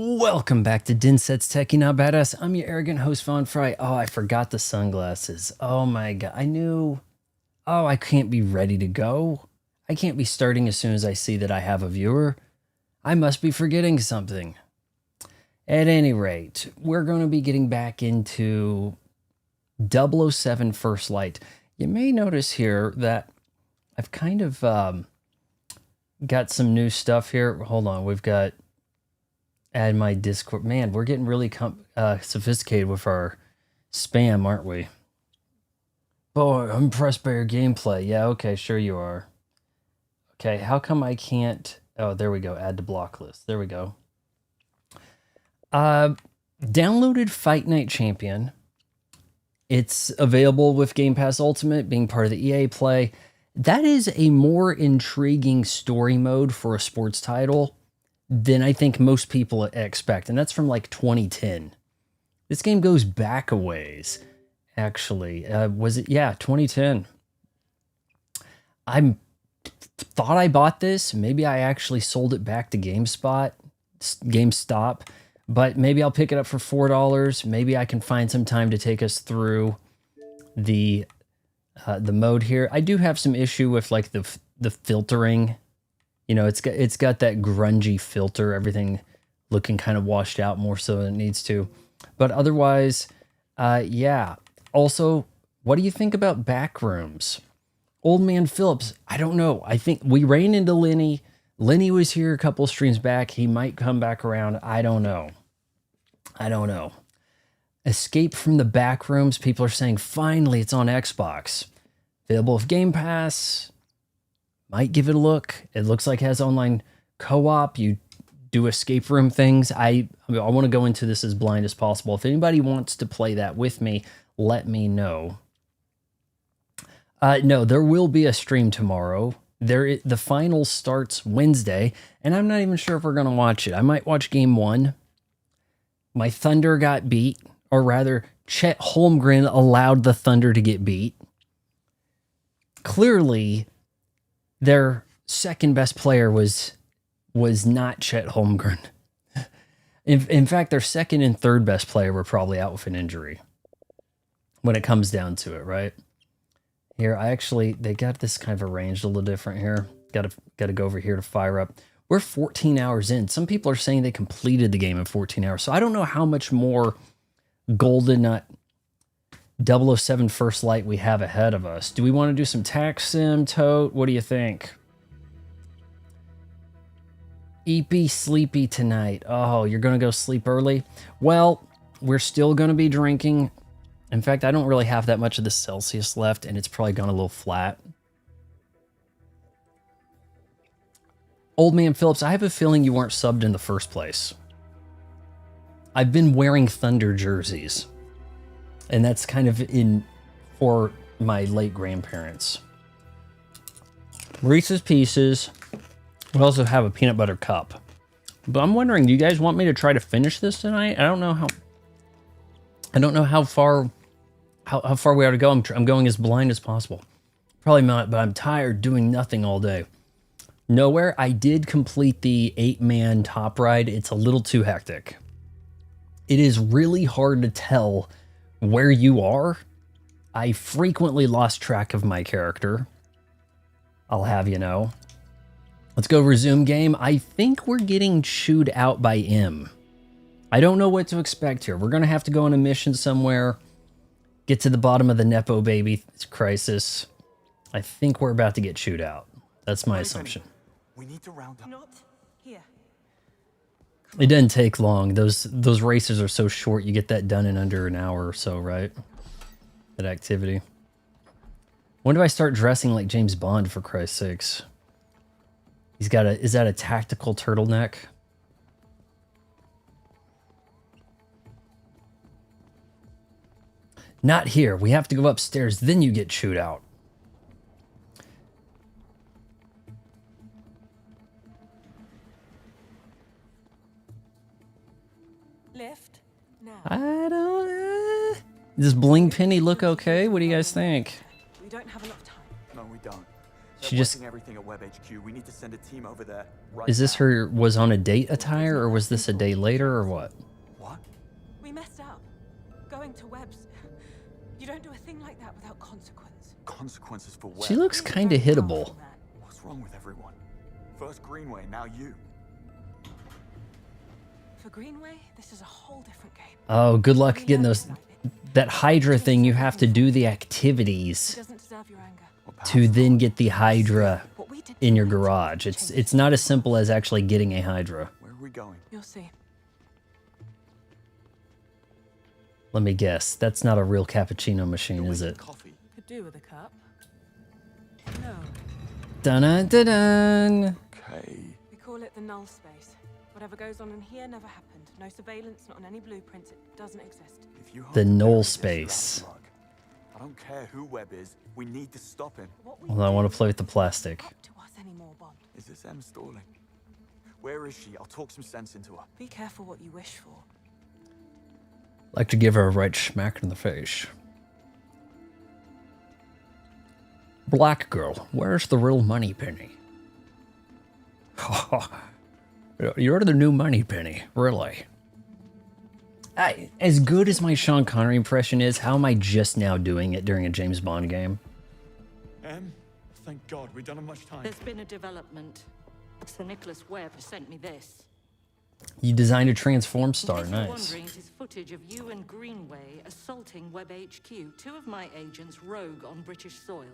Welcome back to Dinset's Techie Not Badass. I'm your arrogant host, Von Fry. Oh, I forgot the sunglasses. Oh my god. I knew. Oh, I can't be ready to go. I can't be starting as soon as I see that I have a viewer. I must be forgetting something. At any rate, we're going to be getting back into 007 First Light. You may notice here that I've kind of got some new stuff here. Hold on, we've got add my Discord. Man, we're getting really sophisticated with our spam, aren't we? Boy, I'm impressed by your gameplay. Yeah, okay, sure you are. Okay, how come I can't... Oh, there we go. Add to block list. There we go. Downloaded Fight Night Champion. It's available with Game Pass Ultimate, being part of the EA play. That is a more intriguing story mode for a sports title than I think most people expect. And that's from like 2010. This game goes back a ways, actually. Was it? Yeah, 2010. I thought I bought this. Maybe I actually sold it back to GameStop, but maybe I'll pick it up for $4. Maybe I can find some time to take us through the mode here. I do have some issue with like the filtering. You know, it's got that grungy filter, everything looking kind of washed out more so than it needs to. But otherwise, yeah. Also, what do you think about Backrooms? Old Man Phillips, I don't know. I think we ran into Lenny. Lenny was here a couple streams back. He might come back around. I don't know. Escape from the Backrooms. People are saying, finally, it's on Xbox. Available with Game Pass. Might give it a look. It looks like it has online co-op. You do escape room things. I want to go into this as blind as possible. If anybody wants to play that with me, let me know. No, there will be a stream tomorrow. The final starts Wednesday, and I'm not even sure if we're going to watch it. I might watch game 1. My Thunder got beat, or rather, Chet Holmgren allowed the Thunder to get beat. Clearly, their second best player was not Chet Holmgren. In fact, their second and third best player were probably out with an injury when it comes down to it, right? Here, they got this kind of arranged a little different here. Got to go over here to fire up. We're 14 hours in. Some people are saying they completed the game in 14 hours. So I don't know how much more Golden Nut 007 First Light we have ahead of us. Do we want to do some tax sim, Tote? What do you think? Eepy sleepy tonight. Oh, you're going to go sleep early? Well, we're still going to be drinking. In fact, I don't really have that much of the Celsius left, and it's probably gone a little flat. Old Man Phillips, I have a feeling you weren't subbed in the first place. I've been wearing Thunder jerseys. And that's kind of for my late grandparents. Reese's Pieces. We also have a peanut butter cup. But I'm wondering, do you guys want me to try to finish this tonight? I don't know how far we are to go. I'm going as blind as possible. Probably not, but I'm tired doing nothing all day. Nowhere. I did complete the 8-man top ride. It's a little too hectic. It is really hard to tell where you are. I frequently lost track of my character. I'll have you know. Let's go resume game. I think we're getting chewed out by M. I don't know what to expect here. We're going to have to go on a mission somewhere. Get to the bottom of the nepobaby crisis. I think we're about to get chewed out. That's my assumption. We need to round up. Not here. It doesn't take long. Those races are so short. You get that done in under an hour or so, right? That activity. When do I start dressing like James Bond, for Christ's sakes? Is that a tactical turtleneck? Not here. We have to go upstairs. Then you get chewed out. Left now. I don't... Does Bling Penny look okay? What do you guys think? We don't have enough time. No, we don't. She just... everything at Web HQ. We need to send a team over there. Is this her was on a date attire, or was this a day later, or what? What? We messed up. Going to Webs. You don't do a thing like that without consequence. Consequences for Web? She looks kind of hittable. What's wrong with everyone? First Greenway, now you. For Greenway, this is a whole different game. Oh, good luck getting those... That Hydra thing, you have to do the activities He doesn't deserve your anger. to then get the Hydra in your garage. It's not as simple as actually getting a Hydra. Where are we going? You'll see. Let me guess. That's not a real cappuccino machine, is it? Coffee. Could do with a cup. No. Dun-dun-dun-dun. Okay. We call it the null space. Whatever goes on in here never happened. No surveillance, not on any blueprints. It doesn't exist. If you The hope null Barry gets space. around the block, I don't care who Webb is. We need to stop him. What we Well, I want to do play with the isn't plastic. up to us anymore, Bond. Is this M stalling? Where is she? I'll talk some sense into her. Be careful what you wish for. Like to give her a right smack in the face. Black girl, where's the real money penny? You're the new money penny, really. As good as my Sean Connery impression is, how am I just now doing it during a James Bond game? Thank God we don't have much time. There's been a development. Sir Nicholas Webb has sent me this. You designed a transform star, In case you're nice. wondering, it is footage of you and Greenway assaulting Webb HQ. Two of my agents rogue on British soil.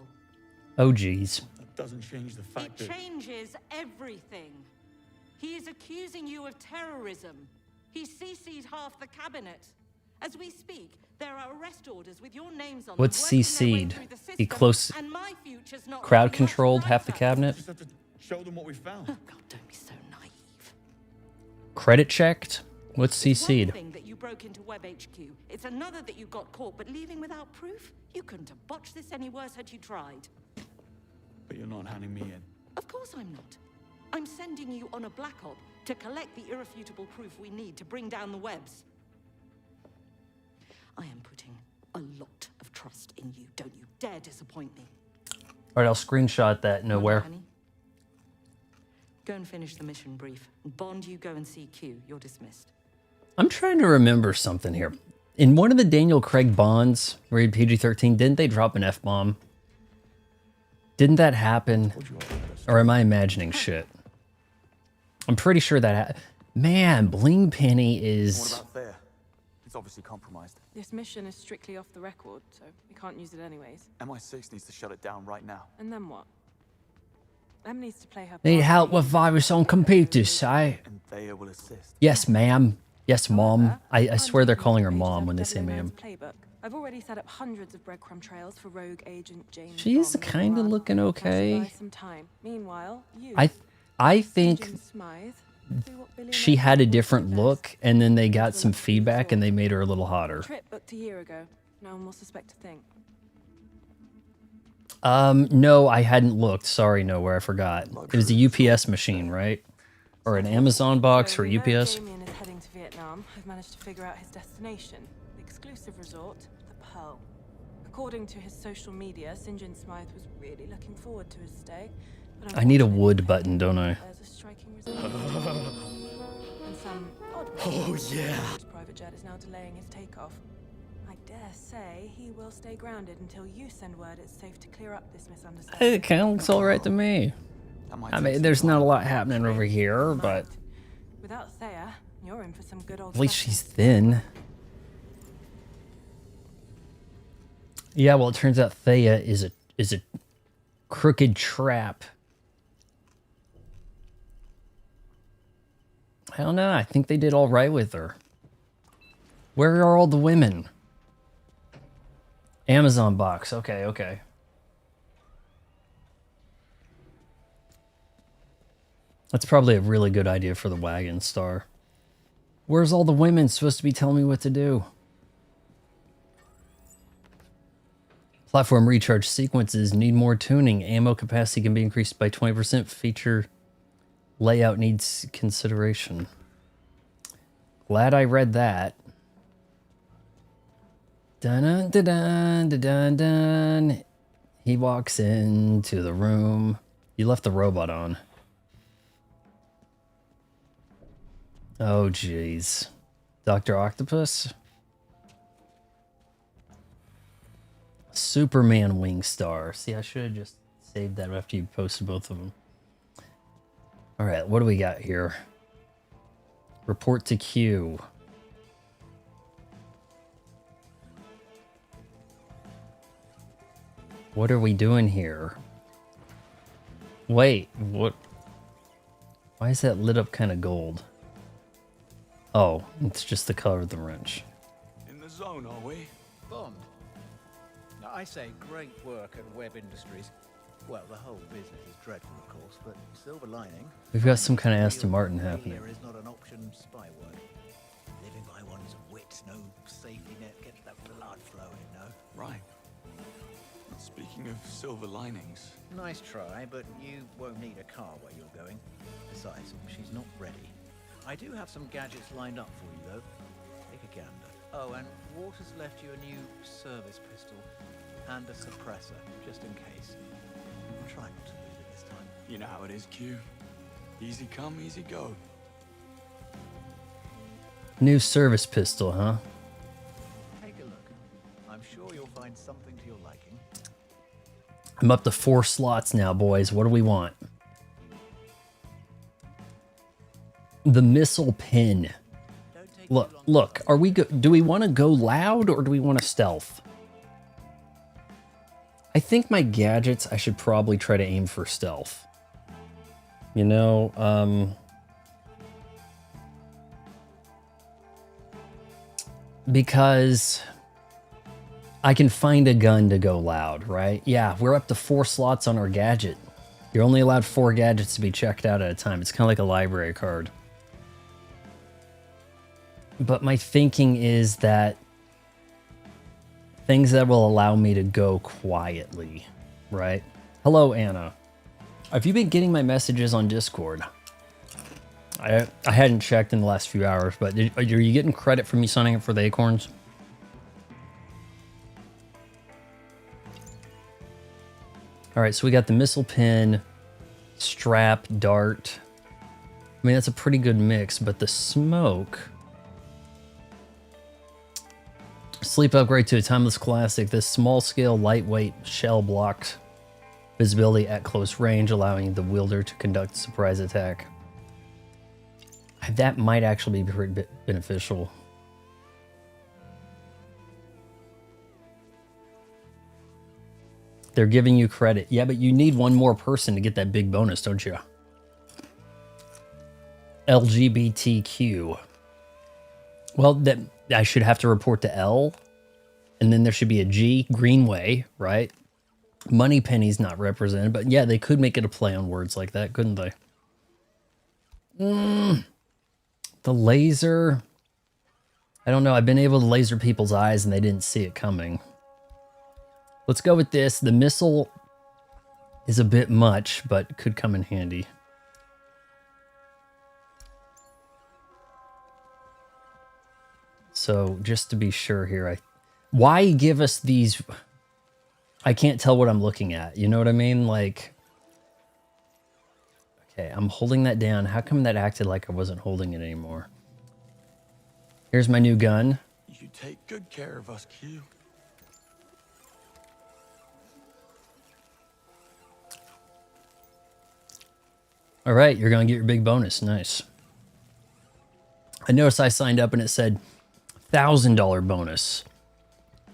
Oh geez. That doesn't change the It fact that... changes everything. He is accusing you of terrorism. He CC'd half the cabinet. As we speak, there are arrest orders with your names on them. What's working their way CC'd? through the He system, close... and my future's not crowd looking much controlled half the brighter. cabinet? Just have to show them what we found. Oh, God, don't be so naive. Credit checked? What's It's one CC'd? thing that you broke into Web HQ. It's another that you got caught, but leaving without proof? You couldn't have botched this any worse had you tried. But you're not handing me in. Of course I'm not. I'm sending you on a black op to collect the irrefutable proof we need to bring down the Webs. I am putting a lot of trust in you. Don't you dare disappoint me. Alright, I'll screenshot that nowhere. Honey, go and finish the mission brief. Bond, you go and see Q. You're dismissed. I'm trying to remember something here. In one of the Daniel Craig Bonds, rated PG-13, didn't they drop an F-bomb? Didn't that happen? Or am I imagining shit? I'm pretty sure that... Man, Bling Penny What is... about there? It's obviously compromised. This mission is strictly off the record, so we can't use it anyways. MI6 needs to shut it down right now. And then what? Em needs to play her Need part help in with the- virus on computers, eh? And Thea will assist. Yes, ma'am. Yes, mom. However, I I'm swear they're looking calling her at pages mom of when they say 009's ma'am. Playbook. I've already set up hundreds of breadcrumb trails for rogue agent James She's Bond. kinda looking okay. Buy some time. Meanwhile, you, I think Agent Smythe, do what billionaires she had a do different best. look, and then they got Into a some luxury feedback, and they resort. made her a little hotter. Trip booked a year ago. No one will suspect a thing. No, I hadn't looked. Sorry, nowhere. I forgot. It was a UPS machine, right? Or an Amazon box So for we know UPS. Damien is heading to Vietnam. I've managed to figure out his destination, the exclusive resort, the Pearl. According to his social media, St. John Smythe was really looking forward to his stay. But I need a unfortunately, wood button, don't I? There's a striking resemblance. And some odd reason, his private jet is now delaying his takeoff. I dare say he will stay grounded until you send word it's safe to clear up this misunderstanding. It kind of looks all right to me. That might I take mean, some there's not a time. lot happening over here, but Might. Without Thea, you're in for some good old at least fashioned she's thin. Yeah, well, it turns out Thea is a crooked trap. I don't know. I think they did all right with her. Where are all the women? Amazon box. Okay, okay. That's probably a really good idea for the wagon star. Where's all the women supposed to be telling me what to do? Platform recharge sequences need more tuning. Ammo capacity can be increased by 20%. Feature layout needs consideration. Glad I read that. Dun dun dun dun dun dun. He walks into the room. You left the robot on. Oh, jeez. Dr. Octopus? Superman Wingstar. See, I should have just saved that after you posted both of them. All right, what do we got here? Report to Q. What are we doing here? Wait, what? Why is that lit up kind of gold? Oh, it's just the color of the wrench. In the zone, are we? Bond. Now, I say great work at Web Industries. Well, the whole business is dreadful, of course, but silver lining. We've got some kind of Aston Martin happening. Failure is not an option. Spy work. Living by one's wits, no safety net, gets that blood flowing, no? Right. Speaking of silver linings. Nice try, but you won't need a car where you're going. Besides, she's not ready. I do have some gadgets lined up for you, though. Take a gander. Oh, and Waters left you a new service pistol and a suppressor, just in case. Try not to lose it this time. You know how it is, Q. Easy come, easy go. New service pistol, huh? Take a look. I'm sure you'll find something to your liking. I'm up to 4 slots now, boys. What do we want? The missile pin. Look, are we do we want to go loud or do we want to stealth? I think my gadgets, I should probably try to aim for stealth. You know, because I can find a gun to go loud, right? Yeah, we're up to 4 slots on our gadget. You're only allowed 4 gadgets to be checked out at a time. It's kind of like a library card. But my thinking is that things that will allow me to go quietly, right? Hello, Anna. Have you been getting my messages on Discord? I hadn't checked in the last few hours, but are you getting credit for me signing up for the Acorns? All right, so we got the missile pin, strap, dart. I mean, that's a pretty good mix, but the smoke... Sleep upgrade to a timeless classic. This small-scale, lightweight shell blocks visibility at close range, allowing the wielder to conduct a surprise attack. That might actually be pretty beneficial. They're giving you credit. Yeah, but you need one more person to get that big bonus, don't you? LGBTQ. Well, that I should have to report to L, and then there should be a G, Greenway, right? Moneypenny's not represented, but yeah, they could make it a play on words like that, couldn't they? The laser. I don't know. I've been able to laser people's eyes, and they didn't see it coming. Let's go with this. The missile is a bit much, but could come in handy. So just to be sure here, why give us these? I can't tell what I'm looking at. You know what I mean? Like, okay, I'm holding that down. How come that acted like I wasn't holding it anymore? Here's my new gun. You take good care of us, Q. All right, you're going to get your big bonus. Nice. I noticed I signed up and it said $1,000 bonus.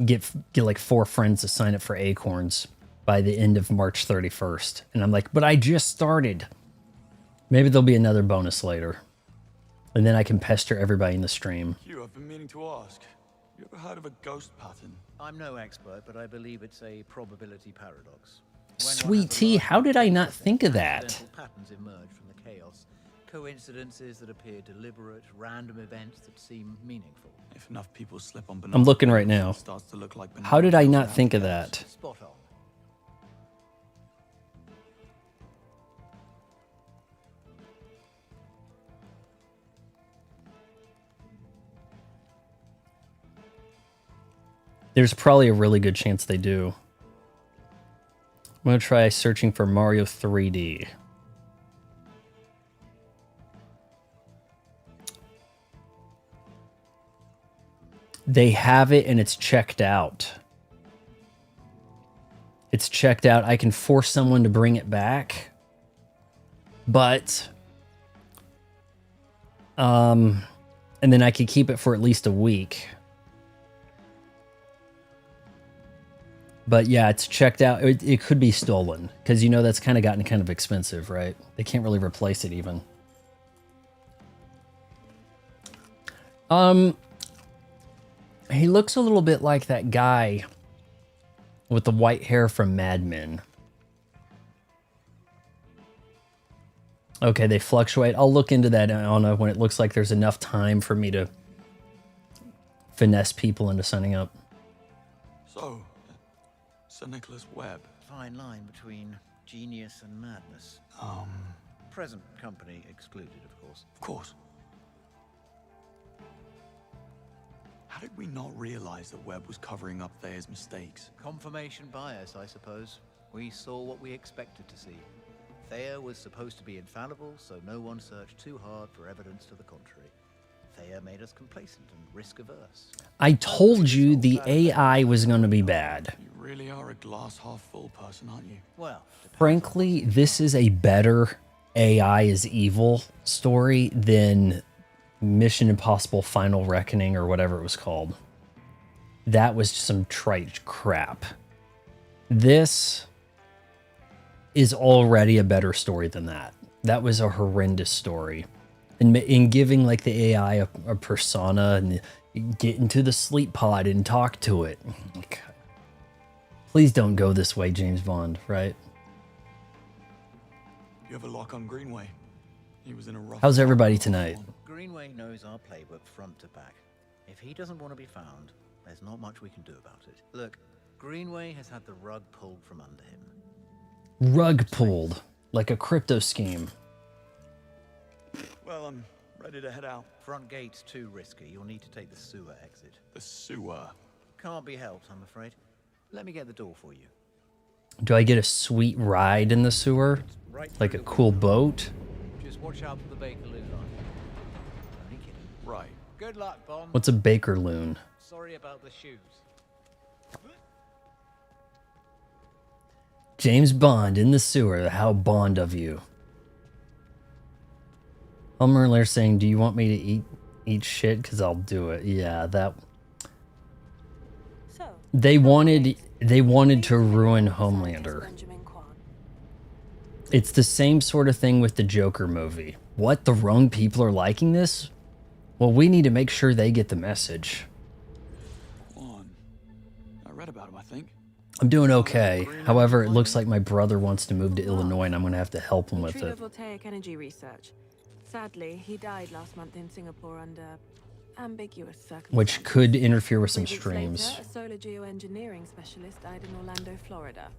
Get like 4 friends to sign up for Acorns by the end of March 31st. And I'm like, but I just started. Maybe there'll be another bonus later. And then I can pester everybody in the stream. Q, I've been meaning to ask. You ever heard of a ghost pattern? I'm no expert, but I believe it's a probability paradox. Sweet tea, how did I not think of that? Accidental patterns emerge from the chaos. Coincidences that appear deliberate, random events that seem meaningful. If enough people slip on I'm looking right now. it starts to look like How did I not think of that? Spot on. There's probably a really good chance they do. I'm going to try searching for Mario 3D. They have it and it's checked out. It's checked out. I can force someone to bring it back. But and then I could keep it for at least a week. But yeah, it's checked out. It could be stolen because, you know, that's kind of gotten kind of expensive, right? They can't really replace it even. He looks a little bit like that guy with the white hair from Mad Men. Okay, they fluctuate. I'll look into that, Anna, when it looks like there's enough time for me to finesse people into signing up. So, Sir Nicholas Webb. Fine line between genius and madness. Present company excluded, of course. Of course. How did we not realize that Webb was covering up Thayer's mistakes? Confirmation bias, I suppose. We saw what we expected to see. Thayer was supposed to be infallible, so no one searched too hard for evidence to the contrary. Thayer made us complacent and risk-averse. I told you the AI was going to be bad. You really are a glass half full person, aren't you? Well, Frankly, this is a better AI is evil story than Mission Impossible Final Reckoning or whatever it was called. That was some trite crap. This is already a better story than that. That was a horrendous story. And in giving like the AI a persona and get into the sleep pod and talk to it. Please don't go this way, James Bond, right? You have a lock on Greenway. He was in a rough... How's everybody tonight? Greenway knows our playbook front to back. If he doesn't want to be found, there's not much we can do about it. Look, Greenway has had the rug pulled from under him. Rug pulled, like a crypto scheme. Well, I'm ready to head out. Front gate's too risky. You'll need to take the sewer exit. The sewer? Can't be helped, I'm afraid. Let me get the door for you. Do I get a sweet ride in the sewer? Like a cool boat? Just watch out for the Bakerloo line. Only kidding. Right. Good luck, Bond. What's a Bakerloon? Sorry about the shoes. James Bond in the sewer. How Bond of you. Elmer saying, do you want me to eat shit? Because I'll do it. Yeah, that... So, They wanted to ruin Homelander. It's the same sort of thing with the Joker movie. What? The wrong people are liking this? Well, we need to make sure they get the message. On. I read about him, I think. I'm doing okay. However, it looks like my brother wants to move to Illinois and I'm going to have to help him with it. Voltaic energy research. Sadly, he died last month in Singapore under ambiguous circumstances. Which could interfere with some 3 weeks streams. later, a solar geoengineering specialist died in Orlando, Florida.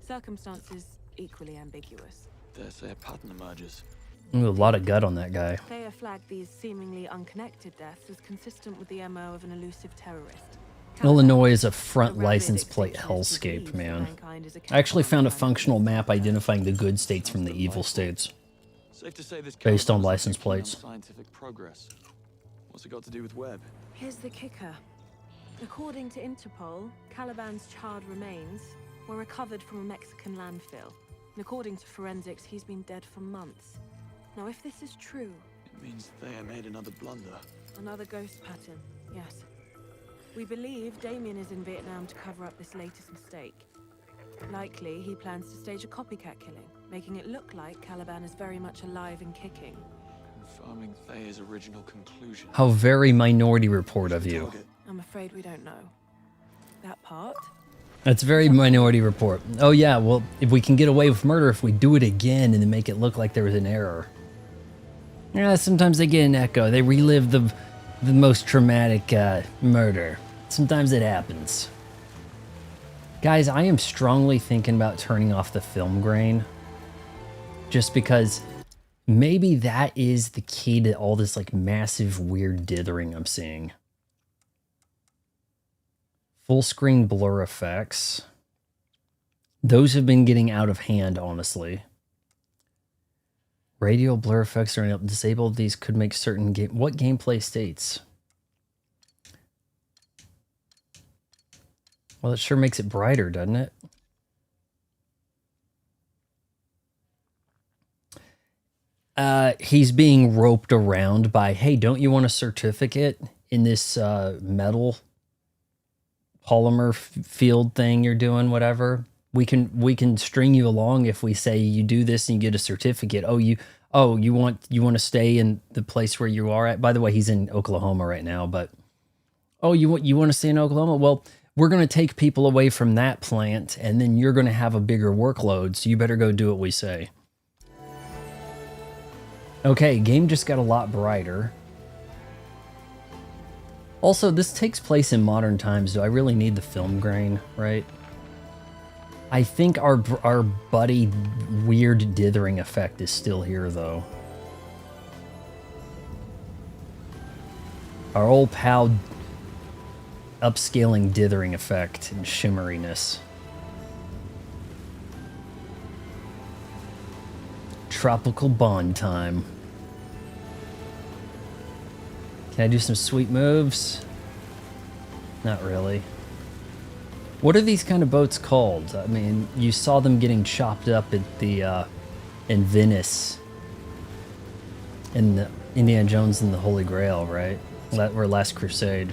Circumstances equally ambiguous. Dare say a pattern emerges. Ooh, a lot of gut on that guy. Thayer flagged these seemingly unconnected deaths as consistent with the MO of an elusive terrorist. Illinois is a front license plate hellscape, man. I actually found a functional map identifying the good states from the evil states. Safe to say this Based on caravan's license not keen on plates. Scientific progress. What's it got to do with Webb? Here's the kicker. According to Interpol, Caliban's charred remains were recovered from a Mexican landfill. And according to forensics, he's been dead for months. Now, if this is true... It means Thayer made another blunder. Another ghost pattern, yes. We believe Damien is in Vietnam to cover up this latest mistake. Likely, he plans to stage a copycat killing, making it look like Caliban is very much alive and kicking. Confirming Thayer's original conclusion. How very Minority Report of you. Target. I'm afraid we don't know. That part? That's very Minority Report. Oh yeah, well, if we can get away with murder if we do it again and then make it look like there was an error. Yeah, sometimes they get an echo. They relive the most traumatic murder. Sometimes it happens. Guys, I am strongly thinking about turning off the film grain. Just because maybe that is the key to all this like massive weird dithering I'm seeing. Full screen blur effects. Those have been getting out of hand, honestly. Radio blur effects are disabled. These could make certain game. What gameplay states? Well, it sure makes it brighter, doesn't it? He's being roped around by, hey, don't you want a certificate in this metal polymer field thing you're doing, whatever? We can string you along if we say you do this and you get a certificate. You want to stay in the place where you are at. By the way, he's in Oklahoma right now, but you want to stay in Oklahoma? Well, we're going to take people away from that plant and then you're going to have a bigger workload, so you better go do what we say. Okay, game just got a lot brighter. Also, this takes place in modern times. Do I really need the film grain, right? I think our buddy weird dithering effect is still here, though. Our old pal upscaling dithering effect and shimmeriness. Tropical bond time. Can I do some sweet moves? Not really. What are these kind of boats called? I mean, you saw them getting chopped up at the in Venice in the Indiana Jones and the Holy Grail, right? Or Last Crusade.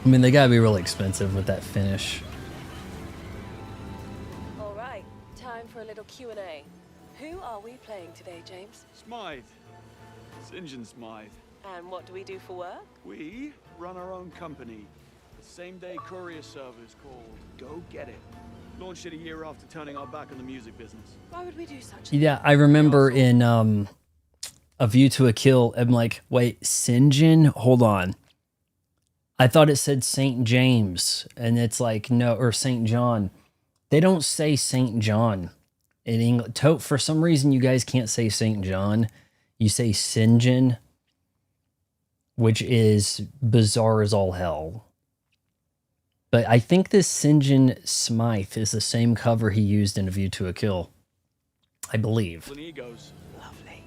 I mean, they gotta be really expensive with that finish. All right, time for a little Q&A. Who are we playing today, James? Smythe. St. John Smythe. And what do we do for work? We run our own company. The same-day courier service called Go Get It. Launched it a year after turning our back on the music business. Why would we do such a Yeah, I remember in A View to a Kill, I'm like, wait, St. John? Hold on. I thought it said St. James, and it's like, no, or St. John. They don't say St. John in English. For some reason, you guys can't say St. John. You say St. John, which is bizarre as all hell. But I think this St. John Smythe is the same cover he used in A View to a Kill. I believe. Egos. lovely?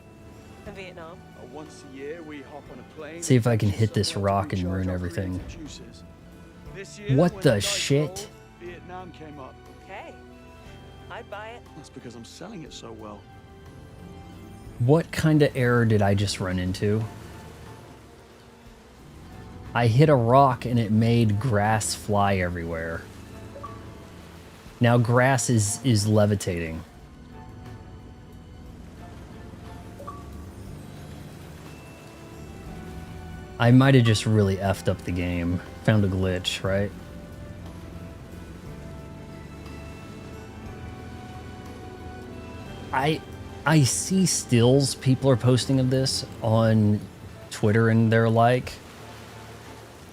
And Vietnam? Once a year, we hop on a plane. See if I can hit this rock and ruin everything. What the shit? Vietnam came up. Okay, I'd buy it. That's because I'm selling it so well. What kind of error did I just run into? I hit a rock and it made grass fly everywhere. Now grass is levitating. I might have just really effed up the game. Found a glitch, right? I see stills people are posting of this on Twitter and they're like,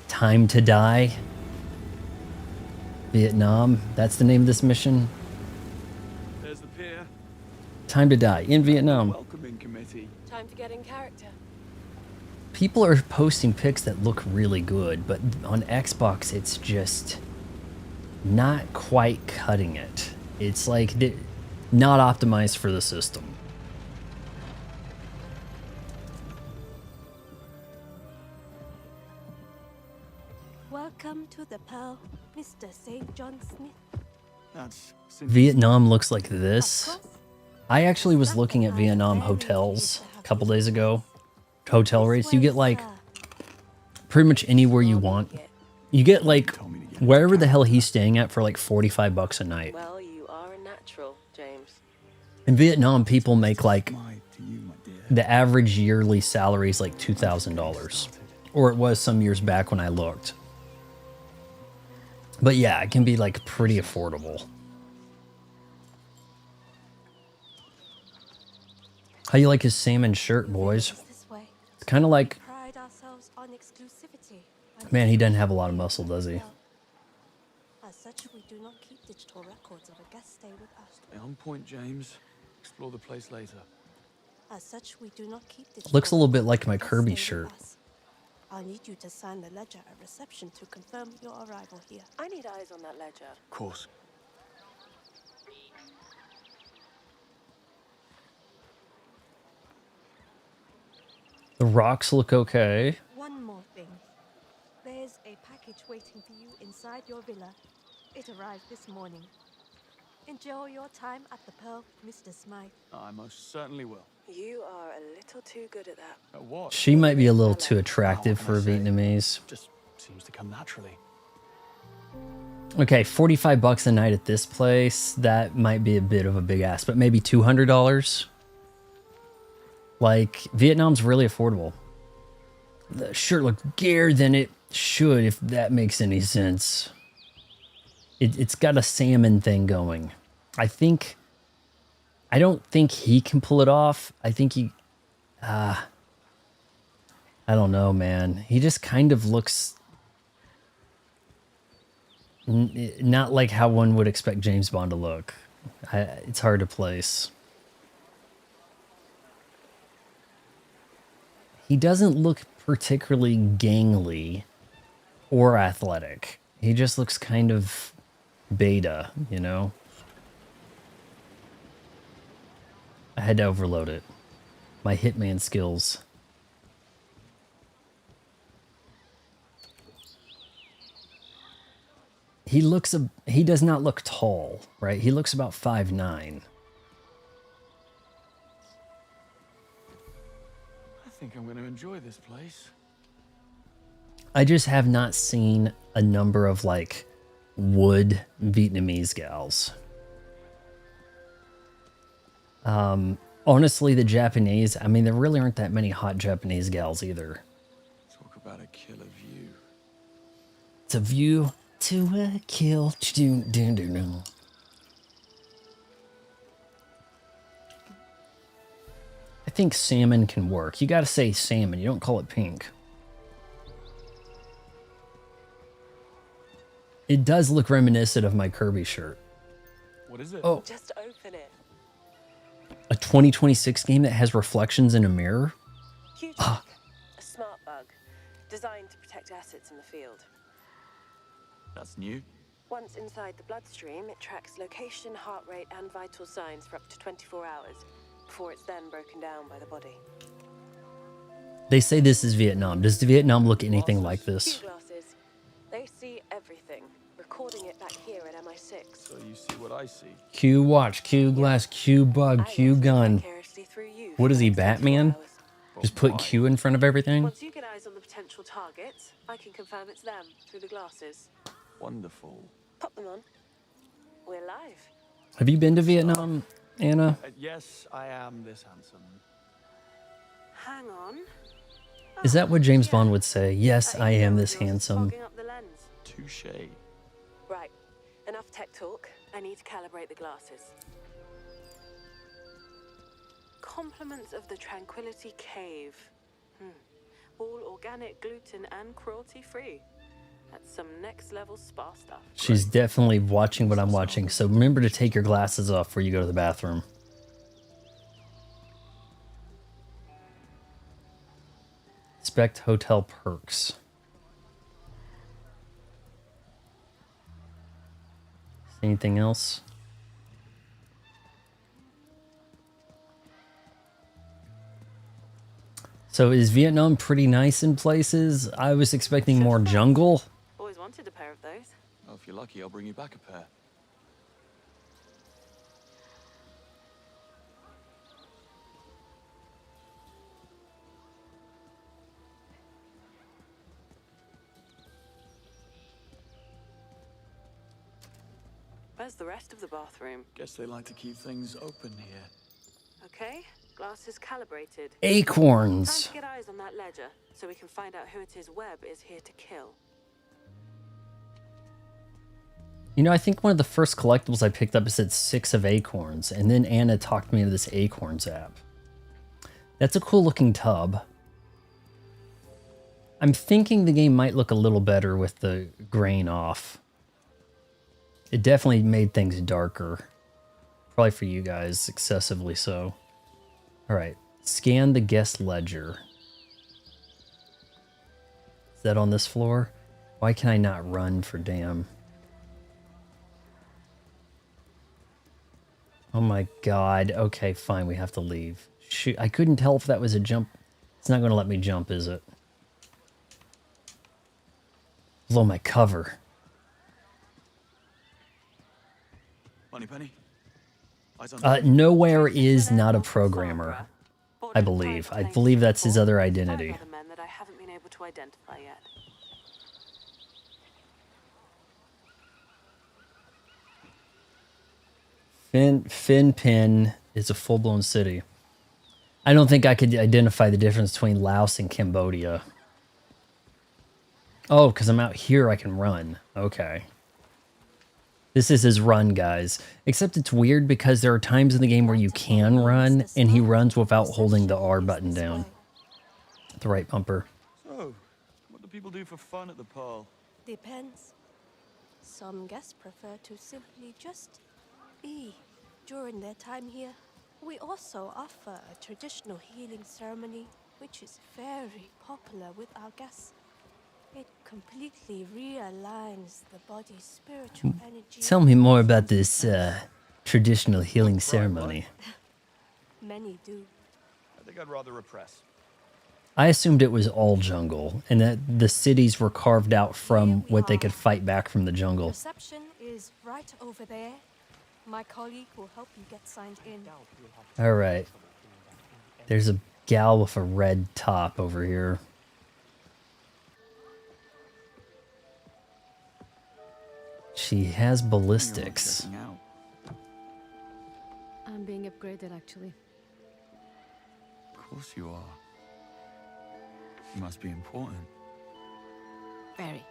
time to die. Vietnam, that's the name of this mission. There's the pier. Time to die in Vietnam. Welcoming committee. Time to get in character. People are posting pics that look really good, but on Xbox it's just not quite cutting it. It's like not optimized for the system. Welcome to the Pearl, Mr. St. John Smith. That's Vietnam looks like this. I actually was looking at Vietnam hotels a couple days ago. Hotel rates, you get like pretty much anywhere you want. You get like wherever the hell he's staying at for like $45 a night. Well, you are a natural, James. In Vietnam, people make like the average yearly salary is like $2,000, or it was some years back when I looked. But yeah, it can be like pretty affordable. How you like his salmon shirt, boys? It's kind of like, Pride ourselves on exclusivity. man, he doesn't have a lot of muscle, does he? As such, we do not keep digital records of a guest stay with us. Stay on point, James. Explore the place later. As such, we do not keep digital Looks a little bit like my records of a Kirby guest stay with shirt. us. I'll need you to sign the ledger at reception to confirm your arrival here. I need eyes on that ledger. Of course. The rocks look okay. One more thing. There's a package waiting for you inside your villa. It arrived this morning. Enjoy your time at the Pearl, Mr. Smythe. I most certainly will. You are a little too good at that. At what? She might be a little too attractive for a Vietnamese. Just seems to come naturally. Okay, 45 bucks a night at this place. That might be a bit of a big ass, but maybe $200. Like, Vietnam's really affordable. The shirt looks gayer than it should, if that makes any sense. It's got a salmon thing going. I don't think he can pull it off. I think he, I don't know, man. He just kind of looks not like how one would expect James Bond to look. It's hard to place. He doesn't look particularly gangly or athletic. He just looks kind of beta, you know? I had to overload it. My hitman skills. He does not look tall, right? He looks about 5'9". I think I'm going to enjoy this place. I just have not seen a number of like wood Vietnamese gals. Honestly, the Japanese, I mean, there really aren't that many hot Japanese gals either. Talk about a killer view. It's a view to a kill. I think salmon can work. You gotta say salmon. You don't call it pink. It does look reminiscent of my Kirby shirt. What is it? Oh, Just open it. a 2026 game that has reflections in a mirror? Q-Track, a smart bug, designed to protect assets in the field. That's new. Once inside the bloodstream, it tracks location, heart rate, and vital signs for up to 24 hours, before it's then broken down by the body. They say this is Vietnam. Does Vietnam look anything like this? Q glasses. They see everything, recording it back here at MI6. So you see what I see. Q watch, Q glass, Q bug, Q gun. What is he, Batman? Just put Q in front of everything? Once you get eyes on the potential targets, I can confirm it's them through the glasses. Wonderful. Pop them on. We're live. Have you been to Vietnam, Anna? Yes, I am this handsome. Hang on. Is that what James Bond would say? Yes, I am this handsome. Fogging up the lens. Touche. Right. Enough tech talk. I need to calibrate the glasses. Compliments of the Tranquility Cave. All organic, gluten, and cruelty-free. That's some next-level spa stuff. She's definitely watching what I'm watching, so remember to take your glasses off before you go to the bathroom. Inspect hotel perks. Anything else? So is Vietnam pretty nice in places? I was expecting more jungle. Always wanted a pair of those. Well, if you're lucky, I'll bring you back a pair. Where's the rest of the bathroom? Guess they like to keep things open here. Okay, glasses calibrated. Time Acorns. to get eyes on that ledger, so we can find out who it is Webb is here to kill. You know, I think one of the first collectibles I picked up said 6 of acorns, and then Anna talked me into this acorns app. That's a cool looking tub. I'm thinking the game might look a little better with the grain off. It definitely made things darker. Probably for you guys, excessively so. Alright, scan the guest ledger. that on this floor? Why can I not run for damn? Oh my god. Okay, fine. We have to leave. Shoot, I couldn't tell if that was a jump. It's not going to let me jump, is it? Blow my cover. Moneypenny? Eyes on Nowhere is not a programmer. I believe. I believe that's his other identity. Other men that I haven't been able to identify yet. Phin is a full-blown city. I don't think I could identify the difference between Laos and Cambodia. Oh, because I'm out here, I can run. Okay. This is his run, guys. Except it's weird because there are times in the game where you can run, and he runs without holding the R button down. The right bumper. So, what do people do for fun at the Pearl? Depends. Some guests prefer to simply just be during their time here. We also offer a traditional healing ceremony, which is very popular with our guests. It completely realigns the body's spiritual energy. Tell me more about this traditional healing ceremony. Many do. I think I'd rather repress. I assumed it was all jungle, and that the cities were carved out from what they could fight back from the jungle. Reception is right over there. My colleague will help you get signed in. All right. There's a gal with a red top over here. She has ballistics. I'm being upgraded, actually. Of course you are. You must be important. Very.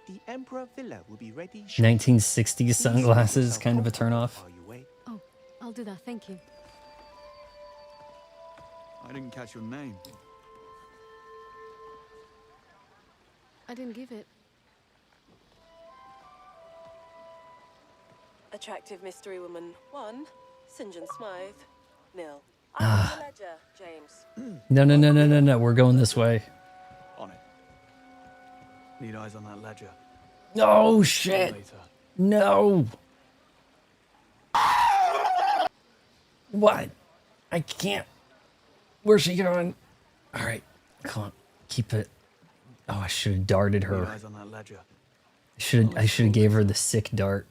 The Emperor Villa will be ready. 1960s sunglasses, kind of a turnoff. Oh, I'll do that, thank you. I didn't catch your name. I didn't give it. Attractive mystery woman 1, St. John Smythe. Nil. I'm the ledger, James. No. We're going this way. On it. Need eyes on that ledger. Oh, shit. Later. No. What? I can't. Where's she going? All right. Come on. Keep it. Oh, I should have darted Need her. eyes on that ledger. I should have gave her the sick dart.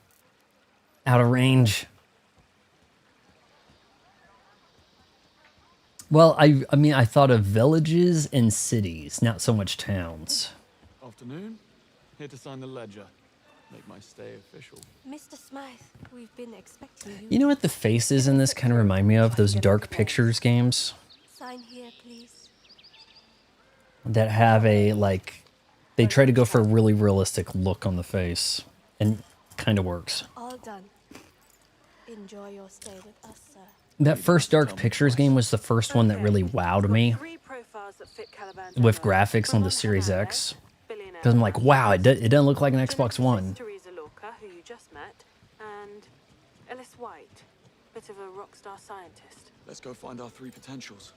Out of range. Well, I mean, I thought of villages and cities, not so much towns. Afternoon. Here to sign the ledger. Make my stay official. Mr. Smythe, we've been expecting you. You know what the faces in this kind of remind me of? Those Dark Pictures games Sign here, please. that have a, like, they try to go for a really realistic look on the face. And kind of works. All done. Enjoy your stay with us, sir. That first Dark Pictures game was the first one that really wowed me with graphics on the Series X. Because I'm like, wow, it doesn't look like an Xbox One. Teresa Lorca, who you just met, and Ellis White, bit of a rock star scientist. Let's go find our 3 potentials.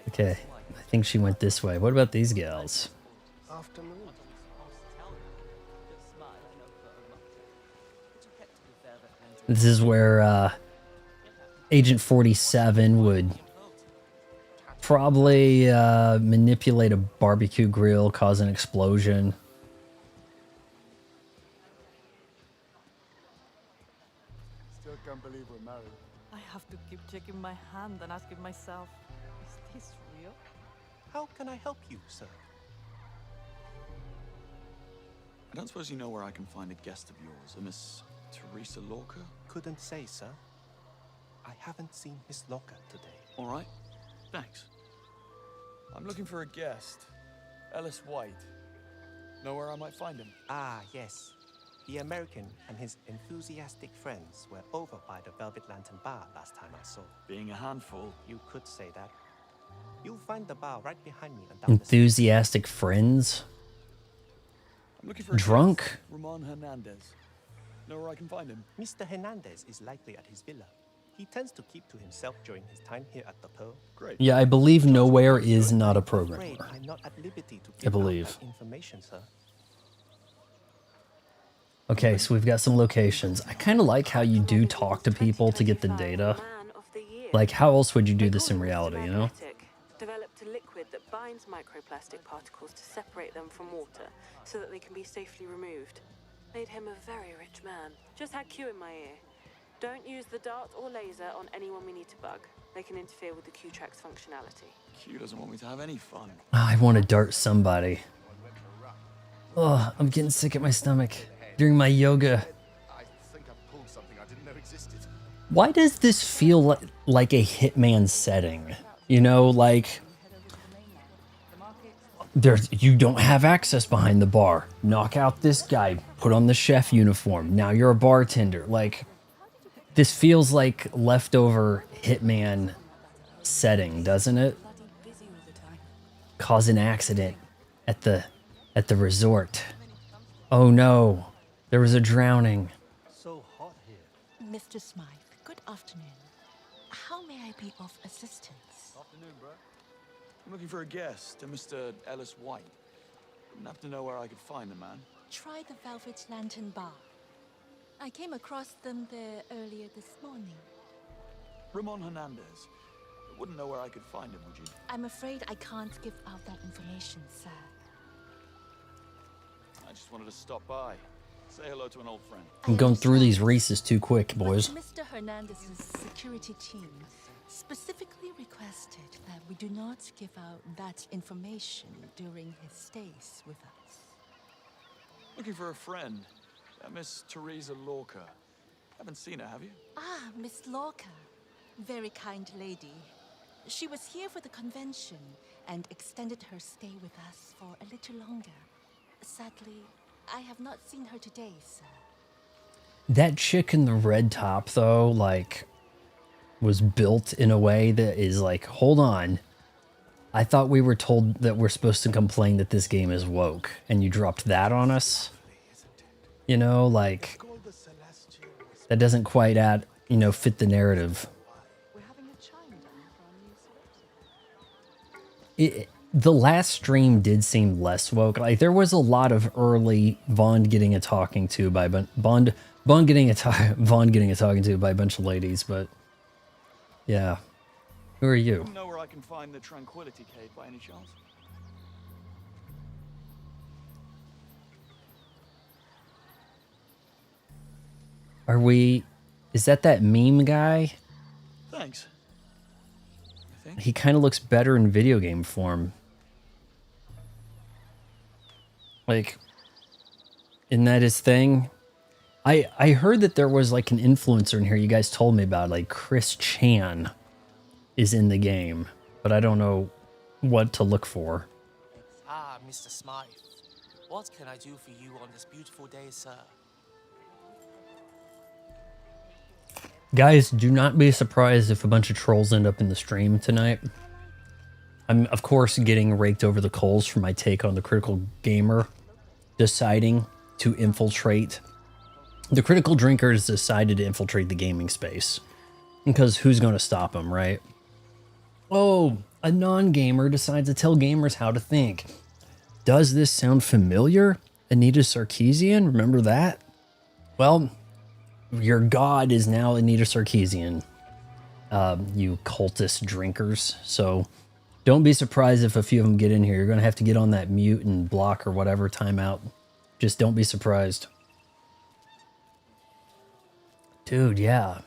Okay, I think she went this way. What about these gals? Afternoon. This is where Agent 47 would probably manipulate a barbecue grill, cause an explosion. Still can't believe we're married. I have to keep checking my hand and asking myself, is this real? How can I help you, sir? I don't suppose you know where I can find a guest of yours, a Miss Teresa Lorca? Couldn't say, sir. I haven't seen Miss Lorca today. All right. Thanks. I'm looking for a guest. Ellis White. Know where I might find him? Ah, yes. The American and his enthusiastic friends were over by the Velvet Lantern Bar last time I saw. Being a handful. You could say that. You'll find the bar right behind me and down the Enthusiastic friends? I'm looking for a Drunk? guest. Ramon Hernandez. Know where I can find him? Mr. Hernandez is likely at his villa. he tends to keep to himself during his time here at the Pearl. Great. Yeah, I believe Nowhere is not a I'm programmer. afraid I'm not at liberty to I give out believe. that information, sir. Okay, so we've got some locations. I kind of like how you do talk to people to get the data. Like, how else would you do this in reality, you know? Developed a liquid that binds microplastic particles to separate them from water so that they can be safely removed. Made him a very rich man. Just had Q in my ear. Don't use the dart or laser on anyone we need to bug. They can interfere with the Q-Track's functionality. Q doesn't want me to have any fun. I want to dart somebody. Oh, I'm getting sick at my stomach during my yoga. Why does this feel like a Hitman setting? You know, like you don't have access behind the bar. Knock out this guy, put on the chef uniform. Now you're a bartender. Like, this feels like leftover Hitman setting, doesn't it? Cause an accident at the resort. Oh no, there was a drowning. So hot here. Mr. Smythe, good afternoon. How may I be of assistance? Afternoon, bro. I'm looking for a guest, a Mr. Ellis White. Wouldn't have to know where I could find the man. Try the Velvet Lantern Bar. I came across them there earlier this morning. Ramon Hernandez. Wouldn't know where I could find him, would you? I'm afraid I can't give out that information, sir. I just wanted to stop by. Say hello to an old friend. I'm going through these races too quick, boys. But Mr. Hernandez's security team specifically requested that we do not give out that information during his stays with us. Looking for a friend. Miss Teresa Lorca. Haven't seen her, have you? Ah, Miss Lorca. Very kind lady. She was here for the convention and extended her stay with us for a little longer. Sadly, I have not seen her today, sir. That chick in the red top, though, like, was built in a way that is like, hold on. I thought we were told that we're supposed to complain that this game is woke, and you dropped that on us. You know, like, that doesn't quite fit the narrative. The last stream did seem less woke. Like, there was a lot of early Vaughn getting a talking to by Vaughn getting a talking to by a bunch of ladies, but yeah. Who are you? Know where I can find the Tranquility Cave by any chance? Is that meme guy? Thanks. He kind of looks better in video game form. Like, isn't that his thing? I heard that there was like an influencer in here you guys told me about, like Chris Chan is in the game, but I don't know what to look for. Ah, Mr. Smythe. What can I do for you on this beautiful day, sir? Guys, do not be surprised if a bunch of trolls end up in the stream tonight. I'm, of course, getting raked over the coals for my take on the Critical Gamer deciding to infiltrate. The Critical Drinkers decided to infiltrate the gaming space. Because who's going to stop them, right? Oh, a non-gamer decides to tell gamers how to think. Does this sound familiar? Anita Sarkeesian, remember that? Well, your god is now Anita Sarkeesian, you cultist drinkers. So don't be surprised if a few of them get in here. You're going to have to get on that mute and block or whatever timeout. Just don't be surprised. Dude, yeah.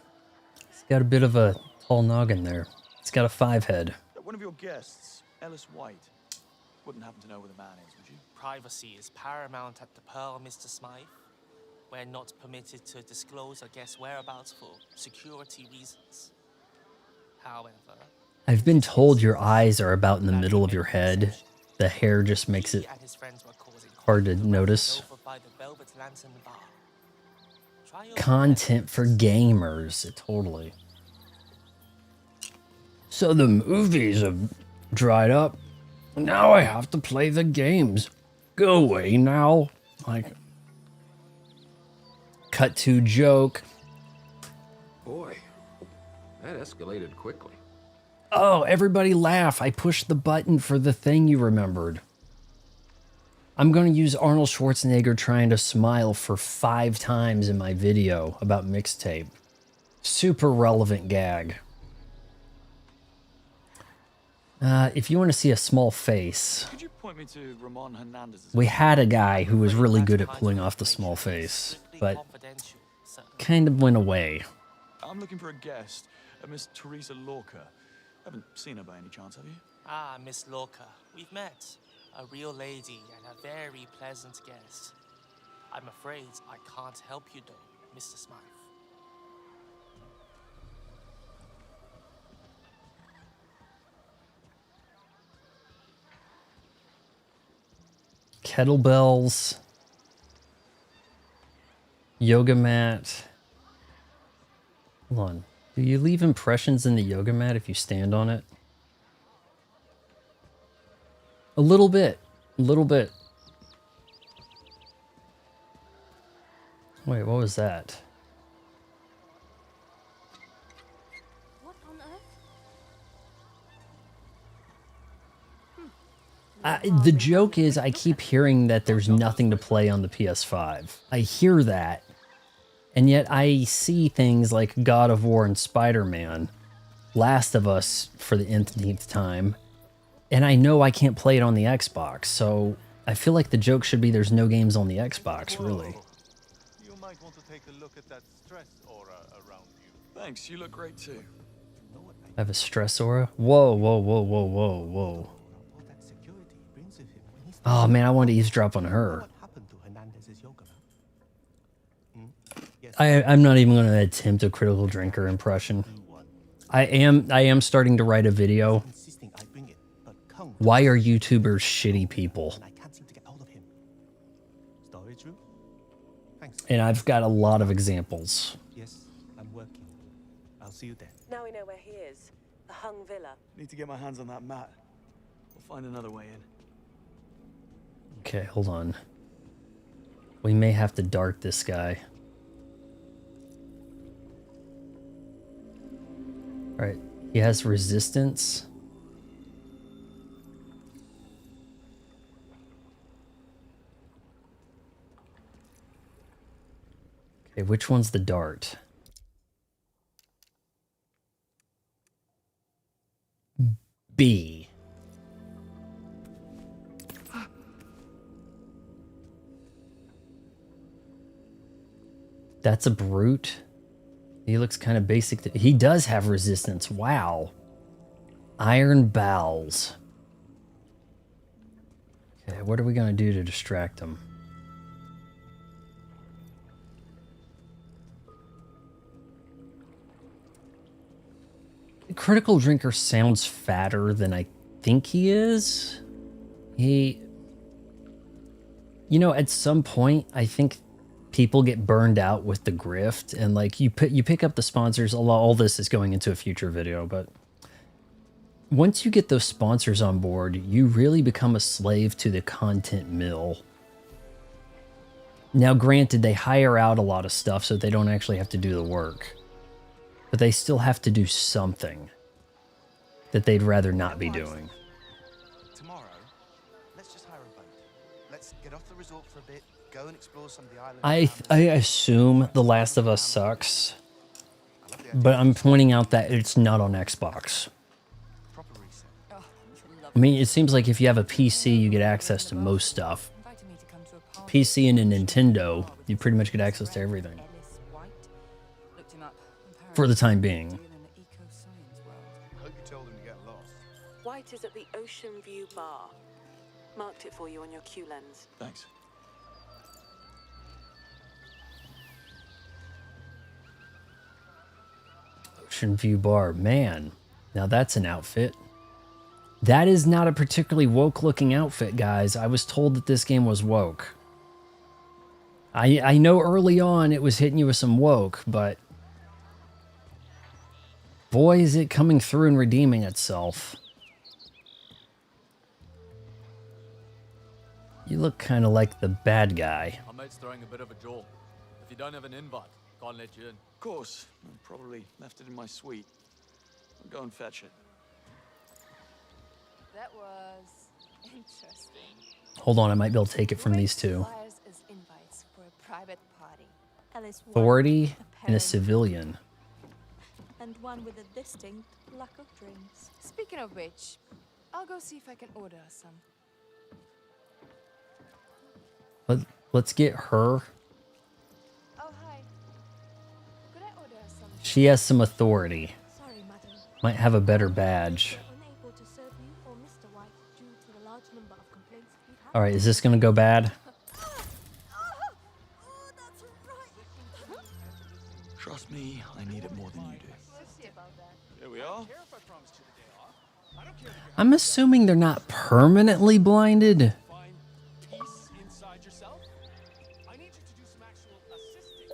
He's got a bit of a tall noggin there. It's got a 5 head. One of your guests, Ellis White, wouldn't happen to know where the man is, would you? Privacy is paramount at the Pearl, Mr. Smythe. We're not permitted to disclose a guest's whereabouts for security reasons. However, I've been told your eyes are about in the middle of your head. The hair just makes it hard to notice. Content for gamers, totally. So the movies have dried up. Now I have to play the games. Go away now. Like, cut to joke. Boy, That escalated quickly. Oh, everybody laugh. I pushed the button for the thing you remembered. I'm going to use Arnold Schwarzenegger trying to smile for 5 times in my video about mixtape. Super relevant gag. If you want to see a small face, Could you point me to Ramon Hernandez's? we had a guy who was really good at pulling off the small face, but kind of went away. I'm looking for a guest, a Miss Teresa Lorca. Haven't seen her by any chance, have you? Ah, Miss Lorca. We've met. A real lady and a very pleasant guest. I'm afraid I can't help you though, Mr. Smythe. Kettlebells. Yoga mat. Hold on. Do you leave impressions in the yoga mat if you stand on it? A little bit. A little bit. Wait, what was that? What on earth? The joke is I keep hearing that there's nothing to play on the PS5. I hear that. And yet I see things like God of War and Spider-Man, Last of Us for the nth time, and I know I can't play it on the Xbox, so I feel like the joke should be there's no games on the Xbox, really. You might want to take a look at that stress aura around you. Thanks, you look great too. I have a stress aura? Whoa, whoa, whoa, whoa, whoa, whoa. Oh man, I want to eavesdrop on her. I'm not even going to attempt a critical drinker impression. I am starting to write a video. Why are YouTubers shitty people? And I've got a lot of examples. Yes, I'm working. I'll see you there. Now we know where he is. The Hung Villa. Need to get my hands on that mat. We'll find another way in. Okay, hold on. We may have to dart this guy. Alright, he has resistance. Okay, which one's the dart? B. That's a brute. He looks kind of basic. He does have resistance. Wow. Iron bowels. Okay, what are we going to do to distract him? The critical drinker sounds fatter than I think he is. You know, at some point, I think people get burned out with the grift, and like you pick up the sponsors. All this is going into a future video, but once you get those sponsors on board, you really become a slave to the content mill. Now, granted, they hire out a lot of stuff so they don't actually have to do the work, but they still have to do something that they'd rather not be doing. Tomorrow, let's just hire a boat. Let's get off the resort for a bit, go and explore some of the islands. I assume The Last of Us sucks, but I'm pointing out that it's not on Xbox. I mean, it seems like if you have a PC, you get access to most stuff. PC and a Nintendo, you pretty much get access to everything. For the time being. Hope you told him to get lost. White is at the Ocean View Bar. Marked it for you on your Q lens. Thanks. Ocean View Bar, man. Now that's an outfit. That is not a particularly woke looking outfit, guys. I was told that this game was woke. I know early on it was hitting you with some woke, but boy, is it coming through and redeeming itself. You look kind of like the bad guy. Our mate's throwing a bit of a jaw. If you don't have an invite, can't let you in. Of course. I probably left it in my suite. Go and fetch it. That was interesting. Hold on, I might be able to take it from these two. Flyers as invites for a private party. Authority and a civilian. And one with a distinct lack of drinks. Speaking of which, I'll go see if I can order us some. Let's get her. Oh, hi. Could I order us some? She has some authority. Sorry, madam. Might have a better badge. Unable to serve you or Mr. White due to the large number of complaints we've had. All right, is this going to go bad? Trust me, I need it more than you do. Here we are. I'm assuming they're not permanently blinded. Peace inside yourself. I need you to do some actual assisting.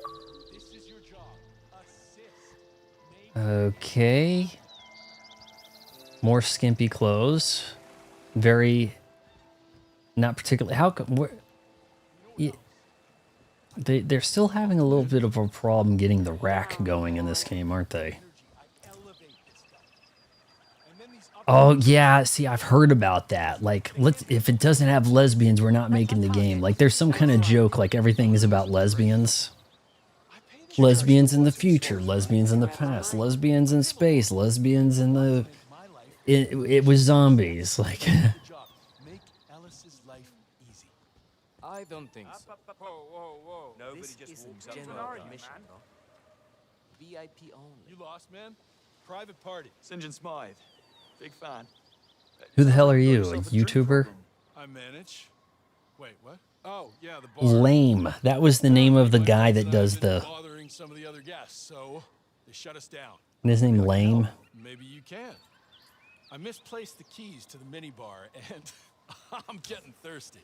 This is your job. Assist. Okay. More skimpy clothes. Very not particularly. How come they're still having a little bit of a problem getting the rack going in this game, aren't they? Oh yeah, see, I've heard about that. Like, if it doesn't have lesbians, we're not making the game. Like, there's some kind of joke, like everything is about lesbians. Lesbians in the future, lesbians in the past, lesbians in space, lesbians in the... It was zombies, like... Make Alice's life easy. I don't think so. Whoa. Nobody This just isn't walks up to general our admission. VIP only. You lost, man. Private party. St. John Smythe. Big fan. Who the hell are you, a YouTuber? I manage. Wait, what? Oh, yeah, the bar. Lame. That was the name of the guy that does the... Bothering some of the other guests, so they shut us down. And his name Lame? Maybe you can. I misplaced the keys to the minibar, and I'm getting thirsty.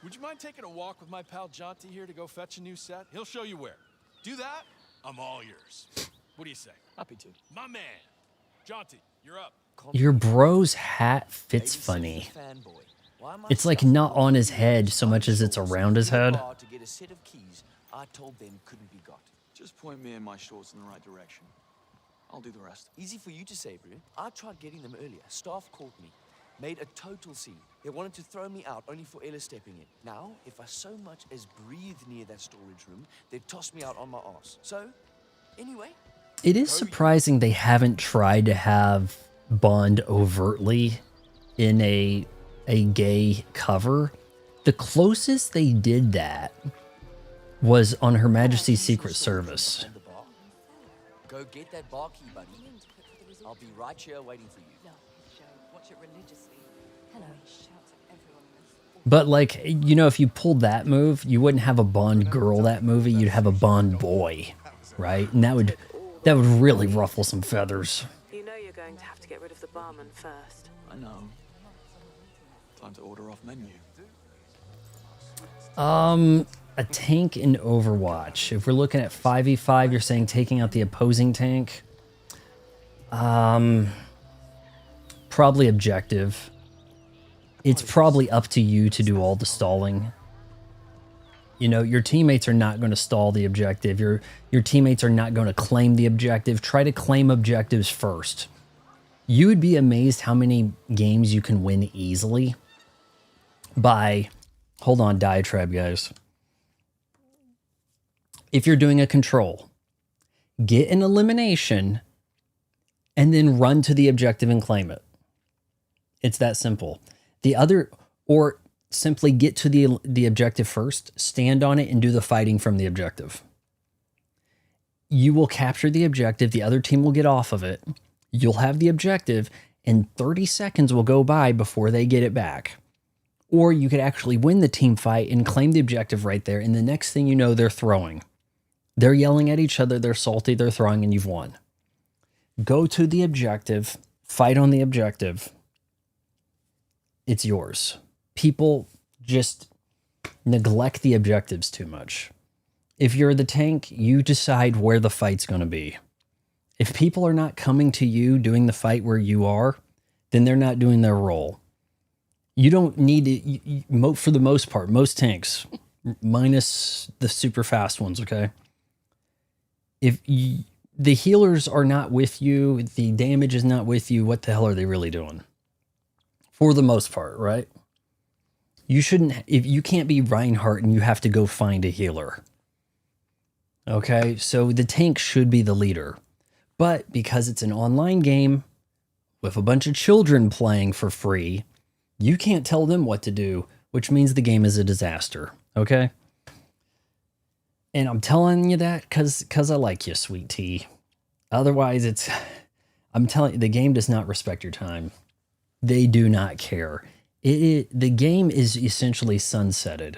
Would you mind taking a walk with my pal Jonty here to go fetch a new set? He'll show you where. Do that, I'm all yours. What do you say? Happy to. My man. Jonty, you're up. Your bro's hat fits funny. It's like not on his head so much as it's around his head. To get a set of keys I told them couldn't be got. Just point me and my shorts in the right direction. I'll do the rest. Easy for you to say, bro. I tried getting them earlier. Staff called me. Made a total scene. They wanted to throw me out only for Ella stepping in. Now, if I so much as breathe near that storage room, they'd toss me out on my ass. So, anyway... It is surprising they haven't tried to have Bond overtly in a gay cover. The closest they did that was on Her Majesty's Secret Service. Go get that bar key, buddy. I'll be right here waiting for you. No, Joe, watch it religiously. Hello. Shouts at everyone in this. But like, you know, if you pulled that move, you wouldn't have a Bond girl that movie, you'd have a Bond boy, right? And that would really ruffle some feathers. You know you're going to have to get rid of the barman first. I know. Time to order off menu. A tank in Overwatch. If we're looking at 5v5, you're saying taking out the opposing tank. Probably objective. It's probably up to you to do all the stalling. You know, your teammates are not going to stall the objective. Your teammates are not going to claim the objective. Try to claim objectives first. You would be amazed how many games you can win easily by... Hold on, diatribe, guys. If you're doing a control, get an elimination and then run to the objective and claim it. It's that simple. The other, or simply get to the objective first, stand on it and do the fighting from the objective. You will capture the objective. The other team will get off of it. You'll have the objective and 30 seconds will go by before they get it back. Or you could actually win the team fight and claim the objective right there. And the next thing you know, they're throwing. They're yelling at each other. They're salty. They're throwing and you've won. Go to the objective. Fight on the objective. It's yours. People just neglect the objectives too much. If you're the tank, you decide where the fight's going to be. If people are not coming to you doing the fight where you are, then they're not doing their role. You don't need it, for the most part, most tanks, minus the super fast ones, okay? If the healers are not with you. The damage is not with you. What the hell are they really doing? For the most part, right? You shouldn't, if you can't be Reinhardt and you have to go find a healer. Okay, so the tank should be the leader. But because it's an online game with a bunch of children playing for free, you can't tell them what to do, which means the game is a disaster. Okay? And I'm telling you that because I like you, sweet tea. Otherwise, I'm telling you, the game does not respect your time. They do not care. The game is essentially sunsetted.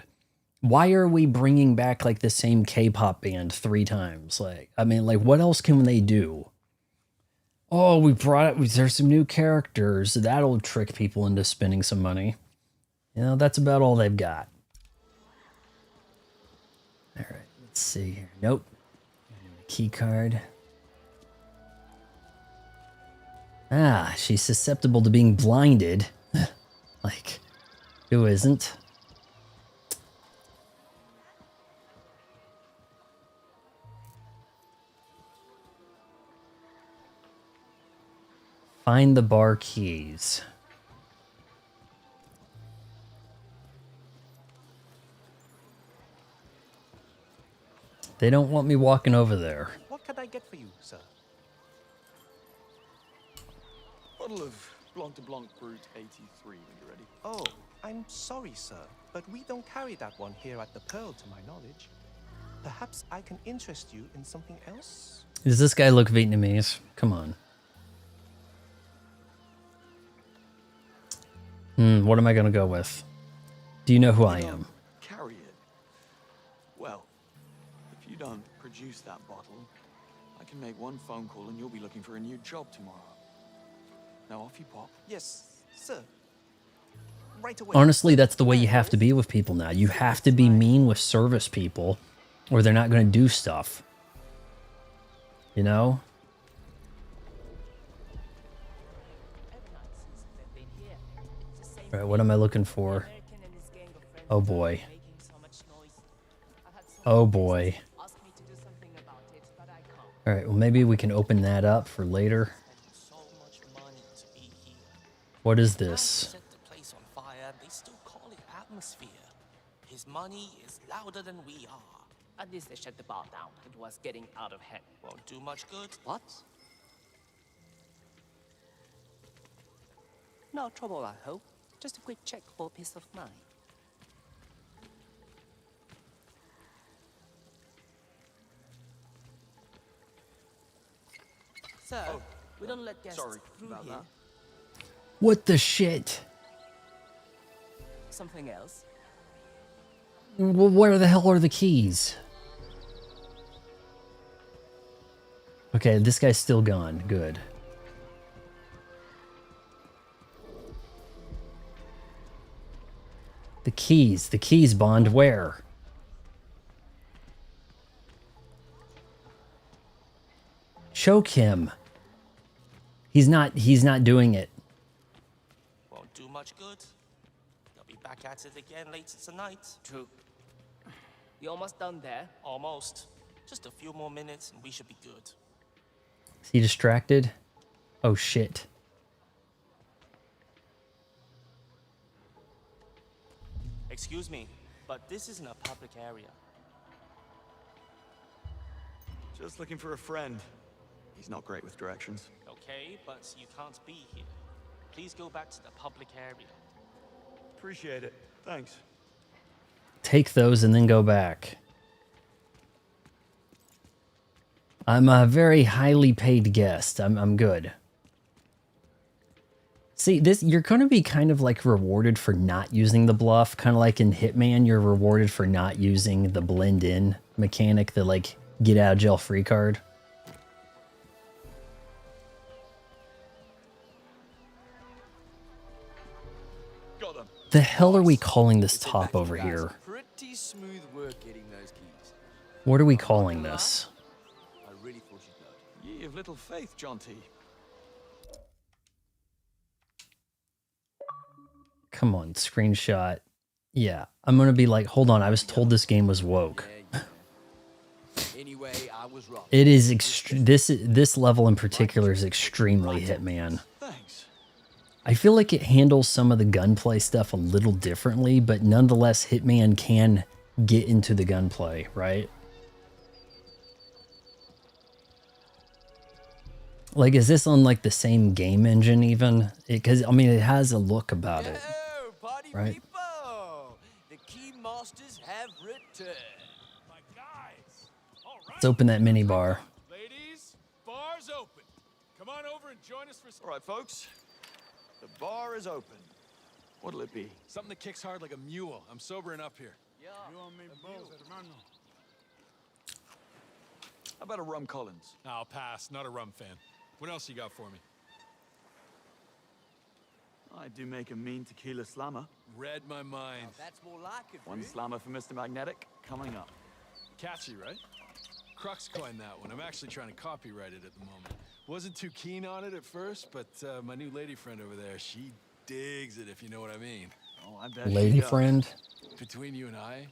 Why are we bringing back like the same K-pop band 3 times? Like, I mean, like, what else can they do? Oh, there's some new characters. That'll trick people into spending some money. You know, that's about all they've got. All right, let's see here. Nope. Key card. Ah, she's susceptible to being blinded. Like, who isn't? Find the bar keys. They don't want me walking over there. What can I get for you, sir? Bottle of Blanc de Blanc Brut 83 when you're ready. Oh, I'm sorry, sir, but we don't carry that one here at the Pearl, to my knowledge. Perhaps I can interest you in something else? Does this guy look Vietnamese? Come on. What am I going to go with? Do you know who I am? Carry it. Well, if you don't produce that bottle, I can make one phone call and you'll be looking for a new job tomorrow. Now off you pop. Yes, sir. Right away. Honestly, that's the way you have to be with people now. You have to be mean with service people or they're not going to do stuff. You know? All right, what am I looking for? Oh boy. Oh boy. All right, well maybe we can open that up for later. What is this? Set the place on fire, they still call it atmosphere. His money is louder than we are. At least they shut the bar down. It was getting out of hand. Won't do much good. What? No trouble, I hope. Just a quick check for peace of mind. Sir, we don't let guests through here. That. What the shit? Something else? Well, where the hell are the keys? Okay, this guy's still gone. Good. The keys, Bond, where? Choke him. He's not doing it. Won't do much good. They'll be back at it again later tonight. True. You almost done there? Almost. Just a few more minutes and we should be good. Is he distracted? Oh shit. Excuse me, but this isn't a public area. Just looking for a friend. He's not great with directions. Okay, but you can't be here. Please go back to the public area. Appreciate it. Thanks. Take those and then go back. I'm a very highly paid guest. I'm good. See, you're going to be kind of like rewarded for not using the bluff. Kind of like in Hitman, you're rewarded for not using the blend in mechanic, the like get out of jail free card. Got them. The hell are we calling this top over here? Pretty smooth work getting those keys. What are we calling this? I really thought you'd know. Ye of little faith, Jaunty. Come on, screenshot. Yeah, I'm going to be like, hold on, I was told this game was woke. Anyway, I was wrong. It is this level in particular is extremely Hitman. Thanks. I feel like it handles some of the gunplay stuff a little differently, but nonetheless, Hitman can get into the gunplay, right? Like, is this on like the same game engine even? Because I mean, it has a look about it, right? People, the key masters have returned. My guys. All right. Let's open that mini bar. Ladies, bar's open. Come on over and join us for... All right, folks. The bar is open. What'll it be? Something that kicks hard like a mule. I'm sobering up here. Yeah. How about a rum Collins? I'll pass. Not a rum fan. What else you got for me? I do make a mean tequila slammer. Read my mind. That's more like it. One slammer for Mr. Magnetic coming up. Catchy, right? Crux coined that one. I'm actually trying to copyright it at the moment. Wasn't too keen on it at first, but my new lady friend over there, she digs it, if you know what I mean. Oh, I bet. Lady friend? Between you and I,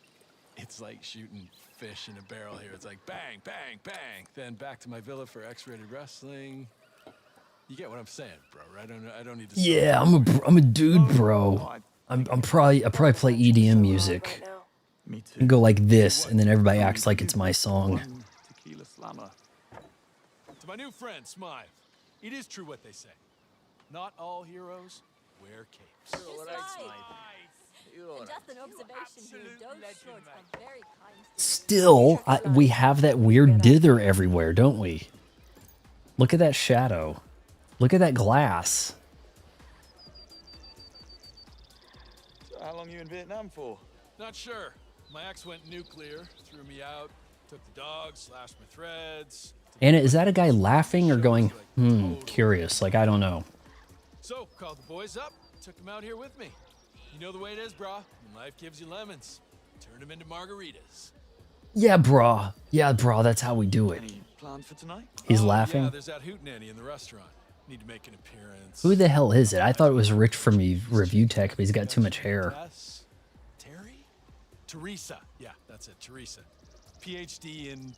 it's like shooting fish in a barrel here. It's like bang, bang, bang. Then back to my villa for X-rated wrestling. You get what I'm saying, bro, right? I don't need to... Yeah, I'm a dude, bro. I probably play EDM music. Me too. And go like this, and then everybody acts like it's my song. Tequila slammer. To my new friend, Smythe, it is true what they say. Not all heroes wear capes. Just an observation here. Those shorts are very kind. Still, we have that weird dither everywhere, don't we? Look at that shadow. Look at that glass. So how long you in Vietnam for? Not sure. My ex went nuclear, threw me out, took the dog, slashed my threads. Anna, is that a guy laughing or going, curious? Like, I don't know. So, called the boys up, took them out here with me. You know the way it is, brah. When life gives you lemons, turn them into margaritas. Yeah, brah. Yeah, brah, that's how we do it. Any plans for tonight? He's Yeah, laughing. there's that hootenanny in the restaurant. Need to make an appearance. Who the hell is it? I thought it was Rich from Review Tech, but he's got too much hair. Terry? Teresa. Yeah, that's it. Teresa. PhD in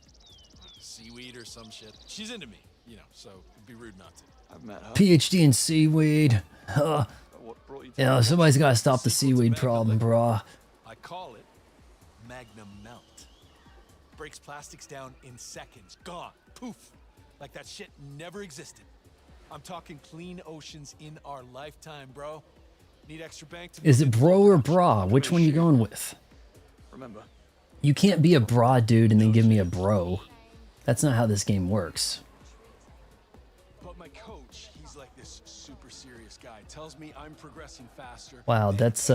seaweed or some shit. She's into me, you know, so it'd be rude not to. I've met her. PhD in seaweed. What brought you to Yeah, somebody's got to stop the seaweed problem, brah. I call it Magnum Melt. Breaks plastics down in seconds. Gone. Poof. Like that shit never existed. I'm talking clean oceans in our lifetime, bro. Need extra bank to... Is it bro or bra? Which one you going with? Remember. You can't be a bra dude and then give me a bro. That's not how this game works. But my coach, he's like this super serious guy. Tells me I'm progressing faster. Wow, that's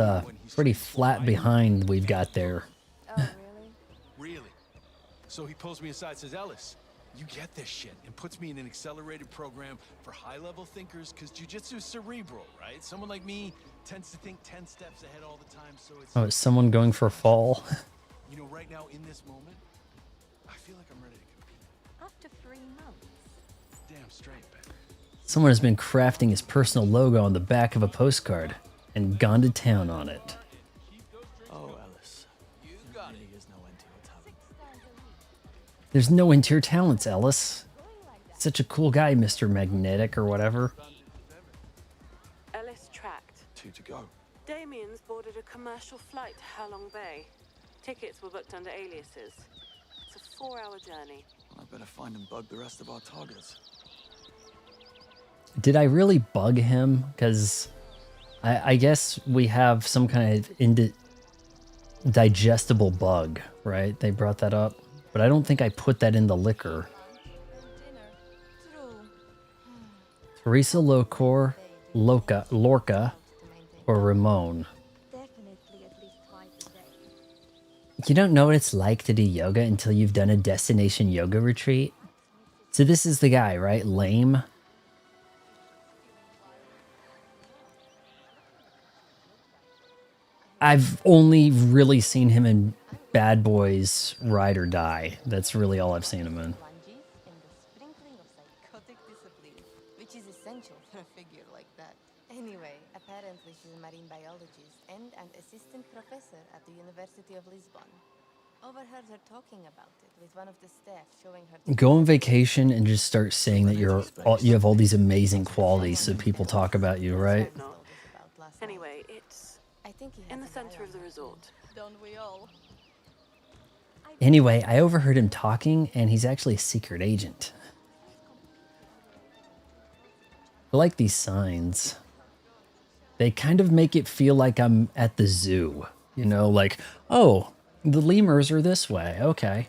pretty flat behind we've got there. Oh, really? Really? So he pulls me aside, says, Ellis, you get this shit, and puts me in an accelerated program for high-level thinkers, because jiu-jitsu is cerebral, right? Someone like me tends to think 10 steps ahead all the time, so it's... Oh, is someone going for a fall? You know, right now, in this moment, I feel like I'm ready to compete. After 3 months. Damn straight, man. Someone has been crafting his personal logo on the back of a postcard and gone to town on it. Oh, Ellis. You got it. There's no end to your talent. There's no end to your talents, Ellis. Such a cool guy, Mr. Magnetic or whatever. Ellis tracked. 2 to go. Damien's boarded a commercial flight to Halong Bay. Tickets were booked under aliases. It's a 4-hour journey. I better find and bug the rest of our targets. Did I really bug him? Because I guess we have some kind of digestible bug, right? They brought that up. But I don't think I put that in the liquor. Teresa Lorca, or Ramon. You don't know what it's like to do yoga until you've done a destination yoga retreat. So this is the guy, right? Lame. I've only really seen him in Bad Boys Ride or Die. That's really all I've seen him in. Which is essential for a figure like that. Anyway, apparently she's a marine biologist and an assistant professor at the University of Lisbon. Overheard her talking about it with one of the staff, showing her. Go on vacation and just start saying that you have all these amazing qualities, so people talk about you, right? Anyway, it's in the center of the resort. Don't we all? Anyway, I overheard him talking, and he's actually a secret agent. I like these signs. They kind of make it feel like I'm at the zoo. You know, like, oh, the lemurs are this way. Okay.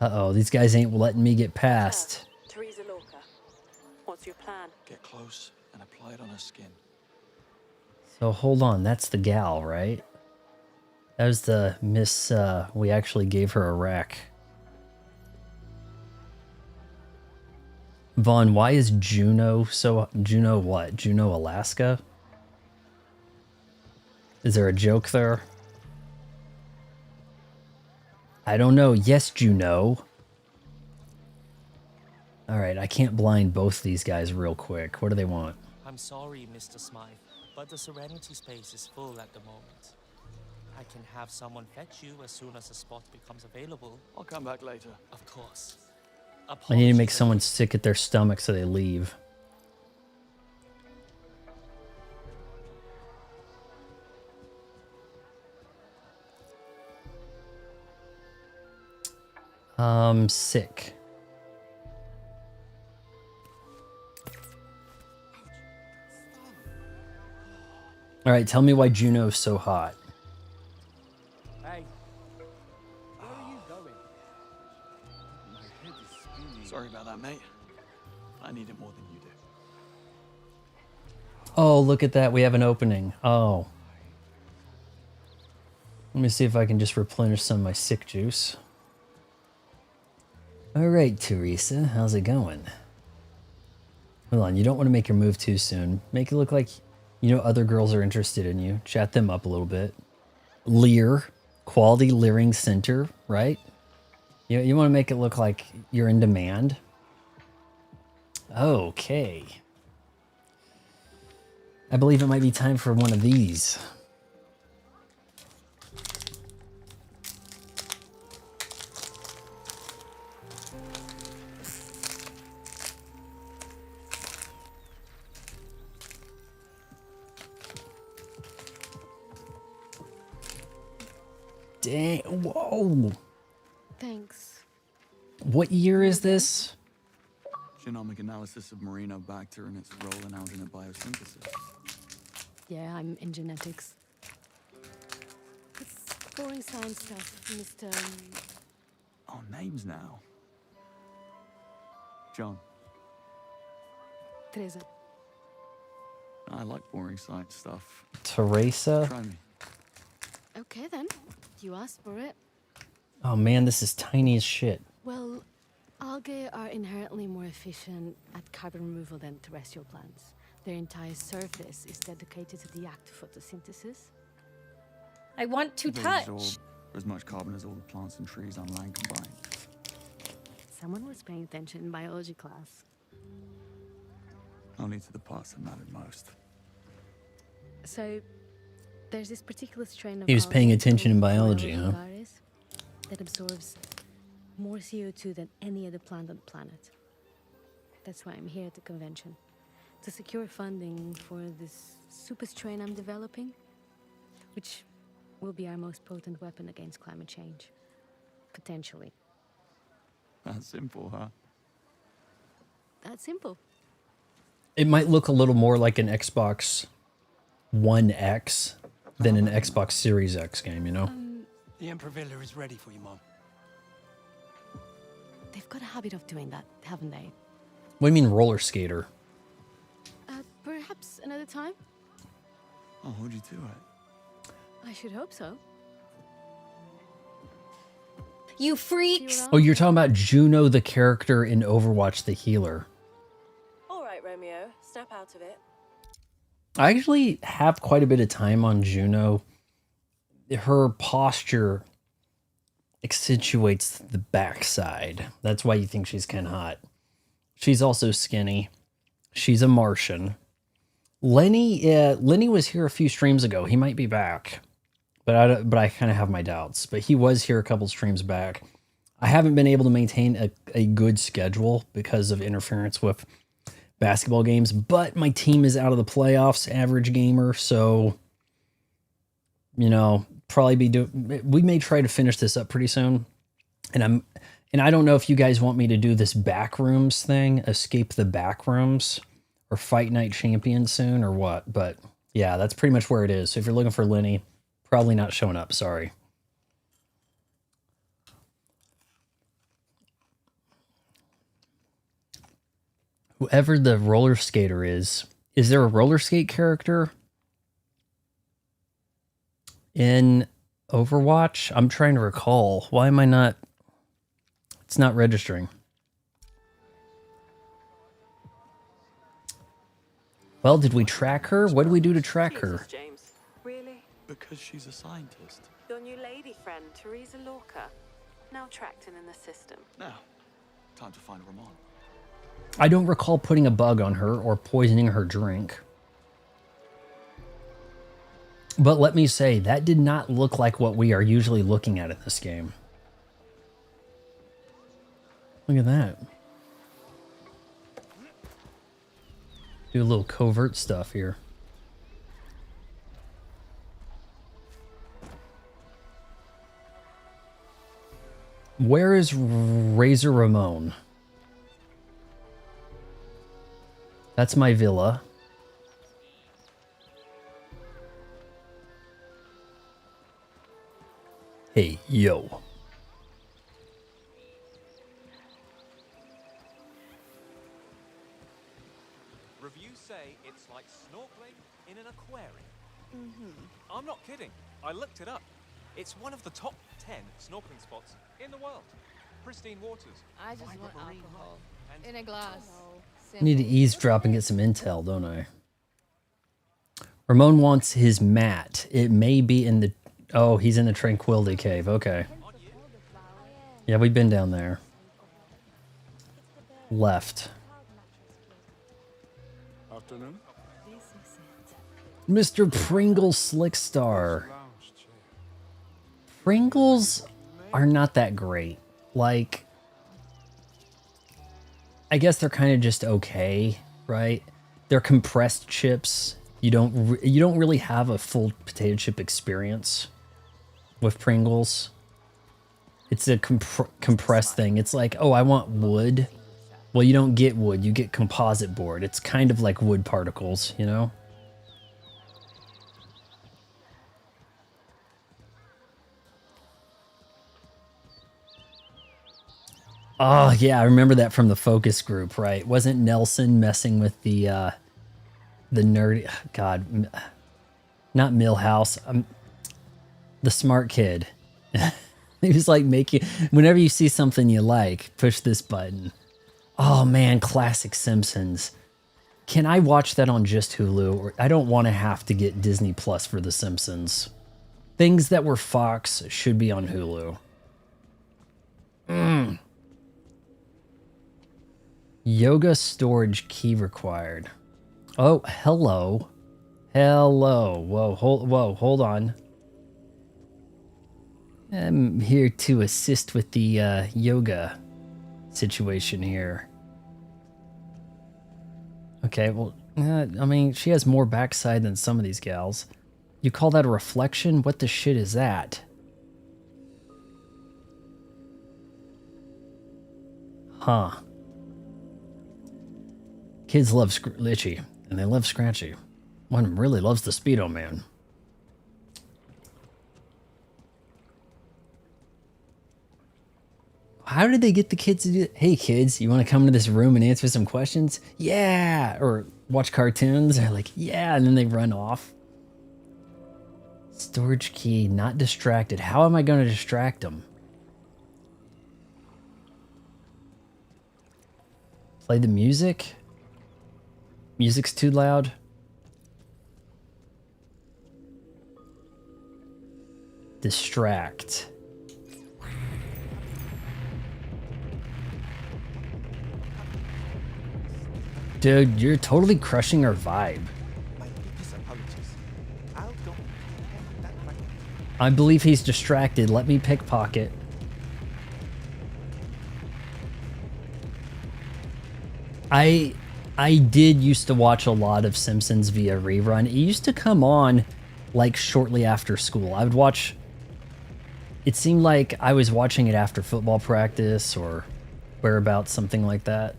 Uh-oh, these guys ain't letting me get past. Teresa Lorca, what's your plan? Get close and apply it on her skin. So hold on, that's the gal, right? That was the miss, we actually gave her a rack. Vaughn, why is Juneau so... Juneau what? Juneau, Alaska? Is there a joke there? I don't know. Yes, Juneau. Alright, I can't blind both these guys real quick. What do they want? I'm sorry, Mr. Smythe, but the Serenity space is full at the moment. I can have someone fetch you as soon as a spot becomes available. I'll come back later. Of course. I need to make someone sick at their stomach so they leave. Sick. All right, tell me why Juno's so hot. Hey, where are you going? My head is spinning. Sorry about that, mate. I need it more than you do. Oh, look at that. We have an opening. Oh. Let me see if I can just replenish some of my sick juice. All right, Teresa, how's it going? Hold on, you don't want to make your move too soon. Make it look like, you know, other girls are interested in you. Chat them up a little bit. Lear, Quality Leering Center, right? You want to make it look like you're in demand. Okay. I believe it might be time for one of these. Dang, whoa. Thanks. What year is this? Genomic analysis of Bacter and its role in alginate biosynthesis. Yeah, I'm in genetics. It's boring science stuff, Mr. Oh, names now. John. Teresa. I like boring science stuff. Teresa? Try me. Okay then. You asked for it. Oh man, this is tiny as shit. Well, algae are inherently more efficient at carbon removal than terrestrial plants. Their entire surface is dedicated to the act of photosynthesis. I want to They touch. absorb as much carbon as all the plants and trees on land combined. Someone was paying attention in biology class. Only to the parts that mattered most. So, there's this particular strain of He was paying algae attention in called biology, huh? Vulgaris that absorbs more CO2 than any other plant on the planet. That's why I'm here at the convention. To secure funding for this super strain I'm developing, which will be our most potent weapon against climate change. Potentially. That's simple, huh? That simple. It might look a little more like an Xbox One X than an Xbox Series X game, you know? The Emperor Villa is ready for you, Mom. They've got a habit of doing that, haven't they? What do you mean roller skater? Perhaps another time? I'll hold you to it. I should hope so. You freaks! Oh, you're talking about Juno, the character in Overwatch, the healer. All right, Romeo, snap out of it. I actually have quite a bit of time on Juno. Her posture accentuates the backside. That's why you think she's kind of hot. She's also skinny. She's a Martian. Lenny was here a few streams ago. He might be back, but I kind of have my doubts. But he was here a couple streams back. I haven't been able to maintain a good schedule because of interference with basketball games, but my team is out of the playoffs, average gamer, so, you know, we may try to finish this up pretty soon. And I don't know if you guys want me to do this backrooms thing, escape the backrooms, or Fight Night Champion soon, or what, but yeah, that's pretty much where it is. So if you're looking for Lenny, probably not showing up, sorry. Whoever the roller skater is there a roller skate character in Overwatch? I'm trying to recall. Why am I not? It's not registering. Well, did we track her? What did we do to track her? James, really? Because she's a scientist. Your new lady friend, Teresa Lorca, now tracked in the system. Now, time to find Ramon. I don't recall putting a bug on her or poisoning her drink. But let me say, that did not look like what we are usually looking at in this game. Look at that. Do a little covert stuff here. Where is Razor Ramon? That's my villa. Hey, yo. Reviews say it's like snorkeling in an aquarium. Mm-hmm. I'm not kidding. I looked it up. It's one of the top 10 snorkeling spots in the world. Pristine waters. I just want alcohol. In a glass. I need to eavesdrop and get some intel, don't I? Ramon wants his mat. It may be in the... Oh, he's in the Tranquility Cave. Okay. Yeah, we've been down there. Left. Afternoon. Mr. Pringles Slickstar. Pringles are not that great. Like, I guess they're kind of just okay, right? They're compressed chips. You don't really have a full potato chip experience with Pringles. It's a compressed thing. It's like, oh, I want wood. Well, you don't get wood. You get composite board. It's kind of like wood particles, you know? Oh, yeah, I remember that from the focus group, right? Wasn't Nelson messing with the nerdy... God, not Millhouse. The smart kid. He was like making... Whenever you see something you like, push this button. Oh, man, classic Simpsons. Can I watch that on just Hulu? Or I don't want to have to get Disney Plus for The Simpsons. Things that were Fox should be on Hulu. Yoga storage key required. Oh, hello. Hello. Whoa, hold on. I'm here to assist with the yoga situation here. Okay, well, I mean, she has more backside than some of these gals. You call that a reflection? What the shit is that? Huh. Kids love Litchy, and they love Scratchy. One really loves the Speedo Man. How did they get the kids to do that? Hey kids, you want to come into this room and answer some questions? Yeah! Or watch cartoons? They're like, yeah, and then they run off. Storage key, not distracted. How am I going to distract them? Play the music? Music's too loud. Distract. Dude, you're totally crushing our vibe. My deepest apologies. I'll go. I believe he's distracted. Let me pickpocket. I did used to watch a lot of Simpsons via rerun. It used to come on like shortly after school. I would watch. It seemed like I was watching it after football practice or whereabouts, something like that.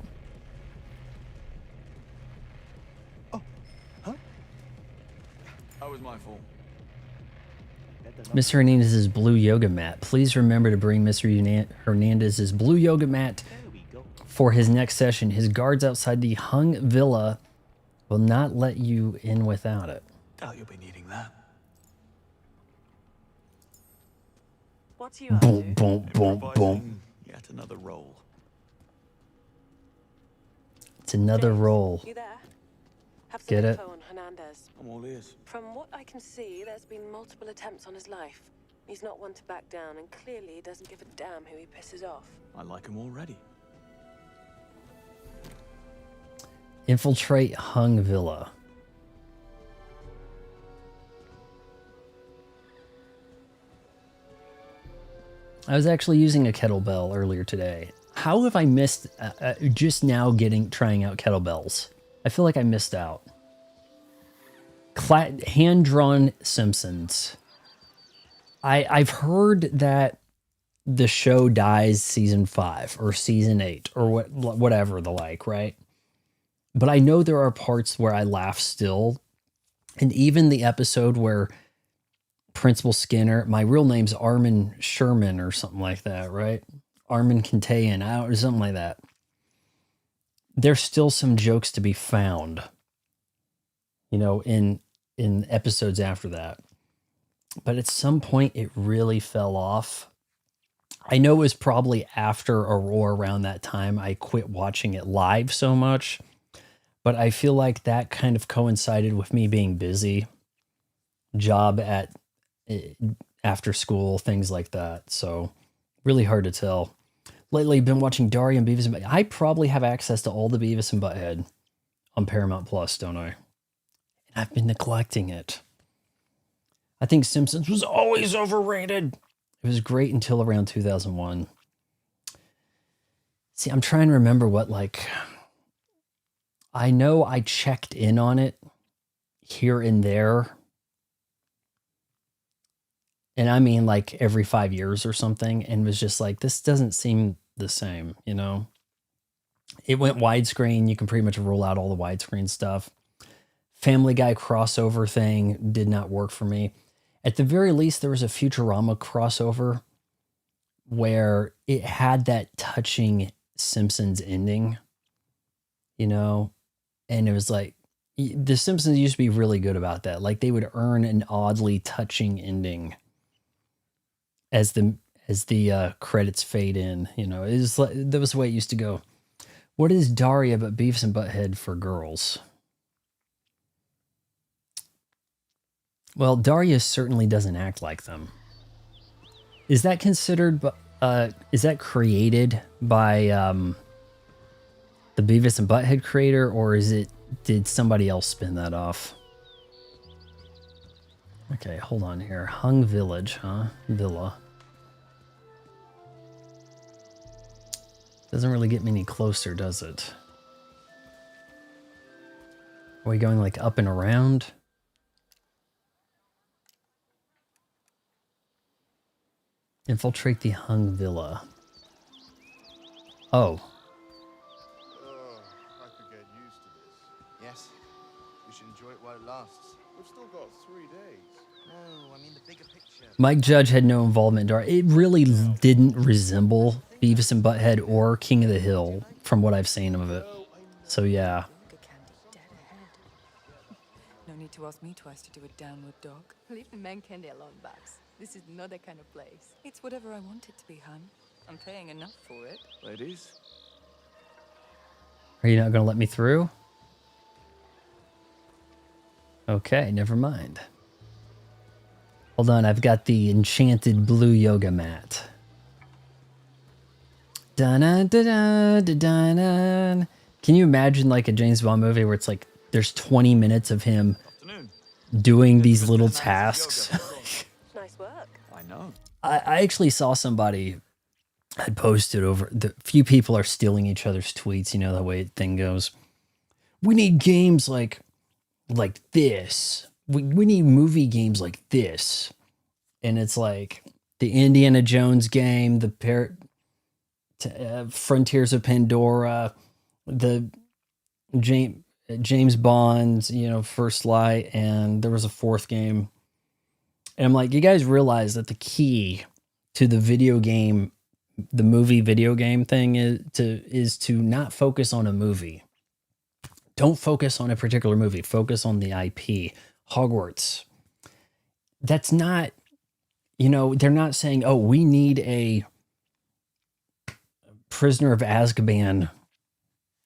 That was my fault. Mr. Hernandez's blue yoga mat. Please remember to bring Mr. Hernandez's blue yoga mat for his next session. His guards outside the Hung Villa will not let you in without it. Doubt you'll be needing that. What are you up Boom, to? boom, boom, boom. Yet another role. It's another roll. You there? Have some Get it? info on Hernandez. I'm all ears. From what I can see, there's been multiple attempts on his life. He's not one to back down, and clearly he doesn't give a damn who he pisses off. I like him already. Infiltrate Hung Villa. I was actually using a kettlebell earlier today. How have I missed just now trying out kettlebells? I feel like I missed out. Hand-drawn Simpsons. I've heard that the show dies season 5 or season 8 or whatever the like, right? But I know there are parts where I laugh still. And even the episode where Principal Skinner, my real name's Armin Sherman or something like that, right? Armin Kintayan, or something like that. There's still some jokes to be found, you know, in episodes after that. But at some point, it really fell off. I know it was probably after or around that time I quit watching it live so much. But I feel like that kind of coincided with me being busy. Job at after school, things like that. So really hard to tell. Lately, I've been watching Daria and Beavis and Butthead. I probably have access to all the Beavis and Butthead on Paramount Plus, don't I? And I've been neglecting it. I think Simpsons was always overrated. It was great until around 2001. See, I'm trying to remember what, like... I know I checked in on it here and there. And I mean like every 5 years or something, and was just like, this doesn't seem the same, you know? It went widescreen. You can pretty much roll out all the widescreen stuff. Family Guy crossover thing did not work for me. At the very least, there was a Futurama crossover where it had that touching Simpsons ending, you know? And it was like, the Simpsons used to be really good about that. Like they would earn an oddly touching ending as the credits fade in, you know. It was like, that was the way it used to go. What is Daria but Beavis and Butthead for girls? Well, Daria certainly doesn't act like them. Is that considered, is that created by the Beavis and Butthead creator, or did somebody else spin that off? Okay, hold on here. Hung Village, huh? Villa. Doesn't really get me any closer, does it? Are we going like up and around? Infiltrate the Hung Villa. Oh. I could get used to this. Yes. We should enjoy it while it lasts. We've still got 3 days. No, I mean the bigger picture. Mike Judge had no involvement in Daria. It really didn't resemble Beavis and Butthead or King of the Hill from what I've seen of it. So yeah. No need to ask me twice to do a downward dog. Leave the man candy alone, Babs. This is not that kind of place. It's whatever I want it to be, hun. I'm paying enough for it. Ladies? Are you not going to let me through? Okay, never mind. Hold on, I've got the enchanted blue yoga mat. Da-na-da-da-da-da-da. Can you imagine like a James Bond movie where it's like there's 20 minutes of him doing these little tasks? Nice work. I know. I actually saw somebody had posted over the few people are stealing each other's tweets, you know the way thing goes. We need games like this. We need movie games like this. And it's like the Indiana Jones game, the Frontiers of Pandora, the James Bond's, you know, First Light, and there was a fourth game. And I'm like, you guys realize that the key to the video game, the movie video game thing is to not focus on a movie. Don't focus on a particular movie. Focus on the IP. Hogwarts. That's not, you know, they're not saying, oh, we need a Prisoner of Azkaban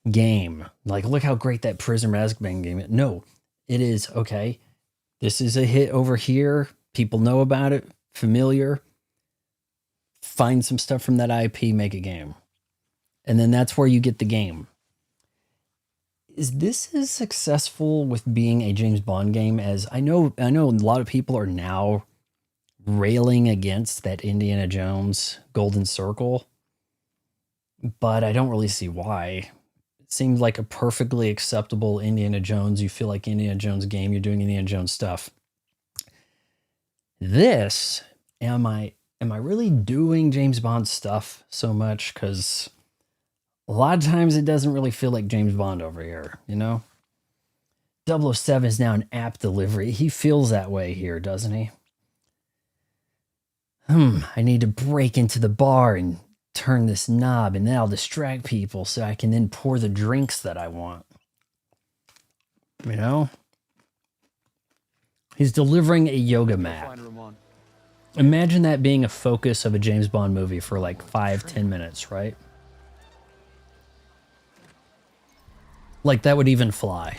game. Like, look how great that Prisoner of Azkaban game is. No, it is, okay, this is a hit over here. People know about it. Familiar. Find some stuff from that IP, make a game. And then that's where you get the game. Is this as successful with being a James Bond game as I know a lot of people are now railing against that Indiana Jones Golden Circle, but I don't really see why. It seems like a perfectly acceptable Indiana Jones. You feel like Indiana Jones game. You're doing Indiana Jones stuff. This, am I really doing James Bond stuff so much? Because a lot of times it doesn't really feel like James Bond over here, you know? 007 is now an app delivery. He feels that way here, doesn't he? I need to break into the bar and turn this knob, and then I'll distract people so I can then pour the drinks that I want. You know? He's delivering a yoga mat. Imagine that being a focus of a James Bond movie for like 5-10 minutes, right? Like that would even fly.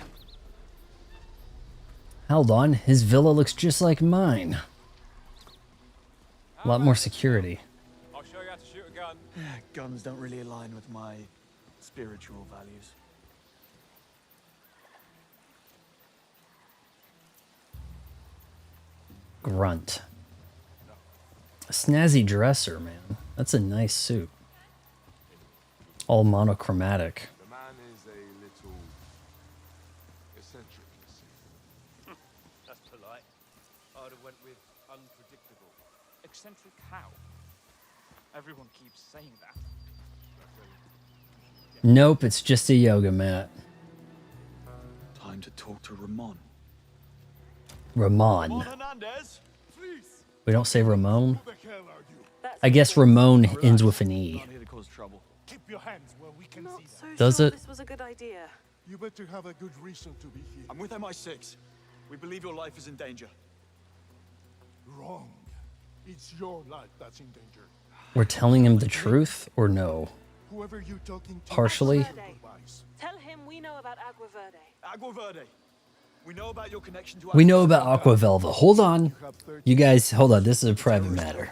Hold on, his villa looks just like mine. A lot more security. I'll show you how to shoot a gun. Guns don't really align with my spiritual values. Grunt. A snazzy dresser, man. That's a nice suit. All monochromatic. The man is a little eccentric, you see. That's polite. I would have went with unpredictable. Eccentric how? Everyone keeps saying that. Nope, it's just a yoga mat. Time to talk to Ramon. Ramon. We don't say Ramon. I guess Ramon ends with an E. Keep your hands where we can see them. Does it? This was a good idea. You better have a good reason to be here. I'm with MI6. We believe your life is in danger. Wrong. It's your life that's in danger. We're telling him the truth or no? Whoever you're talking to. Partially. Tell him we know about Agua Verde. Agua Verde. We know about your connection to We know about Aqua Velva. Hold on. You guys, hold on. This is a private matter.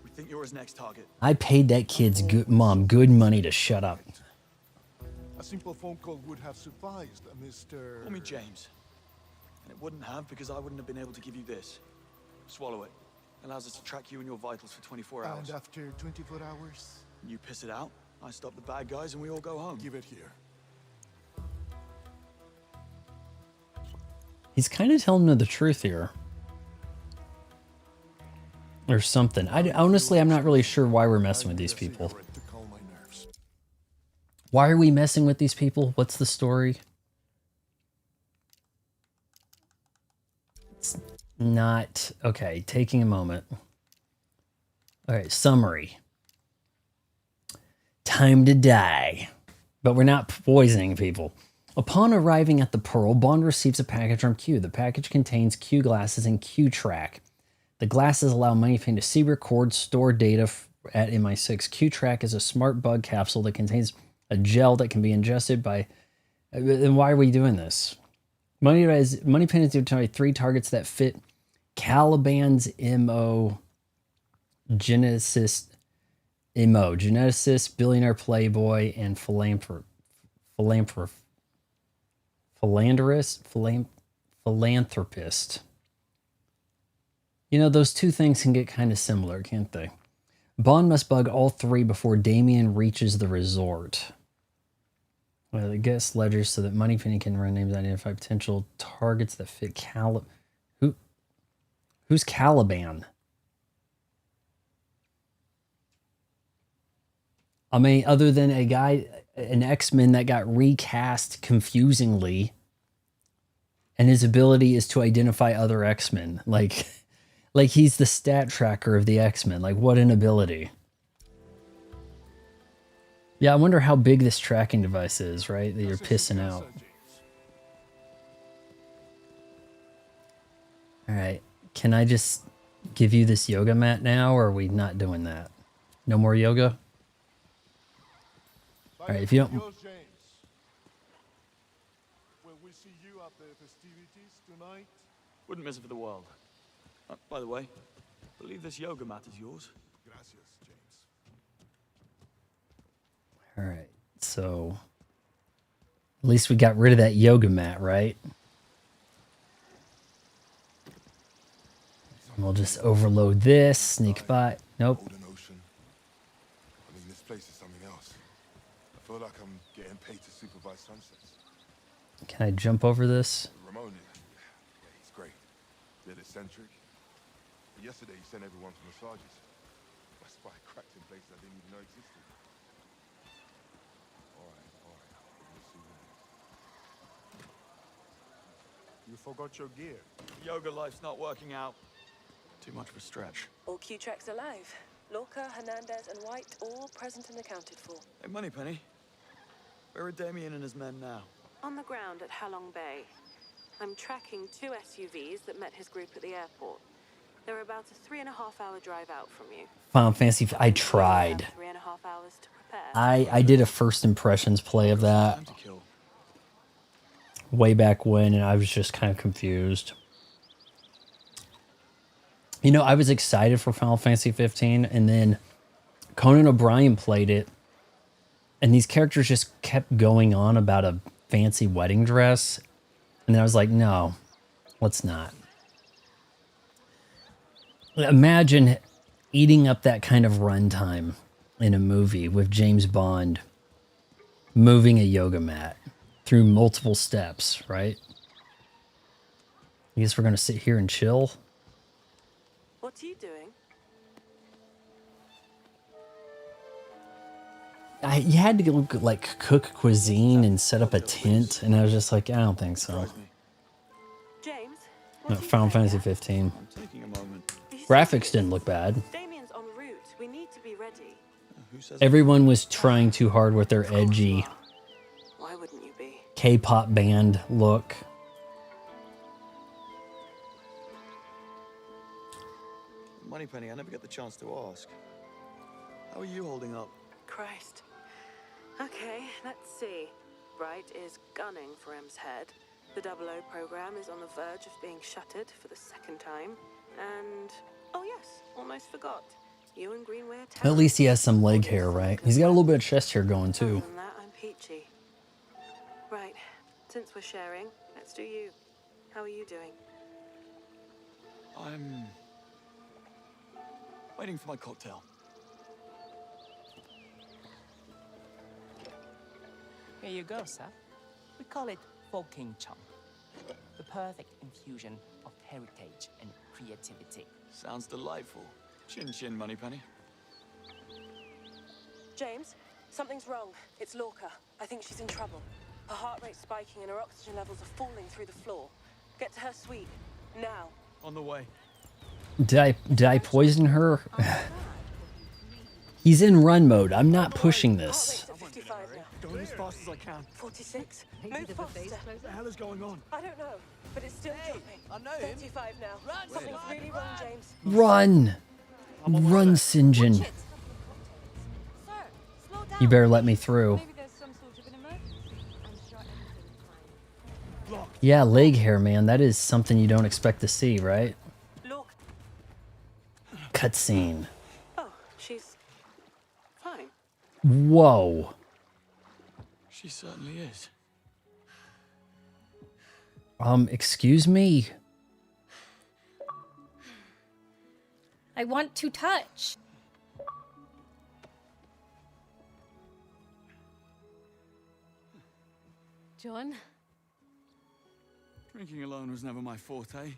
We think you're his next target. I paid that kid's mom good money to shut up. A simple phone call would have sufficed, Mr. Call me James. And it wouldn't have because I wouldn't have been able to give you this. Swallow it. Allows us to track you and your vitals for 24 hours. And after 24 hours? You piss it out, I stop the bad guys, and we all go home. Give it here. He's kind of telling them the truth here. Or something. Honestly, I'm not really sure why we're messing with these people. Why are we messing with these people? What's the story? It's not... Okay, taking a moment. Alright, summary. Time to die. But we're not poisoning people. Upon arriving at the Pearl, Bond receives a package from Q. The package contains Q glasses and Q track. The glasses allow Moneypenny to see, record, store data at MI6. Q track is a smart bug capsule that contains a gel that can be ingested by... And why are we doing this? Moneypenny is to target 3 targets that fit Caliban's MO, geneticist, billionaire playboy, and philanthropist. Philanthropist. You know, those two things can get kind of similar, can't they? Bond must bug all three before Damien reaches the resort. Well, the guest ledgers so that Moneypenny can run names and identify potential targets that fit Who's Caliban? I mean, other than a guy, an X-Men that got recast confusingly, and his ability is to identify other X-Men. Like he's the stat tracker of the X-Men. Like, what an ability. Yeah, I wonder how big this tracking device is, right? That you're pissing out. All right. Can I just give you this yoga mat now, or are we not doing that? No more yoga? All right, if you don't... Will we see you at the festivities tonight? Wouldn't miss it for the world. By the way, I believe this yoga mat is yours. Gracias, James. All right, so... At least we got rid of that yoga mat, right? We'll just overload this, sneak by. Nope. I mean, this place is something else. I feel like I'm getting paid to supervise sunsets. Can I jump over this? Ramon, yeah, he's great. A bit eccentric. But yesterday he sent everyone for massages. My spy cracked in places I didn't even know existed. All right. We'll see what next. You forgot your gear. Yoga life's not working out. Too much of a stretch. All Q-Treks alive. Lorca, Hernandez, and White all present and accounted for. Hey, Moneypenny. Where are Damien and his men now? On the ground at Halong Bay. I'm tracking 2 SUVs that met his group at the airport. They're about a 3.5-hour drive out from you. Final Fantasy... I tried. 3.5 hours to prepare. I did a first impressions play of that way back when, and I was just kind of confused. You know, I was excited for Final Fantasy 15, and then Conan O'Brien played it, and these characters just kept going on about a fancy wedding dress, and then I was like, no, let's not. Imagine eating up that kind of runtime in a movie with James Bond moving a yoga mat through multiple steps, right? I guess we're going to sit here and chill. What are you doing? You had to go, like, cook cuisine and set up a tent, and I was just like, I don't think so. James? No, Final Fantasy 15. I'm taking a moment. Graphics didn't look bad. Damien's en route. We need to be ready. Everyone was trying too hard with their edgy Why wouldn't you be? K-pop band look. Moneypenny, I never get the chance to ask. How are you holding up? Christ. Okay, let's see. Bright is gunning for M's head. The 00 program is on the verge of being shuttered for the 2nd time. And, oh yes, almost forgot. You and Greenway are At least he has some leg hair, right? He's got a little bit of chest hair going, too. Other than that, I'm peachy. Right, since we're sharing, let's do you. How are you doing? I'm waiting for my cocktail. Here you go, sir. We call it King Chunk. The perfect infusion of heritage and creativity. Sounds delightful. Chin chin, Moneypenny. James, something's wrong. It's Lorca. I think she's in trouble. Her heart rate's spiking and her oxygen levels are falling through the floor. Get to her suite. Now. On the way. Did I poison her? He's in run mode. I'm not pushing this. 55 now. Going as fast as I can. 46. Move faster. What the hell is going on? I don't know, but it's still dropping. I know him. 35 now. Something's really wrong, James. Run! Run, St. John. You better let me through. Yeah, leg hair, man. That is something you don't expect to see, right? Cutscene. Oh, she's fine. Whoa. She certainly is. Excuse me? I want to touch. John? Drinking alone was never my forte.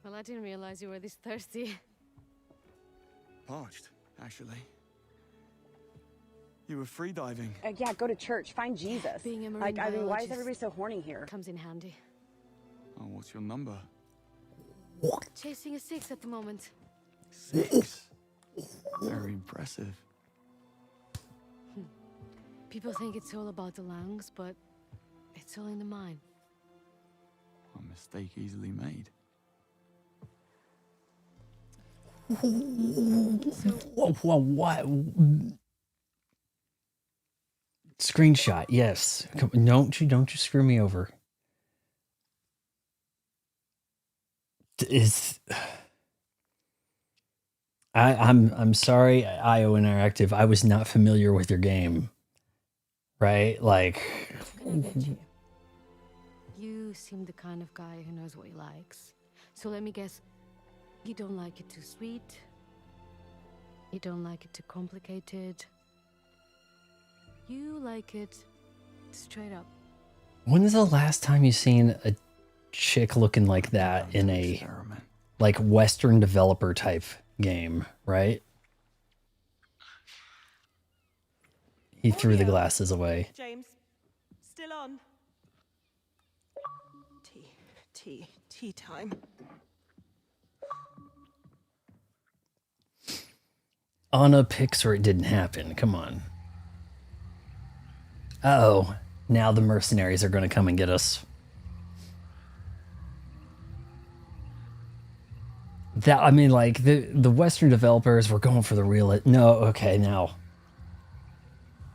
Well, I didn't realize you were this thirsty. Parched, actually. You were free diving. Yeah, go to church. Find Jesus. Being a marine Like, I mean, why is biologist everybody so horny here? comes in handy. Oh, what's your number? Chasing a 6 at the moment. 6. Very impressive. People think it's all about the lungs, but it's all in the mind. A mistake easily made. What? Screenshot, yes. Don't you screw me over. I'm sorry, IO Interactive. I was not familiar with your game. Right? Like, You seem the kind of guy who knows what he likes. So let me guess, you don't like it too sweet. You don't like it too complicated. You like it straight up. when is the last time you seen a chick looking like that in a like Western developer type game, right? He threw the glasses away. James, still on. Tea time. Anna picks or it didn't happen. Come on. Uh-oh. Now the mercenaries are going to come and get us. That, I mean, like, the Western developers were going for the real... No, okay, now.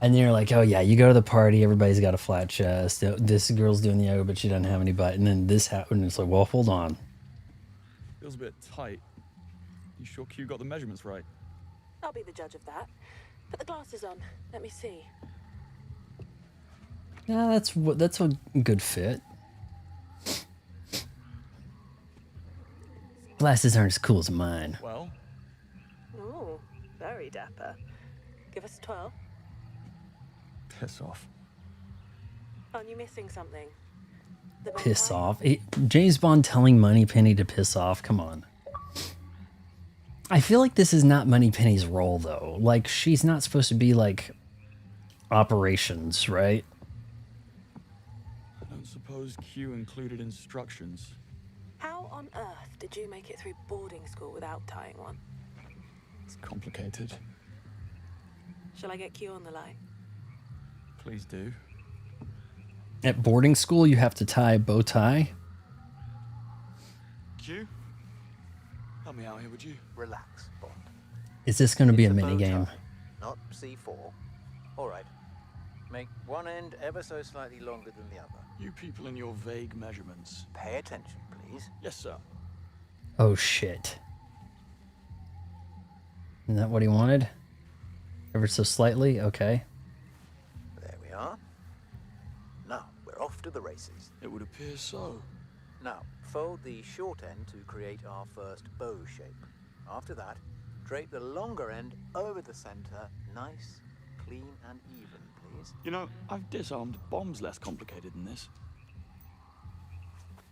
And then you're like, oh yeah, you go to the party, everybody's got a flat chest. This girl's doing the yoga, but she doesn't have any butt. And then this happened, and it's like, well, hold on. Feels a bit tight. You sure Q got the measurements right? I'll be the judge of that. Put the glasses on. Let me see. Yeah, that's a good fit. Glasses aren't as cool as mine. Well? Ooh, very dapper. Give us 12. Piss off. Aren't you missing something? Piss off. James Bond telling Moneypenny to piss off. Come on. I feel like this is not Moneypenny's role, though. Like, she's not supposed to be, like, operations, right? I don't suppose Q included instructions. How on earth did you make it through boarding school without tying one? It's complicated. Shall I get Q on the line? Please do. At boarding school, you have to tie a bow tie? Q? Help me out here, would you? Relax, Bond. Is this going to be a It's mini bow game? tie, not C4. All right. Make one end ever so slightly longer than the other. You people and your vague measurements. Pay attention, please. Yes, sir. Oh, shit. Isn't that what he wanted? Ever so slightly? Okay. There we are. Now, we're off to the races. It would appear so. Now, fold the short end to create our first bow shape. After that, drape the longer end over the center, nice, clean and even, please. You know, I've disarmed bombs less complicated than this.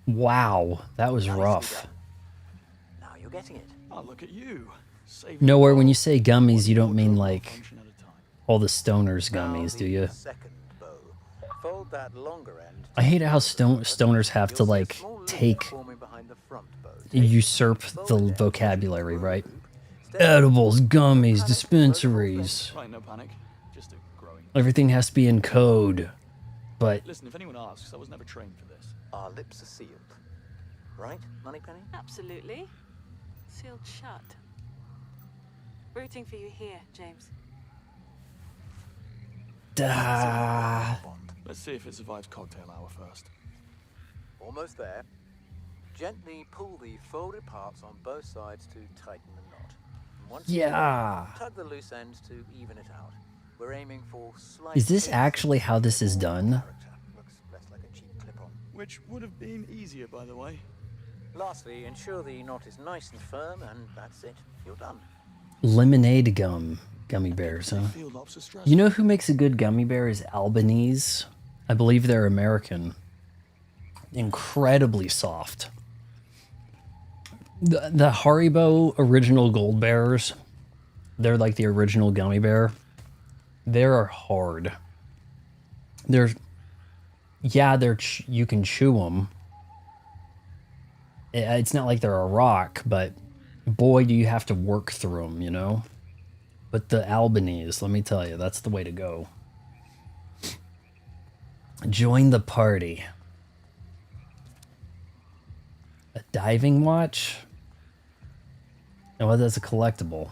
Wow, that was rough. Now you're getting it. Oh, look at you. Nowhere, when you say gummies, you don't mean like all the stoners gummies, do you? Second bow. Fold that longer end. I hate how stoners have to like take, Forming behind the front bow. usurp the vocabulary, right? Edibles, gummies, dispensaries. Right, no panic. Just a growing. Everything has to be in code. But Listen, if anyone asks, I was never trained for this. Our lips are sealed. Right, Moneypenny? Absolutely. Sealed shut. Rooting for you here, James. Let's see if it survives cocktail hour first. Almost there. Gently pull the folded parts on both sides to tighten the knot. And once Yeah. tug the loose ends to even it out. We're aiming for slight Is this hits, actually how this is done? looks less like a cheap clip-on. Which would have been easier, by the way. Lastly, ensure the knot is nice and firm, and that's it. You're done. Lemonade gummy bears, huh? You know who makes a good gummy bear is Albanese. I believe they're American. Incredibly soft. The Haribo original gold bears, they're like the original gummy bear. They're hard. They're you can chew them. It's not like they're a rock, but boy, do you have to work through them, you know? But the Albanese, let me tell you, that's the way to go. Join the party. A diving watch? Oh, that's a collectible.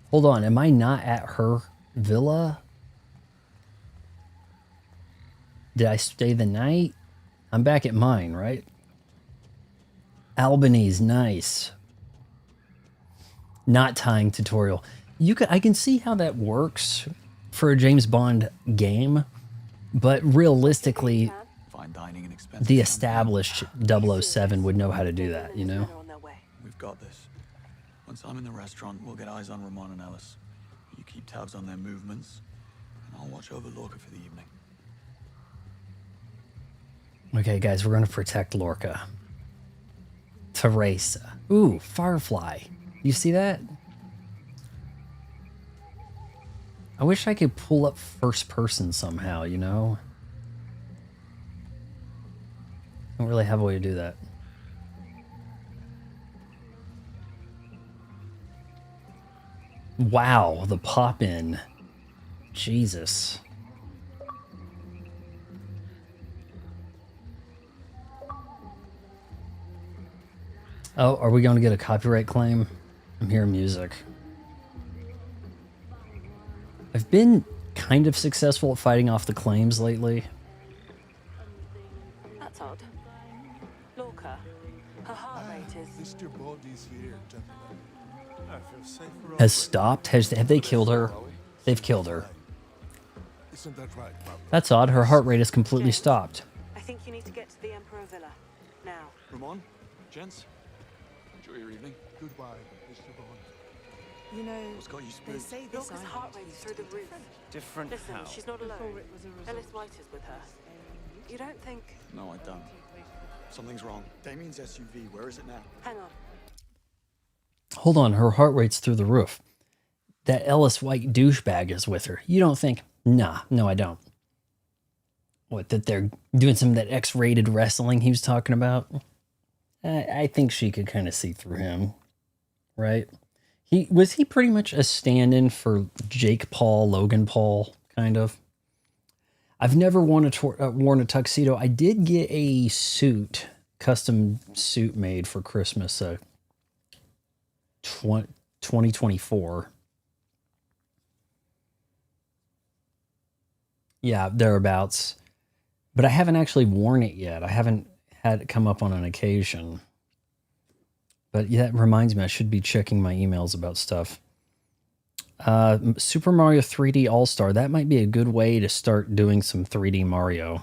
Hold on, am I not at her villa? Did I stay the night? I'm back at mine, right? Albanese, nice. Knot tying tutorial. I can see how that works for a James Bond game, but realistically, Fine dining and expensive the established 007 would know how to do that, you know? We've got this. Once I'm in the restaurant, we'll get eyes on Ramon and Ellis. You keep tabs on their movements, and I'll watch over Lorca for the evening. Okay, guys, we're going to protect Lorca. Teresa. Ooh, Firefly. You see that? I wish I could pull up first person somehow, you know? I don't really have a way to do that. Wow, the pop-in. Jesus. Oh, are we going to get a copyright claim? I'm hearing music. I've been kind of successful at fighting off the claims lately. That's odd. Lorca, her heart rate is... Mr. Body's here, gentlemen. I feel safer. Has stopped? Have they killed her? They've killed her. Isn't that right, Pablo? That's odd. Her heart rate has completely stopped. I think you need to get to the Emperor Villa. Now. Ramon, gents, enjoy your evening. Goodbye, Mr. Bond. You know, What's got you they spooked? say this Lorca's heart rate's through the roof. Different Listen, how? she's not alone. Ellis White is with her. You don't think... No, I don't. Something's wrong. Damien's SUV, where is it now? Hang on. Hold on, her heart rate's through the roof. That Ellis White douchebag is with her. You don't think... Nah, no, I don't. What, that they're doing some of that X-rated wrestling he was talking about? I think she could kind of see through him, right? Was he pretty much a stand-in for Jake Paul, Logan Paul, kind of? I've never worn a tuxedo. I did get a suit, custom suit made for Christmas 2024. Yeah, thereabouts. But I haven't actually worn it yet. I haven't had it come up on an occasion. But yeah, that reminds me, I should be checking my emails about stuff. Super Mario 3D All-Star. That might be a good way to start doing some 3D Mario.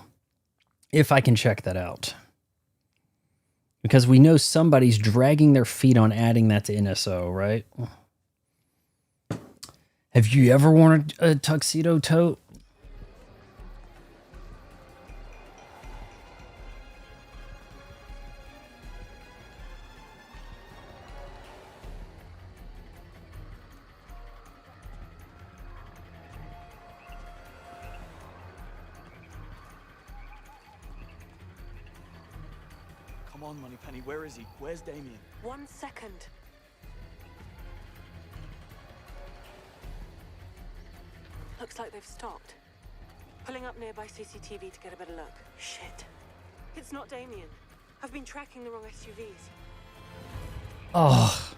If I can check that out. Because we know somebody's dragging their feet on adding that to NSO, right? Have you ever worn a tuxedo, Tote? Come on, Moneypenny, where is he? Where's Damien? 1 second. Looks like they've stopped. Pulling up nearby CCTV to get a better look. Shit. It's not Damien. I've been tracking the wrong SUVs. Oh.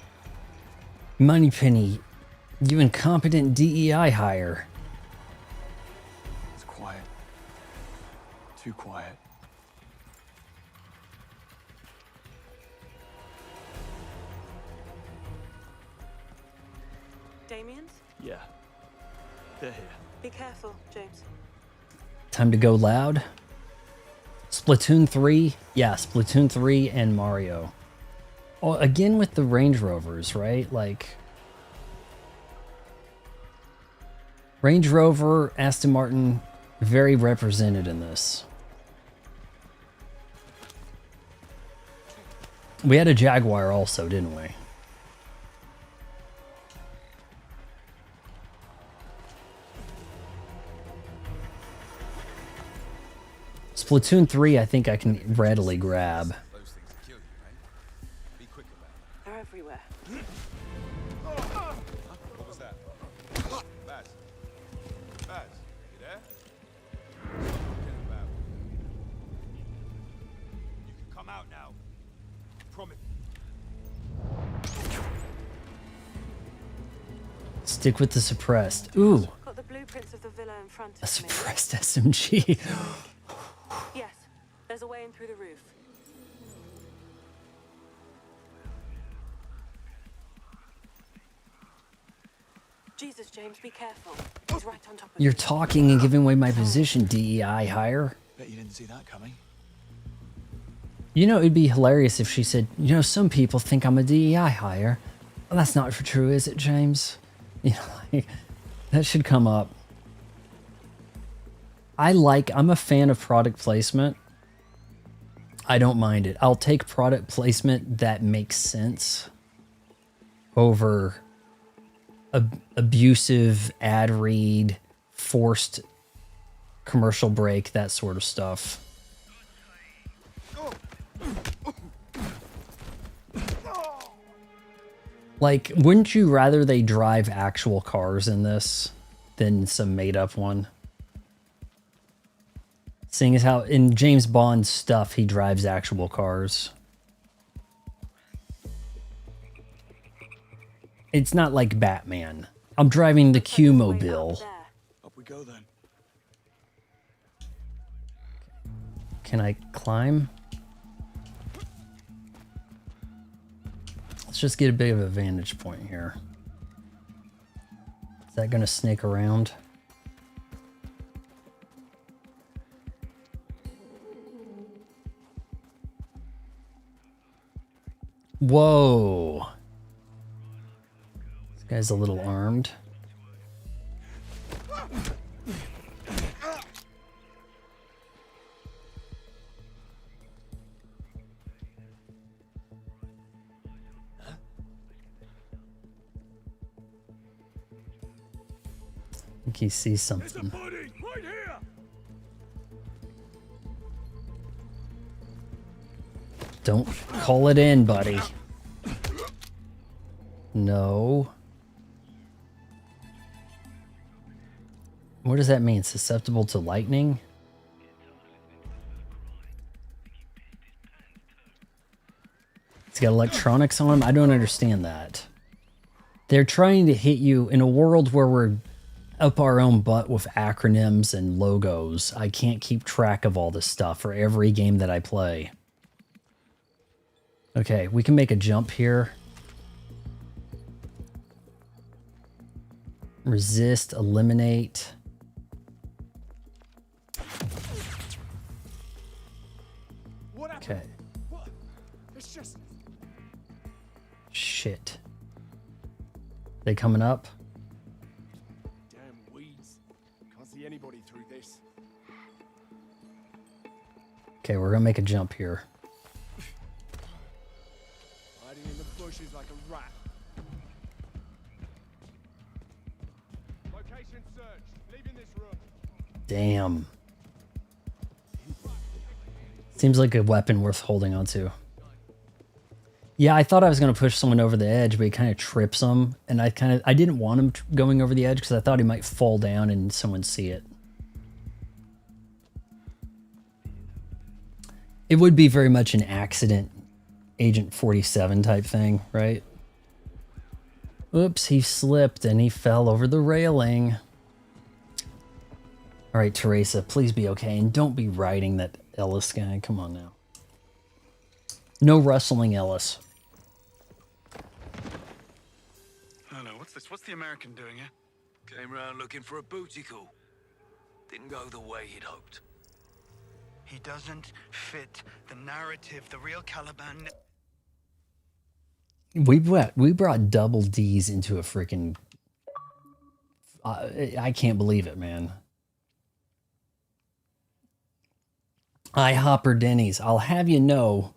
Moneypenny, you incompetent DEI hire. It's quiet. Too quiet. Damien's? Yeah. They're here. Be careful, James. Time to go loud. Splatoon 3. Yeah, Splatoon 3 and Mario. Oh, again with the Range Rovers, right? Like... Range Rover, Aston Martin, very represented in this. We had a Jaguar also, didn't we? Splatoon 3, I think I can readily grab. They're everywhere. What was that? Baz. Baz, you there? Getting bad. You can come out now. Promise. Stick with the suppressed. Ooh, Got the blueprints of the villa in front of a me. suppressed SMG. Yes, there's a way in through the roof. Jesus, James, be careful. He's right on top of You're talking and giving away my position, DEI hire. Bet you didn't see that coming. You know, it'd be hilarious if she said, you know, some people think I'm a DEI hire. Well, that's not true, is it, James? You know, like, that should come up. I'm a fan of product placement. I don't mind it. I'll take product placement that makes sense over abusive ad read, forced commercial break, that sort of stuff. Like, wouldn't you rather they drive actual cars in this than some made-up one? Seeing as how in James Bond stuff, he drives actual cars. It's not like Batman. I'm driving the Q-Mobile. Up we go then. Can I climb? Let's just get a bit of a vantage point here. Is that gonna snake around? Whoa. This guy's a little armed. I think he sees something. Right here. Don't call it in, buddy. No. What does that mean? Susceptible to lightning? It's got electronics on him? I don't understand that. They're trying to hit you in a world where we're up our own butt with acronyms and logos. I can't keep track of all this stuff for every game that I play. Okay, we can make a jump here. Resist, eliminate. Okay. It's just Shit. They coming up? damn weeds. Can't see anybody through this. Okay, we're gonna make a jump here. Hiding in the bushes like a rat. Location search. Leaving this room. Damn. Seems like a weapon worth holding onto. Yeah, I thought I was going to push someone over the edge, but he kind of trips him. And I didn't want him going over the edge because I thought he might fall down and someone see it. It would be very much an accident, Agent 47 type thing, right? Oops, he slipped and he fell over the railing. All right, Teresa, please be okay. And don't be riding that Ellis guy. Come on now. No rustling, Ellis. I don't know, what's this what's the American doing here? Came round looking for a booty call. Didn't go the way he'd hoped. He doesn't fit the narrative the real Caliban... We brought double D's into a freaking... I can't believe it, man. IHOP or Denny's. I'll have you know,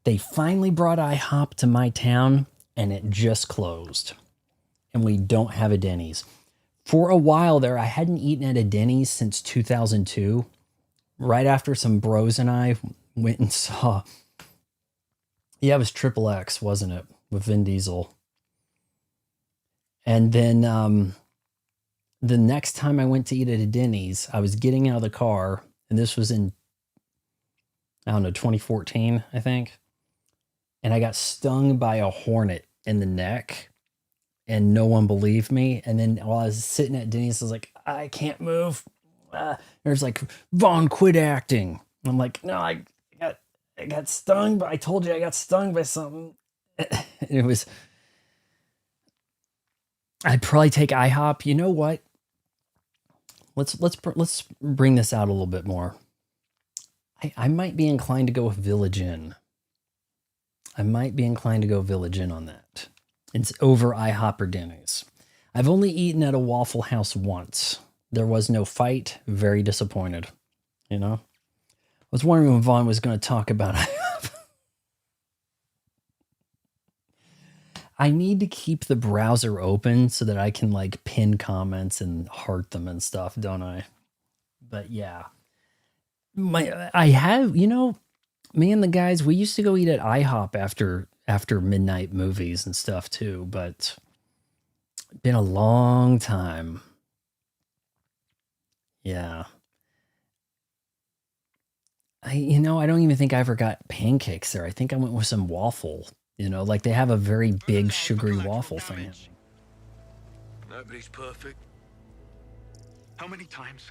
they finally brought IHOP to my town, and it just closed. And we don't have a Denny's. For a while there, I hadn't eaten at a Denny's since 2002. Right after some bros and I went and saw... Yeah, it was Triple X, wasn't it? With Vin Diesel. And then the next time I went to eat at a Denny's, I was getting out of the car, and this was in, I don't know, 2014, I think. And I got stung by a hornet in the neck, and no one believed me. And then while I was sitting at Denny's, I was like, I can't move. There's like, Vaughn, quit acting. I'm like, no, I got stung, but I told you I got stung by something. It was... I'd probably take IHOP. You know what? Let's bring this out a little bit more. I might be inclined to go with Village Inn. I might be inclined to go Village Inn on that. It's over IHOP or Denny's. I've only eaten at a Waffle House once. There was no fight. Very disappointed. You know? I was wondering when Vaughn was going to talk about it. I need to keep the browser open so that I can like pin comments and heart them and stuff, don't I? But yeah. I have, you know, me and the guys, we used to go eat at IHOP after midnight movies and stuff too, but been a long time. Yeah. I don't even think I ever got pancakes there. I think I went with some waffle. You know, like they have a very big sugary waffle thing. Nobody's perfect. How many times?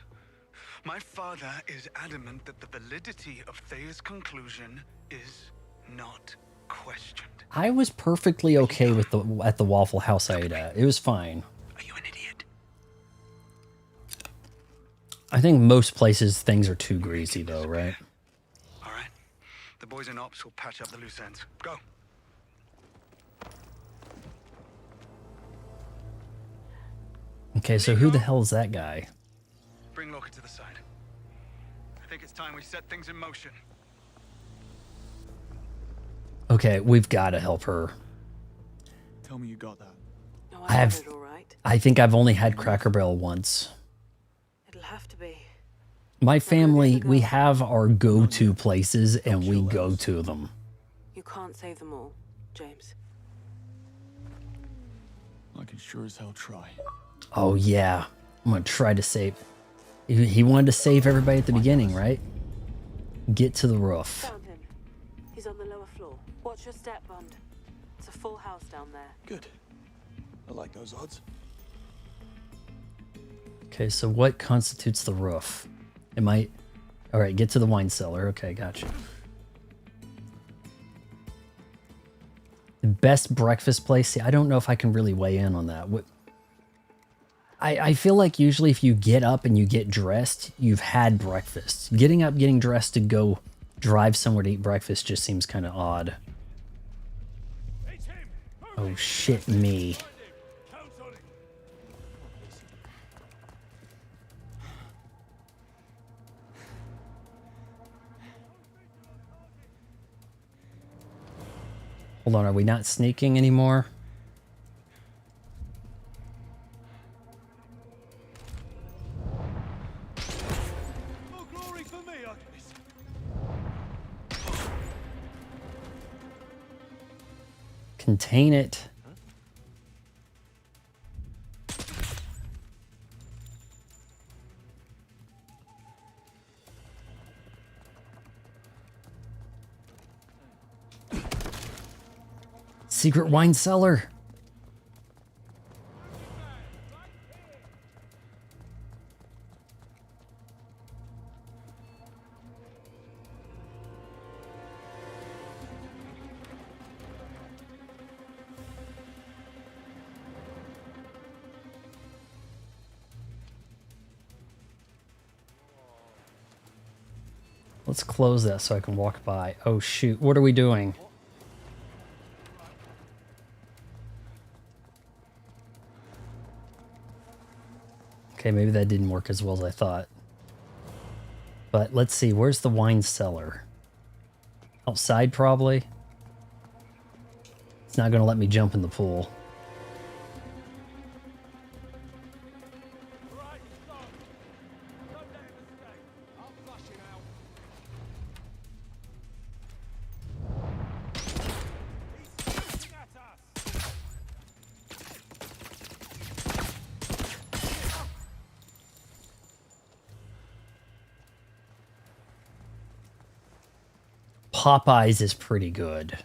My father is adamant that the validity of Thea's conclusion is not questioned. I was perfectly okay with at the Waffle House I ate at. It was fine. Are you an idiot? I think most places things are too greasy though, right? All right. The boys in ops will patch up the loose ends. Go. Okay, so who the hell is that guy? Bring Locker to the side. I think it's time we set things in motion. Okay, we've got to help her. Tell me you got that. No, I have. All right. I think I've only had Cracker Barrel once. It'll have to be. My family, we have our go-to places, and we go to them. You can't save them all, James. I can sure as hell try. Oh yeah, I'm gonna try to save. He wanted to save everybody at the beginning, right? Get to the roof. Found him. He's on the lower floor. Watch your step, Bond. It's a full house down there. Good. I like those odds. Okay, so what constitutes the roof? Am I... All right, get to the wine cellar. Okay, gotcha. The best breakfast place? See, I don't know if I can really weigh in on that. I feel like usually if you get up and you get dressed, you've had breakfast. Getting up, getting dressed to go drive somewhere to eat breakfast just seems kind of odd. Oh, shit me. Hold on, are we not sneaking anymore? Contain it. Secret wine cellar. let's close that so I can walk by. Oh shoot, what are we doing? Okay, maybe that didn't work as well as I thought. But let's see, where's the wine cellar? Outside, probably? It's not going to let me jump in the pool. Popeyes is pretty good.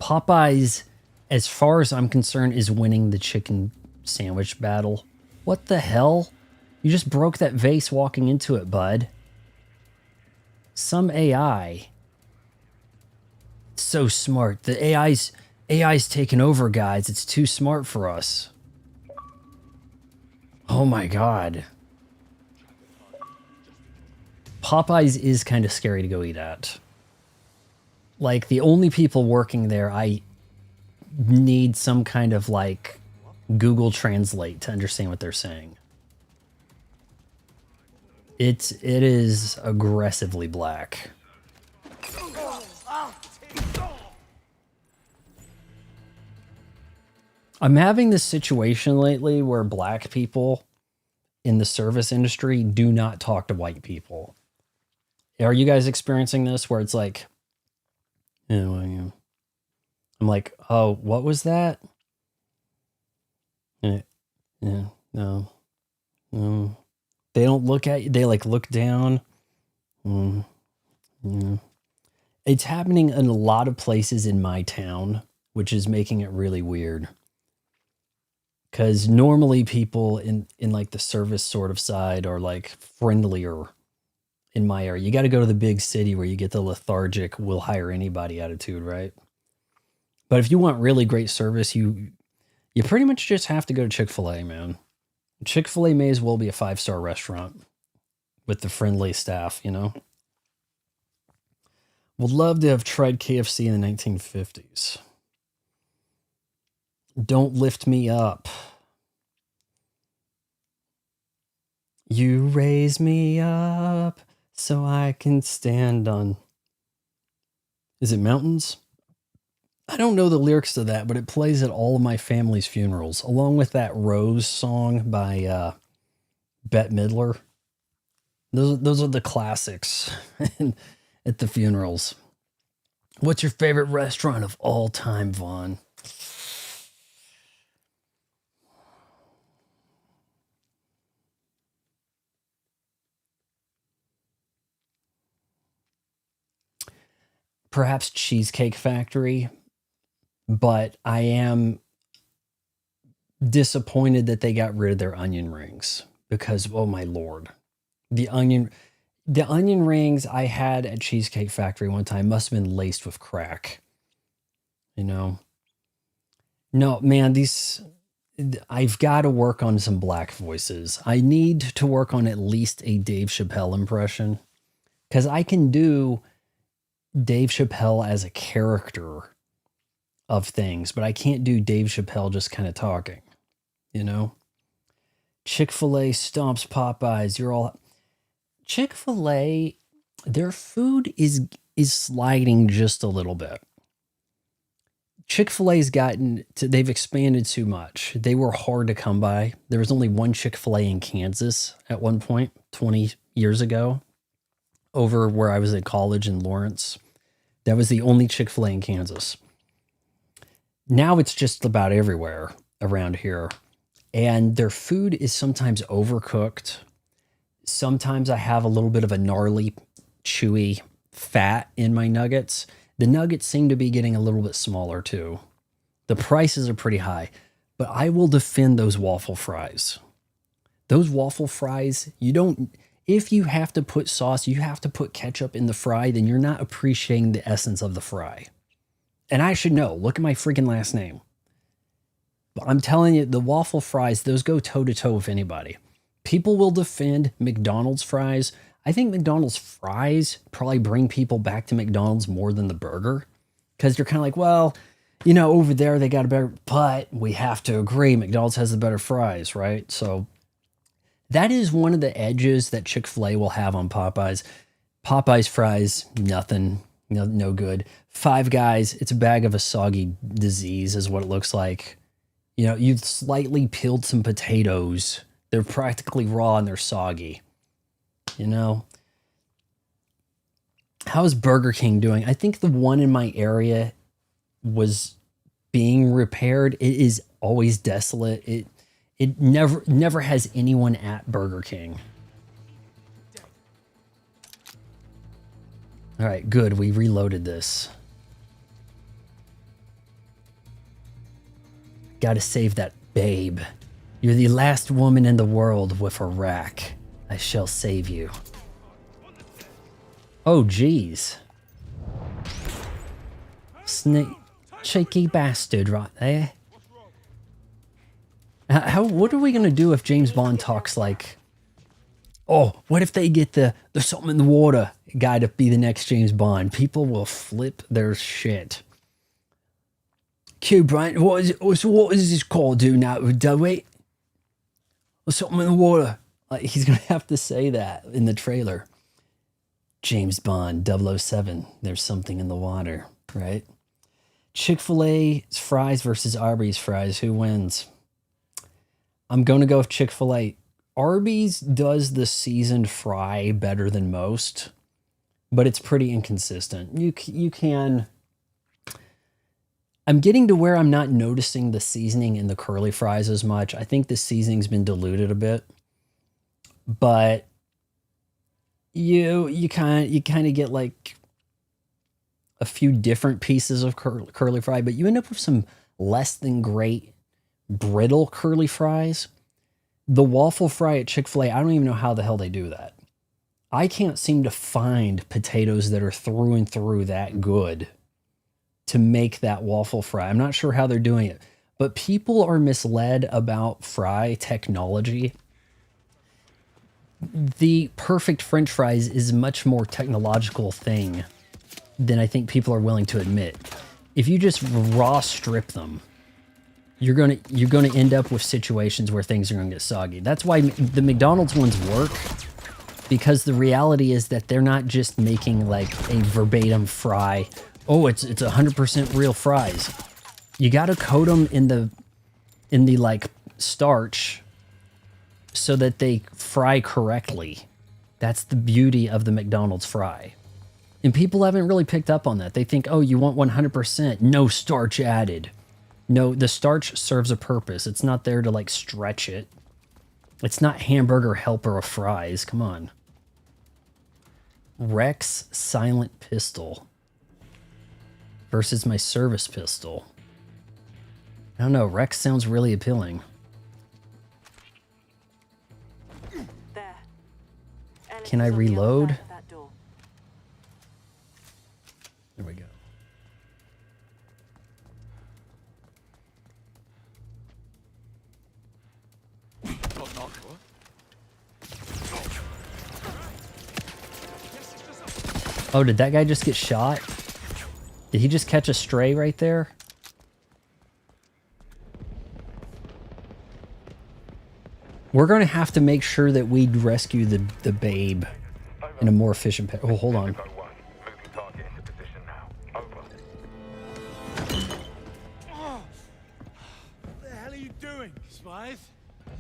Popeyes, as far as I'm concerned, is winning the chicken sandwich battle. What the hell? You just broke that vase walking into it, bud. Some AI. So smart. The AI's taking over, guys. It's too smart for us. Oh my god. Popeyes is kind of scary to go eat at. Like, the only people working there, I need some kind of, like, Google Translate to understand what they're saying. It is aggressively black. I'm having this situation lately where black people in the service industry do not talk to white people. Are you guys experiencing this where it's like, yeah, well, yeah. I'm like, oh, what was that? Yeah, no. They don't look at you. They like look down. Yeah. It's happening in a lot of places in my town, which is making it really weird. Because normally people in like the service sort of side are like friendlier in my area. You got to go to the big city where you get the lethargic, we'll hire anybody attitude, right? But if you want really great service, you pretty much just have to go to Chick-fil-A, man. Chick-fil-A may as well be a 5-star restaurant with the friendly staff, you know? Would love to have tried KFC in the 1950s. Don't lift me up. You raise me up so I can stand on... Is it mountains? I don't know the lyrics to that, but it plays at all of my family's funerals, along with that Rose song by Bette Midler. Those are the classics at the funerals. What's your favorite restaurant of all time, Vaughn? Perhaps Cheesecake Factory, but I am disappointed that they got rid of their onion rings because, oh my lord, the onion rings I had at Cheesecake Factory one time must have been laced with crack. You know? No, man, I've got to work on some black voices. I need to work on at least a Dave Chappelle impression because I can do Dave Chappelle as a character of things, but I can't do Dave Chappelle just kind of talking, you know? Chick-fil-A stomps Popeyes. You're all... Chick-fil-A, their food is sliding just a little bit. Chick-fil-A's they've expanded too much. They were hard to come by. There was only one Chick-fil-A in Kansas at one point, 20 years ago, over where I was at college in Lawrence. That was the only Chick-fil-A in Kansas. Now it's just about everywhere around here. And their food is sometimes overcooked. Sometimes I have a little bit of a gnarly, chewy fat in my nuggets. The nuggets seem to be getting a little bit smaller too. The prices are pretty high, but I will defend those waffle fries. Those waffle fries, if you have to put sauce, you have to put ketchup in the fry, then you're not appreciating the essence of the fry. And I should know, look at my freaking last name. But I'm telling you, the waffle fries, those go toe to toe with anybody. People will defend McDonald's fries. I think McDonald's fries probably bring people back to McDonald's more than the burger. Because you're kind of like, well, you know, over there they got a better, but we have to agree, McDonald's has the better fries, right? So that is one of the edges that Chick-fil-A will have on Popeyes. Popeyes fries, nothing, no good. Five Guys, it's a bag of a soggy disease is what it looks like. You know, you've slightly peeled some potatoes. They're practically raw and they're soggy. You know? How's Burger King doing? I think the one in my area was being repaired. It is always desolate. It never has anyone at Burger King. All right, good. We reloaded this. Gotta save that babe. You're the last woman in the world with a rack. I shall save you. Oh, geez. Snake, cheeky bastard right there. What are we gonna do if James Bond talks like, oh, what if they get the there's something in the water guy to be the next James Bond? People will flip their shit. Q Brian, what is this call do now? Do it? There's something in the water. Like, he's gonna have to say that in the trailer. James Bond 007. There's something in the water, right? Chick-fil-A fries versus Arby's fries. Who wins? I'm going to go with Chick-fil-A. Arby's does the seasoned fry better than most, but it's pretty inconsistent. You can... I'm getting to where I'm not noticing the seasoning in the curly fries as much. I think the seasoning's been diluted a bit, but you kind of get like a few different pieces of curly fry, but you end up with some less than great brittle curly fries. The waffle fry at Chick-fil-A, I don't even know how the hell they do that. I can't seem to find potatoes that are through and through that good to make that waffle fry. I'm not sure how they're doing it, but people are misled about fry technology. The perfect French fries is a much more technological thing than I think people are willing to admit. If you just raw strip them, you're gonna end up with situations where things are gonna get soggy. That's why the McDonald's ones work, because the reality is that they're not just making like a verbatim fry. Oh, it's 100% real fries. You gotta coat them in the like starch so that they fry correctly. That's the beauty of the McDonald's fry. And people haven't really picked up on that. They think, oh, you want 100%, no starch added. No, the starch serves a purpose. It's not there to like stretch it. It's not Hamburger Helper of fries. Come on. Rex Silent Pistol versus my service pistol. I don't know. Rex sounds really appealing. There. Can I reload? There we go. Oh, did that guy just get shot? Did he just catch a stray right there? We're going to have to make sure that we rescue the babe in a more efficient path. Oh, hold on. What the hell are you doing, Smythe?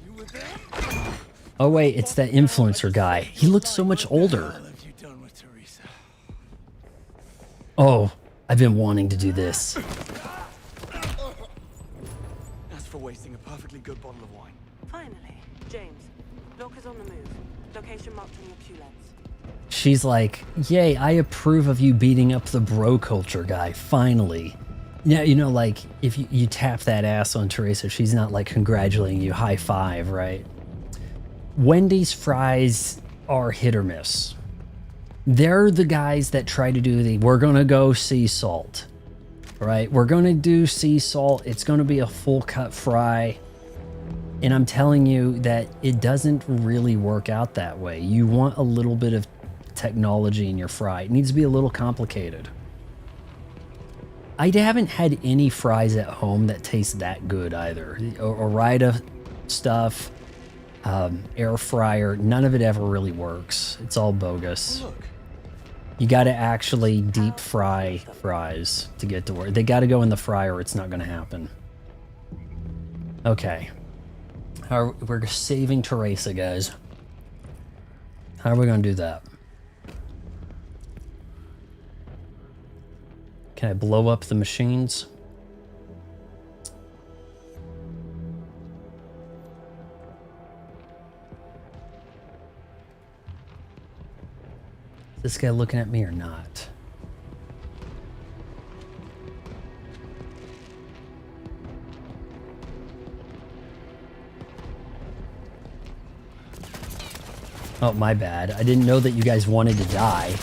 You with them? Oh, wait, it's that influencer guy. He looks so much older. Oh, I've been wanting to do this. That's for wasting a perfectly good bottle of wine. Finally, James. Locker's on the move. Location marked on your Q lens. She's like, yay, I approve of you beating up the bro culture guy, finally. Yeah, you know, like, if you tap that ass on Teresa, she's not, like, congratulating you, high five, right? Wendy's fries are hit or miss. They're the guys that try to do we're gonna go sea salt, right? We're gonna do sea salt. It's gonna be a full cut fry. And I'm telling you that it doesn't really work out that way. You want a little bit of technology in your fry. It needs to be a little complicated. I haven't had any fries at home that taste that good either. Orida stuff, air fryer, none of it ever really works. It's all bogus. You got to actually deep fry fries to get to work. They got to go in the fryer or it's not going to happen. Okay. We're saving Teresa, guys. How are we going to do that? Can I blow up the machines? Is this guy looking at me or not? Oh, my bad. I didn't know that you guys wanted to die.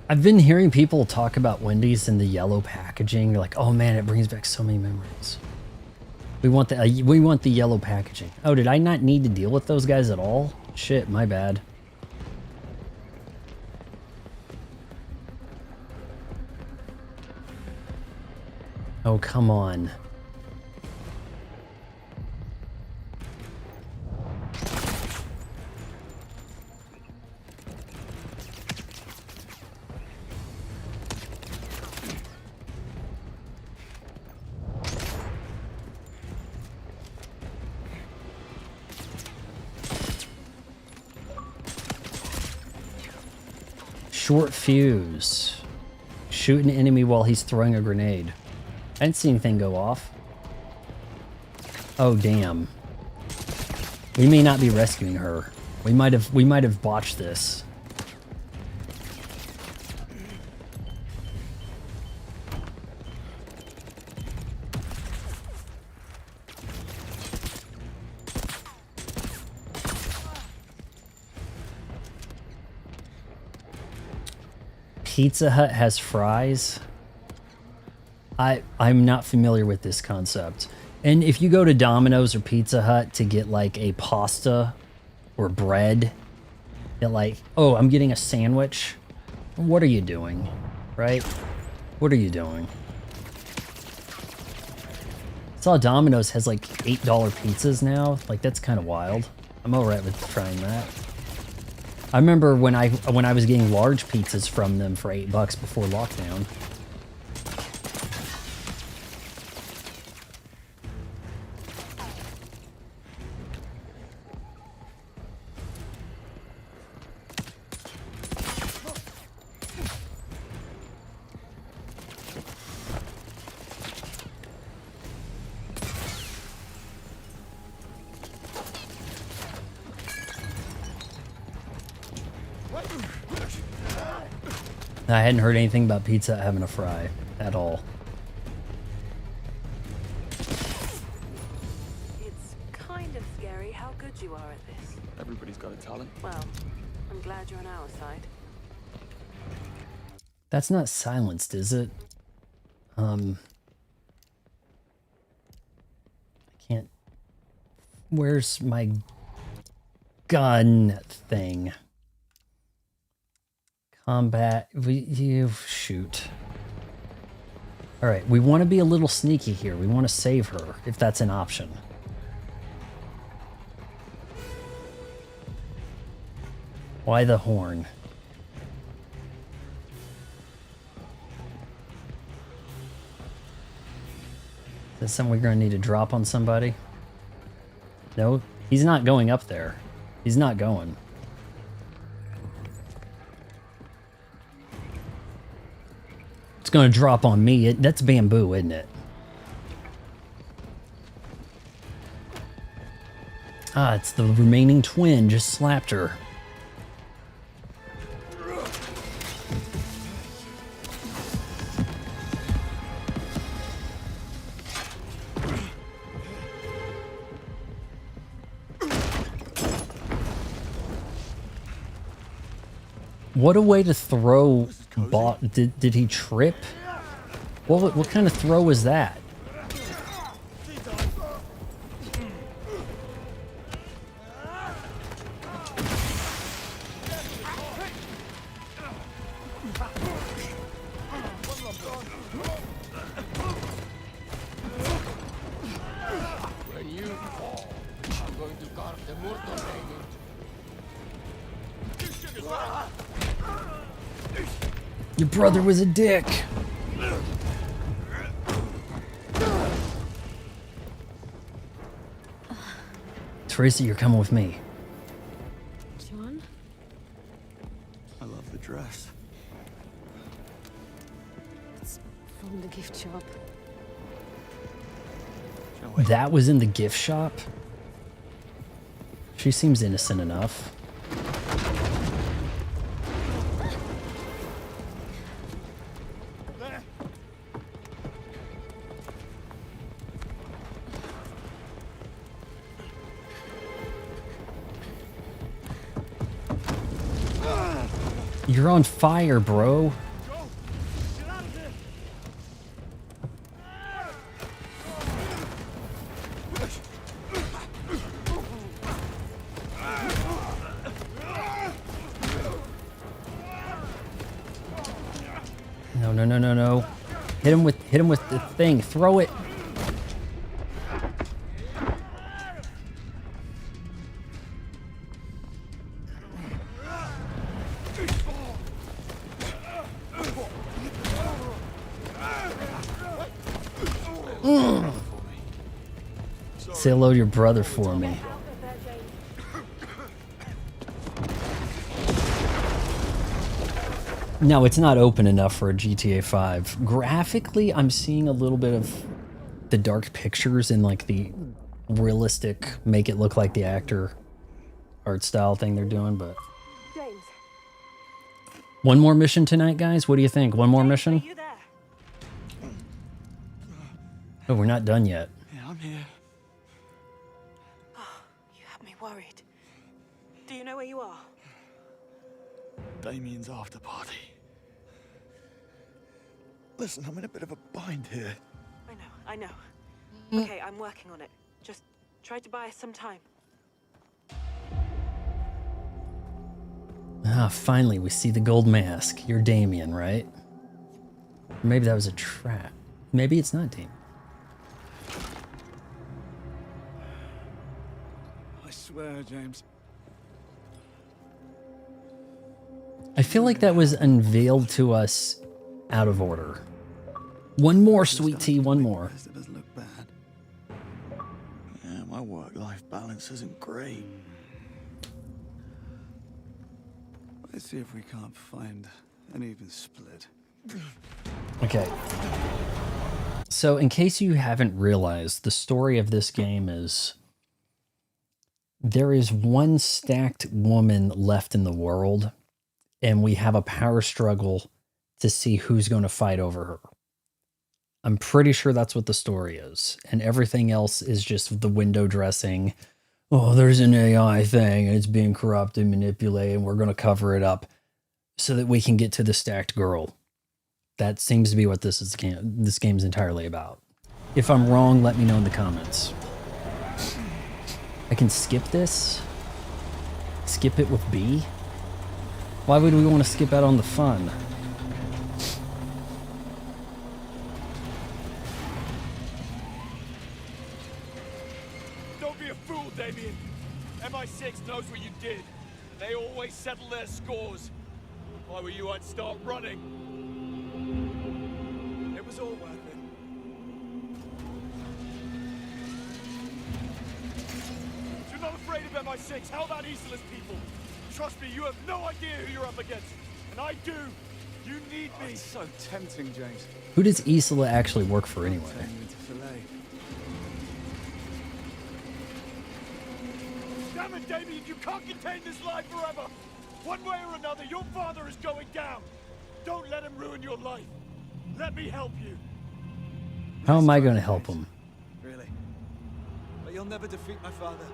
I've been hearing people talk about Wendy's and the yellow packaging. They're like, oh man, it brings back so many memories. We want the yellow packaging. Oh, did I not need to deal with those guys at all? Shit, my bad. Oh, come on. Short fuse. Shoot an enemy while he's throwing a grenade. I didn't see anything go off. Oh damn. We may not be rescuing her. We might have botched this. Pizza Hut has fries. I'm not familiar with this concept. And if you go to Domino's or Pizza Hut to get like a pasta or bread, you're like, oh, I'm getting a sandwich. What are you doing? Right? What are you doing? I saw Domino's has like $8 pizzas now. Like that's kind of wild. I'm alright with trying that. I remember when I was getting large pizzas from them for $8 before lockdown. I hadn't heard anything about Pizza Hut having a fry at all. It's kind of scary how good you are at this. Everybody's got a talent. Well, I'm glad you're on our side. That's not silenced, is it? I can't... Where's my gun thing? Combat, you shoot. All right, we want to be a little sneaky here. We want to save her, if that's an option. Why the horn? Is this something we're going to need to drop on somebody? No, he's not going up there. He's not going. It's gonna drop on me. That's bamboo, isn't it? Ah, it's the remaining twin. Just slapped her. What a way to throw ball. Did he trip? What kind of throw was that? When you fall, I'm going to carve the mortal name. Your brother was a dick. Tracy, you're coming with me. John? I love the dress. It's from the gift shop. That was in the gift shop? She seems innocent enough. You're on fire, bro. No. Hit him with the thing. Throw it. Say hello to your brother for me. No, it's not open enough for a GTA 5. Graphically, I'm seeing a little bit of the dark pictures and like the realistic, make it look like the actor art style thing they're doing, but... James. One more mission tonight, guys? What do you think? One more mission? You there? Oh, we're not done yet. Yeah, I'm here. Oh, you have me worried. Do you know where you are? Damien's after party. Listen, I'm in a bit of a bind here. I know. Okay, I'm working on it. Just try to buy us some time. Ah, finally, we see the gold mask. You're Damien, right? Maybe that was a trap. Maybe it's not Damien. I swear, James. I feel like that was unveiled to us out of order. One more, sweet tea, one more. It doesn't look bad. Yeah, my work-life balance isn't great. Let's see if we can't find an even split. Okay. So, in case you haven't realized, the story of this game is there is one stacked woman left in the world, and we have a power struggle to see who's going to fight over her. I'm pretty sure that's what the story is. And everything else is just the window dressing. Oh, there's an AI thing, and it's being corrupted, manipulated, and we're going to cover it up so that we can get to the stacked girl. That seems to be what this game's entirely about. If I'm wrong, let me know in the comments. I can skip this? Skip it with B? Why would we want to skip out on the fun? Don't be a fool, Damien. MI6 knows what you did. They always settle their scores. Why were you I'd start running? It was all worth it. You're not afraid of MI6. How about Isola's people? Trust me, you have no idea who you're up against. And I do. You need me. It's so tempting, James. Who does Isola actually work for anyway? Damn it, Damien, you can't contain this lie forever. One way or another, your father is going down. Don't let him ruin your life. Let me help you. How am I going to help him? Really? But you'll never defeat my father.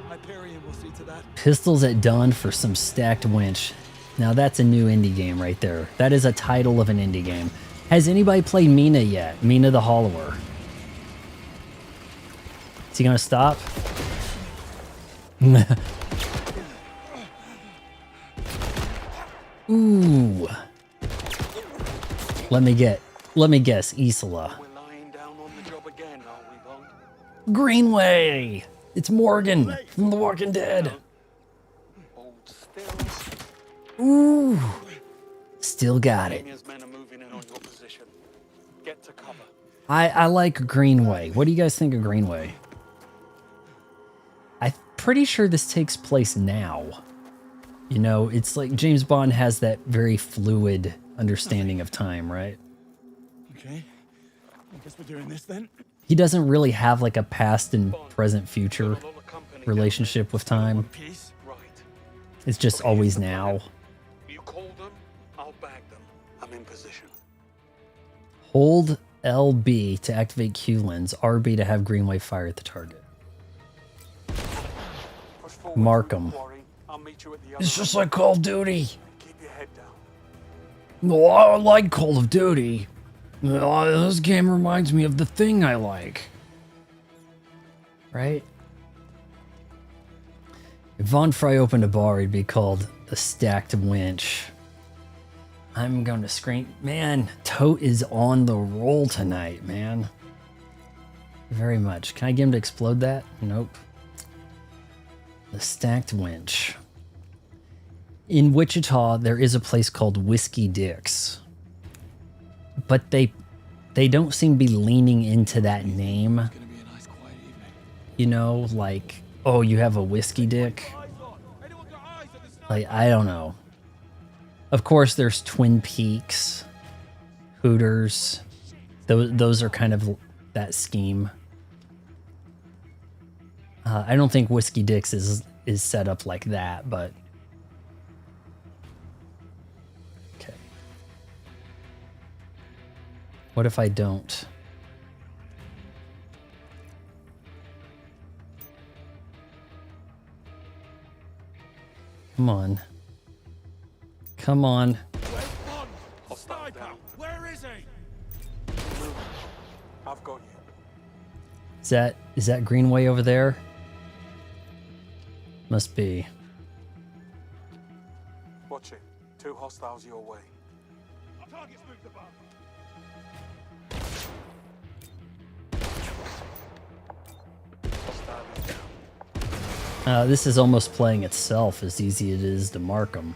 Hyperion will see to that. Pistols at dawn for some stacked winch. Now that's a new indie game right there. That is a title of an indie game. Has anybody played Mina yet? Mina the Hollower. Is he gonna stop? Ooh. Let me guess, Isola. Greenway! It's Morgan from The Walking Dead. Ooh. Still got it. I like Greenway. What do you guys think of Greenway? I'm pretty sure this takes place now. You know, it's like James Bond has that very fluid understanding of time, right? Okay. I guess we're doing this then. He doesn't really have like a past and present future relationship with time. It's just always now. You call them, I'll bag them. I'm in position. Hold LB to activate Q lens, RB to have Greenway fire at the target. Mark 'em. It's just like Call of Duty. Keep your head down. No, I like Call of Duty. This game reminds me of the thing I like. Right? If Von Fry opened a bar, it'd be called The Stacked Winch. I'm going to scream. Man, Tote is on the roll tonight, man. Very much. Can I get him to explode that? Nope. The Stacked Winch. In Wichita, there is a place called Whiskey Dick's. But they don't seem to be leaning into that name. You know, like, oh, you have a whiskey dick? Like, I don't know. Of course, there's Twin Peaks, Hooters. Those are kind of that scheme. I don't think Whiskey Dick's is set up like that, but... Okay. What if I don't? Come on. Come on. Sniper, where is he? I've got you. Is that Greenway over there? Must be. Watch it. 2 hostiles your way. Target's moved above. This is almost playing itself as easy as it is to mark them.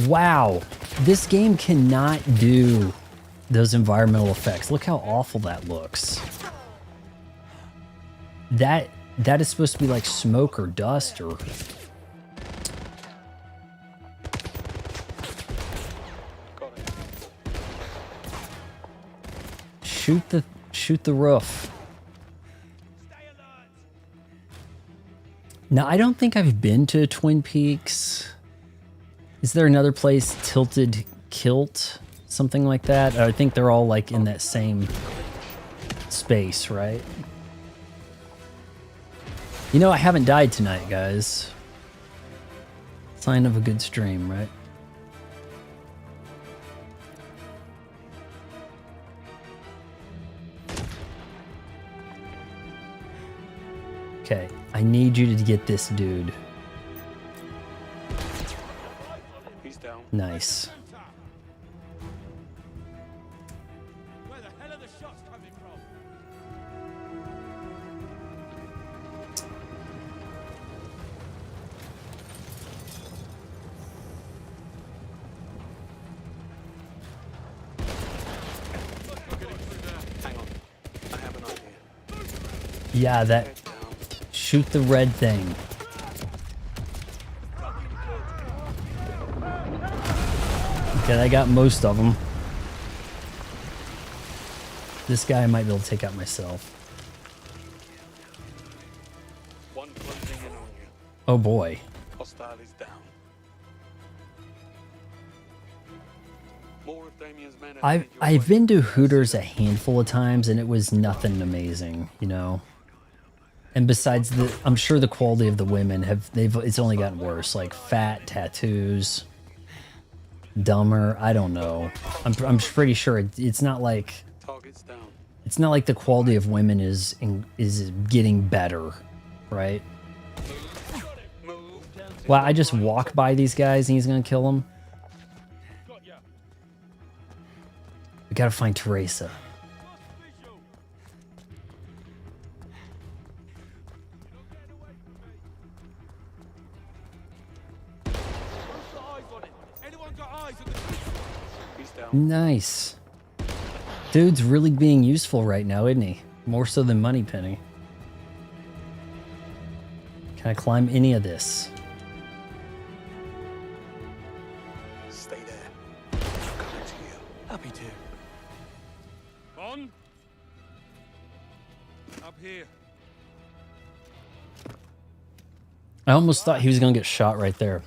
Wow, this game cannot do those environmental effects. Look how awful that looks. That is supposed to be like smoke or dust or... Shoot the roof. Now, I don't think I've been to Twin Peaks. Is there another place, Tilted Kilt? Something like that? I think they're all like in that same space, right? You know, I haven't died tonight, guys. Sign of a good stream, right? Okay, I need you to get this dude. He's down. Nice. Where the hell are the shots coming from? Hang on. I have an idea. Yeah, that... Shoot the red thing. Okay, I got most of them. This guy I might be able to take out myself. One closing in on you. Oh boy. Hostile is down. More of Damien's men are I've been to Hooters a handful of times and it was nothing amazing, you know. And besides I'm sure the quality of the women it's only gotten worse. Like fat, tattoos, dumber. I don't know. I'm pretty sure it's not like it's not like the quality of women is getting better, right? Well, I just walk by these guys and he's gonna kill them. We gotta find Teresa. Nice. Dude's really being useful right now, isn't he? More so than Moneypenny. Can I climb any of this? Stay there. I'm coming to you. Happy to. On. Up here. I almost thought he was gonna get shot right there.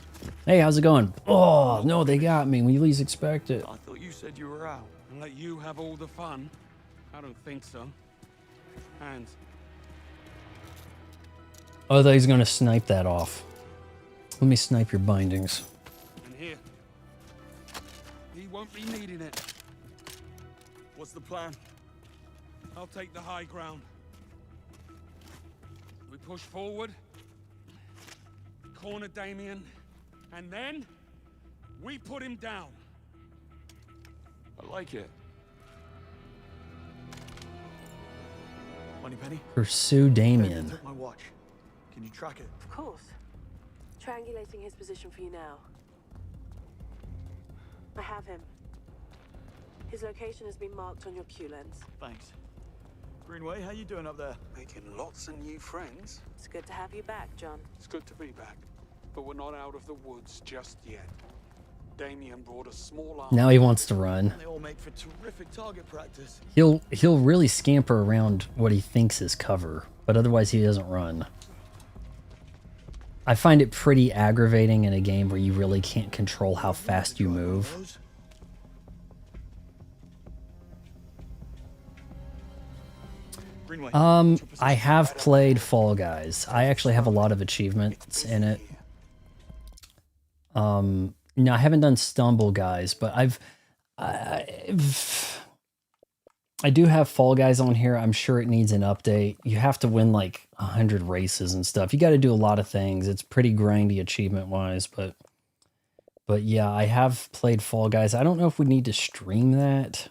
Hey, how's it going? Oh, no, they got me when you least expect it. I thought you said you were out. And let you have all the fun. I don't think so. Hands. Oh, I thought he was gonna snipe that off. Let me snipe your bindings. And here. He won't be needing it. What's the plan? I'll take the high ground. We push forward. Corner Damien. And then we put him down. I like it. Moneypenny? Pursue Damien. Took my watch. Can you track it? Of course. Triangulating his position for you now. I have him. His location has been marked on your Q lens. Thanks. Greenway, how you doing up there? Making lots of new friends. It's good to have you back, John. It's good to be back. But we're not out of the woods just yet. Damien brought a small army. Now he wants to run. They all make for terrific target practice. He'll really scamper around what he thinks is cover, but otherwise he doesn't run. I find it pretty aggravating in a game where you really can't control how fast you move. I have played Fall Guys. I actually have a lot of achievements in it. No, I haven't done Stumble Guys, but I do have Fall Guys on here. I'm sure it needs an update. You have to win like 100 races and stuff. You got to do a lot of things. It's pretty grindy achievement wise, but yeah, I have played Fall Guys. I don't know if we need to stream that.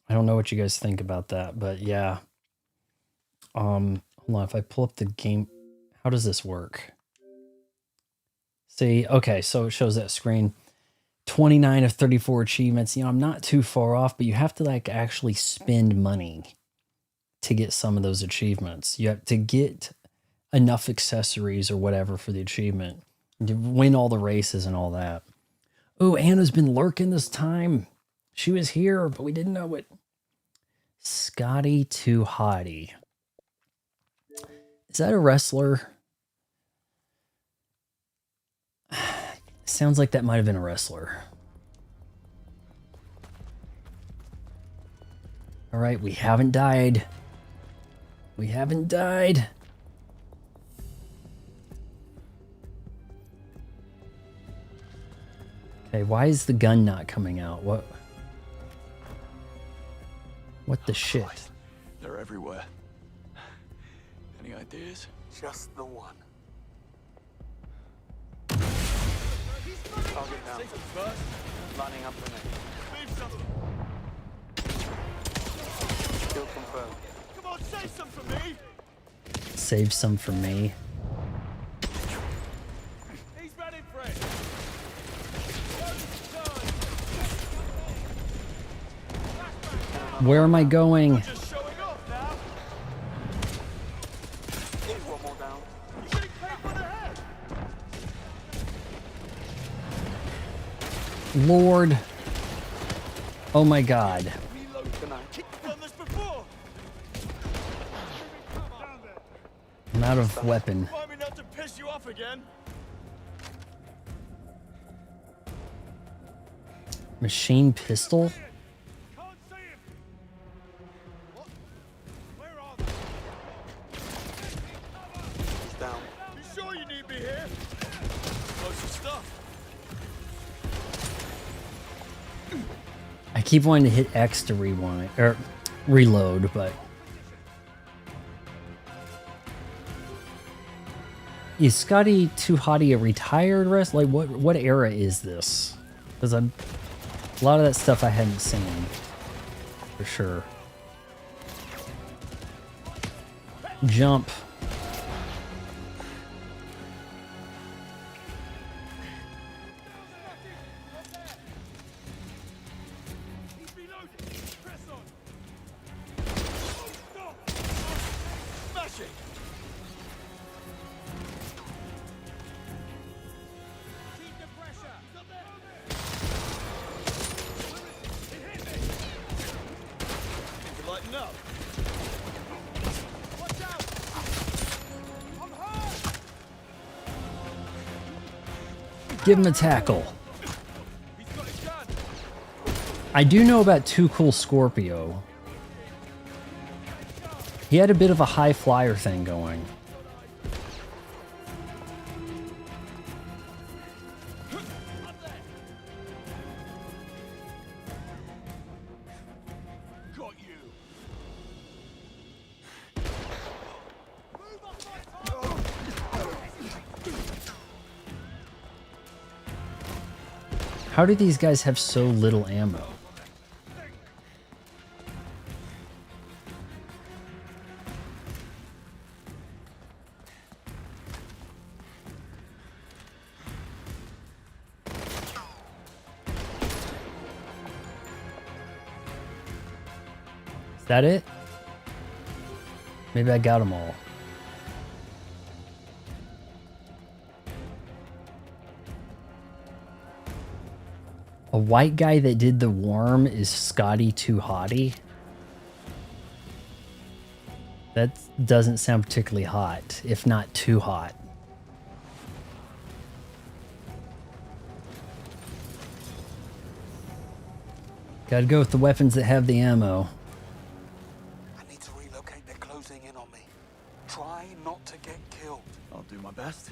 I don't know what you guys think about that, but yeah. Hold on, if I pull up the game, how does this work? See, okay, so it shows that screen. 29 of 34 achievements. You know, I'm not too far off, but you have to like actually spend money to get some of those achievements. You have to get enough accessories or whatever for the achievement to win all the races and all that. Oh, Anna's been lurking this time. She was here, but we didn't know it. Scotty Too Hottie. Is that a wrestler? Sounds like that might have been a wrestler. All right, we haven't died. We haven't died. Okay, why is the gun not coming out? What the shit? They're everywhere. Any ideas? Just the one. Target down. Lining up the next. Kill confirmed. Come on, save some for me. Save some for me. He's ready, Fred. Where am I going? Just showing off now. One more down. You're getting paid for the head. Lord. Oh my God. Done this before. I'm out of weapon. Remind me not to piss you off again. Machine pistol? I keep wanting to hit X to rewind or reload, but is Scotty Too Hottie a retired wrestler? Like what era is this? Because a lot of that stuff I hadn't seen for sure. Jump. Give him a tackle. I do know about Too Cool Scorpio. He had a bit of a high flyer thing going. How do these guys have so little ammo? Is that it? Maybe I got them all. A white guy that did the worm is Scotty Too Hottie? That doesn't sound particularly hot, if not too hot. Gotta go with the weapons that have the ammo. I need to relocate. They're closing in on me. Try not to get killed. I'll do my best.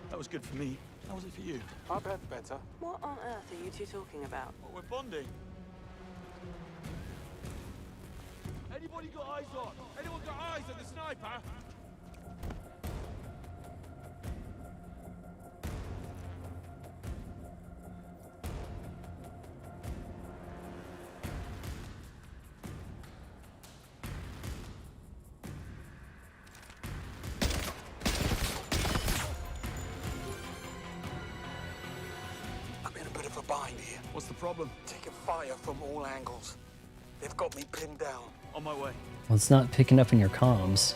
That was good for me. How was it for you? I've had better. What on earth are you two talking about? Well, we're bonding. Anybody got eyes on? Anyone got eyes on the sniper? Bind here. What's the problem? Taking fire from all angles. They've got me pinned down. On my way. Well, it's not picking up in your comms.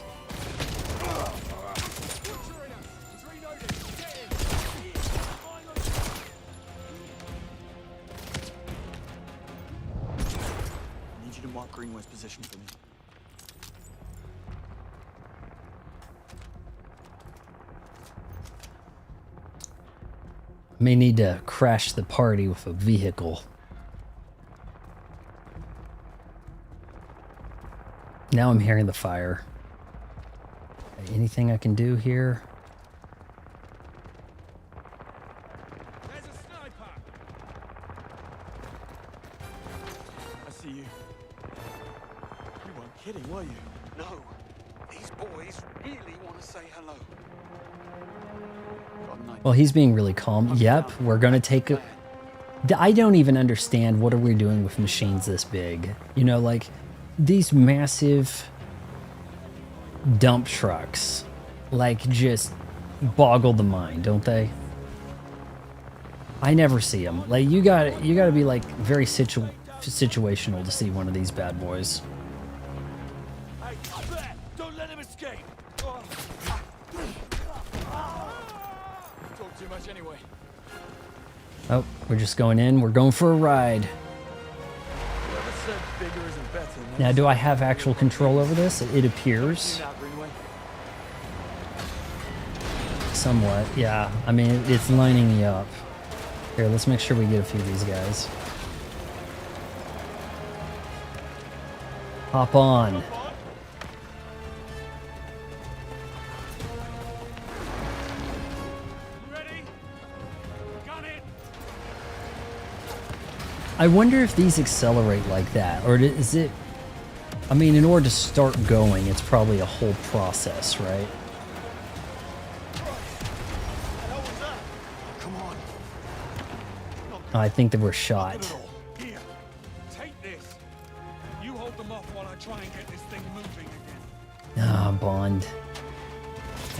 I need you to mark Greenway's position for me. May need to crash the party with a vehicle. Now I'm hearing the fire. Anything I can do here? There's a sniper. I see you. You weren't kidding, were you? No. These boys really want to say hello. Well, he's being really calm. Yep, we're gonna take a... I don't even understand what are we doing with machines this big. You know, like, these massive dump trucks, like, just boggle the mind, don't they? I never see them. Like, you gotta be, like, very situational to see one of these bad boys. Hey, up there! Don't let him escape! Talk too much anyway. Oh, we're just going in. We're going for a ride. Whoever said bigger isn't better. Now, do I have actual control over this? It appears. Somewhat, yeah. I mean, it's lining me up. Here, let's make sure we get a few of these guys. Hop on. I wonder if these accelerate like that, or is it... I mean, in order to start going, it's probably a whole process, right? I think that we're shot. Here, take this. You hold them off while I try and get this thing moving again. Ah, Bond.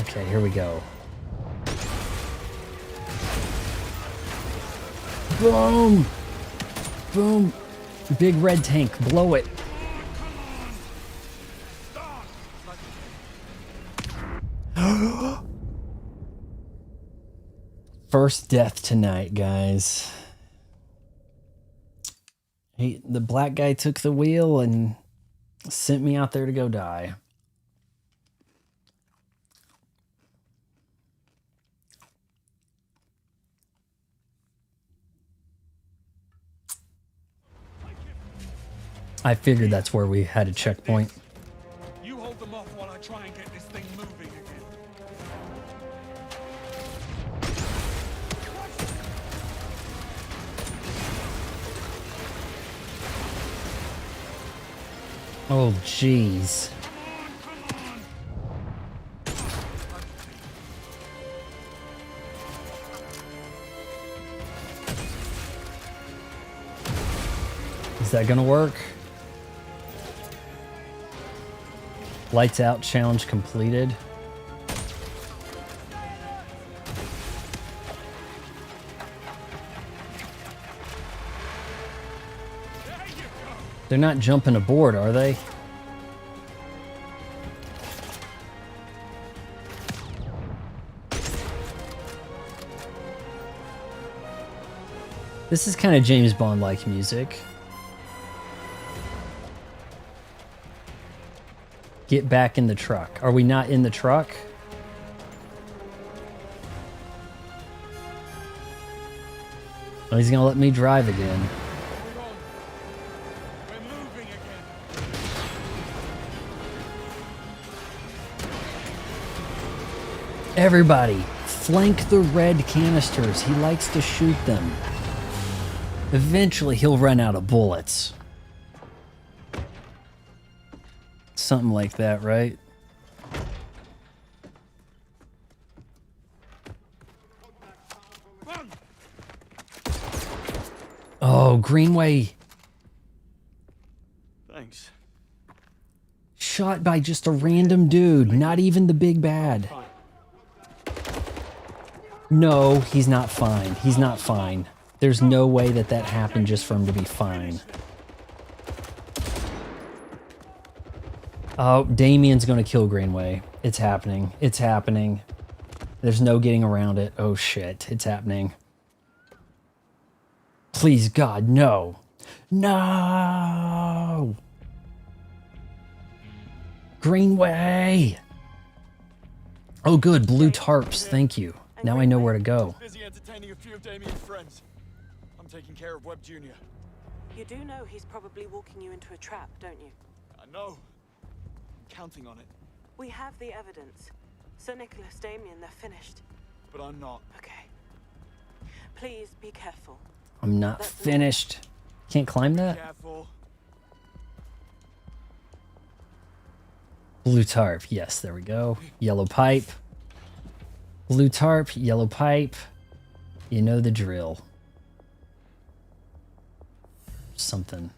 Okay, here we go. Boom! Boom! Big red tank, blow it. First death tonight, guys. The black guy took the wheel and sent me out there to go die. I figured that's where we had a checkpoint. You hold them off while I try and get this thing moving again. Oh, jeez. Is that gonna work? Lights out, challenge completed. They're not jumping aboard, are they? This is kind of James Bond-like music. Get back in the truck. Are we not in the truck? Oh, he's gonna let me drive again. Everybody, flank the red canisters. He likes to shoot them. Eventually, he'll run out of bullets. Something like that, right? Oh, Greenway. Thanks. Shot by just a random dude, not even the big bad. No, he's not fine. He's not fine. There's no way that that happened just for him to be fine. Oh, Damien's gonna kill Greenway. It's happening. It's happening. There's no getting around it. Oh shit, it's happening. Please, God, no. No! Greenway! Oh good, blue tarps, thank you. Now I know where to go. Busy entertaining a few of Damien's friends. I'm taking care of Webb Jr. You do know he's probably walking you into a trap, don't you? I know. Counting on it. We have the evidence. Sir Nicholas, Damien, they're finished. But I'm not. Okay. Please be careful. I'm not finished. Can't climb that? Careful. Blue tarp. Yes, there we go. Yellow pipe. Blue tarp, yellow pipe. You know the drill. Something.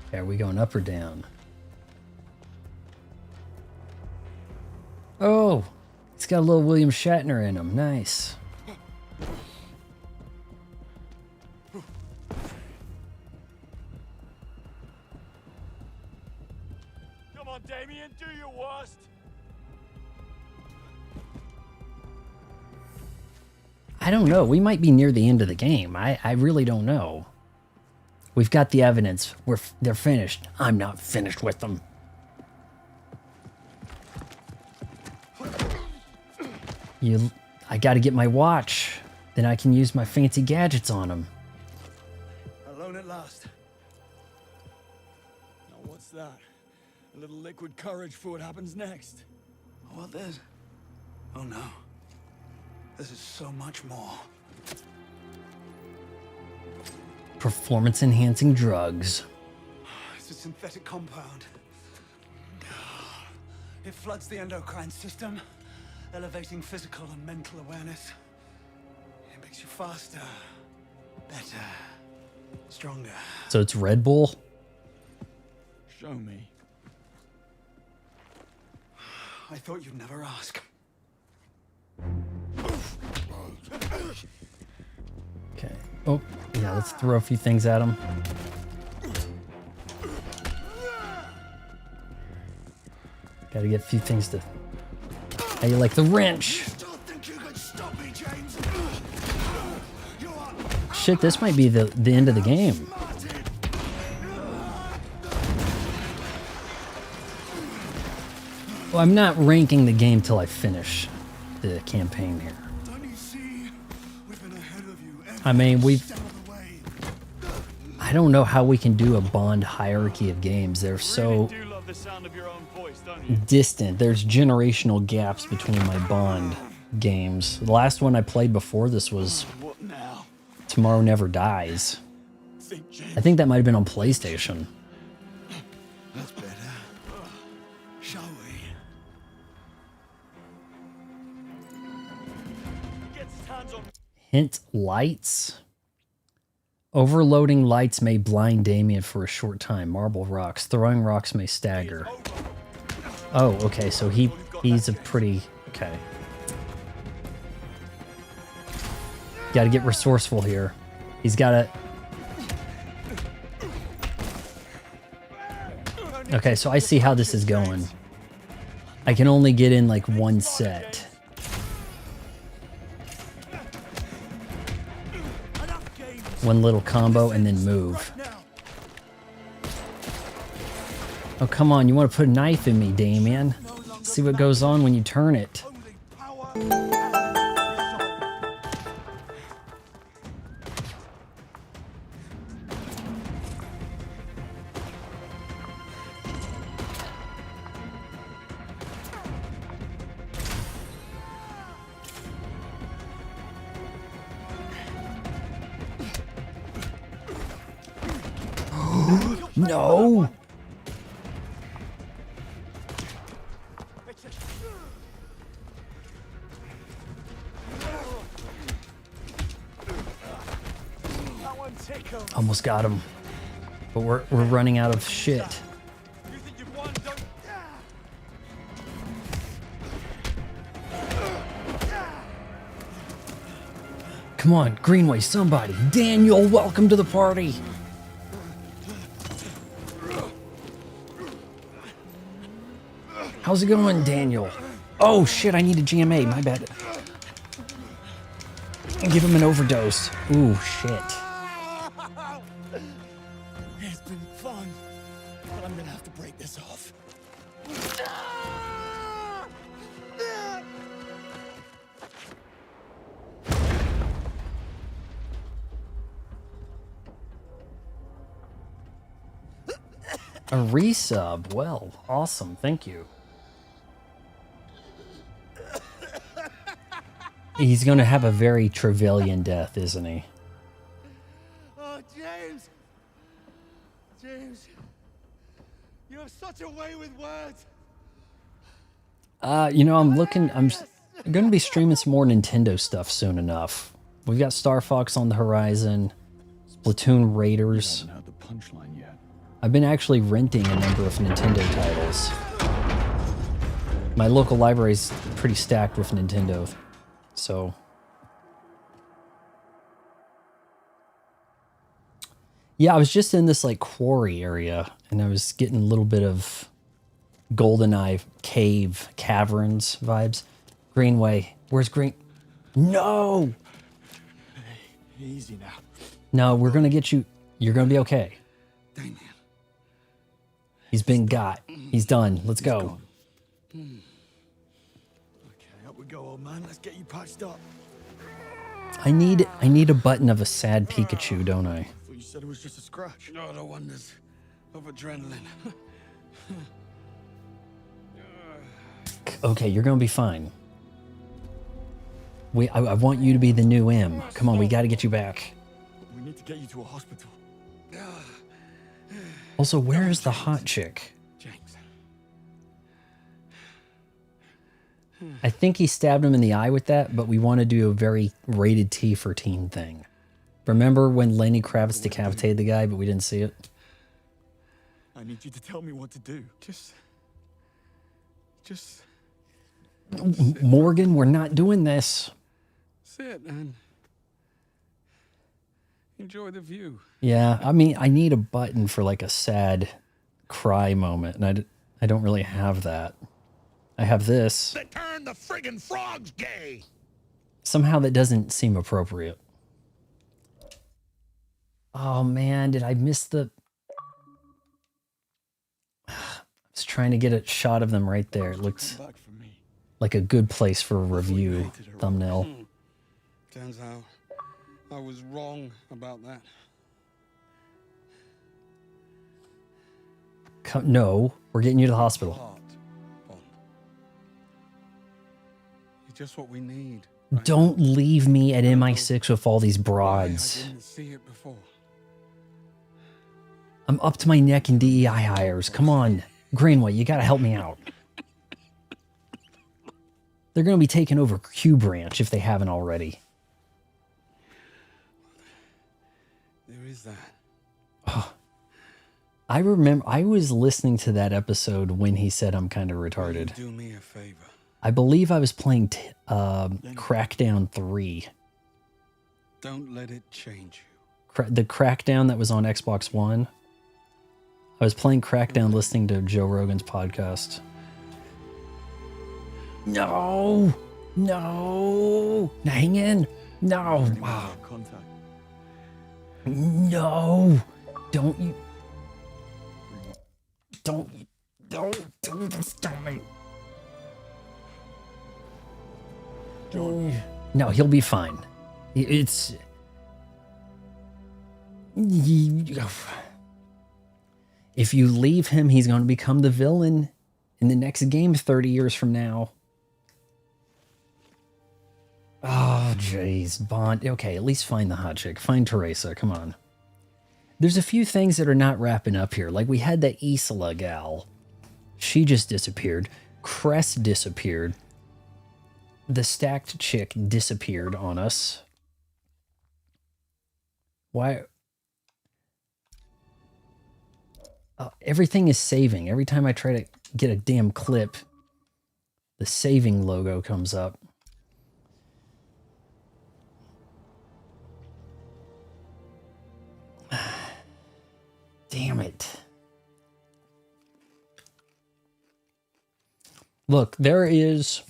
Okay, are we going up or down? Oh, it's got a little William Shatner in him. Nice. Come on, Damien, do your worst. I don't know. We might be near the end of the game. I really don't know. We've got the evidence. They're finished. I'm not finished with them. I got to get my watch. Then I can use my fancy gadgets on them. Alone at last. Now what's that? A little liquid courage for what happens next. What this? Oh no. This is so much more. Performance enhancing drugs. It's a synthetic compound. It floods the endocrine system, elevating physical and mental awareness. It makes you faster, better, stronger. So it's Red Bull? Show me. I thought you'd never ask. Okay. Oh, yeah, let's throw a few things at him. Gotta get a few things to... How you like the wrench? Shit, this might be the end of the game. Well, I'm not ranking the game till I finish the campaign here. I mean, I don't know how we can do a Bond hierarchy of games. They're so distant. There's generational gaps between my Bond games. The last one I played before this was Tomorrow Never Dies. I think that might have been on PlayStation. That's better. Shall we? Hint lights. Overloading lights may blind Damien for a short time. Marble rocks. Throwing rocks may stagger. Oh, okay, so he's a pretty... Okay. Gotta get resourceful here. He's gotta... Okay, so I see how this is going. I can only get in like one set. One little combo and then move. Oh, come on. You want to put a knife in me, Damien. See what goes on when you turn it. No! Almost got him. But we're running out of shit. Come on, Greenway, somebody. Daniel, welcome to the party. How's it going, Daniel? Oh shit, I need a GMA, my bad. Give him an overdose. Ooh, shit. It's been fun, but I'm gonna have to break this off. A resub. Well, awesome. Thank you. He's going to have a very Trevelyan death, isn't he? Oh, James! James, you have such a way with words. You know, I'm going to be streaming some more Nintendo stuff soon enough. We've got Star Fox on the horizon, Splatoon Raiders. You haven't had the punchline yet. I've been actually renting a number of Nintendo titles. My local library's pretty stacked with Nintendo, so... Yeah, I was just in this, like, quarry area, and I was getting a little bit of GoldenEye cave caverns vibes. Greenway. Where's Green? No! Hey, easy now. No, we're gonna get you... You're gonna be okay. Damien. He's been got. He's done. Let's go. Okay, up we go, old man. Let's get you patched up. I need a button of a sad Pikachu, don't I? Thought you said it was just a scratch. No, no wonders. Of adrenaline. Okay, you're gonna be fine. I want you to be the new M. Come on, we gotta get you back. We need to get you to a hospital. Also, where is the hot chick? James. I think he stabbed him in the eye with that, but we want to do a very rated T for teen thing. Remember when Lenny Kravitz decapitated the guy, but we didn't see it? I need you to tell me what to do. Just Morgan, we're not doing this. sit and enjoy the view. Yeah, I mean, I need a button for like a sad cry moment, and I don't really have that. I have this. They turn the friggin' frogs gay. Somehow that doesn't seem appropriate. Oh man, did I miss the... I was trying to get a shot of them right there. It looks like a good place for a review thumbnail. Turns out I was wrong about that. No, we're getting you to the hospital. You're just what we need. Don't leave me at MI6 with all these broads. I didn't see it before. I'm up to my neck in DEI hires. Come on, Greenway, you gotta help me out. They're gonna be taking over Q Branch if they haven't already. There is that. Oh, I remember I was listening to that episode when he said I'm kind of retarded. Do me a favor. I believe I was playing Crackdown 3. Don't let it change you. The Crackdown that was on Xbox One. I was playing Crackdown listening to Joe Rogan's podcast. No! No! Hang in! No! Wow. Contact. No! Don't you... Don't do this to me. No, he'll be fine. It's... If you leave him, he's going to become the villain in the next game 30 years from now. Oh, jeez. Bond. Okay, at least find the hot chick. Find Teresa. Come on. There's a few things that are not wrapping up here. Like we had that Isla gal. She just disappeared. Crest disappeared. The stacked chick disappeared on us. Why? Everything is saving. Every time I try to get a damn clip, the saving logo comes up. Damn it. Look, there is...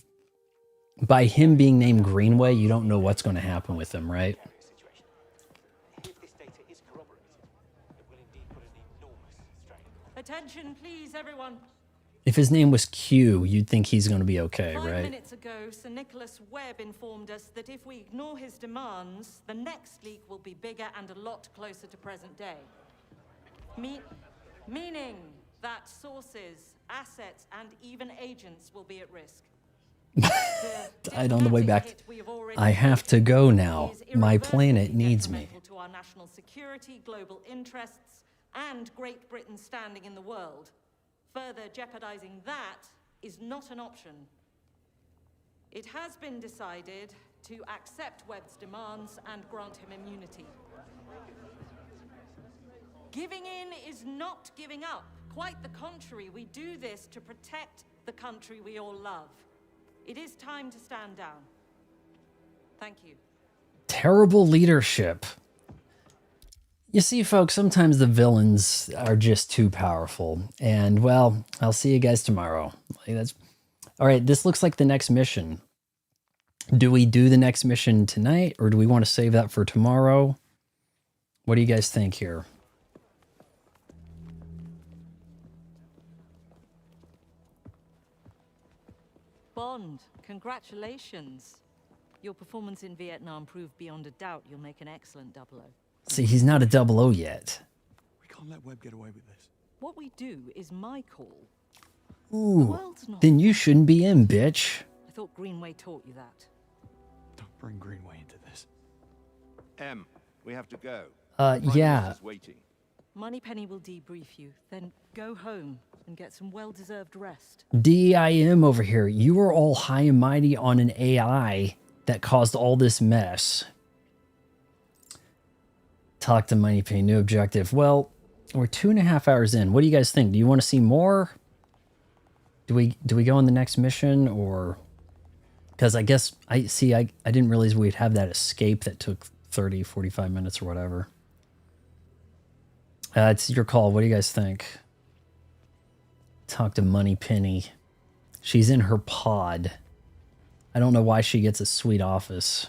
By him being named Greenway, you don't know what's going to happen with him, right? Attention, please, everyone. If his name was Q, you'd think he's going to be okay, 5 right? minutes ago, Sir Nicholas Webb informed us that if we ignore his demands, the next leak will be bigger and a lot closer to present day. Meaning that sources, assets, and even agents will be at risk. Died on the way back. I have to go now. My planet needs me. To our national security, global interests, and Great Britain's standing in the world. Further jeopardizing that is not an option. It has been decided to accept Webb's demands and grant him immunity. Giving in is not giving up. Quite the contrary, we do this to protect the country we all love. It is time to stand down. Thank you. Terrible leadership. You see, folks, sometimes the villains are just too powerful. And, well, I'll see you guys tomorrow. All right, this looks like the next mission. Do we do the next mission tonight, or do we want to save that for tomorrow? What do you guys think here? Bond, congratulations. Your performance in Vietnam proved beyond a doubt you'll make an excellent 00. See, he's not a 00 yet. We can't let Webb get away with this. What we do is my call. Ooh, then you shouldn't be in, bitch. I thought Greenway taught you that. Don't bring Greenway into this. Em, we have to go. Yeah. Is waiting. Moneypenny will debrief you, then go home and get some well-deserved rest. DIM over here. You were all high and mighty on an AI that caused all this mess. Talk to Moneypenny, new objective. Well, we're 2.5 hours in. What do you guys think? Do you want to see more? Do we go on the next mission, or because I guess I didn't realize we'd have that escape that took 30, 45 minutes or whatever. It's your call. What do you guys think? Talk to Moneypenny. She's in her pod. I don't know why she gets a sweet office.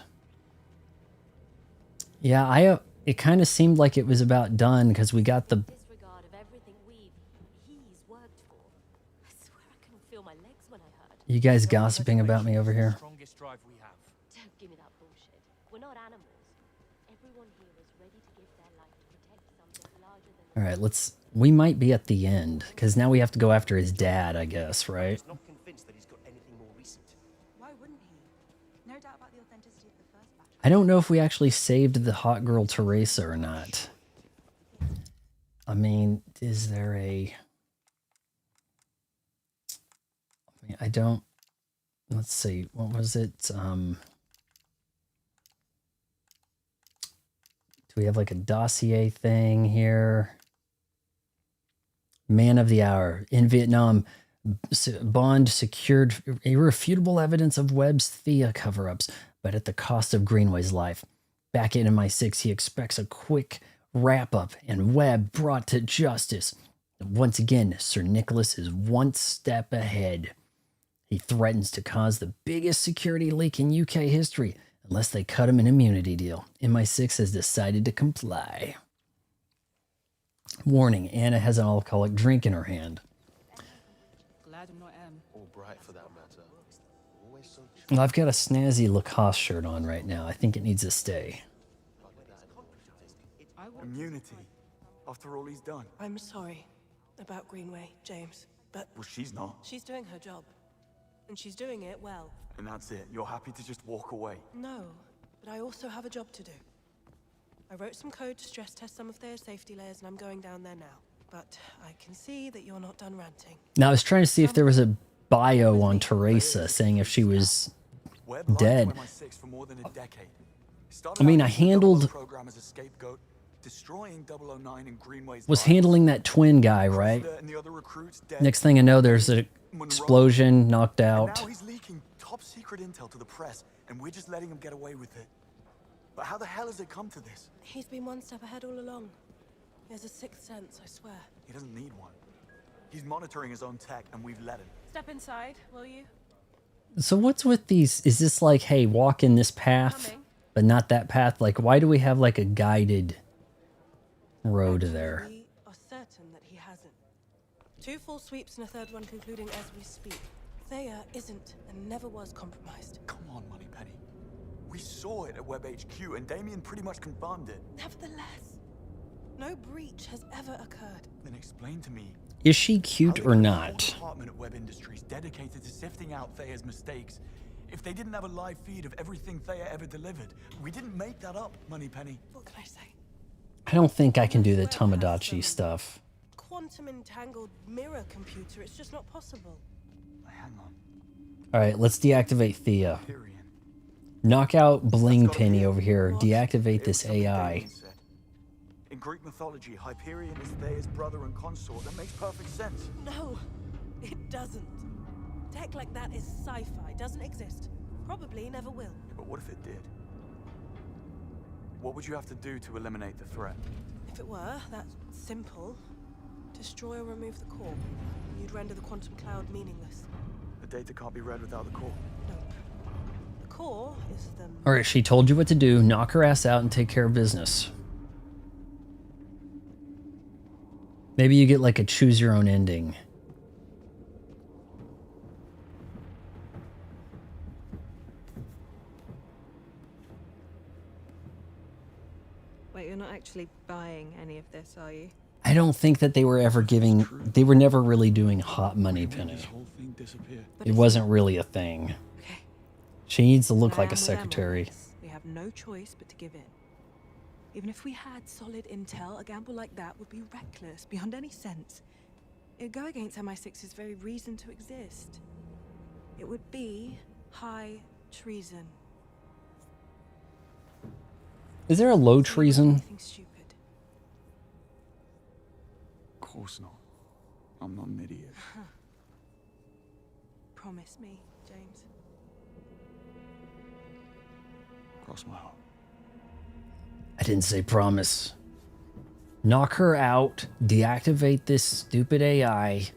Yeah, it kind of seemed like it was about done because we got the You guys gossiping about me over here? Don't give me that bullshit. We're not animals. Everyone here is ready to give their life to protect something larger than... All right, we might be at the end because now we have to go after his dad, I guess, right? Not convinced that he's got anything more recent. Why wouldn't he? No doubt about the authenticity of the first batch. I don't know if we actually saved the hot girl Teresa or not. I mean, is there a... I don't... Let's see. What was it? Do we have like a dossier thing here? Man of the hour. In Vietnam, Bond secured irrefutable evidence of Webb's Thea cover-ups, but at the cost of Greenway's life. Back in MI6, he expects a quick wrap-up and Webb brought to justice. Once again, Sir Nicholas is one step ahead. He threatens to cause the biggest security leak in UK history unless they cut him an immunity deal. MI6 has decided to comply. Warning, Anna has an alcoholic drink in her hand. Glad I'm not M. Or bright for that matter. Always so Well, I've got a snazzy Lacoste shirt on right now. I think it needs to stay. Immunity. After all he's done. I'm sorry about Greenway, James, but... Well, she's not. She's doing her job. And she's doing it well. And that's it. You're happy to just walk away. No, but I also have a job to do. I wrote some code to stress test some of their safety layers, and I'm going down there now. But I can see that you're not done ranting. Now, I was trying to see if there was a bio on Teresa saying if she was dead. For more than a decade. I mean, I handled... Program as a scapegoat, destroying 009 in Greenway's Was handling that twin guy, right? Next thing I know, there's an explosion, knocked out. Now he's leaking top secret intel to the press, and we're just letting him get away with it. But how the hell has it come to this? He's been one step ahead all along. He has a sixth sense, I swear. He doesn't need one. He's monitoring his own tech, and we've let him. Step inside, will you? So what's with these? Is this like, hey, walk in this path, but not that path? Like, why do we have like a guided road there? We are certain that he hasn't. 2 full sweeps and a third one concluding as we speak. Thea isn't and never was compromised. Come on, Moneypenny. We saw it at Web HQ, and Damien pretty much confirmed it. Nevertheless, no breach has ever occurred. Then explain to me. Is she cute or not? Department at Web Industries dedicated to sifting out Thea's mistakes. If they didn't have a live feed of everything Thea ever delivered, we didn't make that up, Moneypenny. What can I say? I don't think I can do the Tomodachi stuff. Quantum entangled mirror computer. It's just not possible. Hang on. All right, let's deactivate Thea. Knock out Bling Penny over here. Deactivate this AI. In Greek mythology, Hyperion is Thea's brother and consort. That makes perfect sense. No, it doesn't. Tech like that is sci-fi. Doesn't exist. Probably never will. But what if it did? What would you have to do to eliminate the threat? If it were that simple, destroy or remove the core. You'd render the quantum cloud meaningless. The data can't be read without the core. Nope. The core is the... All right, she told you what to do. Knock her ass out and take care of business. Maybe you get like a choose your own ending. Wait, you're not actually buying any of this, are you? I don't think that they were ever giving, they were never really doing hot money Penny. It wasn't really a thing. She needs to look like a secretary. We have no choice but to give in. Even if we had solid intel, a gamble like that would be reckless, beyond any sense. It'd go against MI6's very reason to exist. It would be high treason. Is there a low treason? Anything stupid. Of course not. I'm not an idiot. Promise me, James. Cross my heart. I didn't say promise. Knock her out. Deactivate this stupid AI.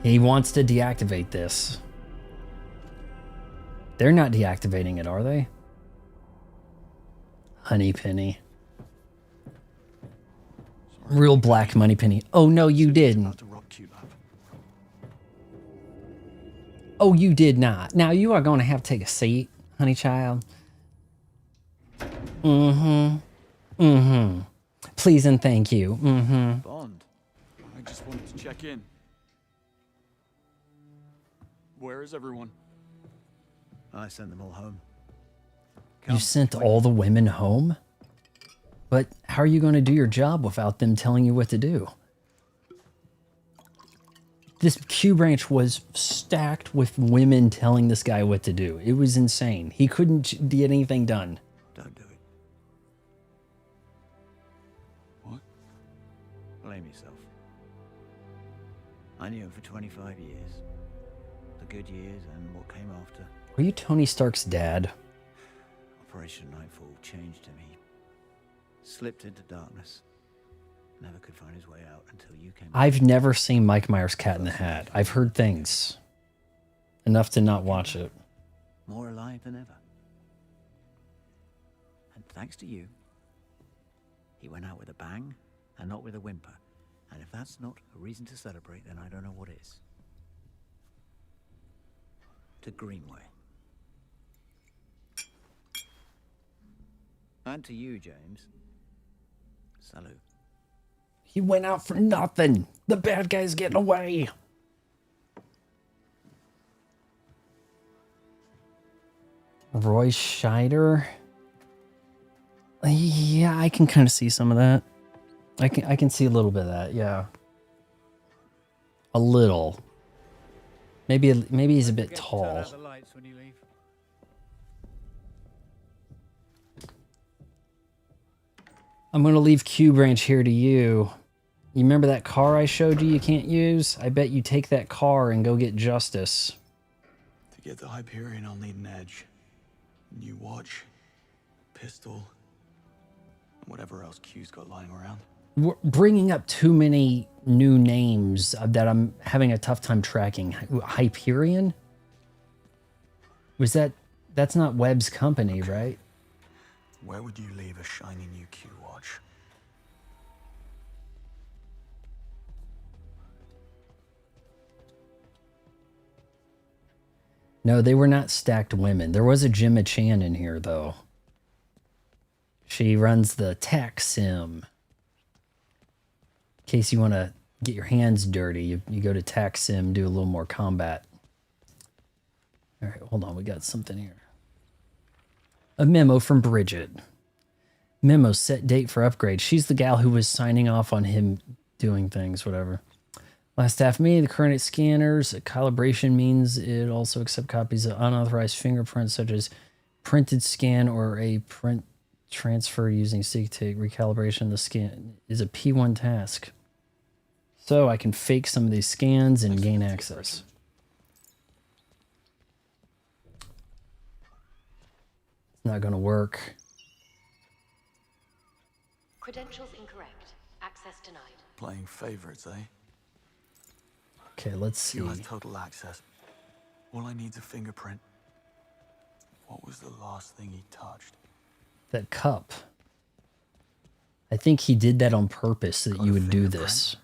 He wants to deactivate this. They're not deactivating it, are they? Honey Penny. Real black money Penny. Oh, no, you didn't. Oh, you did not. Now you are going to have to take a seat, honey child. Please and thank you. Bond, I just wanted to check in. Where is everyone? I sent them all home. You sent all the women home? But how are you going to do your job without them telling you what to do? This Q branch was stacked with women telling this guy what to do. It was insane. He couldn't get anything done. Don't do it. What? Blame yourself. I knew him for 25 years. The good years and what came after. Were you Tony Stark's dad? Operation Nightfall changed him. He slipped into darkness. Never could find his way out until you came. I've never seen Mike Myers' Cat in the Hat. I've heard things. Enough to not watch it. More alive than ever. And thanks to you, he went out with a bang and not with a whimper. And if that's not a reason to celebrate, then I don't know what is. To Greenway. And to you, James. Salute. He went out for nothing. The bad guy's getting away. Roy Scheider. Yeah, I can kind of see some of that. I can see a little bit of that. Yeah, a little. Maybe he's a bit tall. I'm gonna leave Q branch here to you. You remember that car I showed you can't use? I bet you take that car and go get justice. To get the Hyperion, I'll need an edge. New watch, pistol, and whatever else Q's got lying around. We're bringing up too many new names that I'm having a tough time tracking. Hyperion? That's not Webb's company, right? Where would you leave a shiny new Q watch? No, they were not stacked women. There was a Gemma Chan in here, though. She runs the tax sim. In case you want to get your hands dirty, you go to tax sim, do a little more combat. All right, hold on. We got something here. A memo from Bridget. Memo, set date for upgrade. She's the gal who was signing off on him doing things, whatever. Last staff meeting, the current scanners. Calibration means it also accepts copies of unauthorized fingerprints, such as printed scan or a print transfer using SIG-TAG. Recalibration the scan is a P1 task. So I can fake some of these scans and gain access. It's not going to work. Credentials incorrect. Access denied. Playing favorites, eh? Okay, let's see. Q has total access. All I need's a fingerprint. What was the last thing he touched? That cup. I think he did that on purpose so that you would do this.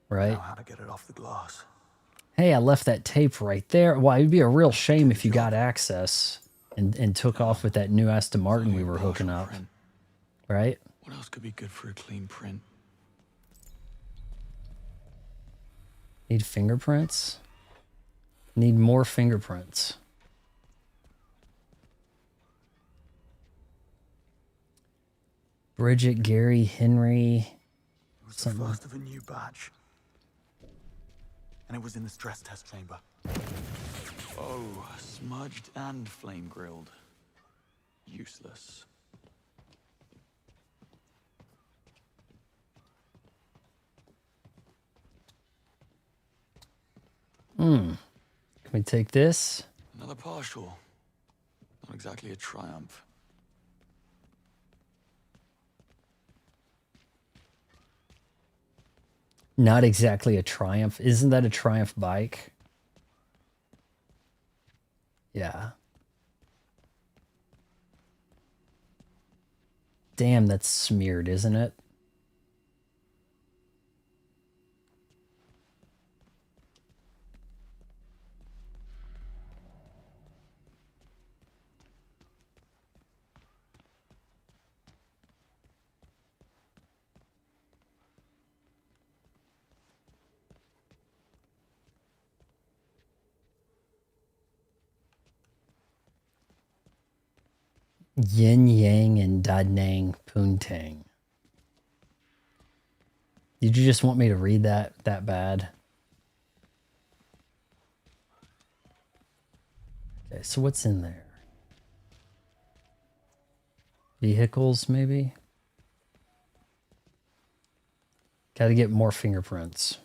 Right? Know how to get it off the glass. Hey, I left that tape right there. Well, it'd be a real shame if you got access and took off with that new Aston Martin we were hooking up. Right? What else could be good for a clean print? Need fingerprints? Need more fingerprints. Bridget, Gary, Henry. It was the first of a new batch. And it was in the stress test chamber. Oh, smudged and flame grilled. Useless. Can we take this? Another partial. Not exactly a triumph. Not exactly a Triumph. Isn't that a Triumph bike? Yeah. Damn, that's smeared, isn't it? Yin Yang and Da Nang Poontang. Did you just want me to read that bad? Okay, so what's in there? Vehicles, maybe? Gotta get more fingerprints.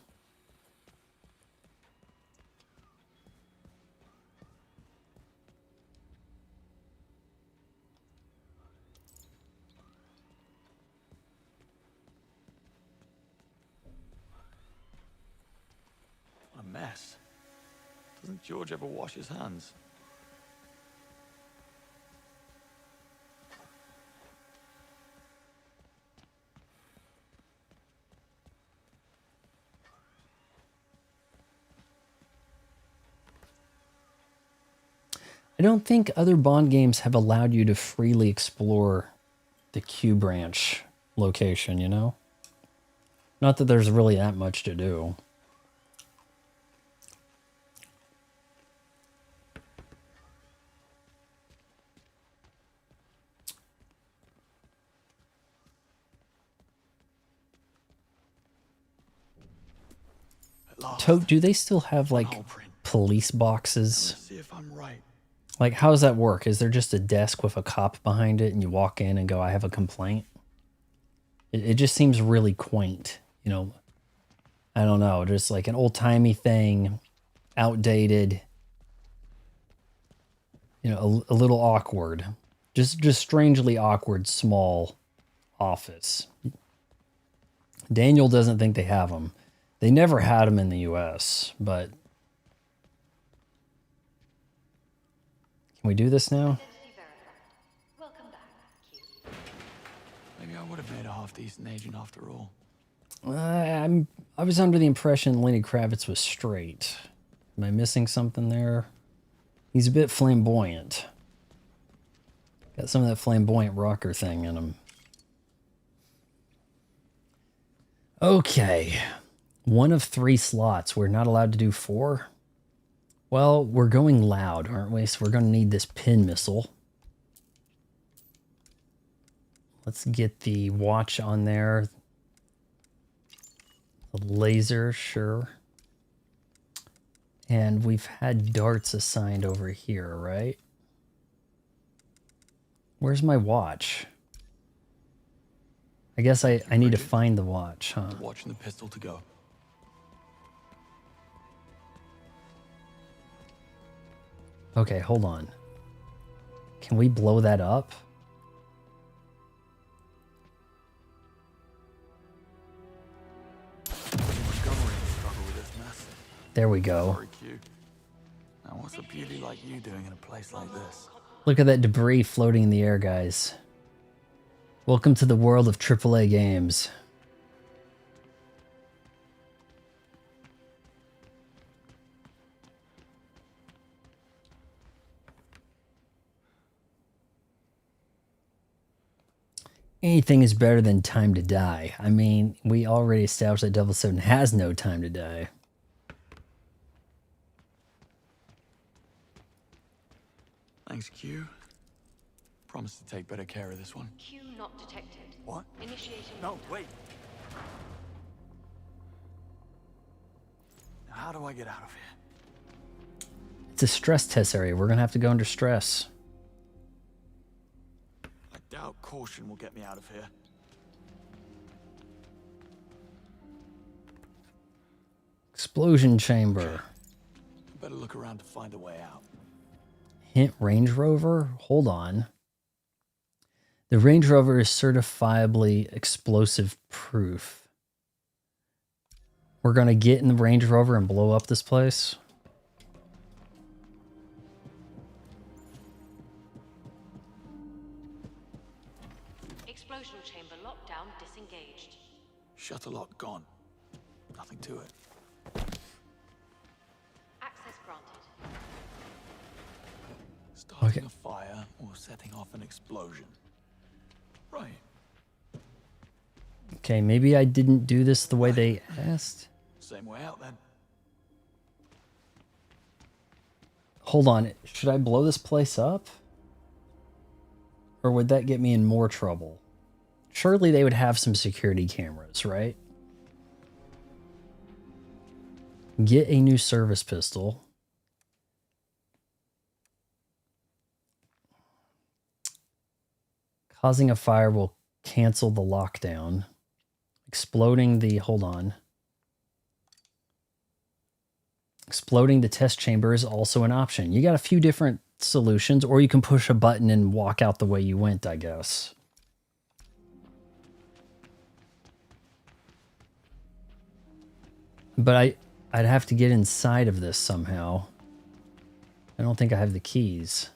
What a mess. Doesn't George ever wash his hands? I don't think other Bond games have allowed you to freely explore the Q branch location, you know? Not that there's really that much to do. Toad, do they still have like police boxes? See if I'm right. Like, how does that work? Is there just a desk with a cop behind it and you walk in and go, I have a complaint? It just seems really quaint, you know? I don't know, just like an old-timey thing, outdated, you know, a little awkward. Just strangely awkward, small office. Daniel doesn't think they have them. They never had them in the US, but... Can we do this now? Maybe I would have made a half-decent agent after all. I was under the impression Lenny Kravitz was straight. Am I missing something there? He's a bit flamboyant. Got some of that flamboyant rocker thing in him. Okay. 1 of 3 slots. We're not allowed to do 4? Well, we're going loud, aren't we? So we're going to need this pin missile. Let's get the watch on there. The laser, sure. And we've had darts assigned over here, right? Where's my watch? I guess I need to find the watch, huh? The watch and the pistol to go. Okay, hold on. Can we blow that up? There we go. Now, what's a beauty like you doing in a place like this? Look at that debris floating in the air, guys. Welcome to the world of AAA games. Anything is better than Time to Die. I mean, we already established that 007 has no time to die. Thanks, Q. Promise to take better care of this one. Q not detected. What? Initiating. No, wait. Now, how do I get out of here? It's a stress test area. We're going to have to go under stress. I doubt caution will get me out of here. Explosion chamber. Okay. I better look around to find a way out. Hint Range Rover? Hold on. The Range Rover is certifiably explosive proof. We're going to get in the Range Rover and blow up this place. Explosion chamber lockdown disengaged. Shutter lock gone. Nothing to it. Access granted. Starting a fire or setting off an explosion. Right. Okay, maybe I didn't do this the way they asked. Same way out then. Hold on. Should I blow this place up? Or would that get me in more trouble? Surely they would have some security cameras, right? Get a new service pistol. Causing a fire will cancel the lockdown. Exploding the... Hold on. Exploding the test chamber is also an option. You got a few different solutions, or you can push a button and walk out the way you went, I guess. But I'd have to get inside of this somehow. I don't think I have the keys.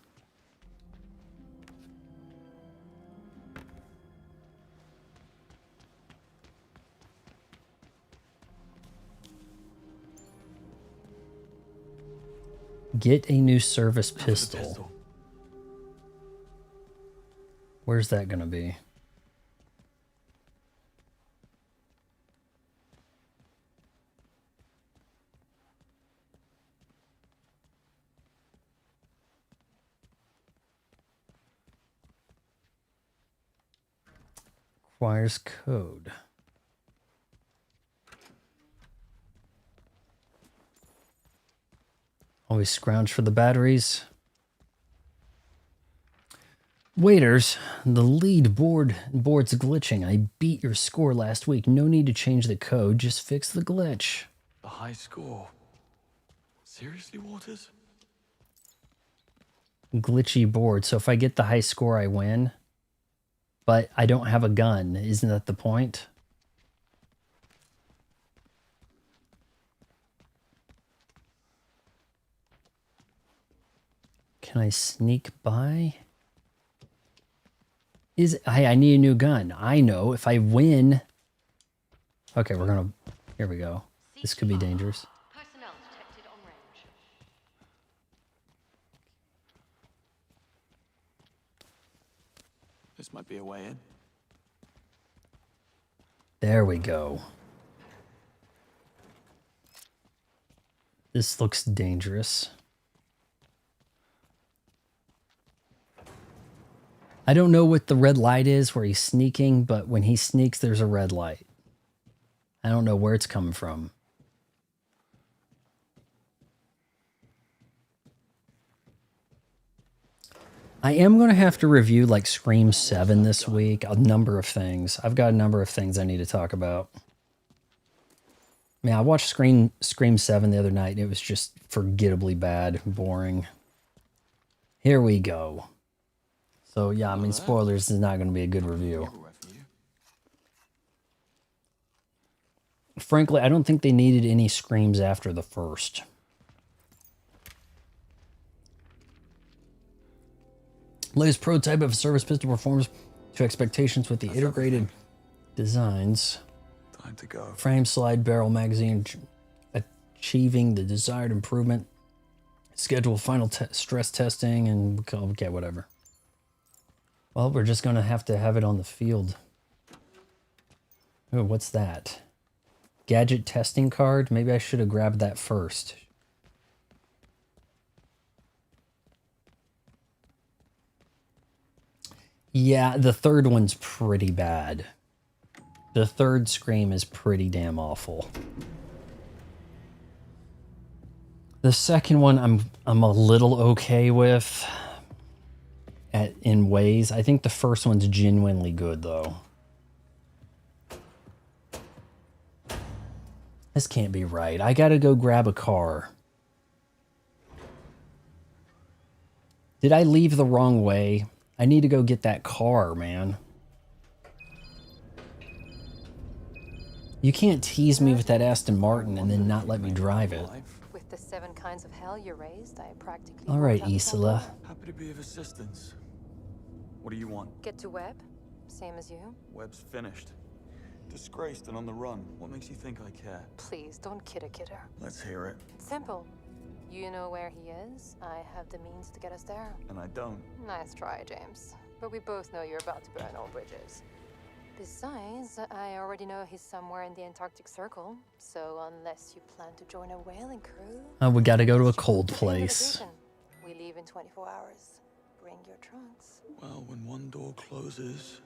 Get a new service pistol. Where's that gonna be? Requires code. Always scrounge for the batteries. Waiters, the lead board's glitching. I beat your score last week. No need to change the code. Just fix the glitch. A high score. Seriously, Waters? Glitchy board. So if I get the high score, I win. But I don't have a gun. Isn't that the point? Can I sneak by? I need a new gun. I know if I win. Okay, we're gonna. Here we go. This could be dangerous. Personnel detected on range. This might be a way in. There we go. This looks dangerous. I don't know what the red light is where he's sneaking, but when he sneaks, there's a red light. I don't know where it's coming from. I am going to have to review like Scream 7 this week. A number of things. I've got a number of things I need to talk about. Man, I watched Scream 7 the other night and it was just forgettably bad, boring. Here we go. So yeah, I mean, spoilers is not going to be a good review. Frankly, I don't think they needed any Screams after the first. Latest prototype of a service pistol performs to expectations with the integrated designs. Time to go. Frame, slide, barrel, magazine, achieving the desired improvement. Schedule final stress testing and okay, whatever. Well, we're just going to have it on the field. Oh, what's that? Gadget testing card? Maybe I should have grabbed that first. Yeah, the third one's pretty bad. The third Scream is pretty damn awful. The second one I'm a little okay with in ways. I think the first one's genuinely good though. This can't be right. I gotta go grab a car. Did I leave the wrong way? I need to go get that car, man. You can't tease me with that Aston Martin and then not let me drive it. With the 7 kinds of hell you raised, I practically... All right, Isola. Happy to be of assistance. What do you want? Get to Webb, same as you. Webb's finished. Disgraced and on the run. What makes you think I care? Please, don't kid a kidder. Let's hear it. It's simple. You know where he is. I have the means to get us there. And I don't. Nice try, James. But we both know you're about to burn all bridges. Besides, I already know he's somewhere in the Antarctic Circle. So unless you plan to join a whaling crew... We gotta go to a cold place. We leave in 24 hours. Bring your trunks. Well, when one door closes...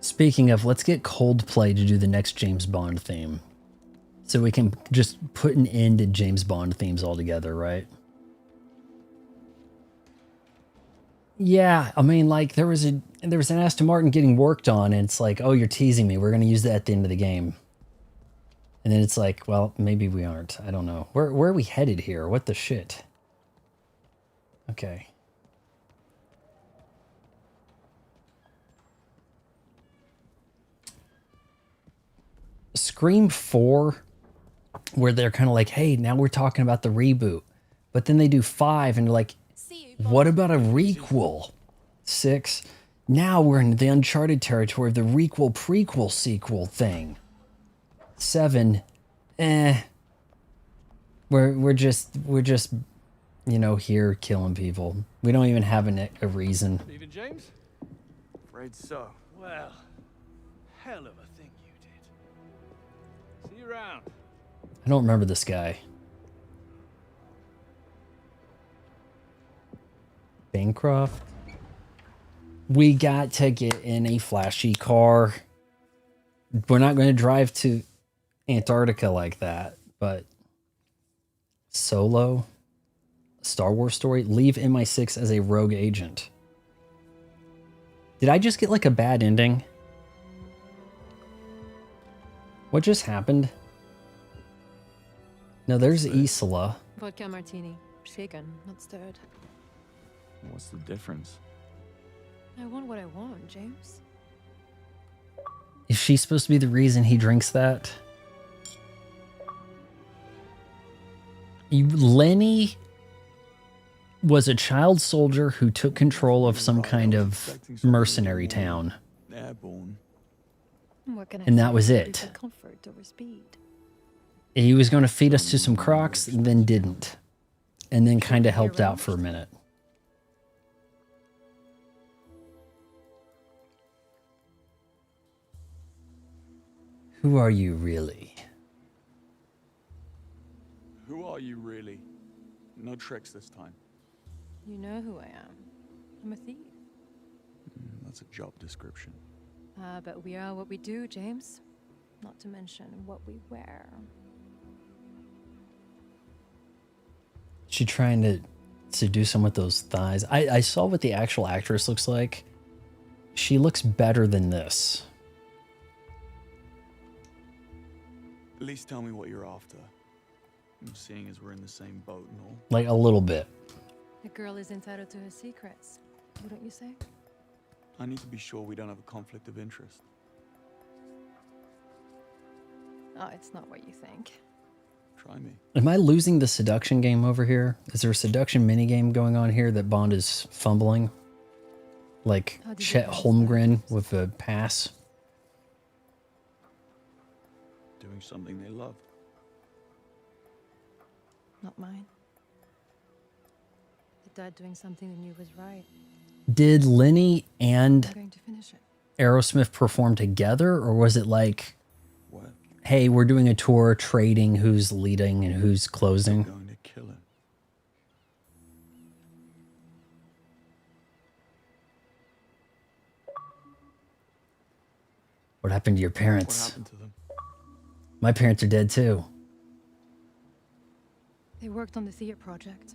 Speaking of, let's get Coldplay to do the next James Bond theme. So we can just put an end to James Bond themes altogether, right? Yeah, I mean, like, there was an Aston Martin getting worked on, and it's like, oh, you're teasing me. We're going to use that at the end of the game. And then it's like, well, maybe we aren't. I don't know. Where are we headed here? What the shit? Okay. Scream 4, where they're kind of like, hey, now we're talking about the reboot. But then they do 5, and they're like, what about a requel? 6, now we're in the uncharted territory of the requel, prequel, sequel thing. 7, we're just, you know, here killing people. We don't even have a reason. Leaving, James? Afraid so. Well, hell of a thing you did. See you around. I don't remember this guy. Bancroft. We got to get in a flashy car. We're not going to drive to Antarctica like that, but Solo, Star Wars story, leave MI6 as a rogue agent. Did I just get like a bad ending? What just happened? No, there's Isola. Vodka martini. Shaken, not stirred. What's the difference? I want what I want, James. Is she supposed to be the reason he drinks that? Lenny was a child soldier who took control of some kind of mercenary town. Airborne. And that was it. Comfort over speed. He was going to feed us to some Crocs, and then didn't. And then kind of helped out for a minute. Who are you really? Who are you really? No tricks this time. You know who I am. I'm a thief. That's a job description. But we are what we do, James. Not to mention what we wear. She trying to seduce him with those thighs. I saw what the actual actress looks like. She looks better than this. At least tell me what you're after. Seeing as we're in the same boat and all. Like a little bit. A girl is entitled to her secrets. Wouldn't you say? I need to be sure we don't have a conflict of interest. Oh, it's not what you think. Try me. Am I losing the seduction game over here? Is there a seduction minigame going on here that Bond is fumbling? Like Chet Holmgren with a pass? Doing something they love. Not mine. The dad doing something they knew was right. Did Lenny and I'm going to finish it. Aerosmith perform together, or was it like, hey, we're doing a tour, trading who's leading and who's closing? Going to kill him. What happened to your parents? What happened to them? My parents are dead too. They worked on the theater project.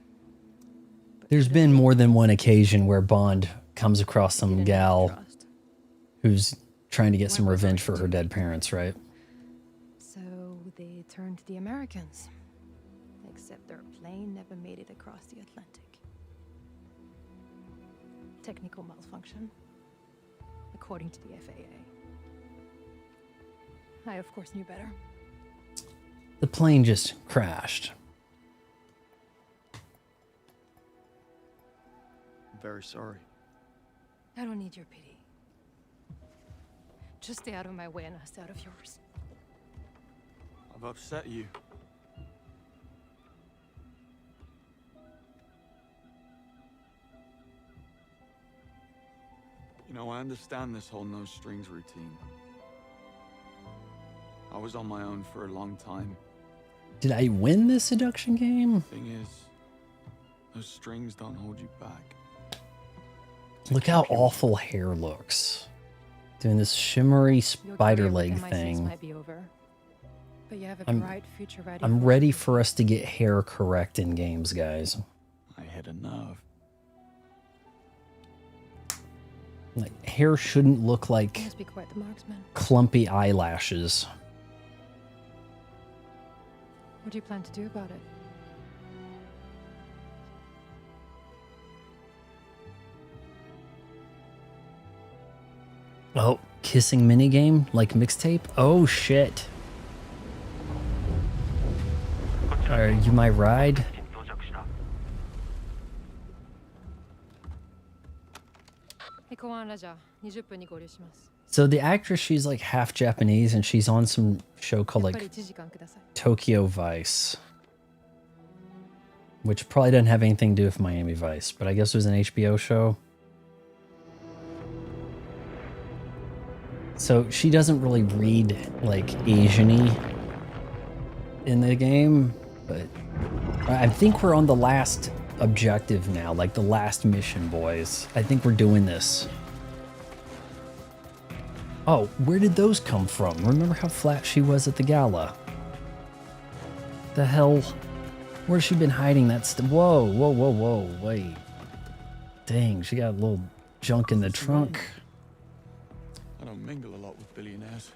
There's been more than one occasion where Bond comes across some gal who's trying to get some revenge for her dead parents, right? So they turned to the Americans. Except their plane never made it across the Atlantic. Technical malfunction, according to the FAA. I, of course, knew better. The plane just crashed. I'm very sorry. I don't need your pity. Just stay out of my way and I'll stay out of yours. I've upset you. You know, I understand this whole no strings routine. I was on my own for a long time. Did I win this seduction game? Thing is, those strings don't hold you back. Look how awful hair looks. Doing this shimmery spider leg thing. Might be over, but you have a bright future ready. I'm ready for us to get hair correct in games, guys. I hit a nerve. Like, hair shouldn't look like You must be quite the marksman. clumpy eyelashes. What do you plan to do about it? Oh, kissing minigame? Like mixtape? Oh, shit. Are you my ride? So the actress, she's like half Japanese and she's on some show called like Tokyo Vice. Which probably doesn't have anything to do with Miami Vice, but I guess it was an HBO show. So she doesn't really read like Asian-y in the game, but I think we're on the last objective now, like the last mission, boys. I think we're doing this. Oh, where did those come from? Remember how flat she was at the gala? The hell? Where's she been hiding that stuff? Whoa, whoa, whoa, whoa, wait. Dang, she got a little junk in the trunk. I don't mingle a lot with billionaires.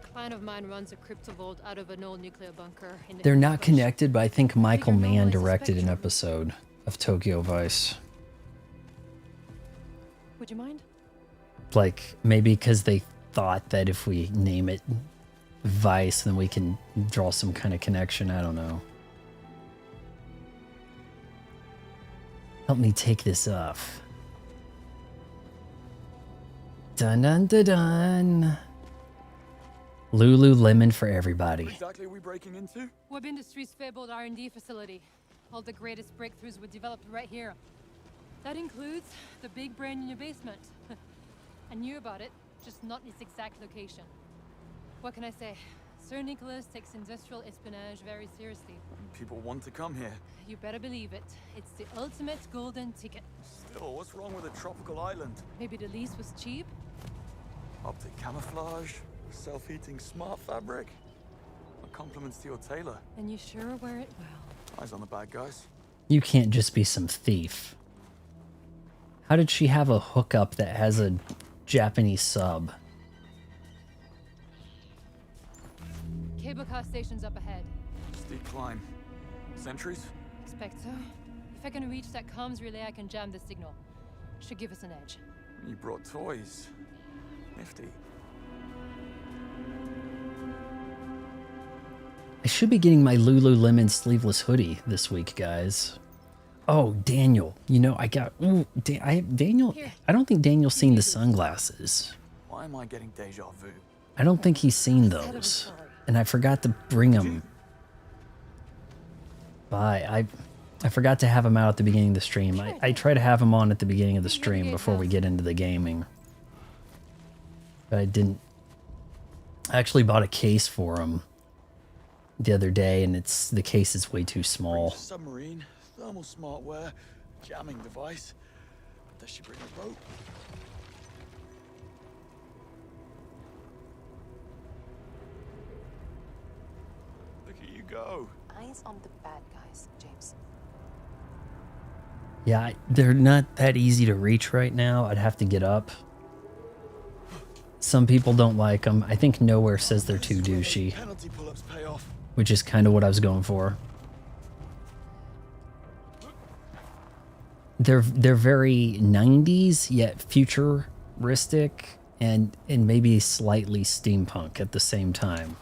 A client of mine runs a crypto vault out of an old nuclear bunker. They're not connected, but I think Michael Mann directed an episode of Tokyo Vice. Would you mind? Like, maybe because they thought that if we name it Vice, then we can draw some kind of connection. I don't know. Help me take this off. Dun dun dun dun. Lululemon for everybody. What exactly are we breaking into? Web Industries' fabled R&D facility. All the greatest breakthroughs were developed right here. That includes the big brain in your basement. I knew about it, just not its exact location. What can I say? Sir Nicholas takes industrial espionage very seriously. People want to come here. You better believe it. It's the ultimate golden ticket. Still, what's wrong with a tropical island? Maybe the lease was cheap? Optic camouflage, self-heating smart fabric. My compliments to your tailor. And you sure wear it well. Eyes on the bad guys. You can't just be some thief. How did she have a hookup that has a Japanese sub? Cable car station's up ahead. Steep climb. Sentries? Expect so. If I can reach that comms relay, I can jam the signal. Should give us an edge. You brought toys. Nifty. I should be getting my Lululemon sleeveless hoodie this week, guys. Oh, Daniel. You know, I got... Ooh, Daniel... I don't think Daniel's seen the sunglasses. Why am I getting deja vu? I don't think he's seen those. And I forgot to bring them by. I forgot to have him out at the beginning of the stream. I try to have him on at the beginning of the stream before we get into the gaming. But I didn't. I actually bought a case for him the other day, and the case is way too small. Submarine, thermal smartware, jamming device. Does she bring a boat? Look at you go. Eyes on the bad guys, James. Yeah, they're not that easy to reach right now. I'd have to get up. Some people don't like them. I think Nowhere says they're too douchey, Penalty pull-ups pay off. which is kind of what I was going for. They're very 90s yet futuristic and maybe slightly steampunk at the same time.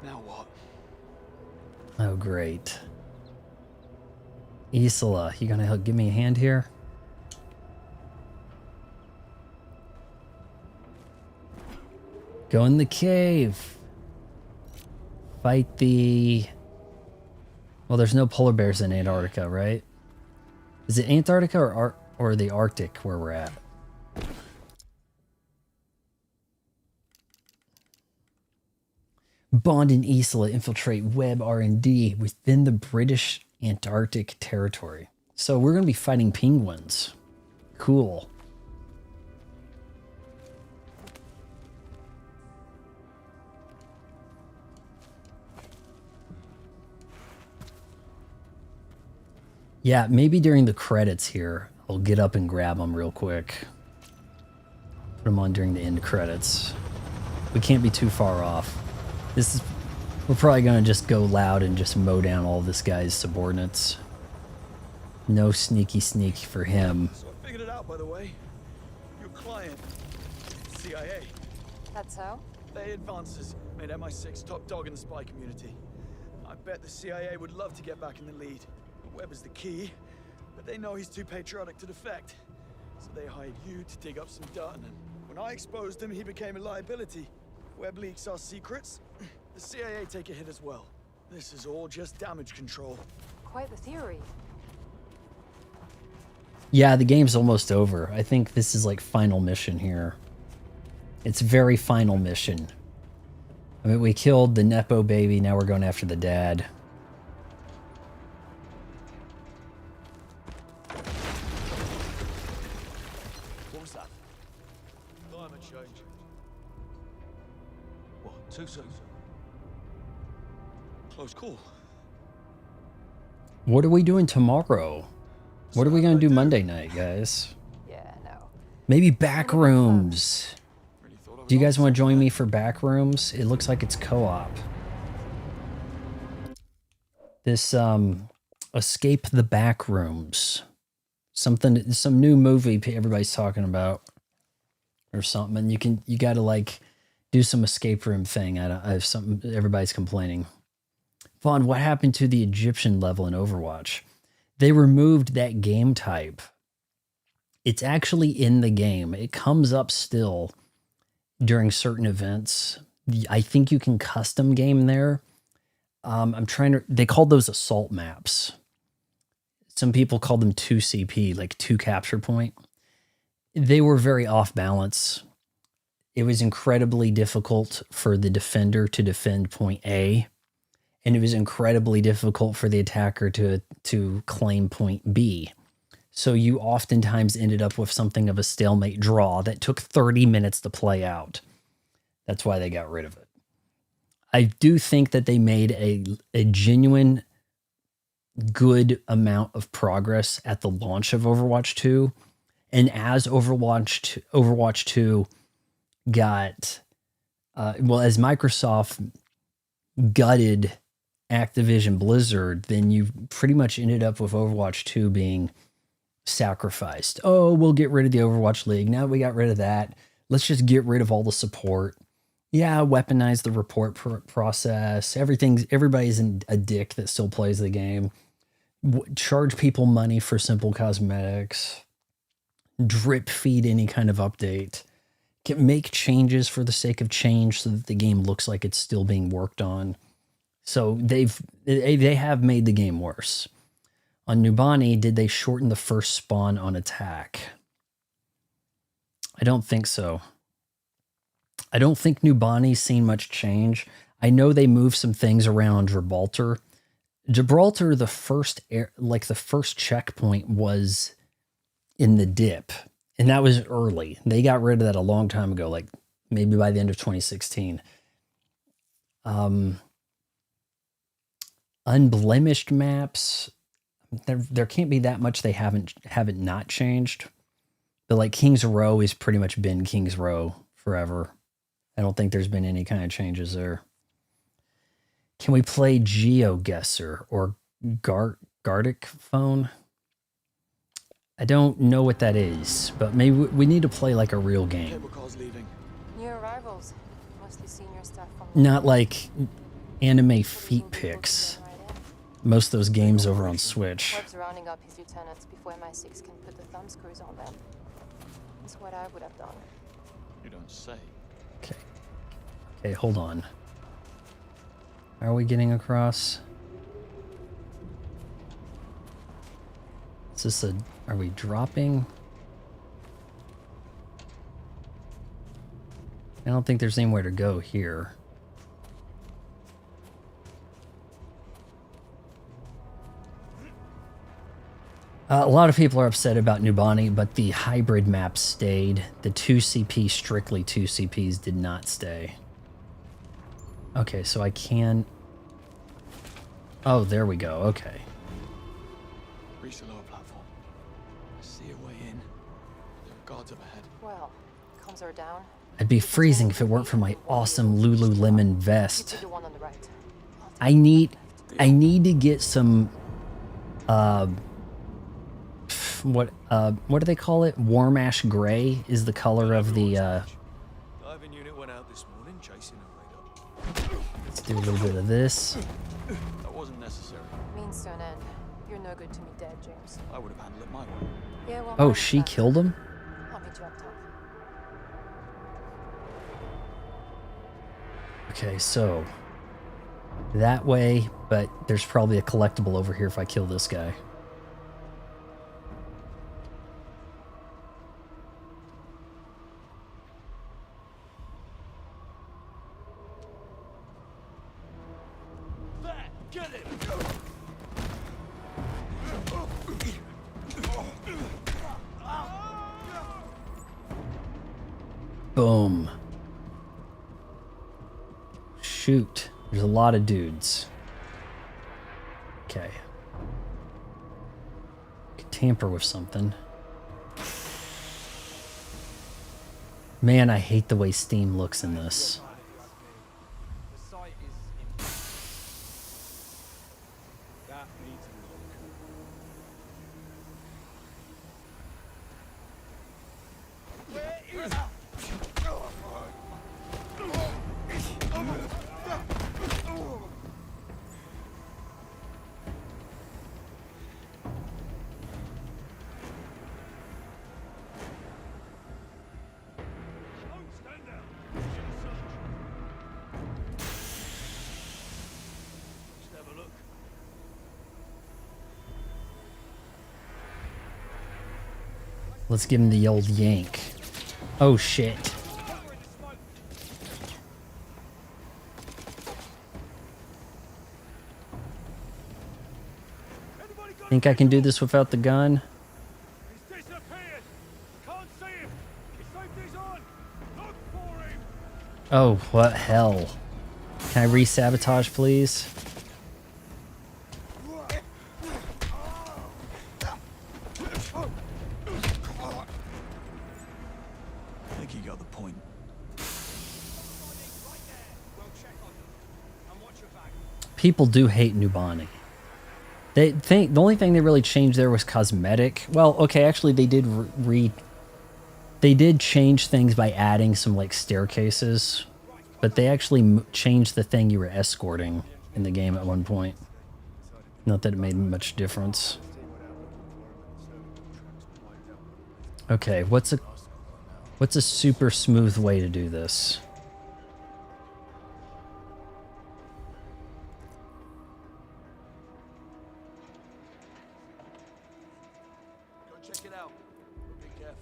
Now what? Oh, great. Isola, you gonna give me a hand here? Go in the cave. Fight the... Well, there's no polar bears in Antarctica, right? Is it Antarctica or the Arctic where we're at? Bond and Isola infiltrate web R&D within the British Antarctic territory. So we're going to be fighting penguins. Cool. Yeah, maybe during the credits here, I'll get up and grab them real quick. Put them on during the end credits. We can't be too far off. We're probably going to just go loud and just mow down all this guy's subordinates. No sneaky sneak for him. So I figured it out, by the way. Your client, CIA. That's so? They advances made MI6 top dog in the spy community. I bet the CIA would love to get back in the lead. Webb is the key, but they know he's too patriotic to defect. So they hired you to dig up some dirt, and when I exposed him, he became a liability. Webb leaks our secrets. The CIA take a hit as well. This is all just damage control. Quite the theory. Yeah, the game's almost over. I think this is like final mission here. It's very final mission. I mean, we killed the Nepo baby, now we're going after the dad. What was that? Climate change. What, too soon? Close call. What are we doing tomorrow? What are we going to do Monday night, guys? Yeah, no. Maybe Backrooms. Do you guys want to join me for Backrooms? It looks like it's co-op. This, Escape the Backrooms. Some new movie everybody's talking about. Or something. And you got to like do some escape room thing. I have something everybody's complaining. Vaughn, what happened to the Egyptian level in Overwatch? They removed that game type. It's actually in the game. It comes up still during certain events. I think you can custom game there. They called those assault maps. Some people call them 2CP, like 2 capture point. They were very off balance. It was incredibly difficult for the defender to defend point A. And it was incredibly difficult for the attacker to claim point B. So you oftentimes ended up with something of a stalemate draw that took 30 minutes to play out. That's why they got rid of it. I do think that they made a genuine good amount of progress at the launch of Overwatch 2. And as Overwatch 2 got, as Microsoft gutted Activision Blizzard, then you pretty much ended up with Overwatch 2 being sacrificed. Oh, we'll get rid of the Overwatch League. Now that we got rid of that, let's just get rid of all the support. Yeah, weaponize the report process. Everybody's a dick that still plays the game. Charge people money for simple cosmetics. Drip feed any kind of update. can make changes for the sake of change so that the game looks like it's still being worked on. So they have made the game worse. On Nubani, did they shorten the first spawn on attack? I don't think so. I don't think Nubani's seen much change. I know they moved some things around Gibraltar. Gibraltar, the first checkpoint was in the dip, and that was early. They got rid of that a long time ago, like maybe by the end of 2016. Unblemished maps, there can't be that much they haven't not changed. But like King's Row has pretty much been King's Row forever. I don't think there's been any kind of changes there. Can we play GeoGuessr or Gartic phone? I don't know what that is, but maybe we need to play like a real game. New arrivals, mostly senior staff from Not like anime feet pics. Most of those games over on Switch. Webb's rounding up his lieutenants before MI6 can put the thumb screws on them. That's what I would have done. You don't say. Okay, hold on. Are we getting across? Is this are we dropping? I don't think there's anywhere to go here. A lot of people are upset about Nubani, but the hybrid map stayed. The 2CP, strictly 2CPs, did not stay. Okay, so I can... Oh, there we go. Okay. Reach the lower platform. I see a way in. There are guards up ahead. Well, comms are down. I'd be freezing if it weren't for my awesome Lululemon vest. The one on the right. I need to get some... what do they call it? Warm ash gray is the color of the Diving unit went out this morning chasing a radar. Let's do a little bit of this. That wasn't necessary. Means to an end. You're no good to me dead, James. I would have handled it my way. Yeah, well, Oh, she killed him? I'll meet you up top. Okay, so that way, but there's probably a collectible over here if I kill this guy. Boom. Shoot. There's a lot of dudes. Okay. Could tamper with something. Man, I hate the way Steam looks in this. Let's give him the old yank. Oh shit. Think I can do this without the gun? Oh, what hell. Can I re-sabotage, please? I think you got the point. People do hate Nubani. They think the only thing they really changed there was cosmetic. Well, okay, actually they did they did change things by adding some like staircases, but they actually changed the thing you were escorting in the game at one point. Not that it made much difference. Okay, what's a... What's a super smooth way to do this? Go check it out. But be careful.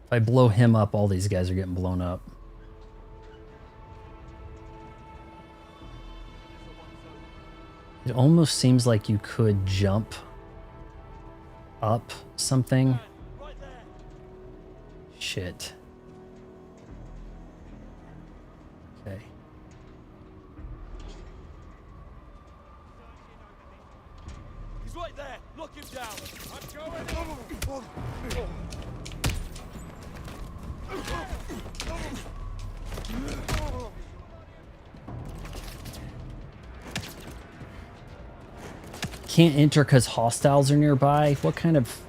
If I blow him up, all these guys are getting blown up. It almost seems like you could jump up something. Shit. Okay. He's right there. Lock him down. I'm going. Can't enter because hostiles are nearby? What kind of...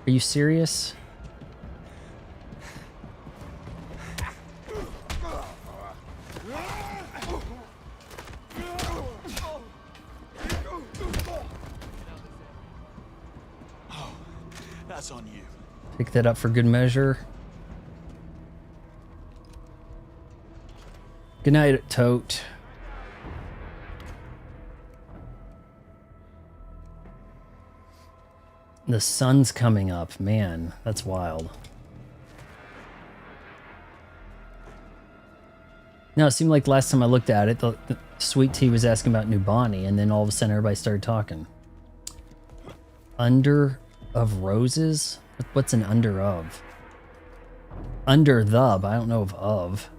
Are you serious? That's on you. Pick that up for good measure. Good night, Tote. The sun's coming up. Man, that's wild. No, it seemed like last time I looked at it, the Sweet Tea was asking about New Bonnie, and then all of a sudden everybody started talking. Under of Roses? What's an under of? Under the, but I don't know of.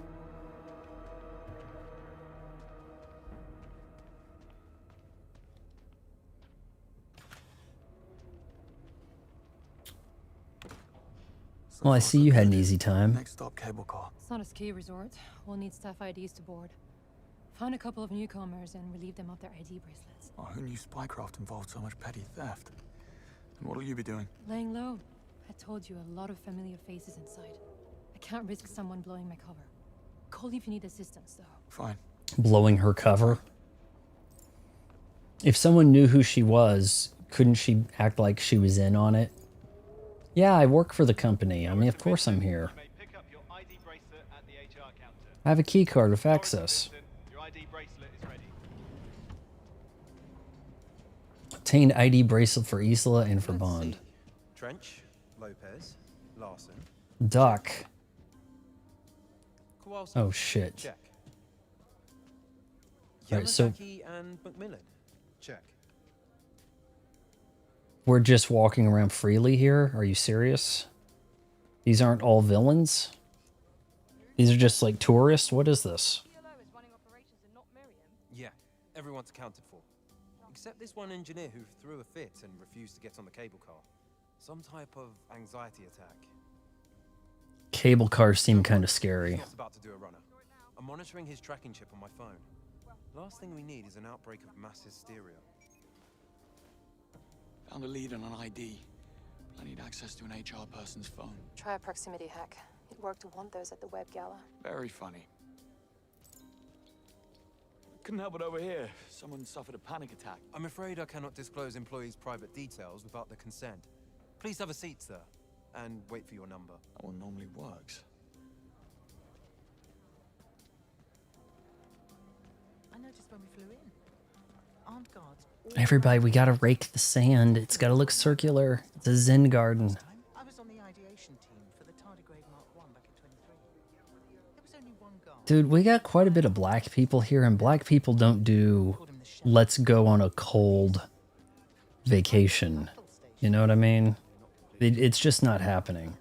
Well, I see you had an easy time. Next stop, cable car. It's not a ski resort. We'll need staff IDs to board. Find a couple of newcomers and relieve them of their ID bracelets. Oh, who knew spycraft involved so much petty theft? And what'll you be doing? Laying low. I told you, a lot of familiar faces inside. I can't risk someone blowing my cover. Call if you need assistance, though. Fine. Blowing her cover? If someone knew who she was, couldn't she act like she was in on it? Yeah, I work for the company. I mean, of course I'm here. I have a key card with access. Obtained ID bracelet for Isla and for Bond. Trench, Lopez, Larson. Duck. Kowalski. Oh shit. Check. Alright, so Yamasaki and Macmillan. Check. we're just walking around freely here? Are you serious? These aren't all villains? These are just like tourists? What is this? Yeah, everyone's accounted for. Except this one engineer who threw a fit and refused to get on the cable car. Some type of anxiety attack. Cable cars seem kind of scary. He's about to do a runner. I'm monitoring his tracking chip on my phone. Last thing we need is an outbreak of mass hysteria. Found a lead on an ID. I need access to an HR person's phone. Try a proximity hack. It worked wonders at the web gala. Very funny. Couldn't help it over here. Someone suffered a panic attack. I'm afraid I cannot disclose employees' private details without their consent. Please have a seat, sir, and wait for your number. That one normally works. I noticed when we flew in. Armed guards. Everybody, we gotta rake the sand. It's gotta look circular. It's a Zen garden. I was on the ideation team for the tardigrade Mark 1 back in 23. There was only one guard. Dude, we got quite a bit of black people here, and black people don't do let's go on a cold vacation. You know what I mean? It's just not happening.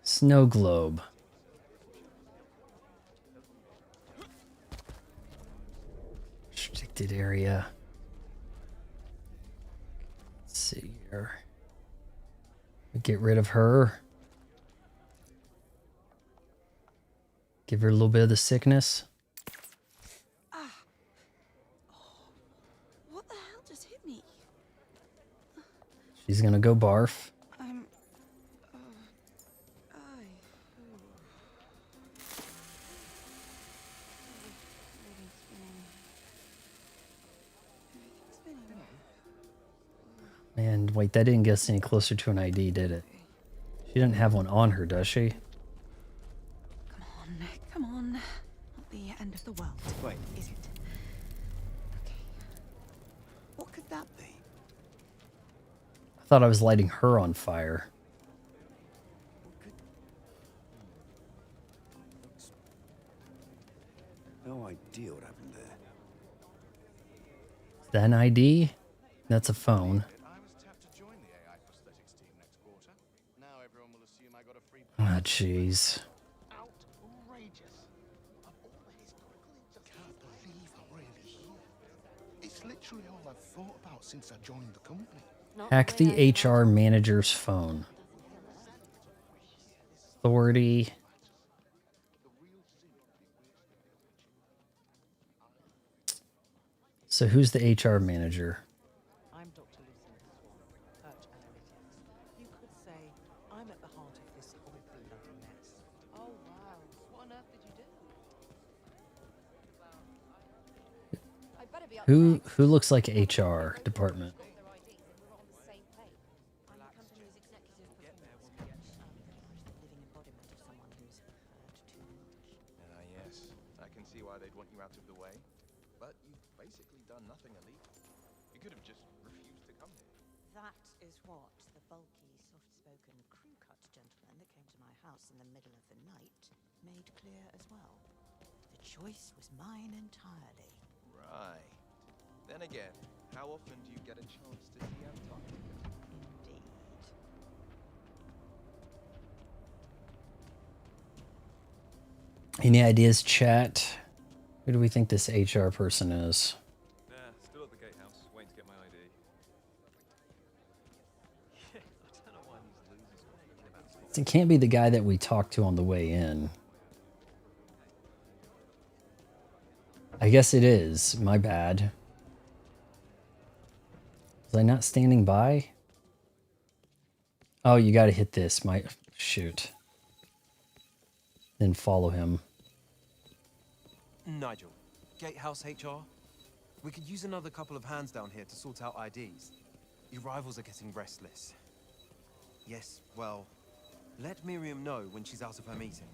Snow globe. Restricted area. Let's see here. Get rid of her. Give her a little bit of the sickness. What the hell just hit me? She's gonna go barf. I'm... And wait, that didn't get us any closer to an ID, did it? She didn't have one on her, does she? Come on, come on. Not the end of the world. Wait. Is it? What could that be? I thought I was lighting her on fire. No idea what happened there. Is that an ID? That's a phone. Ah, jeez. It's literally all I've thought about since I joined the company. Hack the HR manager's phone. Authority. So who's the HR manager? I'm Dr. Lucinda Swan, Perch Analytics. You could say I'm at the heart of this whole bloody mess. Oh, wow. What on earth did you do? I better be up Who looks like HR department? Yes. I can see why they'd want you out of the way. But you've basically done nothing illegal. You could have just refused to come here. That is what the bulky, soft-spoken, crew-cut gentleman that came to my house in the middle of the night made clear as well. The choice was mine entirely. Right. Then again, how often do you get a chance to see Antarctica? Indeed. Any ideas, chat? Who do we think this HR person is? Nah, still at the gatehouse, waiting to get my ID. Yeah, I don't know why these losers are thinking about It can't be the guy that we talked to on the way in. I guess it is. My bad. Was I not standing by? Oh, you gotta hit this. My shoot. Then follow him. Nigel, Gatehouse HR. We could use another couple of hands down here to sort out IDs. Your rivals are getting restless. Yes, well, let Miriam know when she's out of her meeting.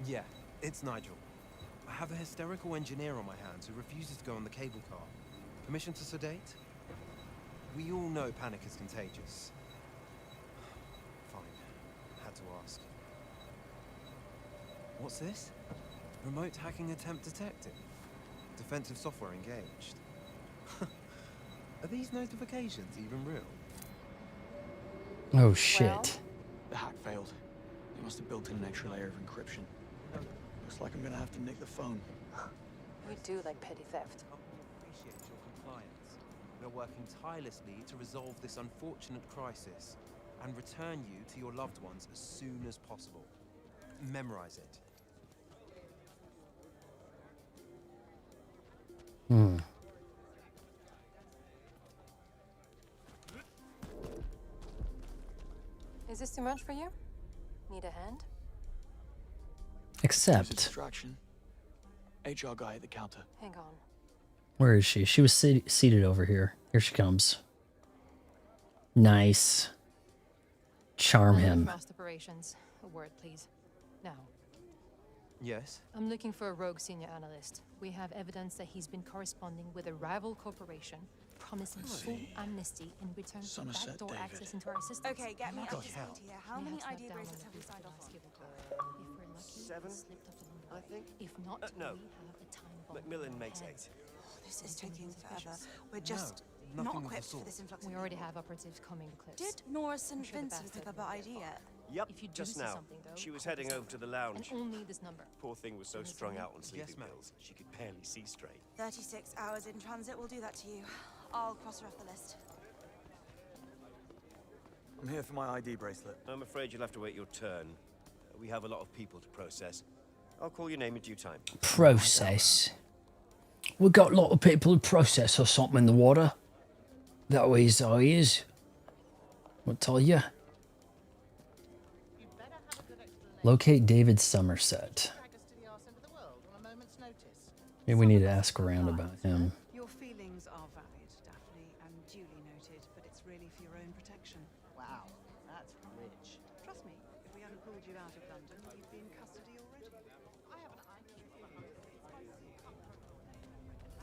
Yeah, it's Nigel. I have a hysterical engineer on my hands who refuses to go on the cable car. Permission to sedate? We all know panic is contagious. Fine. Had to ask. What's this? Remote hacking attempt detected. Defensive software engaged. Are these notifications even real? Oh shit. Well, the hack failed. They must have built in an extra layer of encryption. Looks like I'm gonna have to nick the phone. We do like petty theft. Appreciate your compliance. We're working tirelessly to resolve this unfortunate crisis and return you to your loved ones as soon as possible. Memorize it. Is this too much for you? Need a hand? Accept. Distraction. HR guy at the counter. Hang on. Where is she? She was seated over here. Here she comes. Nice. Charm him. Fast operations. A word, please. Now. Yes? I'm looking for a rogue senior analyst. We have evidence that he's been corresponding with a rival corporation, promising full amnesty in return for Somerset backdoor David. access into our system. Okay, get me up to God, speed hell. here. How many ID bracelets have we signed off on? If we're lucky, 7, slipped off along the I way. think. If not, No. we have a time bomb. Macmillan makes 8. This is taking forever. We're No, just nothing not of the equipped for sort. this influx. We of already people. have operatives combing the cliffs. Did Norris and I'm sure the Vincent bastard pick up will our be ID yet? Yep, If you do just see now. something, though, She was call heading us over up. to the lounge. And only this number. Poor thing was so Yes, strung ma'am. out on sleeping Yes, ma'am. pills, she could barely see straight. 36 hours in transit will do that to you. I'll cross her off the list. I'm here for my ID bracelet. I'm afraid you'll have to wait your turn. We have a lot of people to process. I'll call your name in due time. Process. We got a lot of people to process or something in the water. That way his eye is. I'll tell you. Locate David Somerset. Maybe we need to ask around about him. Your Your feelings are valid, Daphne, and duly noted, but it's really for your own protection. Wow, that's rich. Trust me, if we hadn't pulled you out of London, you'd be in custody already. I have an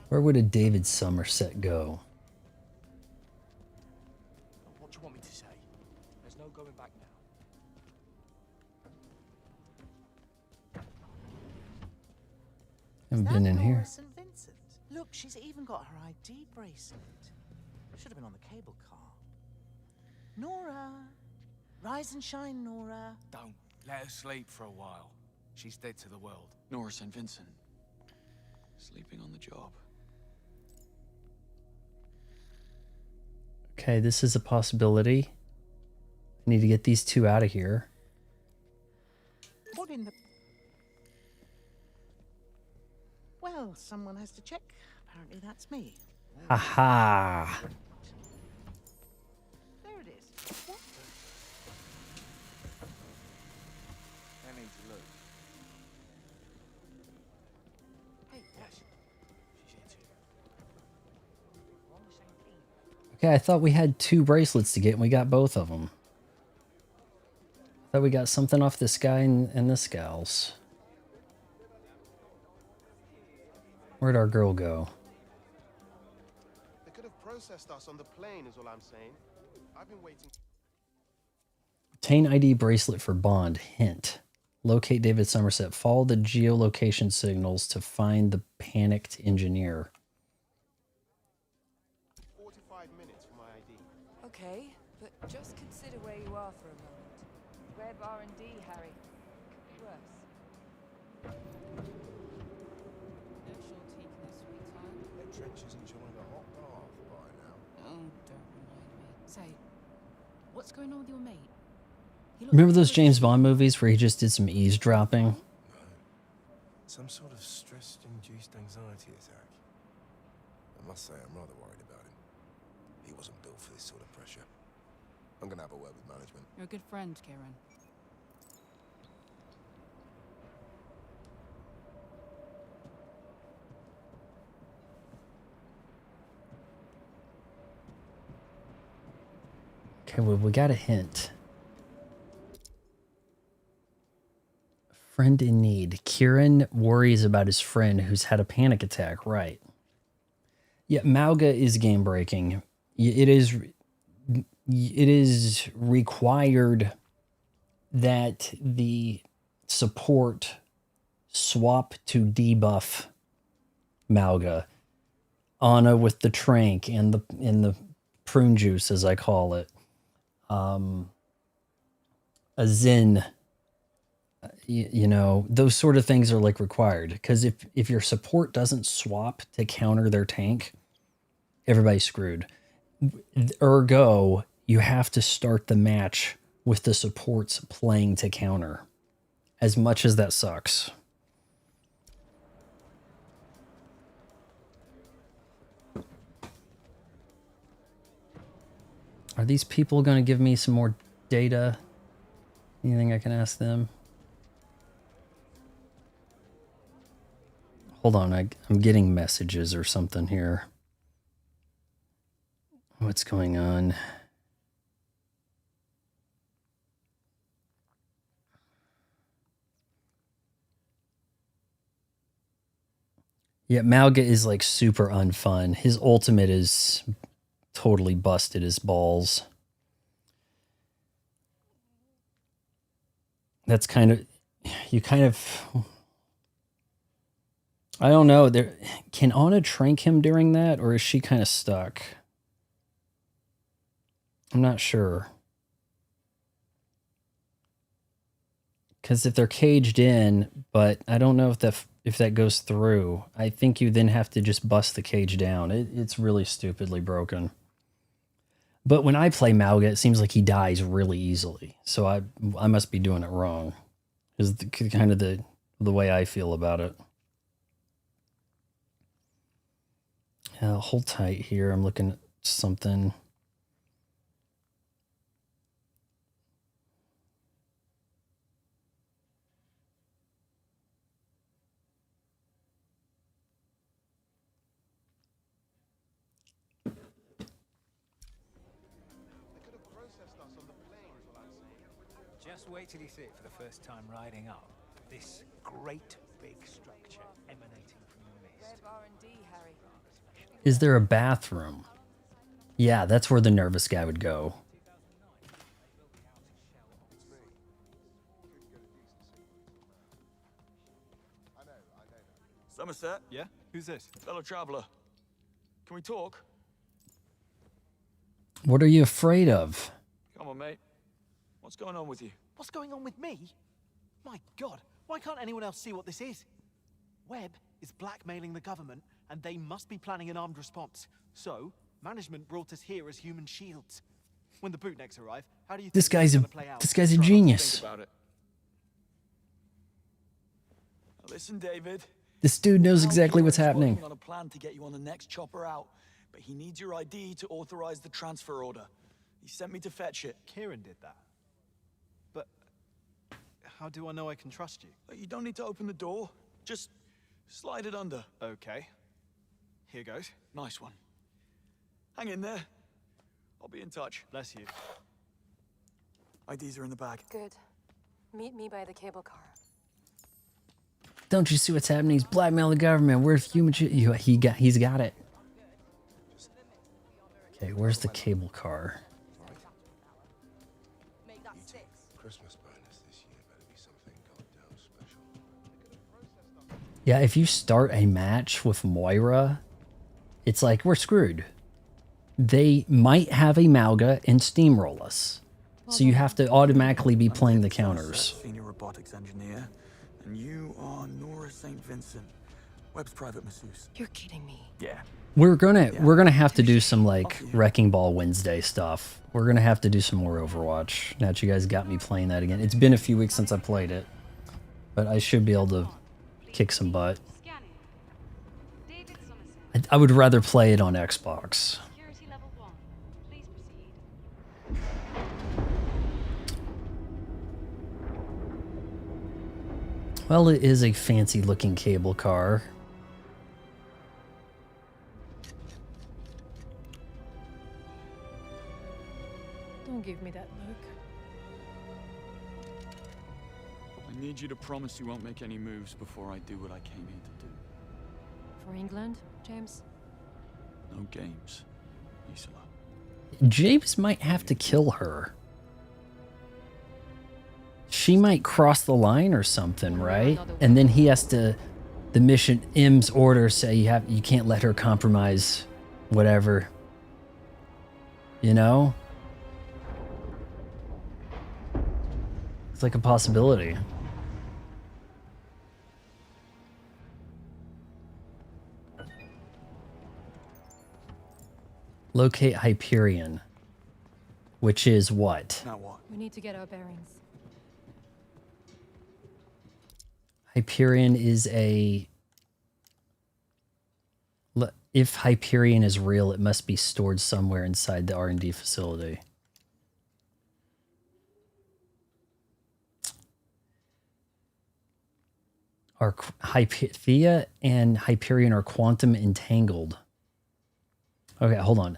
Where would a David Somerset go? What do you want me to say? There's no going back now. Haven't been in Nora here. St. Vincent. Look, she's even got her ID bracelet. Should have been on the cable car. Nora! Rise and shine, Nora. Don't. Let her sleep for a while. She's dead to the world. Nora St. Vincent. Sleeping on the job. Okay, this is a possibility. I need to get these two out of here. What in the... Well, someone has to check. Apparently that's me. Aha! There it is. What the... I need to look. Hey, yes. She's here too. We're on the same team. Okay, I thought we had 2 bracelets to get and we got both of them. I thought we got something off this guy and this gal's. Where'd our girl go? They could have processed us on the plane is all I'm saying. I've been waiting. Obtain ID bracelet for Bond. Hint. Locate David Somerset. Follow the geolocation signals to find the panicked engineer. 45 minutes for my ID. Okay, but just consider where you are for a moment. Web R&D, Harry. Worse. No shorty, no sweetheart. That trench is enjoying a hot bath by now. Oh, don't remind me. Say, what's going on with your mate? Remember those James Bond movies where he just did some eavesdropping? Some sort of stress-induced anxiety attack. I must say, I'm rather worried about him. He wasn't built for this sort of pressure. I'm gonna have a word with management. You're a good friend, Kieran. Okay, well, we got a hint. Friend in need. Kieran worries about his friend who's had a panic attack. Right. Yeah, Mauga is game breaking. It is required that the support swap to debuff Mauga. Anna with the trank and the prune juice, as I call it. A Zin. You know, those sort of things are like required, because if your support doesn't swap to counter their tank, everybody's screwed. Ergo, you have to start the match with the supports playing to counter, as much as that sucks. Are these people going to give me some more data? Anything I can ask them? Hold on, I'm getting messages or something here. What's going on? Yeah, Mauga is like super unfun. His ultimate is totally busted his balls. That's kind of, I don't know. Can Anna trank him during that, or is she kind of stuck? I'm not sure. Because if they're caged in, but I don't know if that goes through. I think you then have to just bust the cage down. It's really stupidly broken. But when I play Mauga, it seems like he dies really easily. So I must be doing it wrong. Is kind of the way I feel about it. Hold tight here. I'm looking at something. Just wait till you see it for the first time riding up. This great big structure emanating from the mist. Web R&D, Harry. Is there a bathroom? Yeah, that's where the nervous guy would go. Somerset? Yeah? Who's this? Fellow traveler. Can we talk? What are you afraid of? Come on, mate. What's going on with you? What's going on with me? My God, why can't anyone else see what this is? Webb is blackmailing the government, and they must be planning an armed response. So, management brought us here as human shields. When the bootnecks arrive, how do you think This guy's gonna a play out? this guy's a Try not to genius. think about it. Now listen, David. This dude knows exactly what's Kieran's happening. working on a plan to get you on the next chopper out, but he needs your ID to authorize the transfer order. He sent me to fetch it. Kieran did that. But how do I know I can trust you? You don't need to open the door. Just slide it under. Okay. Here goes. Nice one. Hang in there. I'll be in touch. Bless you. IDs are in the bag. Good. Meet me by the cable car. Don't you see what's happening? He's blackmailing the government. Where's human shit? He's got it. Okay, where's the cable car? Christmas bonus this year better be something goddamn special. Yeah, if you start a match with Moira, it's like we're screwed. They might have a Malga and steamroll us. So you have to automatically be playing the counters. Senior robotics engineer. And you are Nora St. Vincent, Webb's private masseuse. You're kidding me. Yeah. We're gonna have to do some like Wrecking Ball Wednesday stuff. We're gonna have to do some more Overwatch. Now that you guys got me playing that again. It's been a few weeks since I played it, but I should be able to kick some butt. I would rather play it on Xbox. Well, it is a fancy looking cable car. Don't give me that look. I need you to promise you won't make any moves before I do what I came here to do. For England, James? No games, Isola. James might have to kill her. She might cross the line or something, right? And then he has to, the mission, M's order say you can't let her compromise whatever. You know? It's like a possibility. Locate Hyperion. Which is what? Now what? We need to get our bearings. Hyperion is a... If Hyperion is real, it must be stored somewhere inside the R&D facility. Thea and Hyperion are quantum entangled. Okay, hold on.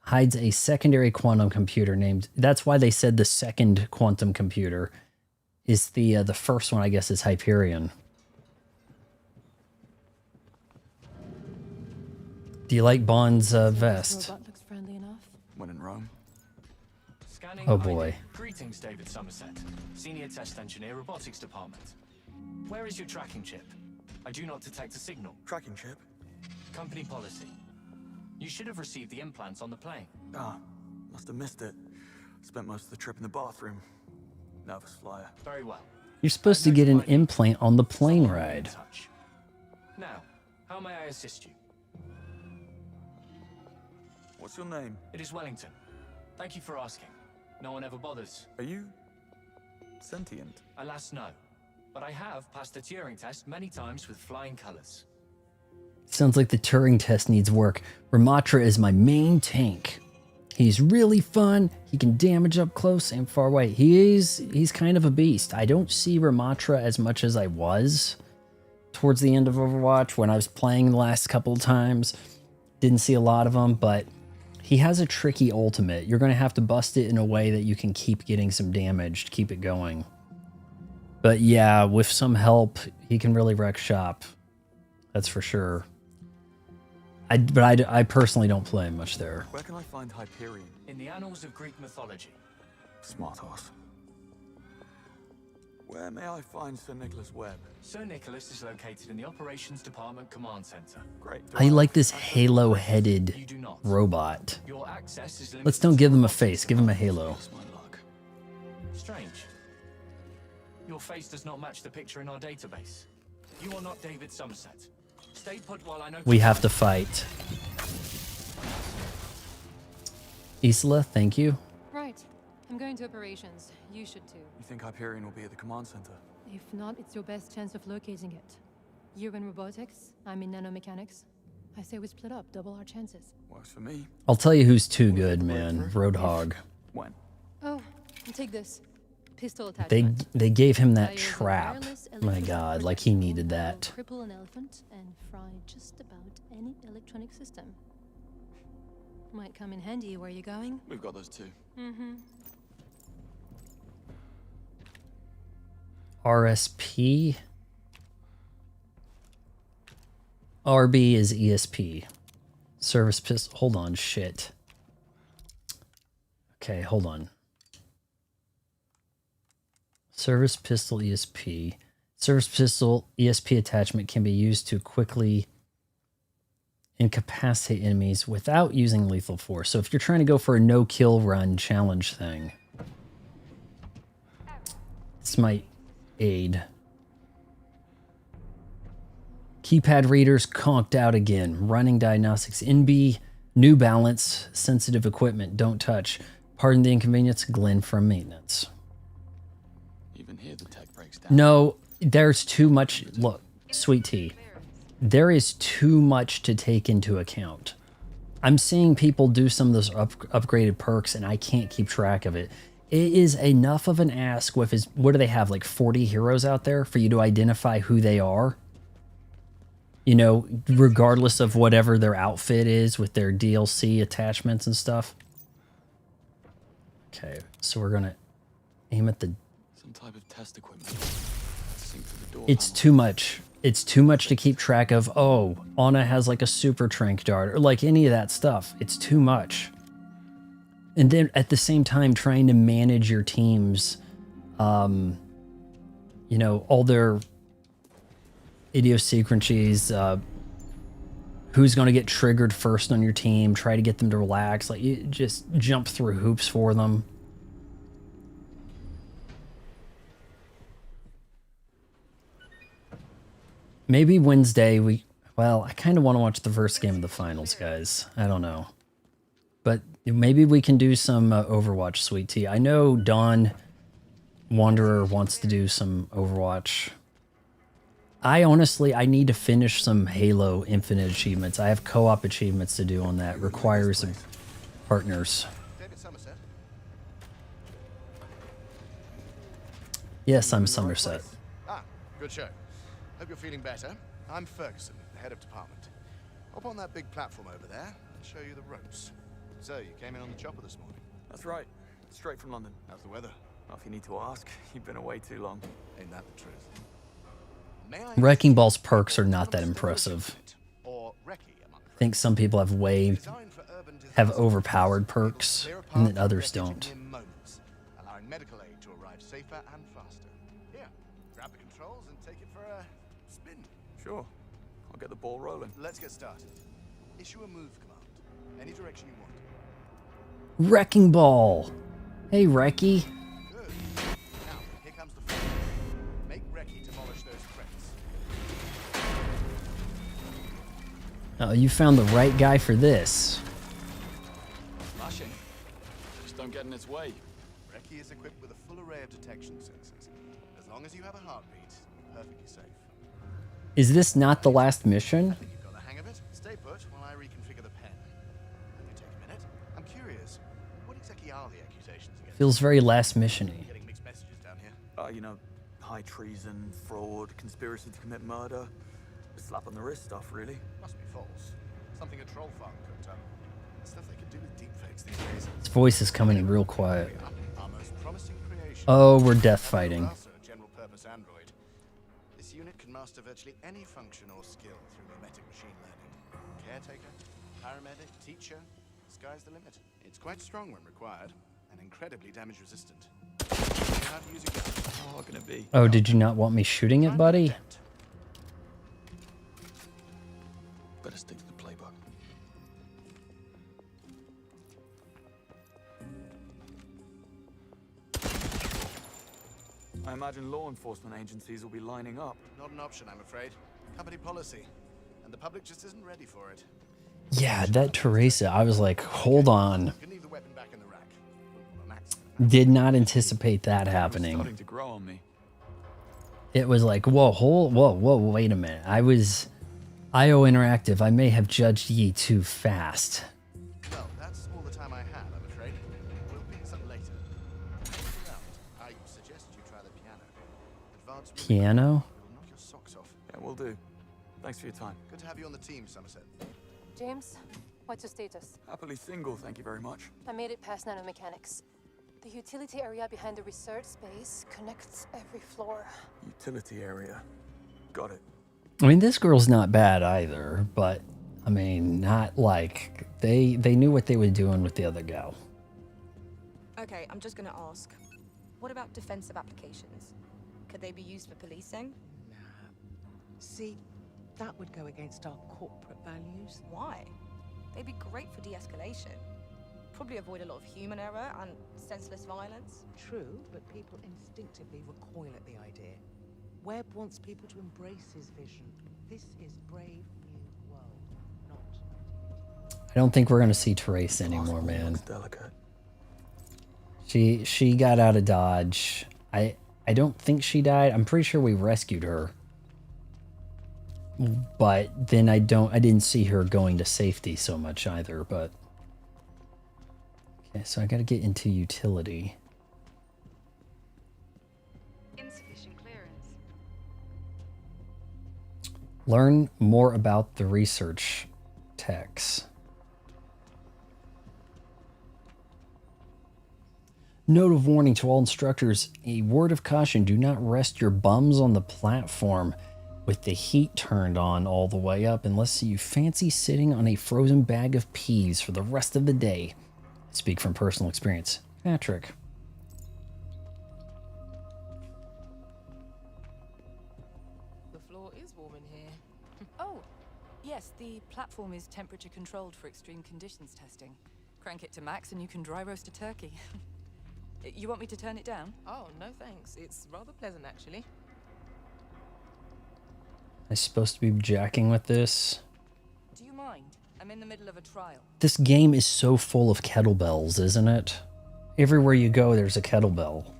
Hides a secondary quantum computer named... That's why they said the second quantum computer is the first one, I guess, is Hyperion. Do you like Bond's vest? Robot looks friendly enough. When in Rome. Scanning Oh boy. ID. Greetings, David Somerset, Senior Test Engineer, Robotics Department. Where is your tracking chip? I do not detect a signal. Tracking chip? Company policy. You should have received the implants on the plane. Ah, must have missed it. Spent most of the trip in the bathroom. Nervous flyer. Very well. You're supposed to get an implant on the plane ride. Now, how may I assist you? What's your name? It is Wellington. Thank you for asking. No one ever bothers. Are you sentient? Alas, no. But I have passed the Turing test many times with flying colors. Sounds like the Turing test needs work. Ramatra is my main tank. He's really fun. He can damage up close and far away. He's kind of a beast. I don't see Ramatra as much as I was towards the end of Overwatch when I was playing the last couple of times. Didn't see a lot of him, but He has a tricky ultimate. You're going to have to bust it in a way that you can keep getting some damage to keep it going. But yeah, with some help, he can really wreck shop. That's for sure. I personally don't play much there. Where can I find Hyperion? In the annals of Greek mythology. Smart ass. Where may I find Sir Nicholas Webb? Sir Nicholas is located in the Operations Department Command Center. Great. I like this halo-headed robot. Your access is Let's don't give them a face. Give them a halo. Strange. Your face does not match the picture in our database. You are not David Somerset. Stay put while I know. We have to fight. Isla, thank you. Right. I'm going to operations. You should too. You think Hyperion will be at the command center? If not, it's your best chance of locating it. You're in robotics, I'm in nanomechanics. I say we split up, double our chances. Works for me. I'll tell you who's too good, man. Roadhog. When? Oh, take this. Pistol attachment. They gave him that Fires a trap. wireless My electrical God, like he needed that. Cripple an elephant and fry just about any electronic system. Might come in handy where you're going. We've got those too. Mm-hmm. RSP. RB is ESP. Service pistol. Hold on, shit. Okay, hold on. Service pistol ESP. Service pistol ESP attachment can be used to quickly incapacitate enemies without using lethal force. So if you're trying to go for a no-kill run challenge thing, this might aid. Keypad readers conked out again. Running diagnostics. NB, New Balance, sensitive equipment, don't touch. Pardon the inconvenience, Glenn from maintenance. Even here the tech breaks down. No, there's too much. Look, sweet tea. There is too much to take into account. I'm seeing people do some of those upgraded perks and I can't keep track of it. It is enough of an ask with his, what do they have, like 40 heroes out there for you to identify who they are? You know, regardless of whatever their outfit is with their DLC attachments and stuff. Okay, so we're gonna aim at the... Some type of test equipment. Sink through the door It's too much. It's too much to keep track of. Oh, Anna has like a super trank dart or like any of that stuff. It's too much. And then at the same time, trying to manage your teams, you know, all their idiosyncrasies, who's going to get triggered first on your team, try to get them to relax, like you just jump through hoops for them. Maybe Wednesday well, I kind of want to watch the first game of the finals, guys. I don't know. But maybe we can do some Overwatch, sweet tea. I know Dawn Wanderer wants to do some Overwatch. I need to finish some Halo Infinite achievements. I have co-op achievements to do on that. Requires partners. Yes, I'm Somerset. Ah, good show. Hope you're feeling better. I'm Ferguson, head of department. Hop on that big platform over there and show you the ropes. So, you came in on the chopper this morning? That's right. Straight from London. How's the weather? Well, if you need to ask, you've been away too long. Ain't that the truth? Wrecking Ball's perks are not that impressive. I think some people have overpowered perks, and then others don't. Allowing medical aid to arrive safer and faster. Here, grab the controls and take it for a spin. Sure. I'll get the ball rolling. Let's get started. Issue a move command. Any direction you want. Wrecking Ball. Hey, Wrecky. Good. Now, here comes the fun. Make Reki demolish those crates. Oh, you found the right guy for this. Smashing. Just don't get in its way. Reki is equipped with a full array of detection sensors. As long as you have a heartbeat, you're perfectly safe. Is this not the last mission? You've got the hang of it. Stay put while I reconfigure the pen. Only take a minute. I'm curious. What exactly are the accusations against? Feels very last mission-y. Getting mixed messages down here. You know, high treason, fraud, conspiracy to commit murder. Slap on the wrist stuff, really. Must be false. Something a troll farm cooked up. Stuff they can do with deepfakes these days. His voice is coming in real quiet. Our most promising creation. Oh, we're death fighting. General purpose android. This unit can master virtually any function or skill through mimetic machine learning. Caretaker, paramedic, teacher, sky's the limit. It's quite strong when required, and incredibly damage resistant. How to use a gun. How hard can it be? Oh, did you not want me shooting it, buddy? Better stick to the playbook. I imagine law enforcement agencies will be lining up. Not an option, I'm afraid. Company policy. And the public just isn't ready for it. Yeah, that Teresa, I was like, hold on. You can leave the weapon back in the rack. Did not anticipate that happening. Starting to grow on me. It was like, whoa, wait a minute. I was IO Interactive. I may have judged ye too fast. Well, that's all the time I have, I'm afraid. We'll pick this up later. I suggest you try the piano. Advanced Piano? will knock your socks off. Yeah, we'll do. Thanks for your time. Good to have you on the team, Somerset. James, what's your status? Happily single, thank you very much. I made it past nanomechanics. The utility area behind the research space connects every floor. Utility area. Got it. I mean, this girl's not bad either, but I mean, not like they knew what they were doing with the other gal. Okay, I'm just gonna ask. What about defensive applications? Could they be used for policing? Nah. See, that would go against our corporate values. Why? They'd be great for de-escalation. Probably avoid a lot of human error and senseless violence. True, but people instinctively recoil at the idea. Webb wants people to embrace his vision. This is brave new world, not... I don't think we're gonna see Teresa anymore, man. Delicate. She got out of Dodge. I don't think she died. I'm pretty sure we rescued her. But then I didn't see her going to safety so much either, but okay, so I gotta get into utility. Insufficient clearance. Learn more about the research techs. Note of warning to all instructors. A word of caution. Do not rest your bums on the platform with the heat turned on all the way up unless you fancy sitting on a frozen bag of peas for the rest of the day. I speak from personal experience. Patrick. The floor is warm in here. Oh, yes, the platform is temperature controlled for extreme conditions testing. Crank it to max and you can dry roast a turkey. You want me to turn it down? Oh, no thanks. It's rather pleasant, actually. I'm supposed to be jacking with this. Do you mind? I'm in the middle of a trial. This game is so full of kettlebells, isn't it? Everywhere you go, there's a kettlebell.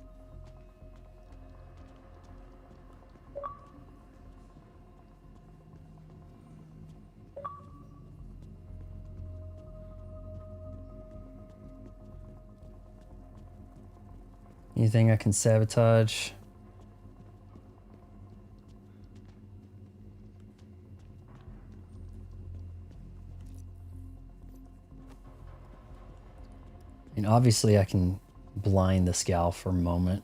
Anything I can sabotage? I mean, obviously I can blind this gal for a moment.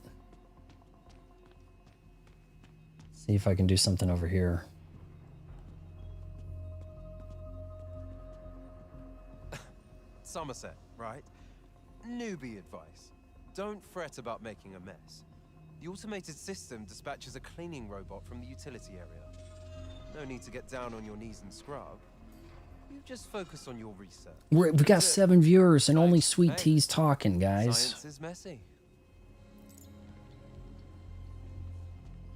See if I can do something over here. Somerset, right? Newbie advice. Don't fret about making a mess. The automated system dispatches a cleaning robot from the utility area. No need to get down on your knees and scrub. You just focus on your research. We've got 7 viewers and only Sweet Tea's talking, guys. Science is messy.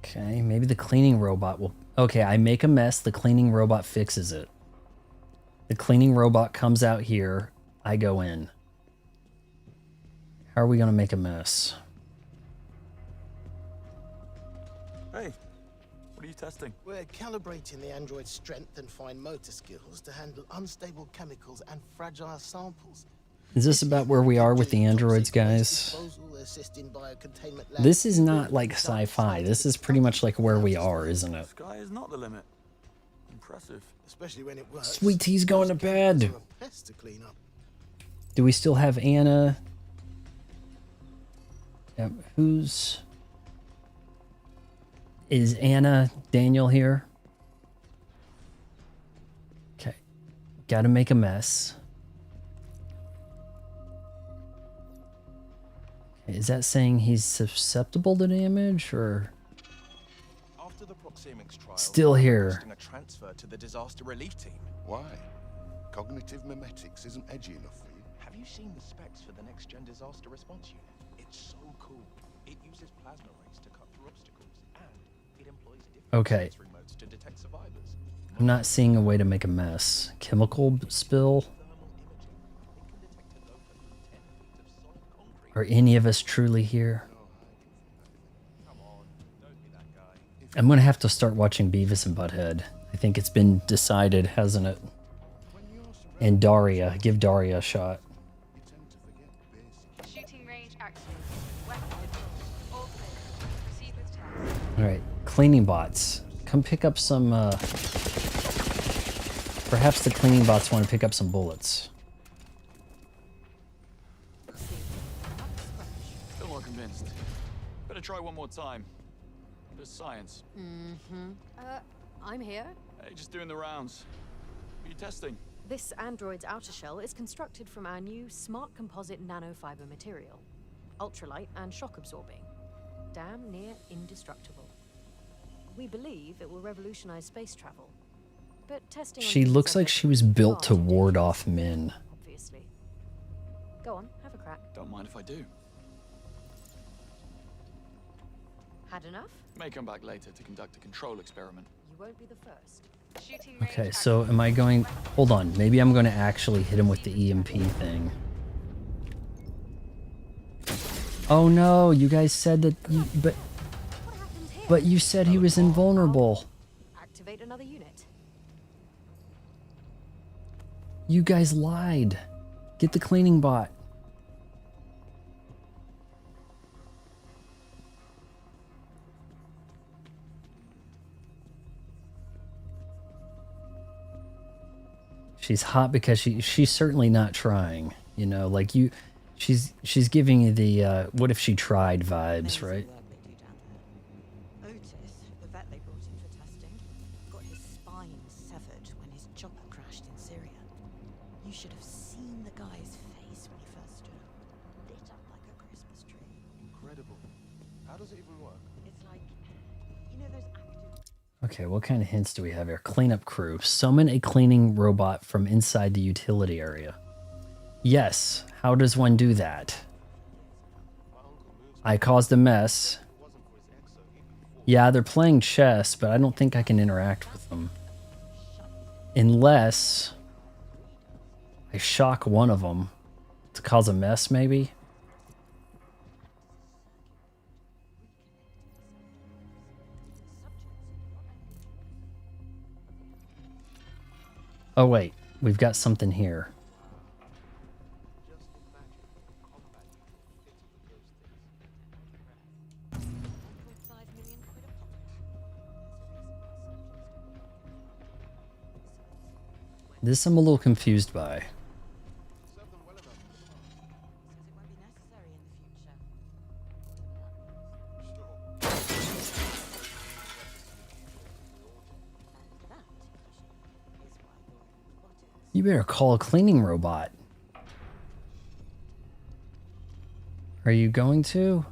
Okay, maybe the cleaning robot will... Okay, I make a mess, the cleaning robot fixes it. The cleaning robot comes out here, I go in. How are we gonna make a mess? Hey, what are you testing? We're calibrating the android's strength and fine motor skills to handle unstable chemicals and fragile samples. Is this about where we are with the androids, guys? This is not like sci-fi. This is pretty much like where we are, isn't it? Sky is not the limit. Impressive. Especially when it works. Sweet Tea's going to bed. Pest to clean up. Do we still have Anna? Yep. Is Anna Daniel here? Okay. Gotta make a mess. Okay, is that saying he's susceptible to damage or? After the proxemics trial, Still here. requesting a transfer to the disaster relief team. Why? Cognitive memetics isn't edgy enough for you? Have you seen the specs for the next-gen disaster response unit? It's so cool. It uses plasma rays to cut through obstacles, and it employs different Okay. sensory modes to detect survivors. I'm not seeing a way to make a mess. Chemical spill? Are any of us truly here? I'm gonna have to start watching Beavis and Butthead. I think it's been decided, hasn't it? And Daria. Give Daria a shot. Shooting range activated. Weapon deployed. All clear. Proceed with task. Alright, cleaning bots. Come pick up some, perhaps the cleaning bots want to pick up some bullets. Still not convinced. Better try one more time. There's science. Mm-hmm. I'm here. Hey, just doing the rounds. What are you testing? This android's outer shell is constructed from our new smart composite nanofiber material. Ultralight and shock absorbing. Damn near indestructible. We believe it will revolutionize space travel. But testing on She human looks like subjects she was is built to far too ward dangerous, off men. obviously. Go on, have a crack. Don't mind if I do. Had enough? May come back later to conduct a control experiment. You won't be the first. Shooting range Okay, so am I going... Hold on, maybe I'm going to actually hit him with the EMP thing. Oh no, you guys said that... But you said he was invulnerable. Activate another unit. You guys lied. Get the cleaning bot. She's hot because she's certainly not trying, you know, like she's giving you the what if she tried vibes, right? Otis, the vet they brought in for testing, got his spine severed when his chopper crashed in Syria. You should have seen the guy's face when he first stood up. Lit up like a Christmas tree. Incredible. How does it even work? It's like, you know those active... Okay, what kind of hints do we have here? Cleanup crew. Summon a cleaning robot from inside the utility area. Yes, how does one do that? I caused a mess. Yeah, they're playing chess, but I don't think I can interact with them. Unless I shock one of them to cause a mess, maybe? Oh wait, we've got something here. This I'm a little confused by. You better call a cleaning robot. Are you going to?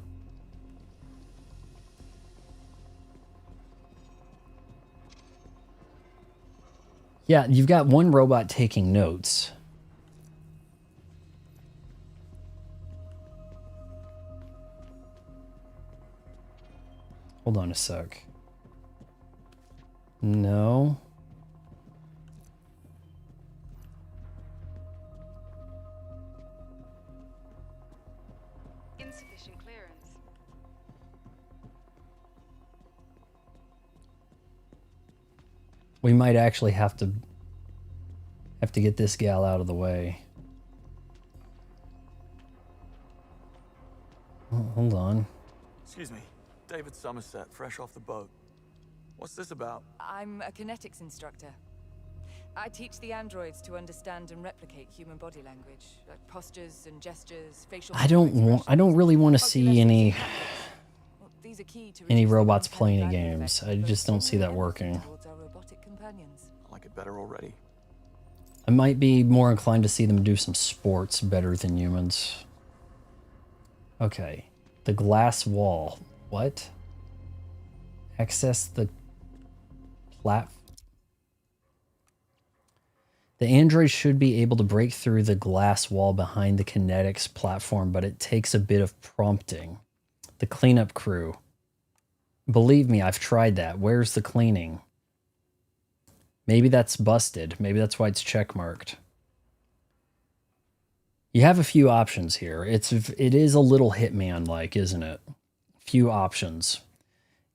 Yeah, you've got one robot taking notes. Hold on a sec. No. insufficient clearance. We might actually have to get this gal out of the way. Oh, hold on. Excuse me. David Somerset, fresh off the boat. What's this about? I'm a kinetics instructor. I teach the androids to understand and replicate human body language, like postures and gestures, facial. I don't really want to see any robots playing games. I just don't see that working. I like it better already. I might be more inclined to see them do some sports better than humans. Okay. The glass wall. What? Access the platform. The android should be able to break through the glass wall behind the kinetics platform, but it takes a bit of prompting. The cleanup crew. Believe me, I've tried that. Where's the cleaning? Maybe that's busted. Maybe that's why it's checkmarked. You have a few options here. It is a little Hitman-like, isn't it? Few options.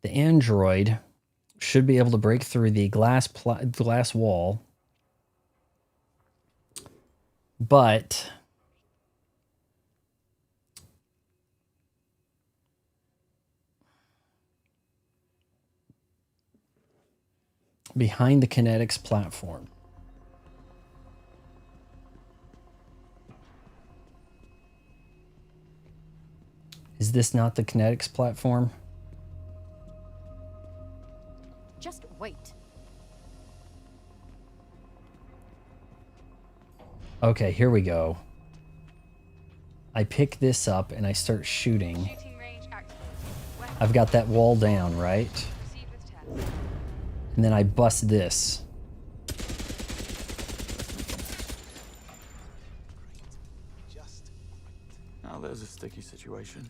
The android should be able to break through the glass wall, but behind the kinetics platform. Is this not the kinetics platform? Just wait. Okay, here we go. I pick this up and I start shooting. I've got that wall down, right? And then I bust this. Now there's a sticky situation.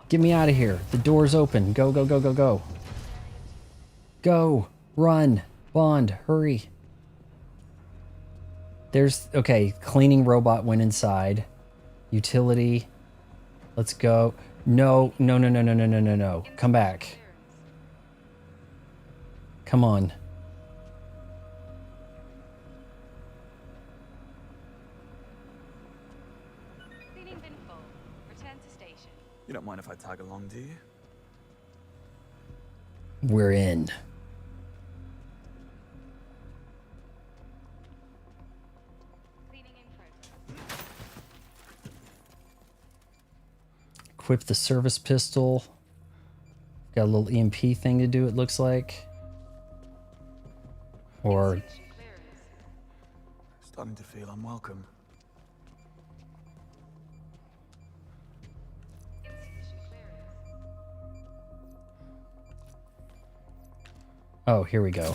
Get me out of here. The door's open. Go, go, go, go, go. Go. Run. Bond. Hurry. There's... Okay, cleaning robot went inside. Utility. Let's go. No, no, no, no, no, no, no, no, no. Come back. Come on. Cleaning bin full. Return to station. You don't mind if I tag along, do you? We're in. Equip the service pistol. Got a little EMP thing to do, it looks like. Or... Starting to feel unwelcome. Oh, here we go.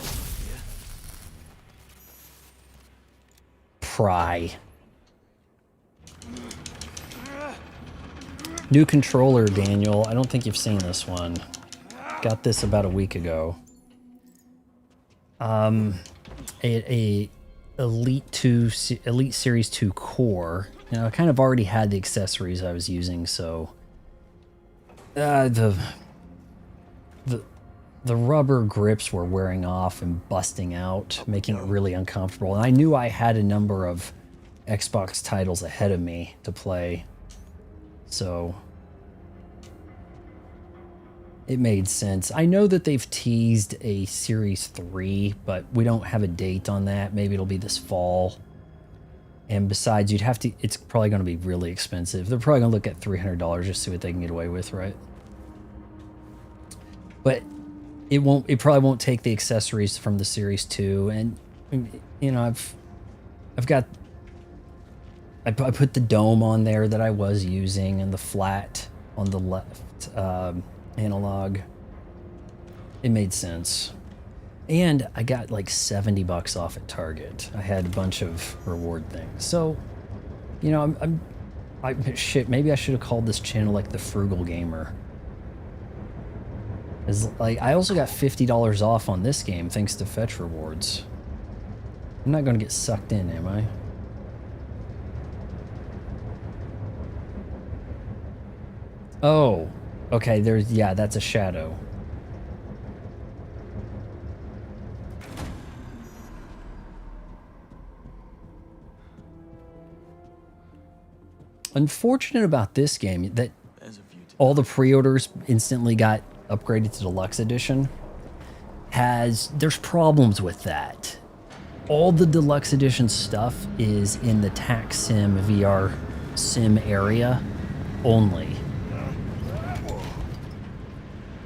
Pry. New controller, Daniel. I don't think you've seen this one. Got this about a week ago. A Elite Series 2 core. Now, I kind of already had the accessories I was using, so the rubber grips were wearing off and busting out, making it really uncomfortable. And I knew I had a number of Xbox titles ahead of me to play. So it made sense. I know that they've teased a Series 3, but we don't have a date on that. Maybe it'll be this fall. And besides, you'd have to, it's probably going to be really expensive. They're probably going to look at $300 just to see what they can get away with, right? But it probably won't take the accessories from the Series 2. And, you know, I put the dome on there that I was using and the flat on the left analog. It made sense. And I got like $70 off at Target. I had a bunch of reward things. So, you know, shit, maybe I should have called this channel like the Frugal Gamer. Like, I also got $50 off on this game thanks to fetch rewards. I'm not going to get sucked in, am I? Oh, okay, yeah, that's a shadow. Unfortunate about this game that all the pre-orders instantly got upgraded to Deluxe Edition. there's problems with that. All the deluxe edition stuff is in the tax sim VR sim area only.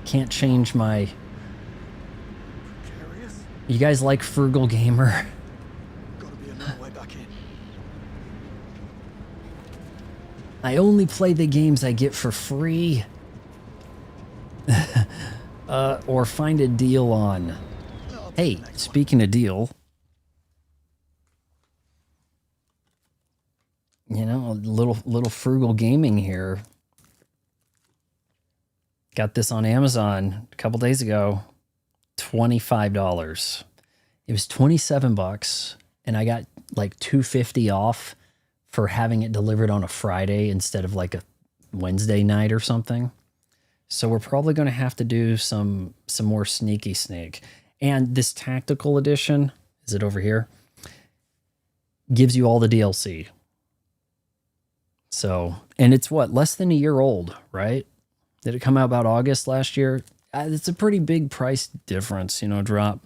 Can't change my... You guys like Frugal Gamer? Gotta be another way back in. I only play the games I get for free. Or find a deal on. Hey, speaking of deal, you know, a little frugal gaming here. Got this on Amazon a couple days ago. $25. It was $27, and I got like $2.50 off for having it delivered on a Friday instead of like a Wednesday night or something. So we're probably going to have to do some more sneaky sneak. And this tactical edition, is it over here? Gives you all the DLC. So, and it's what, less than a year old, right? Did it come out about August last year? It's a pretty big price difference, you know, drop.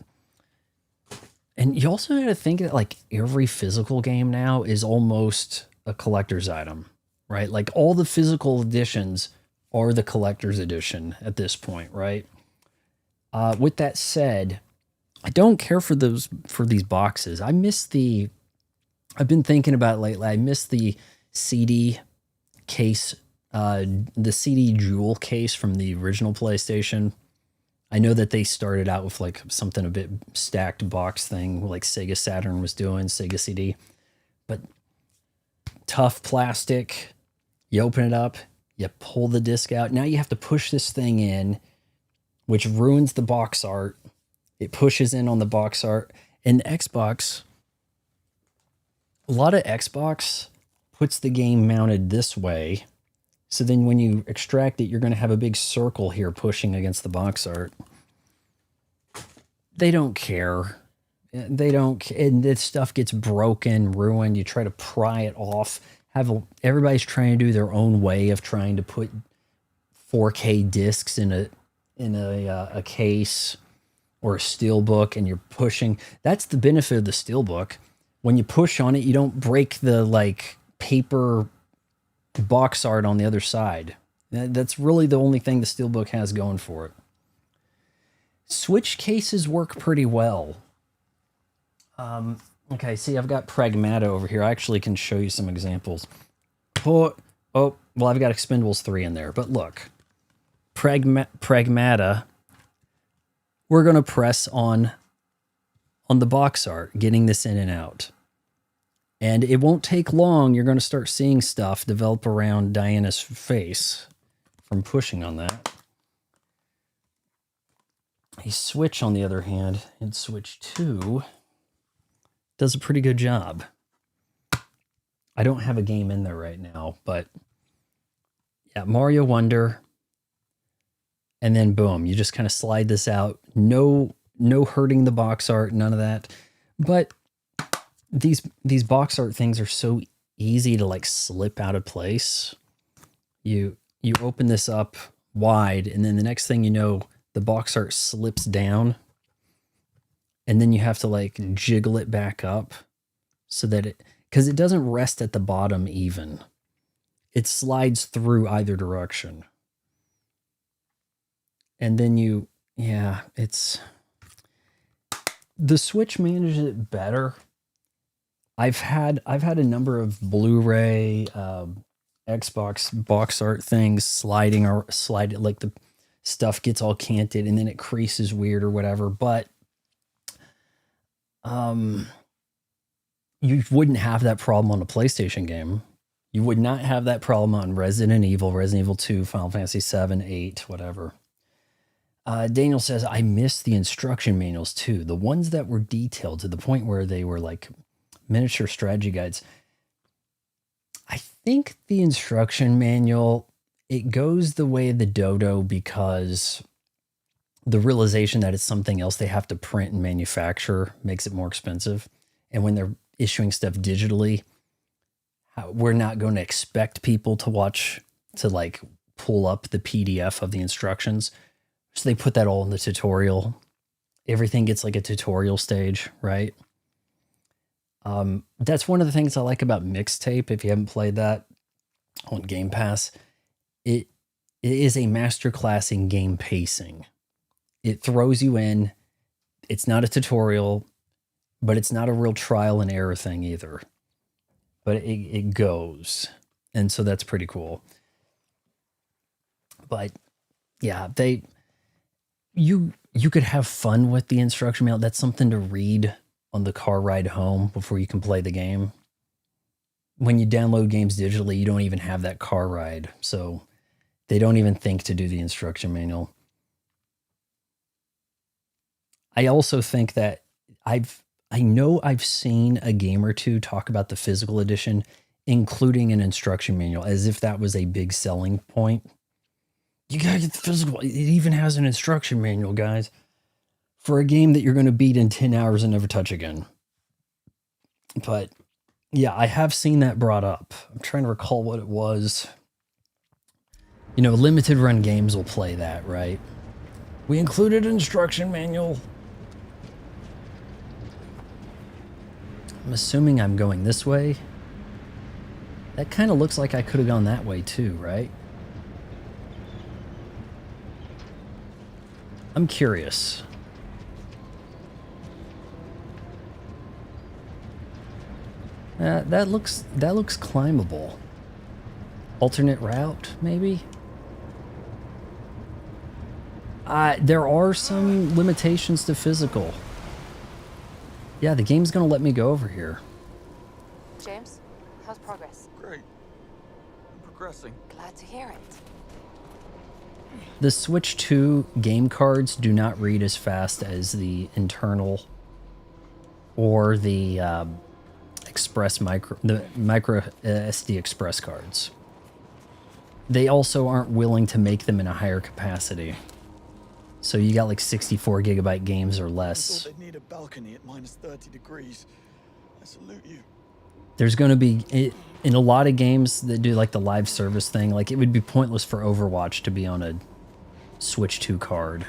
And you also got to think that like every physical game now is almost a collector's item, right? Like all the physical editions are the collector's edition at this point, right? With that said, I don't care for these boxes. I've been thinking about it lately. I miss the CD case, the CD jewel case from the original PlayStation. I know that they started out with like something a bit stacked box thing like Sega Saturn was doing, Sega CD, but tough plastic. You open it up, you pull the disc out. Now you have to push this thing in, which ruins the box art. It pushes in on the box art. And Xbox, a lot of Xbox puts the game mounted this way. So then when you extract it, you're going to have a big circle here pushing against the box art. They don't care. They don't, and this stuff gets broken, ruined. You try to pry it off. Everybody's trying to do their own way of trying to put 4K discs in a case or a steelbook, and you're pushing. That's the benefit of the steelbook. When you push on it, you don't break the like paper box art on the other side. That's really the only thing the steelbook has going for it. Switch cases work pretty well. Okay, see, I've got Pragmata over here. I actually can show you some examples. Oh, well, I've got Expendables 3 in there, but look. Pragmata, we're going to press on the box art, getting this in and out. And it won't take long. You're going to start seeing stuff develop around Diana's face from pushing on that. A Switch, on the other hand, and Switch 2 does a pretty good job. I don't have a game in there right now, but yeah, Mario Wonder. And then boom, you just kind of slide this out. No hurting the box art, none of that. But these box art things are so easy to like slip out of place. You open this up wide, and then the next thing you know, the box art slips down, and then you have to like jiggle it back up so that because it doesn't rest at the bottom even. It slides through either direction. And then the Switch manages it better. I've had a number of Blu-ray, Xbox box art things slide like the stuff gets all canted and then it creases weird or whatever. But you wouldn't have that problem on a PlayStation game. You would not have that problem on Resident Evil 2, Final Fantasy 7, 8, whatever. Daniel says, I miss the instruction manuals too. The ones that were detailed to the point where they were like miniature strategy guides. I think the instruction manual, it goes the way of the dodo because the realization that it's something else they have to print and manufacture makes it more expensive. And when they're issuing stuff digitally, we're not going to expect people to like pull up the PDF of the instructions. So they put that all in the tutorial everything gets like a tutorial stage, right? That's one of the things I like about Mixtape. If you haven't played that on Game Pass, it is a masterclass in game pacing. It throws you in. It's not a tutorial, but it's not a real trial and error thing either. But it goes. And so that's pretty cool. But yeah, you could have fun with the instruction manual. That's something to read on the car ride home before you can play the game. When you download games digitally, you don't even have that car ride. So they don't even think to do the instruction manual. I also think that I know I've seen a game or two talk about the physical edition, including an instruction manual, as if that was a big selling point. You gotta get the physical. It even has an instruction manual, guys, for a game that you're going to beat in 10 hours and never touch again. But yeah, I have seen that brought up. I'm trying to recall what it was. You know, limited run games will play that, right? We included an instruction manual. I'm assuming I'm going this way. That kind of looks like I could have gone that way too, right? I'm curious. That looks climbable. Alternate route, maybe? There are some limitations to physical. Yeah, the game's gonna let me go over here. James, how's progress? Great. I'm progressing. Glad to hear it. The Switch 2 game cards do not read as fast as the internal or the micro SD Express cards. They also aren't willing to make them in a higher capacity. So you got like 64 gigabyte games or less. I thought they'd need a balcony at minus 30 degrees. I salute you. There's going to be, in a lot of games that do like the live service thing, like it would be pointless for Overwatch to be on a Switch 2 card.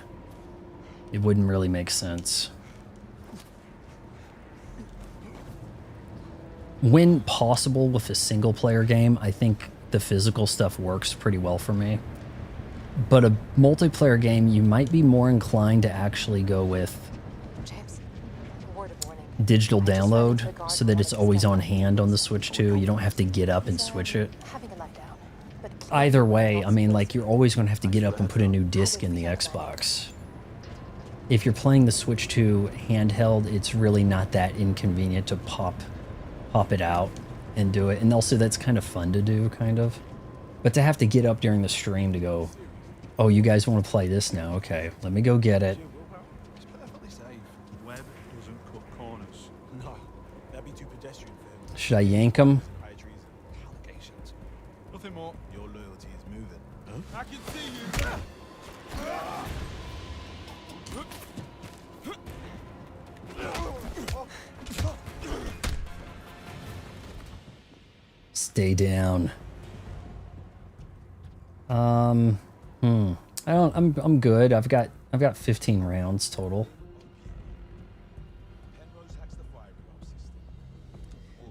It wouldn't really make sense. When possible with a single player game, I think the physical stuff works pretty well for me. But a multiplayer game, you might be more inclined to actually go with digital download so that it's always on hand on the Switch 2. You don't have to get up and switch it. Either way, I mean, like, you're always going to have to get up and put a new disc in the Xbox. If you're playing the Switch 2 handheld, it's really not that inconvenient to pop it out and do it. And also, that's kind of fun to do, kind of. But to have to get up during the stream to go, oh, you guys want to play this now? Okay, let me go get it. It's perfectly safe. Webb doesn't cut corners. No, that'd be too pedestrian for him. Should I yank him? Allegations. Nothing more. Your loyalty is moving. Huh? I can see you. Stay down. I'm good. I've got 15 rounds total.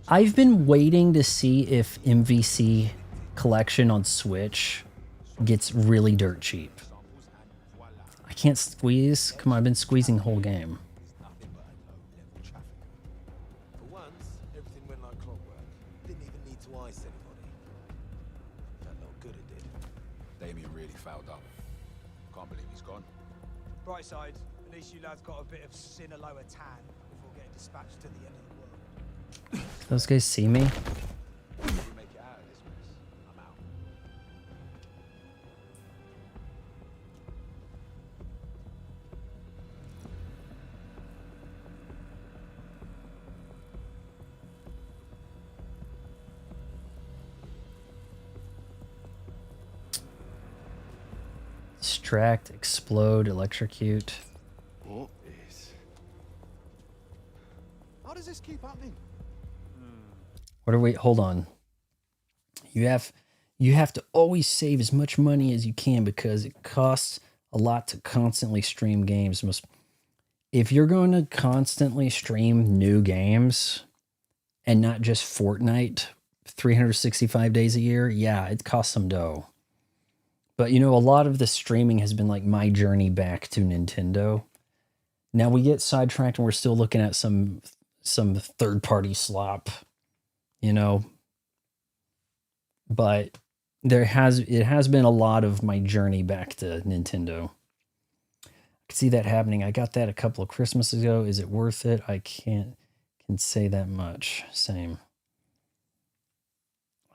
I've been waiting to see if MVC collection on Switch gets really dirt cheap. I can't squeeze. Come on, I've been squeezing the whole game. For once, everything went like clockwork. Didn't even need to ice anybody. That looked good it did. Damien really fouled up. Can't believe he's gone. Bright side, at least you lads got a bit of Sinaloa tan before getting dispatched to the end of the world. Those guys see me? If we make it out of this mess, I'm out. Distract, explode, electrocute. What is? How does this keep happening? What are we? Hold on. You have to always save as much money as you can because it costs a lot to constantly stream games. if you're going to constantly stream new games and not just Fortnite 365 days a year, yeah, it costs some dough. But, you know, a lot of the streaming has been like my journey back to Nintendo. Now we get sidetracked and we're still looking at some third-party slop, you know. But it has been a lot of my journey back to Nintendo. I can see that happening. I got that a couple of Christmases ago. Is it worth it? I can say that much. Same.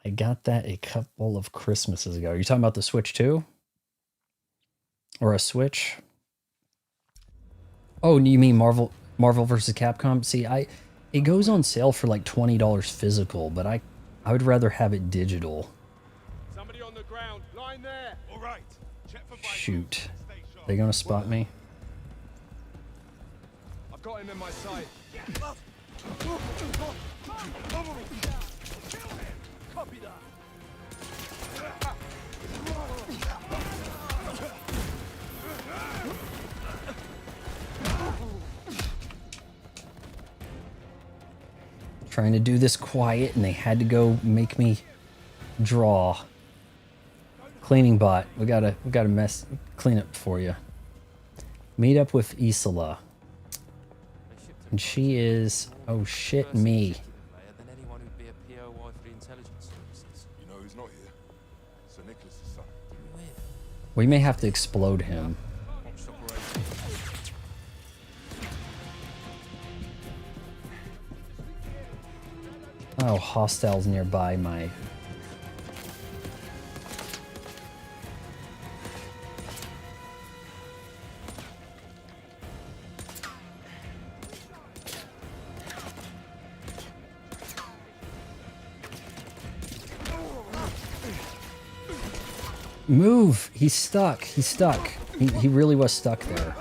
I got that a couple of Christmases ago. Are you talking about the Switch 2? Or a Switch? Oh, you mean Marvel vs. Capcom? See, it goes on sale for like $20 physical, but I would rather have it digital. Somebody on the ground, line there. All right. Check for Shoot. They gonna spot me? I've got him in my sight. Copy that. Trying to do this quiet, and they had to go make me draw. Cleaning bot, we gotta clean up for you. Meet up with Isola, and she is shit me. You know who's not here? Sir Nicholas's son. We may have to explode him. Oh, hostiles nearby my... Move! He's stuck. He's stuck. He really was stuck there.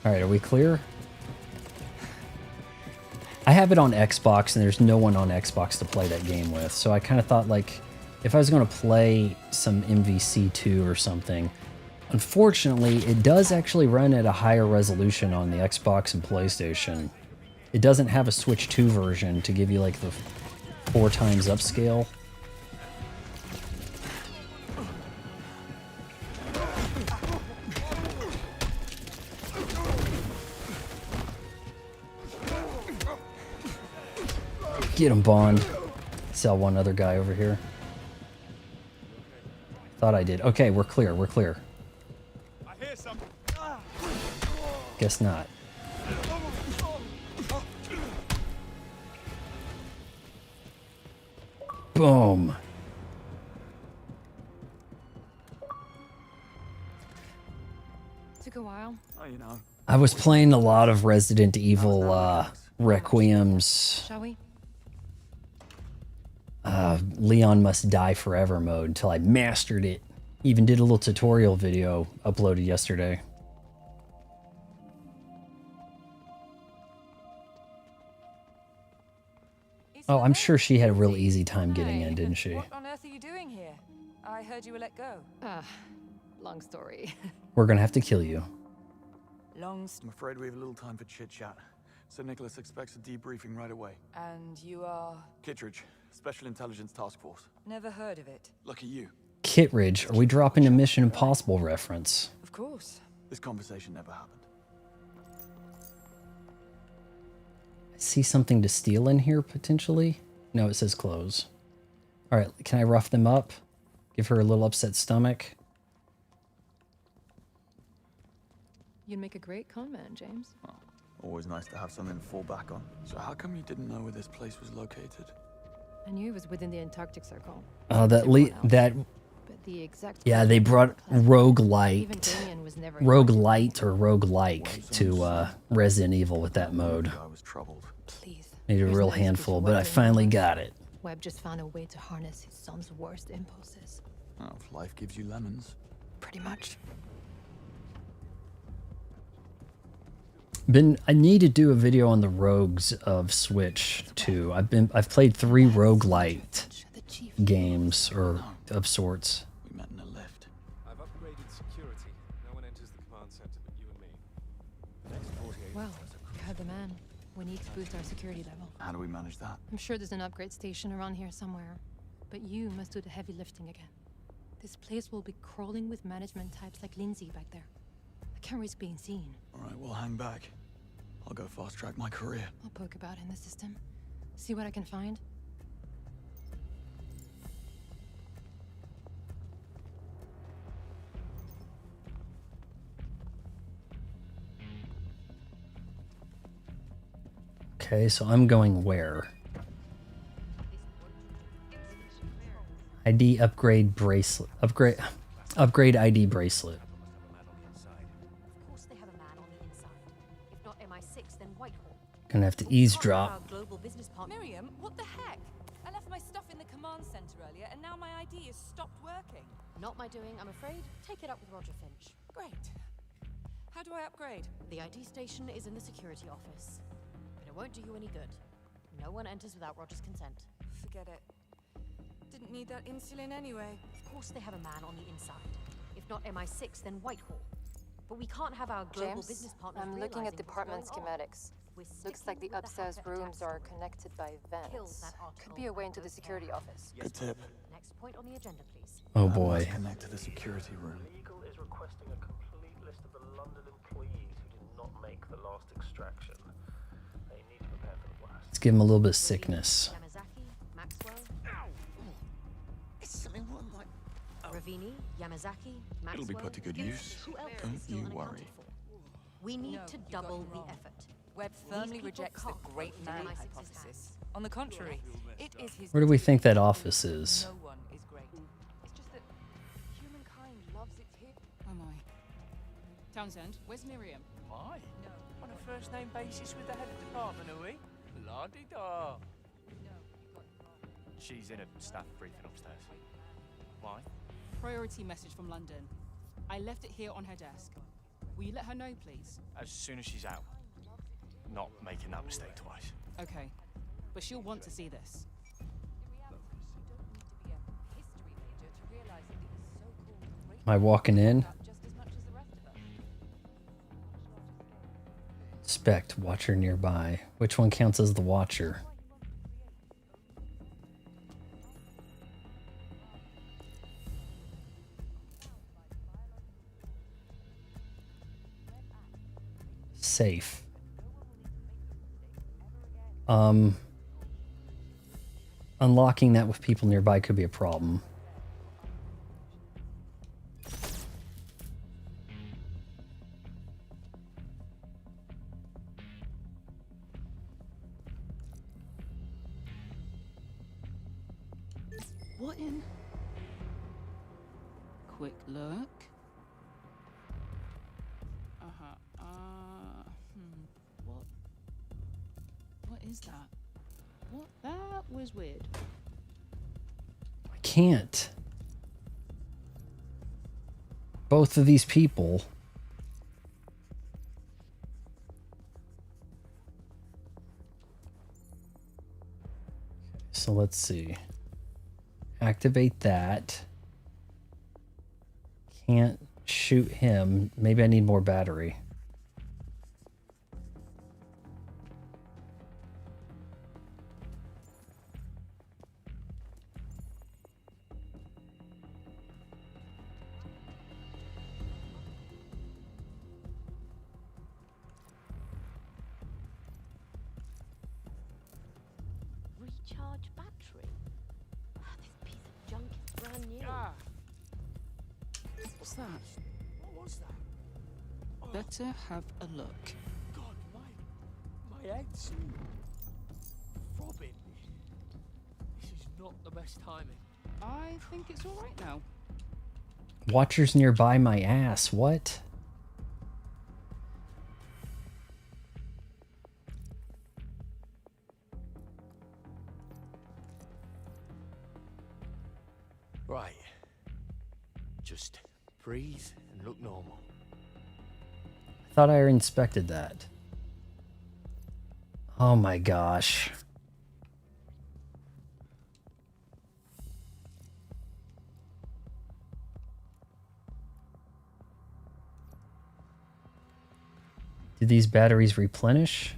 Alright, are we clear? I have it on Xbox, and there's no one on Xbox to play that game with, so I kind of thought, like, if I was going to play some MVC2 or something, unfortunately, it does actually run at a higher resolution on the Xbox and PlayStation. It doesn't have a Switch 2 version to give you, like, the 4 times upscale. Get him, Bond. Sell one other guy over here. Thought I did. Okay, we're clear. We're clear. Guess not. Boom. Took a while. Oh, you know. I was playing a lot of Resident Evil Requiem's Shall we? Leon Must Die Forever mode until I mastered it. Even did a little tutorial video uploaded yesterday. Oh, I'm sure she had a real easy time getting in, didn't she? What on earth are you doing here? I heard you were let go. Long story. We're gonna have to kill you. Long I'm afraid we have a little time for chit-chat. Sir Nicholas expects a debriefing right away. And you are? Kittredge, Special Intelligence Task Force. Never heard of it. Lucky you. Kittredge, are we dropping a Mission Impossible reference? Of course. This conversation never happened. I see something to steal in here, potentially? No, it says close. Alright, can I rough them up? Give her a little upset stomach? You'd make a great con man, James. Well, always nice to have something to fall back on. So how come you didn't know where this place was located? I knew it was within the Antarctic Circle. Oh, But the exact yeah, they brought roguelite Even Damien was never or roguelike to Resident Evil with that mode. I was troubled. Please. Needed a real handful, but I finally got it. Webb just found a way to harness his son's worst impulses. Oh, if life gives you lemons. Pretty much. I need to do a video on the rogues of Switch too. I've played 3 roguelite games or of sorts. We met in a lift. I've upgraded security. No one enters the command center but you and me. Next 48 Well, you heard the man. We need to boost our security level. How do we manage that? I'm sure there's an upgrade station around here somewhere. But you must do the heavy lifting again. This place will be crawling with management types like Lindsay back there. I can't risk being seen. All right, we'll hang back. I'll go fast track my career. I'll poke about in the system. See what I can find. Okay, so I'm going where? ID upgrade bracelet. Upgrade ID bracelet. Of course they have a man on the inside. If not MI6, then Whitehall. Gonna have to eavesdrop. Our global business partner. Miriam, what the heck? I left my stuff in the command center earlier, and now my ID has stopped working. Not my doing, I'm afraid. Take it up with Roger Finch. Great. How do I upgrade? The ID station is in the security office. But it won't do you any good. No one enters without Roger's consent. Forget it. Didn't need that insulin anyway. Of course they have a man on the inside. If not MI6, then Whitehall. But we can't have our global James, business partners I'm looking at realizing department what's going on. schematics. Looks like the upstairs rooms are connected by vents. Could be a way into the security office. Good tip. Next point on the agenda, please. Oh That boy. must connect to the security room. Legal is requesting a complete list of the London employees who did not make the last extraction. They need to prepare for the worst. Let's give him a little bit of sickness. Yamazaki, Maxwell. Is something wrong? Like, Ravini, Yamazaki, Maxwell. It'll be put to good use. Who else Don't is still you unaccounted worry. for? We need No, to you got double me the wrong. effort. Webb These firmly people rejects the can't great fit man MI6's hypothesis. hands. On the contrary, it is his. Where do we think that office is? No one is great. It's just that humankind loves its hip. Oh my. Townsend, where's Miriam? Why? On a first name basis with the head of department, are we? La-di-da. She's in a staff briefing upstairs. Why? Priority message from London. I left it here on her desk. Will you let her know, please? As soon as she's out. Not making that mistake twice. Okay. But she'll want to see this. Am I walking in? Spect, watcher nearby. Which one counts as the watcher? Safe. Unlocking that with people nearby could be a problem. What in? Quick look. What is that? What? That was weird. I can't. Both of these people. So let's see. Activate that. Can't shoot him. Maybe I need more battery. Recharge battery. This piece of junk is brand new. What's that? What was that? Better have a look. God, my head's throbbing. This is not the best timing. I think it's all right now. Watchers nearby my ass. What? Right. Just breathe and look normal. I thought I inspected that. Oh my gosh. Do these batteries replenish?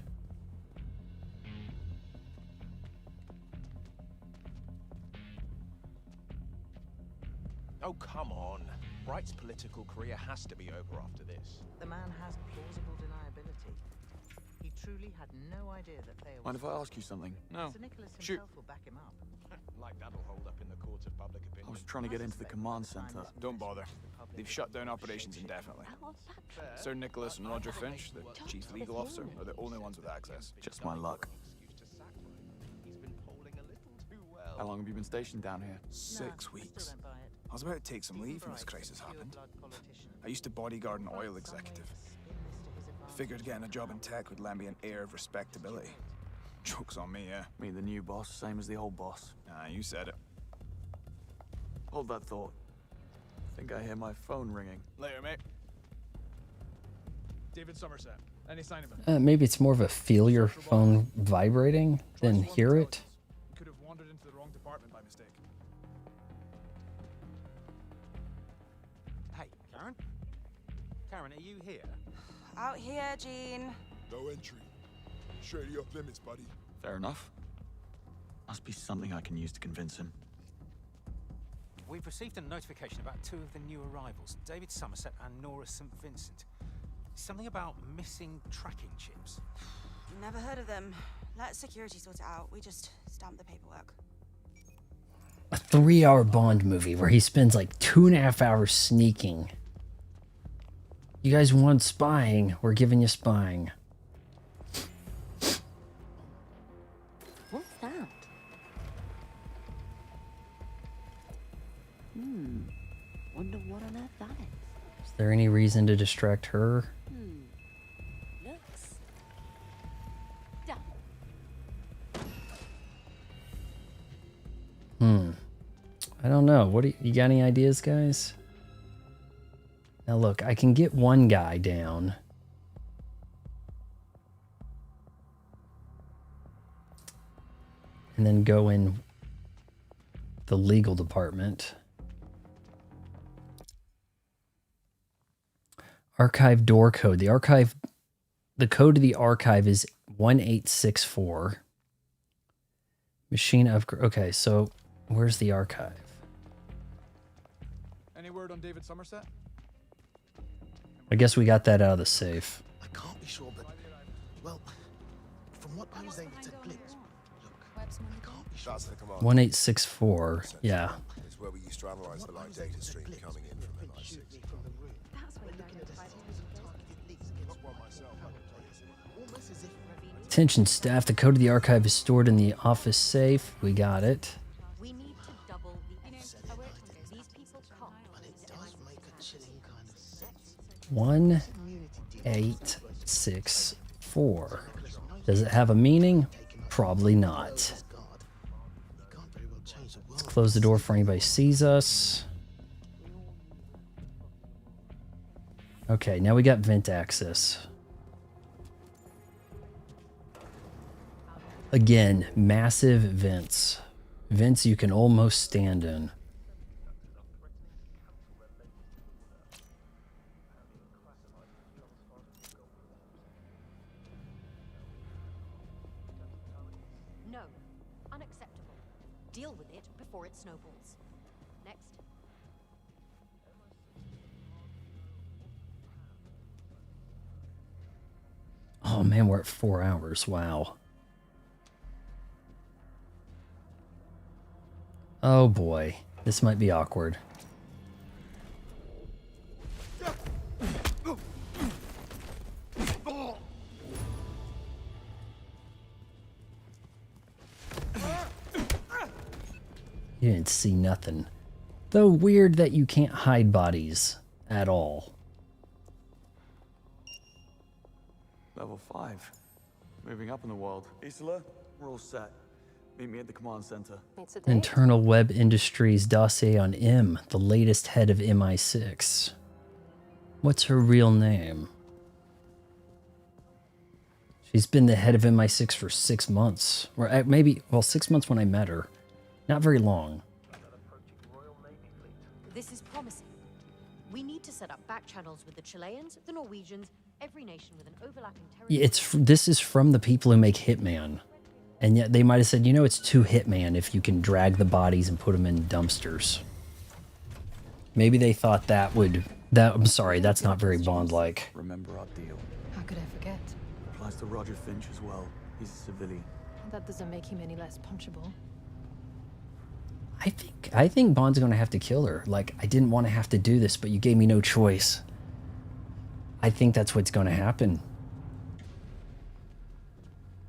Oh, come on. Bright's political career has to be over after this. The man has plausible deniability. He truly had no idea that Thayer was... Mind if I ask you something? No. Sir Nicholas himself will back him up. Like that'll hold up in the court of public opinion. I was trying to get into the command center. Don't bother. They've shut down operations indefinitely. Sir Nicholas and Roger Finch, the chief legal officer, are the only ones with access. Just my luck. How long have you been stationed down here? 6 weeks. I was about to take some leave when this crisis happened. I used to bodyguard an oil executive. Figured getting a job in tech would lend me an air of respectability. Joke's on me, yeah. Me, the new boss, same as the old boss. Ah, you said it. Hold that thought. Think I hear my phone ringing. Later, mate. David Somerset. Any sign of him? Maybe it's more of a feel your phone vibrating than hear it. Could have wandered into the wrong department by mistake. Hey, Karen? Karen, are you here? Out here, Gene. No entry. Straight off limits, buddy. Fair enough. Must be something I can use to convince him. We've received a notification about 2 of the new arrivals, David Somerset and Nora St. Vincent. Something about missing tracking chips. Never heard of them. Let security sort it out. We just stamp the paperwork. A 3-hour Bond movie where he spends like 2.5 hours sneaking. You guys want spying? We're giving you spying. What's that? Wonder what on earth that is. Is there any reason to distract her? Looks. Done. I don't know. What do you got any ideas, guys? Now look, I can get one guy down. And then go in the legal department. Archive door code. The code to the archive is 1864. Machine upgrade. Okay, so where's the archive? Any word on David Somerset? I guess we got that out of the safe. I can't be sure, but well, from what I was able to glimpse, look, I can't be sure. That's the command. 1864. Yeah. It's where we used to analyze the light data stream coming in from MI6. Attention staff, the code of the archive is stored in the office safe. We got it. We need to double the these people can't. But it does make a chilling kind of sense. 1864. Does it have a meaning? Probably not. Let's close the door for anybody sees us. Okay, now we got vent access. Again, massive vents. Vents you can almost stand in. No. Unacceptable. Deal with it before it snowballs. Next. Oh man, we're at 4 hours. Wow. Oh boy, this might be awkward. You didn't see nothing. Though weird that you can't hide bodies at all. Level 5. Moving up in the world. Isola, we're all set. Meet me at the command center. Internal Web Industries dossier on M, the latest head of MI6. What's her real name? She's been the head of MI6 for 6 months. Or maybe, well, 6 months when I met her. Not very long. This is promising. We need to set up back channels with the Chileans, the Norwegians, every nation with an overlapping territory. This is from the people who make Hitman. And yet they might have said, you know, it's too Hitman if you can drag the bodies and put them in dumpsters. Maybe they thought that would... I'm sorry, that's not very Bond-like. Remember our deal. How could I forget? Applies to Roger Finch as well. He's a civilian. That doesn't make him any less punchable. I think Bond's gonna have to kill her. Like, I didn't want to have to do this, but you gave me no choice. I think that's what's gonna happen.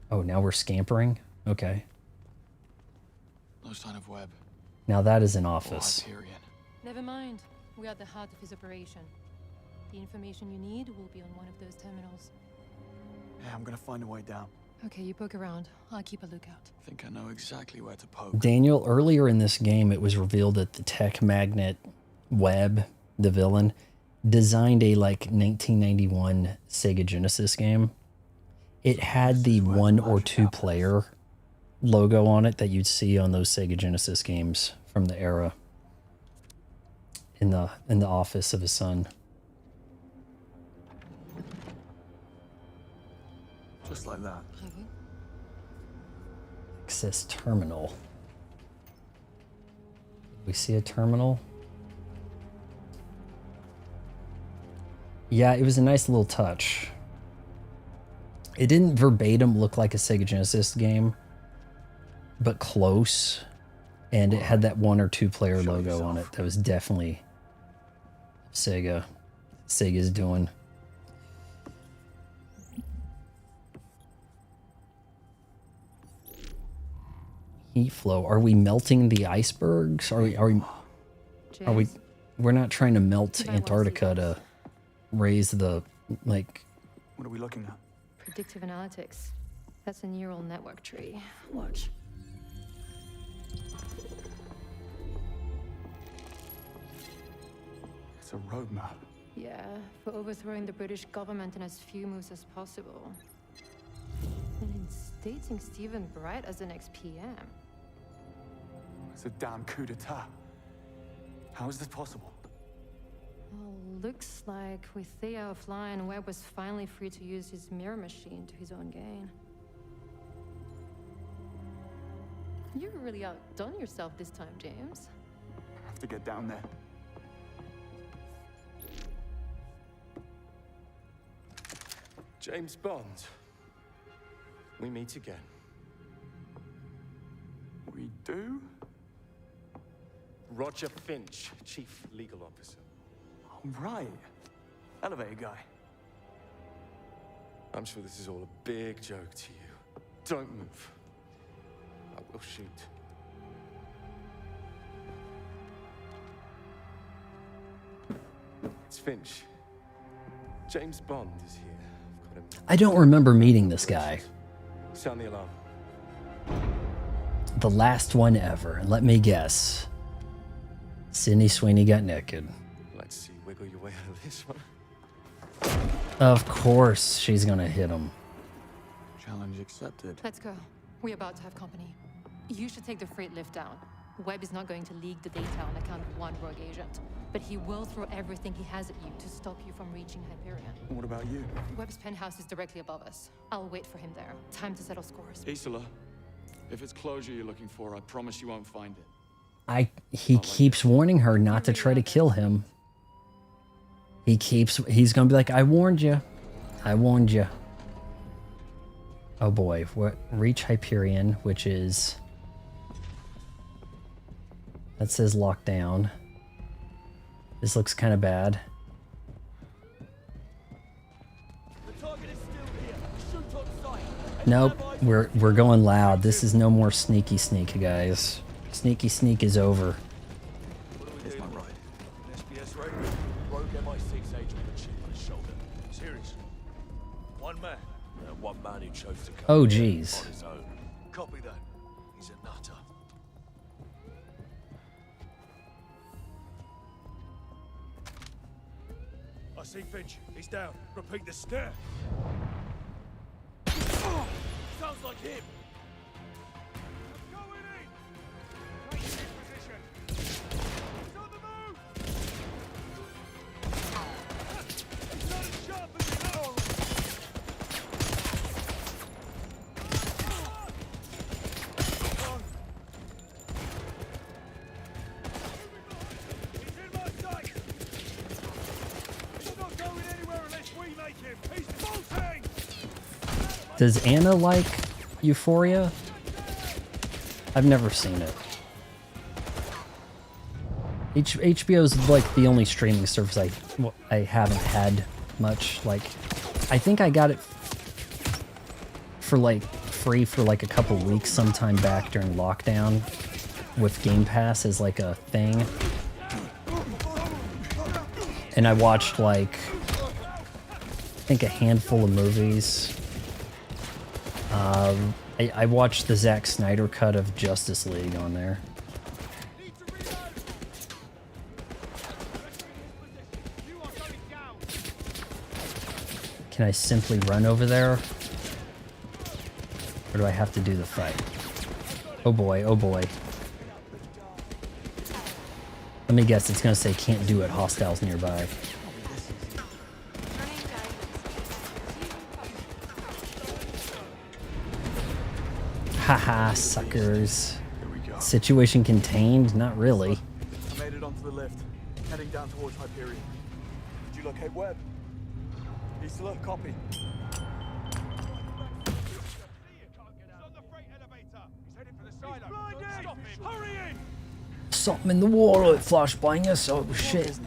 Oh, now we're scampering? Okay. No sign of Webb. Now that is an office. Never mind. We are at the heart of his operation. The information you need will be on one of those terminals. Yeah, I'm gonna find a way down. Okay, you poke around. I'll keep a lookout. I think I know exactly where to poke. Daniel, earlier in this game, it was revealed that the tech magnate Webb, the villain, designed a, like, 1991 Sega Genesis game. It had the 1 or 2 player logo on it that you'd see on those Sega Genesis games from the era in the office of his son. Just like that. Access terminal. We see a terminal. Yeah, it was a nice little touch. It didn't verbatim look like a Sega Genesis game, but close. And it had that 1 or 2 player logo on it. That was definitely Sega's doing. Heat flow. Are we melting the icebergs? We're not trying to melt Antarctica to raise the, like... What are we looking at? Predictive analytics. That's a neural network tree. Watch. It's a roadmap. Yeah, for overthrowing the British government in as few moves as possible. And instating Stephen Bright as the next PM. It's a damn coup d'etat. How is this possible? Well, looks like with Thea offline, Webb was finally free to use his mirror machine to his own gain. You really outdone yourself this time, James. I have to get down there. James Bond. We meet again. We do? Roger Finch, Chief Legal Officer. Oh, right. Elevator guy. I'm sure this is all a big joke to you. Don't move. I will shoot. It's Finch. James Bond is here. I've got him. I don't remember meeting this guy. Sound the alarm. The last one ever. Let me guess. Sydney Sweeney got naked. Let's see, wiggle your way out of this one. Of course she's gonna hit him. Challenge accepted. Let's go. We're about to have company. You should take the freight lift down. Webb is not going to leak the data on account of one rogue agent, but he will throw everything he has at you to stop you from reaching Hyperion. What about you? Webb's penthouse is directly above us. I'll wait for him there. Time to settle scores. Isola, if it's closure you're looking for, I promise you won't find it. He keeps warning her not to try to kill him. He's gonna be like, I warned you. I warned you. Oh boy, what? Reach Hyperion, which is... That says lockdown. This looks kind of bad. Nope, we're going loud. This is no more sneaky sneak, guys. Sneaky sneak is over. It's not right. SBS radio. Rogue MI6 agent with a chip on his shoulder. Seriously. One man. One man who chose to come Oh, here jeez. on his own. Copy that. He's a nutter. I see Finch. He's down. Repeat the stare. Sounds like him. Does Anna like Euphoria? I've never seen it. HBO is like the only streaming service I haven't had much. Like, I think I got it for like free for like a couple weeks sometime back during lockdown with Game Pass as like a thing. And I watched like, I think a handful of movies. I watched the Zack Snyder cut of Justice League on there. Can I simply run over there? Or do I have to do the fight? Oh boy, oh boy. Let me guess, it's gonna say can't do it, hostiles nearby. Haha, suckers. Situation contained? Not really. I made it onto the lift, heading down towards Hyperion. Did you locate Webb? He's still a copy. Something in the water, it flashbang us. Oh shit.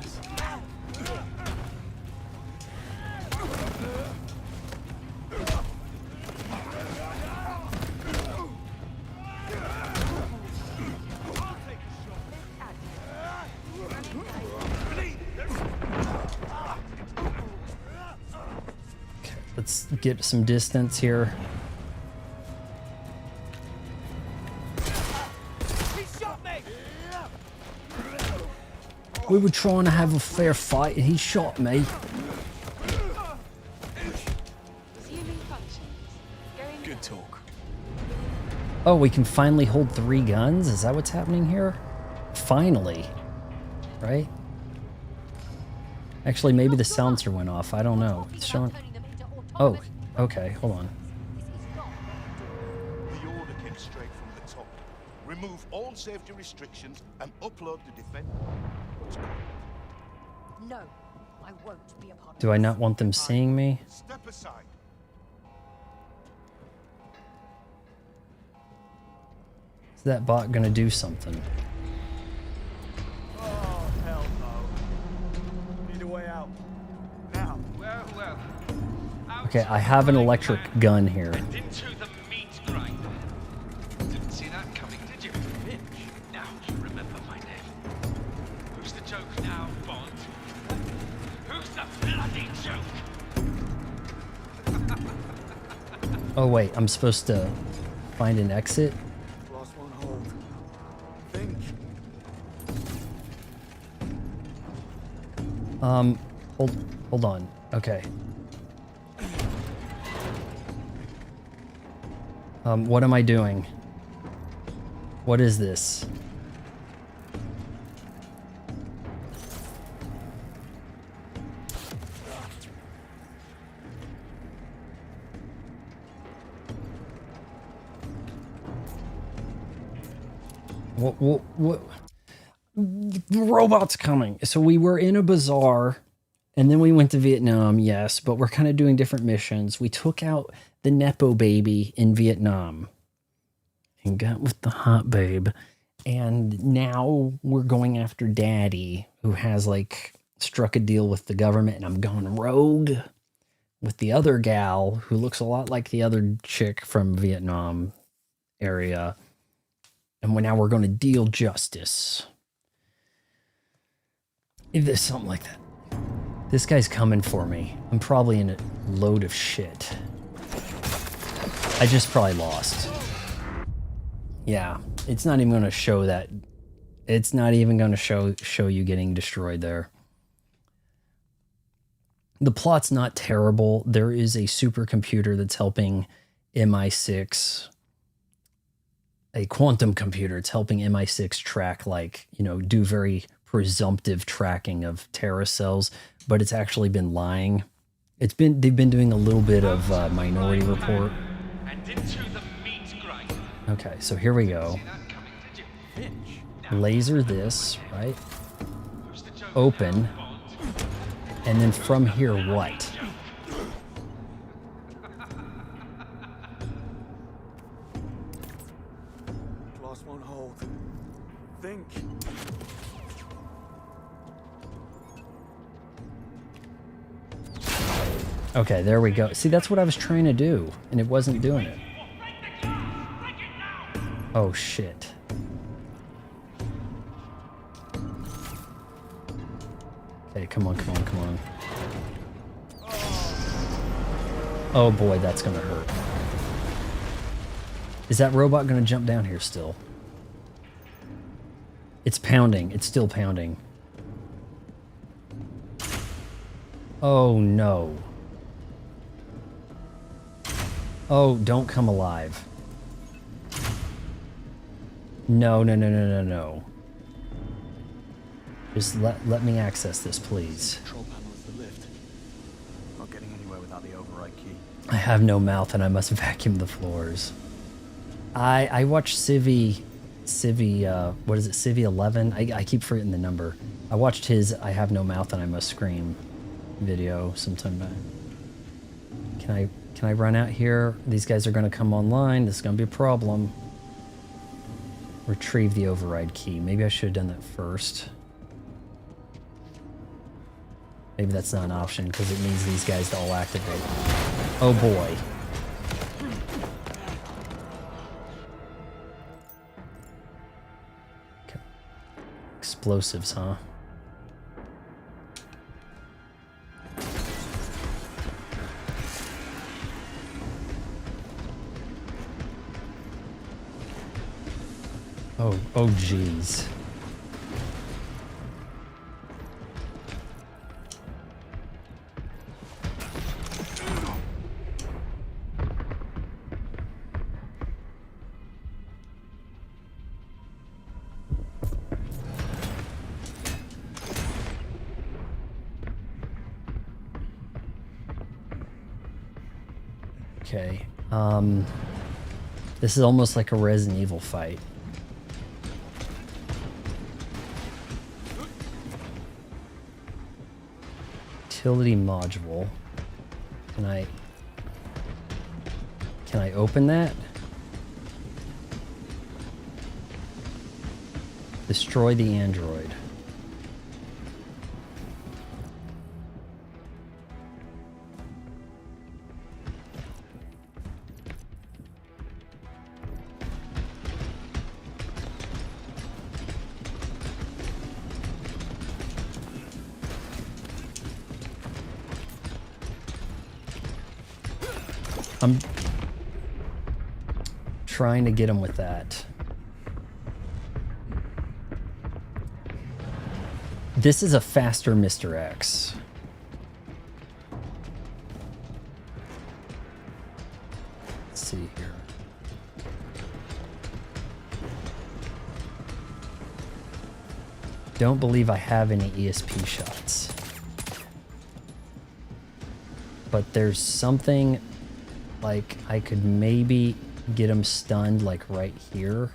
Let's get some distance here. We were trying to have a fair fight and he shot me. Good talk. Oh, we can finally hold 3 guns? Is that what's happening here? Finally. Right? Actually, maybe the silencer went off. I don't know. It's showing... Oh, okay. Hold on. The order came straight from the top. Remove all safety restrictions and upload the defense. No, I won't be a part of Do I not want them seeing me? Step aside. Is that bot gonna do something? Oh, hell no. Need a way out. Now. Well, well. Okay, I have an electric gun here. Into the meat grinder. Didn't see that coming, did you? Finch. Now you remember my name. Who's the joke now, Bond? Who's the bloody joke? Oh wait, I'm supposed to find an exit? Last one hold. Think. Hold on. Okay. What am I doing? What is this? What? The robot's coming. So we were in a bazaar and then we went to Vietnam, yes, but we're kind of doing different missions. We took out the nepobaby in Vietnam and got with the hot babe. And now we're going after daddy, who has like struck a deal with the government, and I'm going rogue with the other gal who looks a lot like the other chick from Vietnam area. And now we're going to deal justice. If there's something like that. This guy's coming for me. I'm probably in a load of shit. I just probably lost. Yeah, it's not even going to show that. It's not even going to show you getting destroyed there. The plot's not terrible. There is a supercomputer that's helping MI6, a quantum computer. It's helping MI6 track, like, you know, do very presumptive tracking of terrorist cells, but it's actually been lying. They've been doing a little bit of Minority Report. Okay, so here we go. Laser this, right? Open. And then from here, what? Glass won't hold. Think. Okay, there we go. See, that's what I was trying to do, and it wasn't doing it. Oh, shit. Okay, come on, come on, come on. Oh boy, that's gonna hurt. Is that robot gonna jump down here still? It's pounding. It's still pounding. Oh no. Oh, don't come alive. No, no, no, no, no, no. Just let me access this, please. Control panel is the lift. Not getting anywhere without the override key. I have no mouth and I must vacuum the floors. I watched Civi, what is it, Civi 11? I keep forgetting the number. I watched his I have no mouth and I must scream video sometime back. Can I run out here? These guys are gonna come online. This is gonna be a problem. Retrieve the override key. Maybe I should have done that first. Maybe that's not an option because it needs these guys to all activate. Oh boy. Okay. Explosives, huh? Oh geez. Okay, this is almost like a Resident Evil fight. Utility module. Can I open that? Destroy the android. I'm trying to get him with that. This is a faster Mr. X. Let's see here. Don't believe I have any ESP shots. But there's something like I could maybe get him stunned like right here.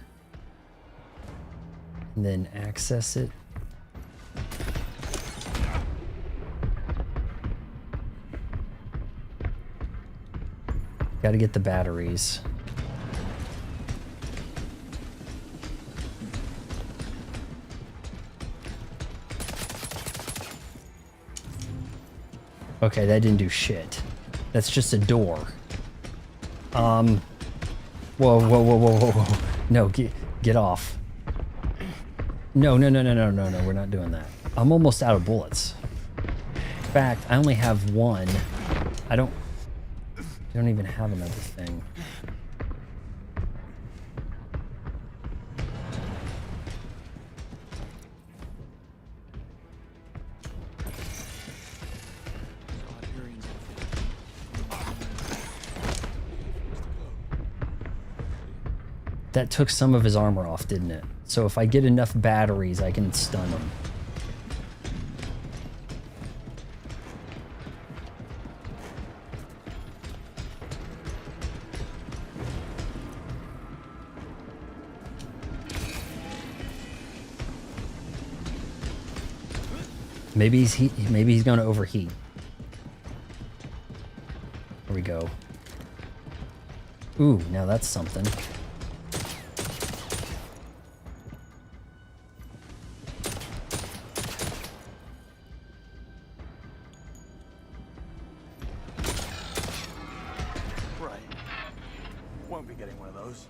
And then access it. Gotta get the batteries. Okay, that didn't do shit. That's just a door. Whoa, whoa, whoa, whoa, whoa, whoa. No, get off. No, no, no, no, no, no, no, we're not doing that. I'm almost out of bullets. In fact, I only have one. I don't even have another thing. That took some of his armor off, didn't it? So if I get enough batteries, I can stun him. Maybe he's going to overheat. There we go. Ooh, now that's something. Right. Won't be getting one of those.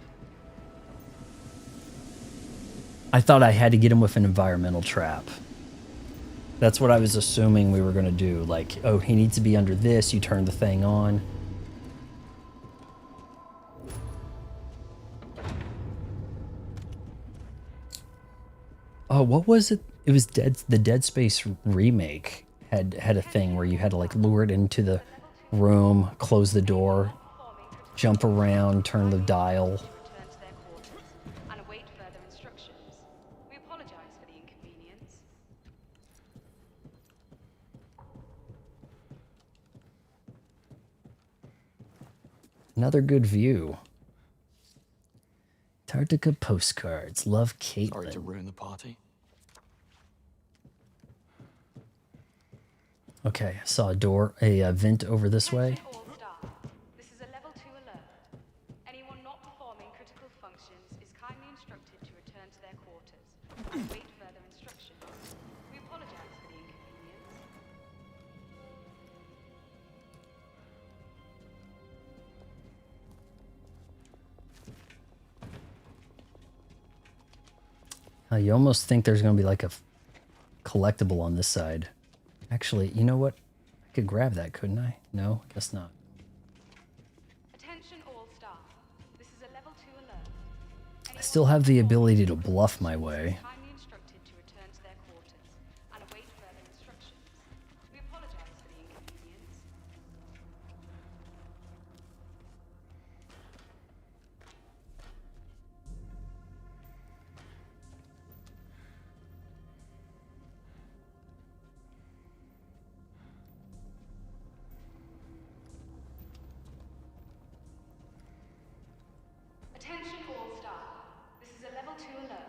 I thought I had to get him with an environmental trap. That's what I was assuming we were going to do. Like, oh, he needs to be under this. You turn the thing on. Oh, what was it? It was the Dead Space remake had a thing where you had to like lure it into the room, close the door, jump around, turn the dial. And await further instructions. We apologize for the inconvenience. Another good view. Antarctica postcards. Love, Caitlin. Sorry to ruin the party. Okay, I saw a vent over this way. This is a level 2 alert. Anyone not performing critical functions is kindly instructed to return to their quarters and await further instructions. We apologize for the inconvenience. You almost think there's going to be like a collectible on this side. Actually, you know what? I could grab that, couldn't I? No, guess not. Attention all staff. This is a level 2 alert. I still have the ability to bluff my way. Kindly instructed to return to their quarters and await further instructions. We apologize for the inconvenience. Attention all staff. This is a level 2 alert.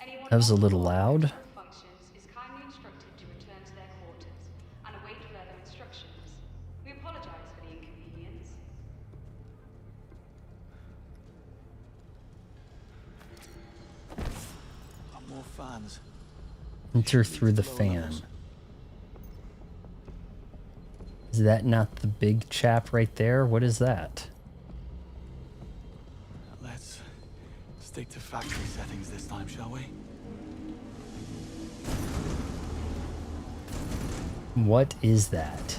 Anyone That was a not little performing loud. critical functions is kindly instructed to return to their quarters and await further instructions. We apologize for the inconvenience. More fans. Enter through the fan. Is that not the big chap right there? What is that? Let's stick to factory settings this time, shall we? What is that?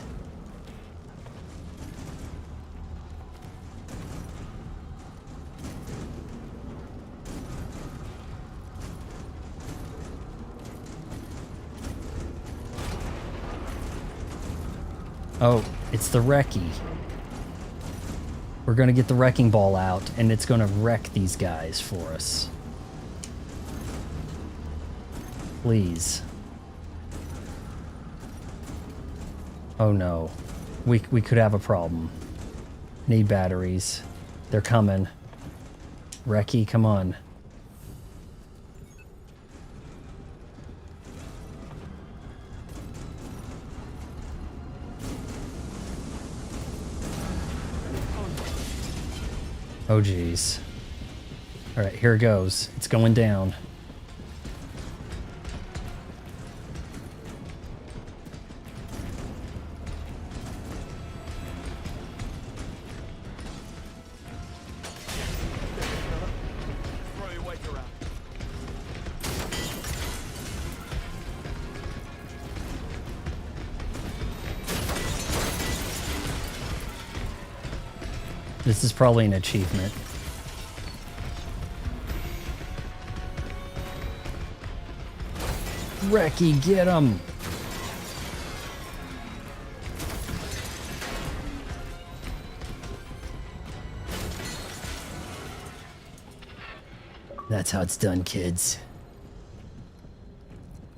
Oh, it's the Recce. We're gonna get the wrecking ball out, and it's gonna wreck these guys for us. Please. Oh no. We could have a problem. Need batteries. They're coming. Recce, come on. Oh geez. Alright, here it goes. It's going down. Throw your weight around. This is probably an achievement. Recce, get him! That's how it's done, kids.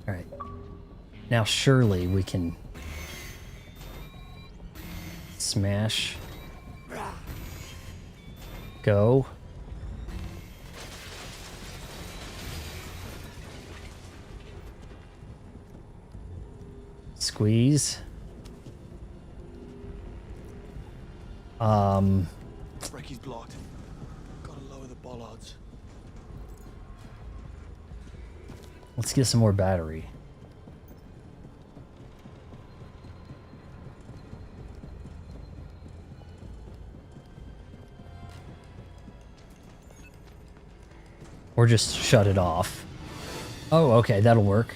Alright. Now surely we can smash. Go. Squeeze. Recky's blocked. Gotta lower the bollards. Let's get some more battery. Or just shut it off. Oh, okay, that'll work.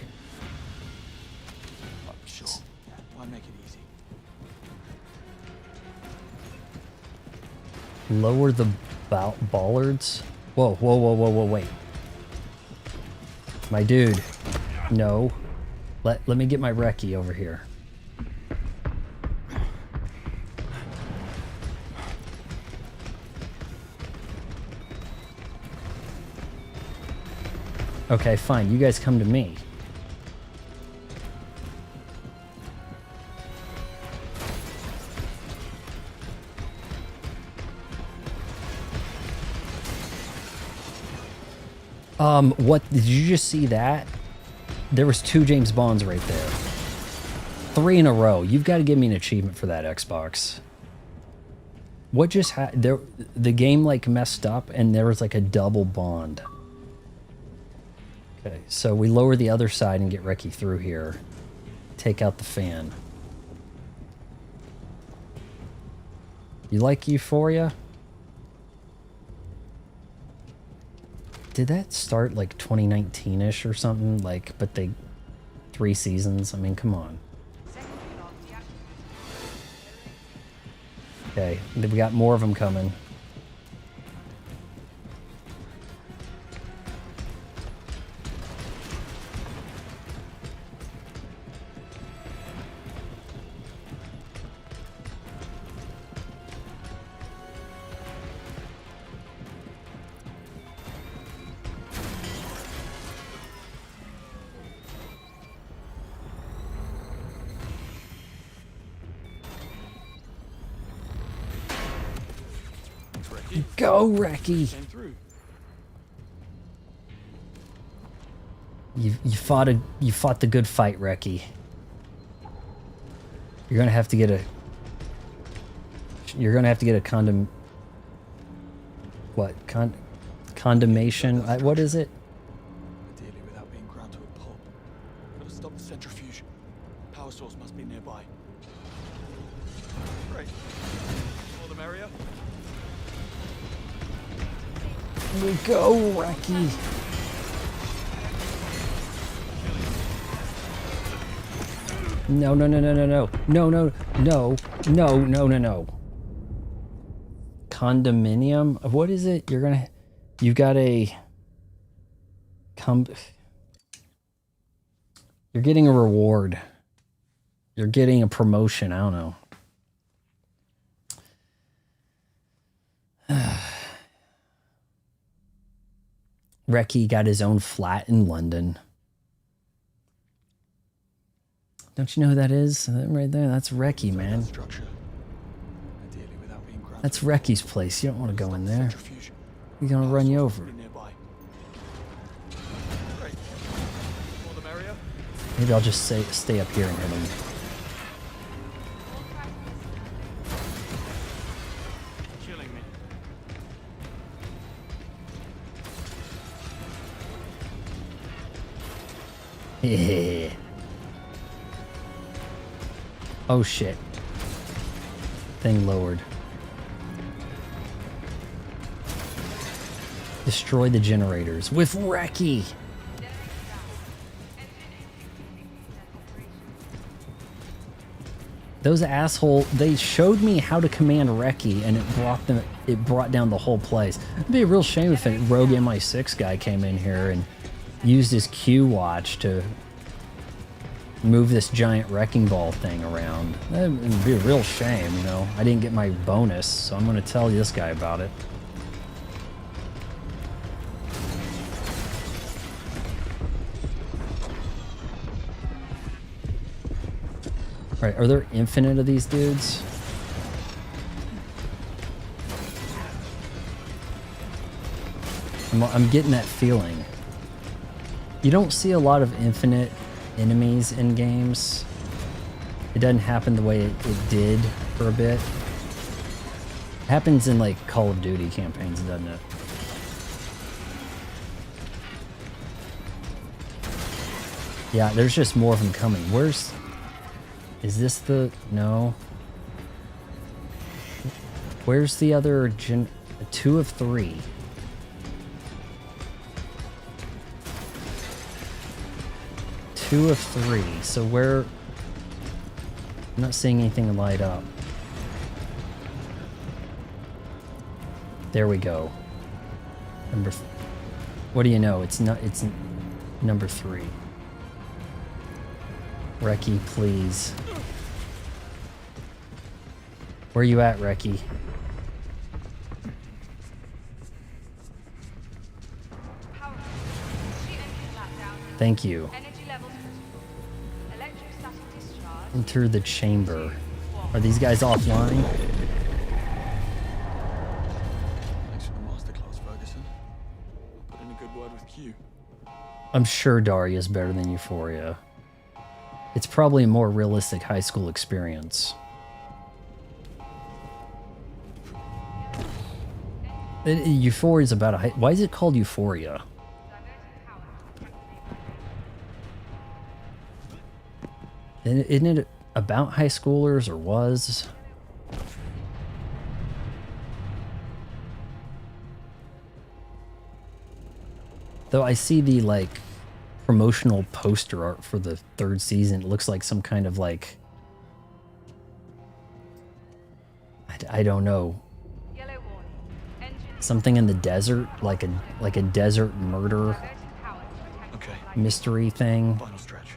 Sure. Why make it easy? Lower the bollards. Whoa, whoa, whoa, whoa, whoa, wait. My dude. No. Let me get my recce over here. Okay, fine. You guys come to me. What did you just see that? There was 2 James Bonds right there. 3 in a row. You've got to give me an achievement for that, Xbox. What just happened? The game like messed up and there was like a double Bond. Okay, so we lower the other side and get Recce through here. Take out the fan. You like Euphoria? Did that start like 2019-ish or something? Like, but 3 seasons? I mean, come on. Okay, we got more of them coming. Go, Recce! You fought the good fight, Recce. You're gonna have to get a condemnation? What is it? Ideally, without being ground to a pulp. Gotta stop the centrifuge. Power source must be nearby. Great. More the merrier. We go, Recce. No, no, no, no, no, no. No, no, no, no, no, no, no. Condominium? What is it? You've got a... You're getting a reward. You're getting a promotion. I don't know. Recce got his own flat in London. Don't you know who that is? Right there, that's Recce, man. That's Recce's place. You don't want to go in there. He's gonna run you over. Maybe I'll just stay up here and hit him. Yeah. Oh shit. Thing lowered. Destroy the generators with Recce. Those asshole, they showed me how to command Recce and it brought down the whole place. It'd be a real shame if a rogue MI6 guy came in here and used his Q watch to move this giant wrecking ball thing around. That would be a real shame, you know. I didn't get my bonus, so I'm going to tell this guy about it. Right, are there infinite of these dudes? I'm getting that feeling. You don't see a lot of infinite enemies in games. It doesn't happen the way it did for a bit. It happens in like Call of Duty campaigns, doesn't it? Yeah, there's just more of them coming. Where's... Is this the... No. Where's the other 2 of 3? Two of 3. So where... I'm not seeing anything light up. There we go. What do you know? It's not... It's number 3. Reki, please. Where you at, Reki? Thank you. Enter the chamber. Are these guys offline? Thanks for the masterclass, Ferguson. I'll put in a good word with Q. I'm sure Daria's better than Euphoria. It's probably a more realistic high school experience. Euphoria's about a high... Why is it called Euphoria? Isn't it about high schoolers, or was? Though I see the, like, promotional poster art for the 3rd season. It looks like some kind of, like... I don't know. Something in the desert, like a desert murder mystery thing. Final stretch.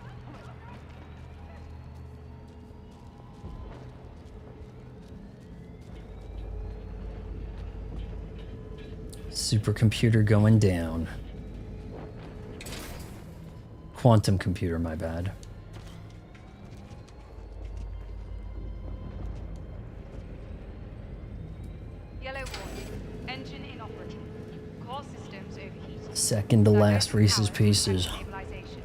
Supercomputer going down. Quantum computer, my bad. Yellow warning. Engine inoperative. Core systems overheating. Second to last Reese's Pieces. Stabilization.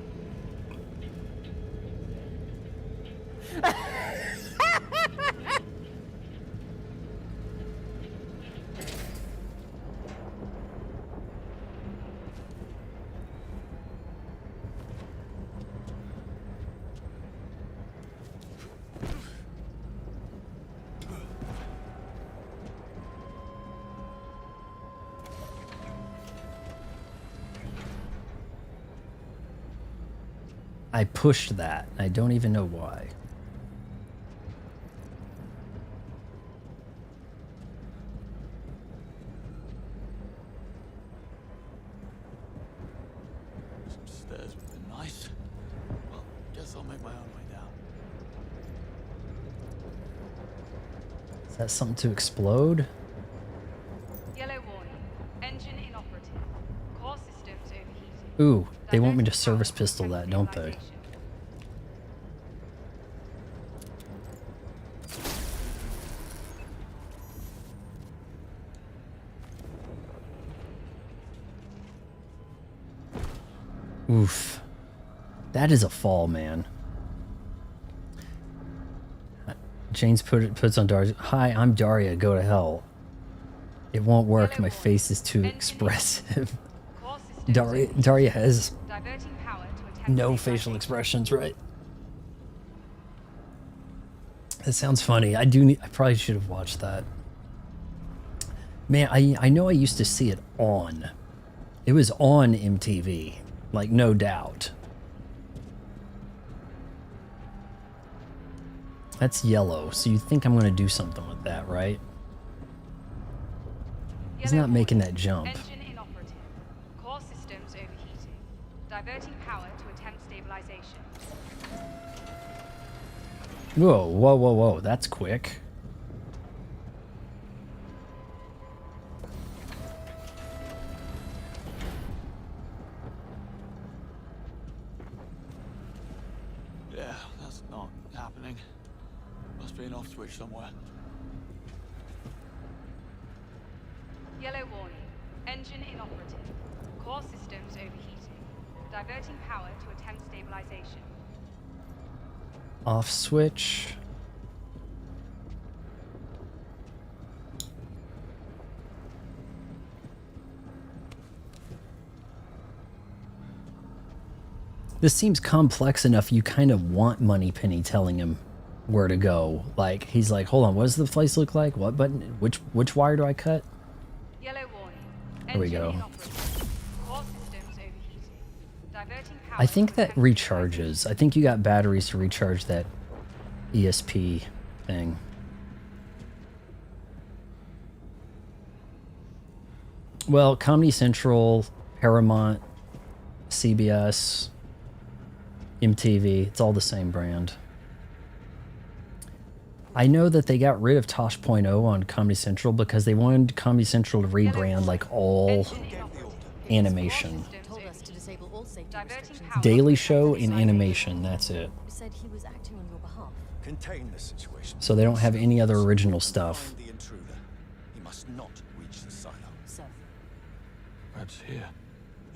I pushed that. I don't even know why. Some stairs would have been nice. Well, guess I'll make my own way down. Is that something to explode? Yellow warning. Engine inoperative. Core systems overheating. Ooh, they want me to service pistol that, don't they? Oof. That is a fall, man. James puts on Daria. Hi, I'm Daria. Go to hell. It won't work. My face is too expressive. Daria has no facial expressions, right? That sounds funny. I probably should have watched that. Man, I know I used to see it on. It was on MTV. Like, no doubt. That's yellow, so you think I'm going to do something with that, right? He's not making that jump. Engine inoperative. Core systems overheating. Diverting power to attempt stabilization. Whoa, whoa, whoa, whoa. That's quick. Yeah, that's not happening. Must be an off switch somewhere. Yellow warning. Engine inoperative. Core systems overheating. Diverting power to attempt stabilization. Off switch. This seems complex enough you kind of want Moneypenny telling him where to go. Like, he's like, hold on, what does the place look like? What button? Which wire do I cut? Yellow warning. There we go. Core systems overheating. Diverting power I think that recharges. I think you got batteries to recharge that ESP thing. Well, Comedy Central, Paramount, CBS, MTV, it's all the same brand. I know that they got rid of Tosh.0 on Comedy Central because they wanted Comedy Central to rebrand like all animation. Daily Show and animation, that's it. Said he was acting on your behalf. Contain the situation. So they don't have any other original stuff. The intruder. He must not reach the silo. Sir. Webb's here.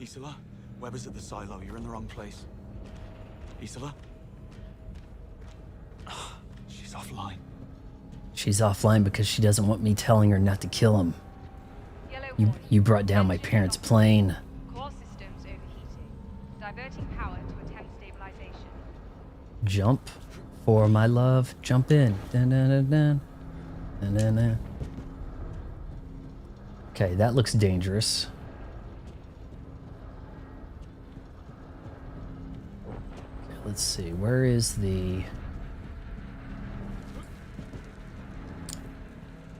Isola, Webb is at the silo. You're in the wrong place. Isola? She's offline. She's offline because she doesn't want me telling her not to kill him. You brought down my parents' plane. Core systems overheating. Diverting power to attempt stabilization. Jump for my love. Jump in. Dun, dun, dun, dun. Dun, dun, dun. Okay, that looks dangerous. Okay, let's see. Where is the...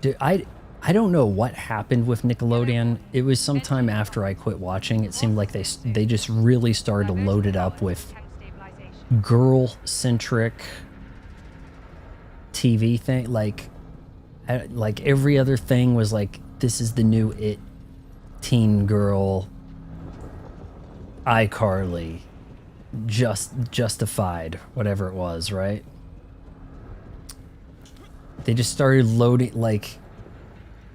Dude, I don't know what happened with Nickelodeon. It was sometime after I quit watching. It seemed like they just really started to load it up with girl-centric TV thing. Like every other thing was like, this is the new it, teen girl, iCarly, Justified, whatever it was, right? They just started loading, like,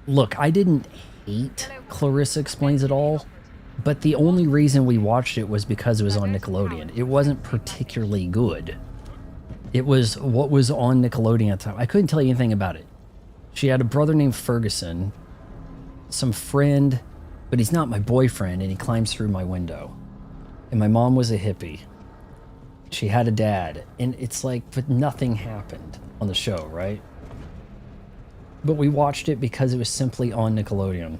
look, I didn't hate Clarissa Explains It All, but the only reason we watched it was because it was on Nickelodeon. It wasn't particularly good. It was what was on Nickelodeon at the time. I couldn't tell you anything about it. She had a brother named Ferguson, some friend, but he's not my boyfriend, and he climbs through my window. And my mom was a hippie. She had a dad, and it's like, but nothing happened on the show, right? But we watched it because it was simply on Nickelodeon.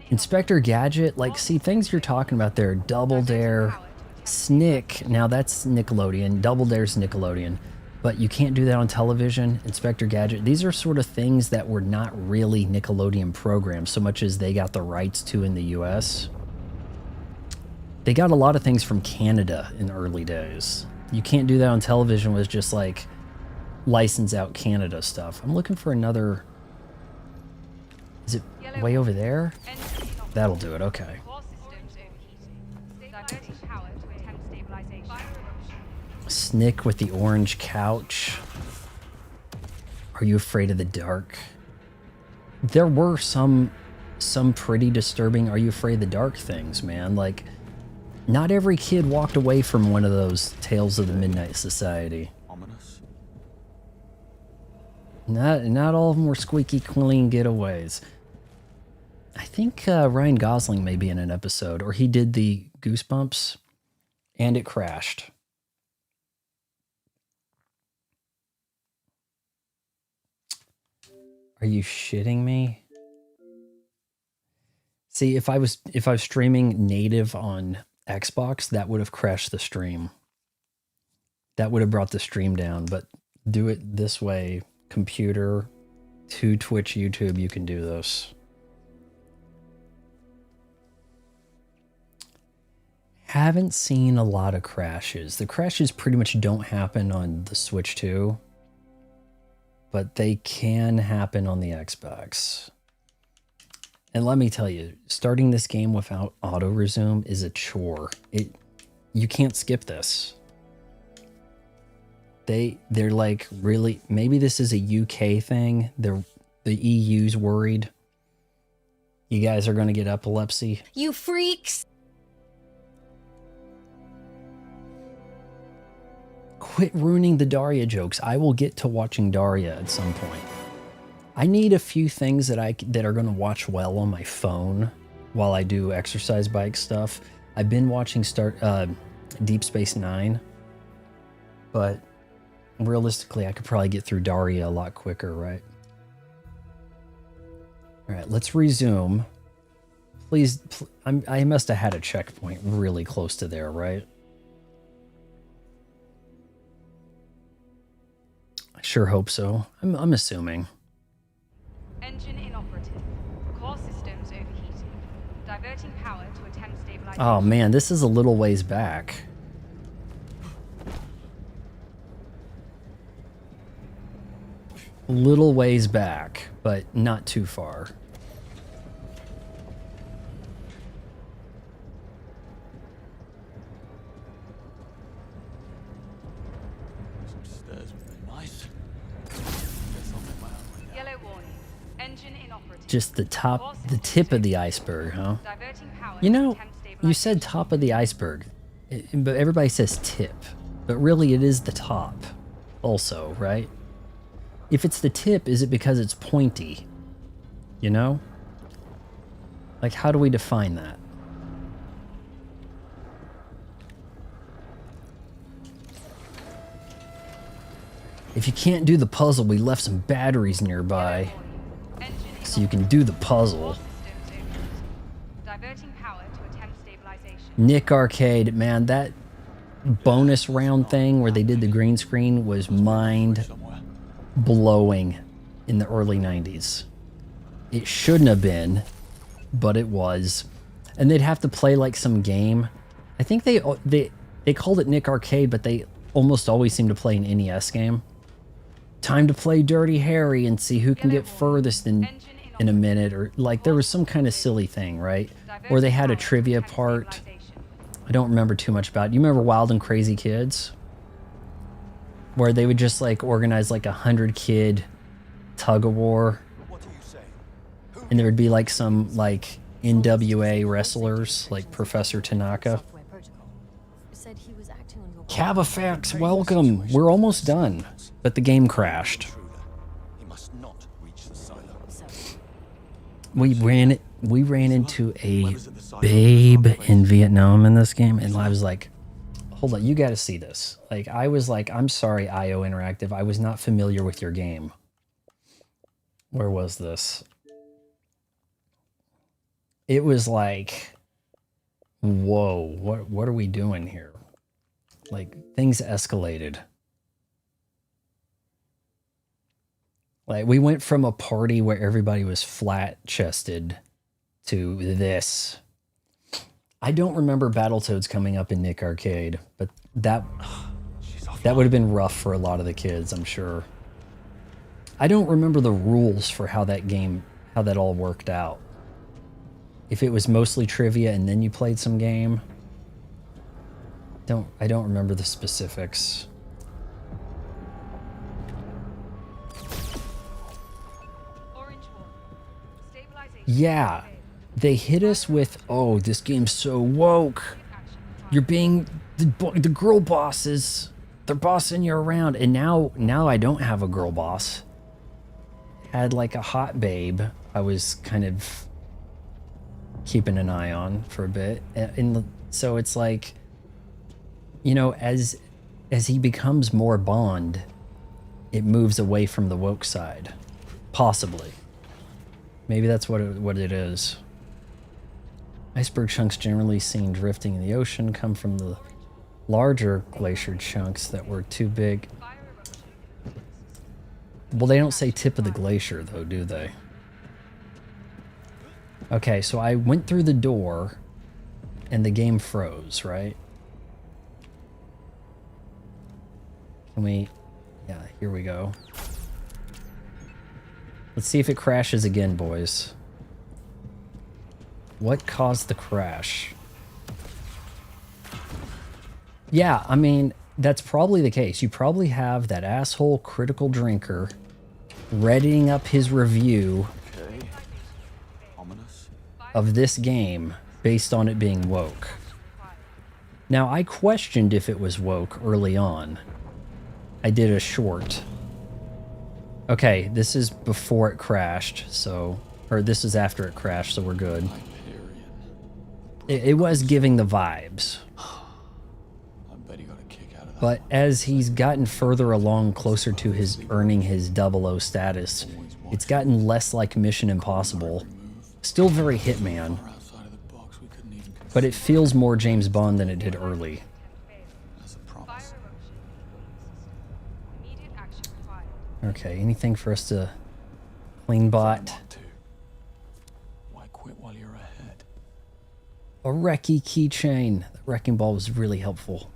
Inspector Gadget, like, see, things you're talking about there, Double Dare, Snick, now that's Nickelodeon, Double Dare's Nickelodeon, but you can't do that on television. Inspector Gadget, these are sort of things that were not really Nickelodeon programs so much as they got the rights to in the US. They got a lot of things from Canada in the early days. You can't do that on television with just like license out Canada stuff. I'm looking for another... Is it way over there? That'll do it, okay. Snick with the orange couch. Are you afraid of the dark? There were some pretty disturbing Are you afraid of the dark things, man. Like, not every kid walked away from one of those Tales of the Midnight Society. Ominous. Not all of them were squeaky clean getaways. I think Ryan Gosling may be in an episode, or he did the Goosebumps, and it crashed. Are you shitting me? See, if I was streaming native on Xbox, that would have crashed the stream. That would have brought the stream down, but do it this way, computer to Twitch, YouTube, you can do this. Haven't seen a lot of crashes. The crashes pretty much don't happen on the Switch 2, but they can happen on the Xbox. And let me tell you, starting this game without auto resume is a chore. You can't skip this. They're like really, maybe this is a UK thing. The EU's worried. You guys are going to get epilepsy. You freaks! Quit ruining the Daria jokes. I will get to watching Daria at some point. I need a few things that are going to watch well on my phone while I do exercise bike stuff. I've been watching Deep Space Nine, but realistically, I could probably get through Daria a lot quicker, right? All right, let's resume. Please, I must have had a checkpoint really close to there, right? I sure hope so. I'm assuming. Engine inoperative. Core systems overheating. Diverting power to attempt stabilization. Oh man, this is a little ways back. Little ways back, but not too far. Some stairs would be nice. Yellow warning. Engine inoperative. Just the tip of the iceberg, huh? You know, you said top of the iceberg, but everybody says tip, but really it is the top also, right? If it's the tip, is it because it's pointy? You know? Like, how do we define that? If you can't do the puzzle, we left some batteries nearby so you can do the puzzle. Diverting power to attempt stabilization. Nick Arcade, man, that bonus round thing where they did the green screen was mind-blowing in the early 90s. It shouldn't have been, but it was. And they'd have to play like some game. I think they called it Nick Arcade, but they almost always seem to play an NES game. Time to play Dirty Harry and see who can get furthest in a minute, or like there was some kind of silly thing, right? Or they had a trivia part. I don't remember too much about it. You remember Wild and Crazy Kids? Where they would just like organize like 100-kid tug of war. And there would be like some like NWA wrestlers like Professor Tanaka. Cabafax, welcome. We're almost done, but the game crashed. We ran into a babe in Vietnam in this game, and I was like, hold on, you got to see this. Like, I was like, I'm sorry, IO Interactive, I was not familiar with your game. Where was this? It was like, whoa, what are we doing here? Like, things escalated. Like, we went from a party where everybody was flat-chested to this. I don't remember Battletoads coming up in Nick Arcade, but that would have been rough for a lot of the kids, I'm sure. I don't remember the rules for how that all worked out. If it was mostly trivia and then you played some game. I don't remember the specifics. Yeah, they hit us with, oh, this game's so woke. You're being the girl bosses. They're bossing you around, and now I don't have a girl boss. Had like a hot babe. I was kind of keeping an eye on for a bit, and so it's like, you know, as he becomes more Bond, it moves away from the woke side, possibly. Maybe that's what it is. Iceberg chunks generally seen drifting in the ocean come from the larger glacier chunks that were too big. Well, they don't say tip of the glacier, though, do they? Okay, so I went through the door, and the game froze, right? Can we... Yeah, here we go. Let's see if it crashes again, boys. What caused the crash? Yeah, I mean, that's probably the case. You probably have that asshole critical drinker readying up his review of this game based on it being woke. Now, I questioned if it was woke early on. I did a short. Okay, this is before it crashed, so... Or this is after it crashed, so we're good. It was giving the vibes. But as he's gotten further along, closer to his earning his 00 status, it's gotten less like Mission Impossible. Still very Hitman. But it feels more James Bond than it did early. Okay, anything for us to clean bot? Why quit while you're ahead? A Recce keychain. The wrecking ball was really helpful.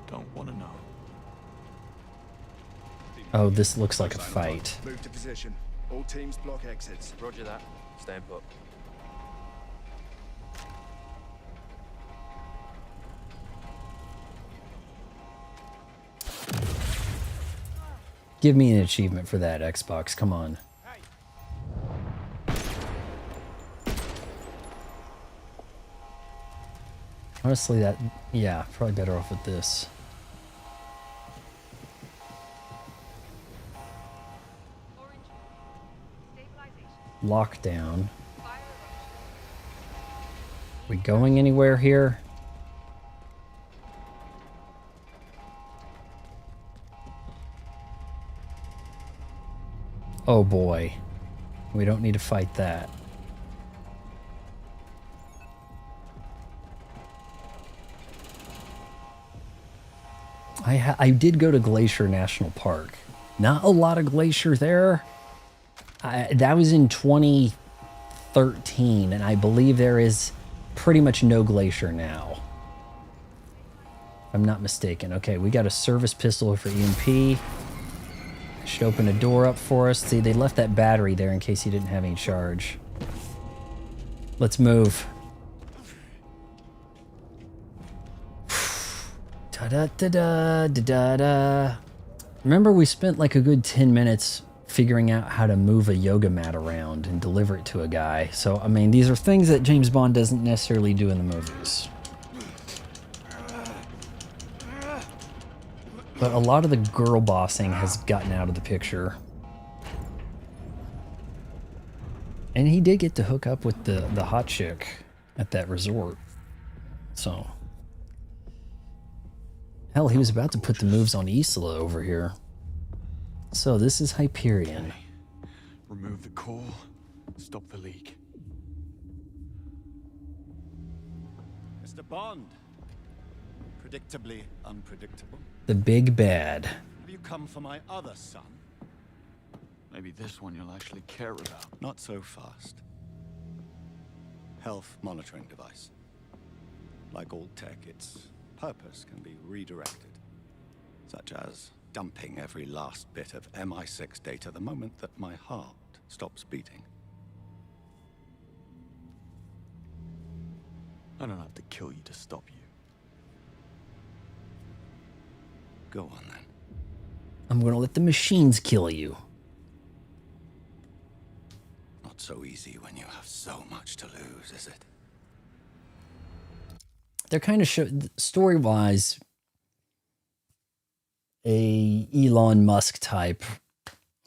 Don't want to know. Oh, this looks like a fight. Move to position. All teams block exits. Roger that. Stand put. Give me an achievement for that, Xbox. Come on. Honestly, that... Yeah, probably better off with this. Lockdown. We going anywhere here? Oh boy. We don't need to fight that. I did go to Glacier National Park. Not a lot of glacier there. That was in 2013, and I believe there is pretty much no glacier now. If I'm not mistaken. Okay, we got a service pistol for EMP. Should open a door up for us. See, they left that battery there in case he didn't have any charge. Let's move. Da-da-da-da-da-da-da. Remember, we spent like a good 10 minutes figuring out how to move a yoga mat around and deliver it to a guy. So, I mean, these are things that James Bond doesn't necessarily do in the movies. But a lot of the girl bossing has gotten out of the picture. And he did get to hook up with the hot chick at that resort. So... Hell, he was about to put the moves on Isla over here. So this is Hyperion. Remove the core, stop the leak. Mr. Bond. Predictably unpredictable. The big bad. Have you come for my other son? Maybe this one you'll actually care about. Not so fast. Health monitoring device. Like all tech, its purpose can be redirected. Such as dumping every last bit of MI6 data the moment that my heart stops beating. I don't have to kill you to stop you. Go on then. I'm gonna let the machines kill you. Not so easy when you have so much to lose, is it? They're kind of story-wise a Elon Musk type.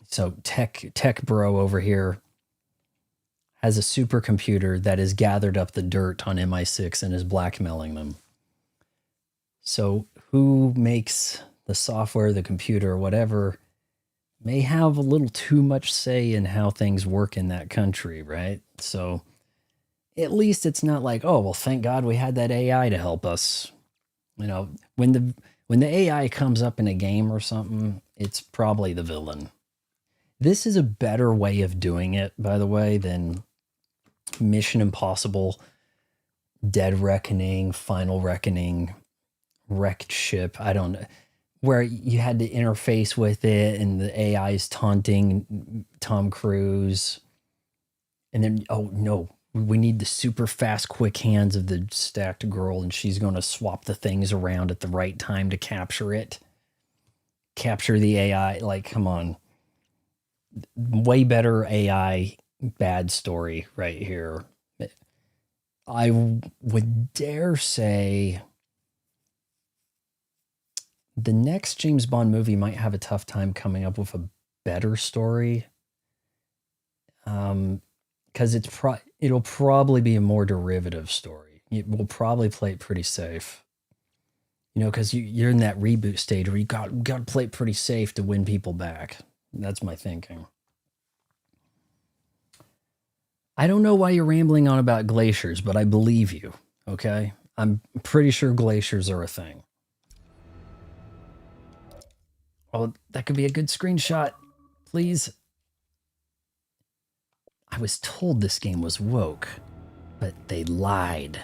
So tech bro over here has a supercomputer that has gathered up the dirt on MI6 and is blackmailing them. So who makes the software, the computer, whatever, may have a little too much say in how things work in that country, right? So at least it's not like, oh, well, thank God we had that AI to help us. You know, when the AI comes up in a game or something, it's probably the villain. This is a better way of doing it, by the way, than Mission Impossible, Dead Reckoning, Final Reckoning, Wrecked Ship. I don't know. Where you had to interface with it and the AI's taunting Tom Cruise. And then, oh no, we need the super fast, quick hands of the stacked girl, and she's going to swap the things around at the right time to capture it. Capture the AI. Like, come on. Way better AI, bad story right here. I would dare say the next James Bond movie might have a tough time coming up with a better story. Because it'll probably be a more derivative story. It will probably play it pretty safe. You know, because you're in that reboot stage where you got to play it pretty safe to win people back. That's my thinking. I don't know why you're rambling on about glaciers, but I believe you, okay? I'm pretty sure glaciers are a thing. Oh, that could be a good screenshot. Please. I was told this game was woke, but they lied.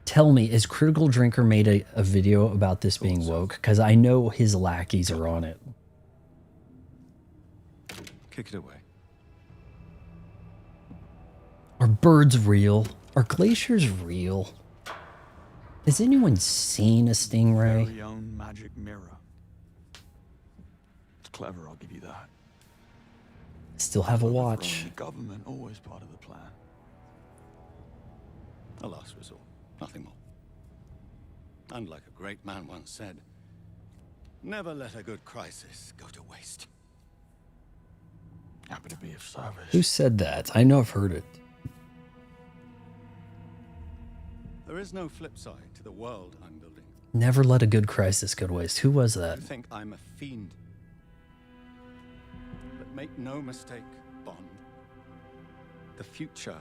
Tell me, is Critical Drinker made a video about this being woke? Because I know his lackeys are on it. Kick it away. Are birds real? Are glaciers real? Has anyone seen a stingray? Very own magic mirror. It's clever, I'll give you that. Still have a watch. The government always part of the plan. A last resort, nothing more. And like a great man once said, never let a good crisis go to waste. Happy to be of service. Who said that? I know I've heard it. There is no flip side to the world I'm building. Never let a good crisis go to waste. Who was that? You think I'm a fiend? But make no mistake, Bond. The future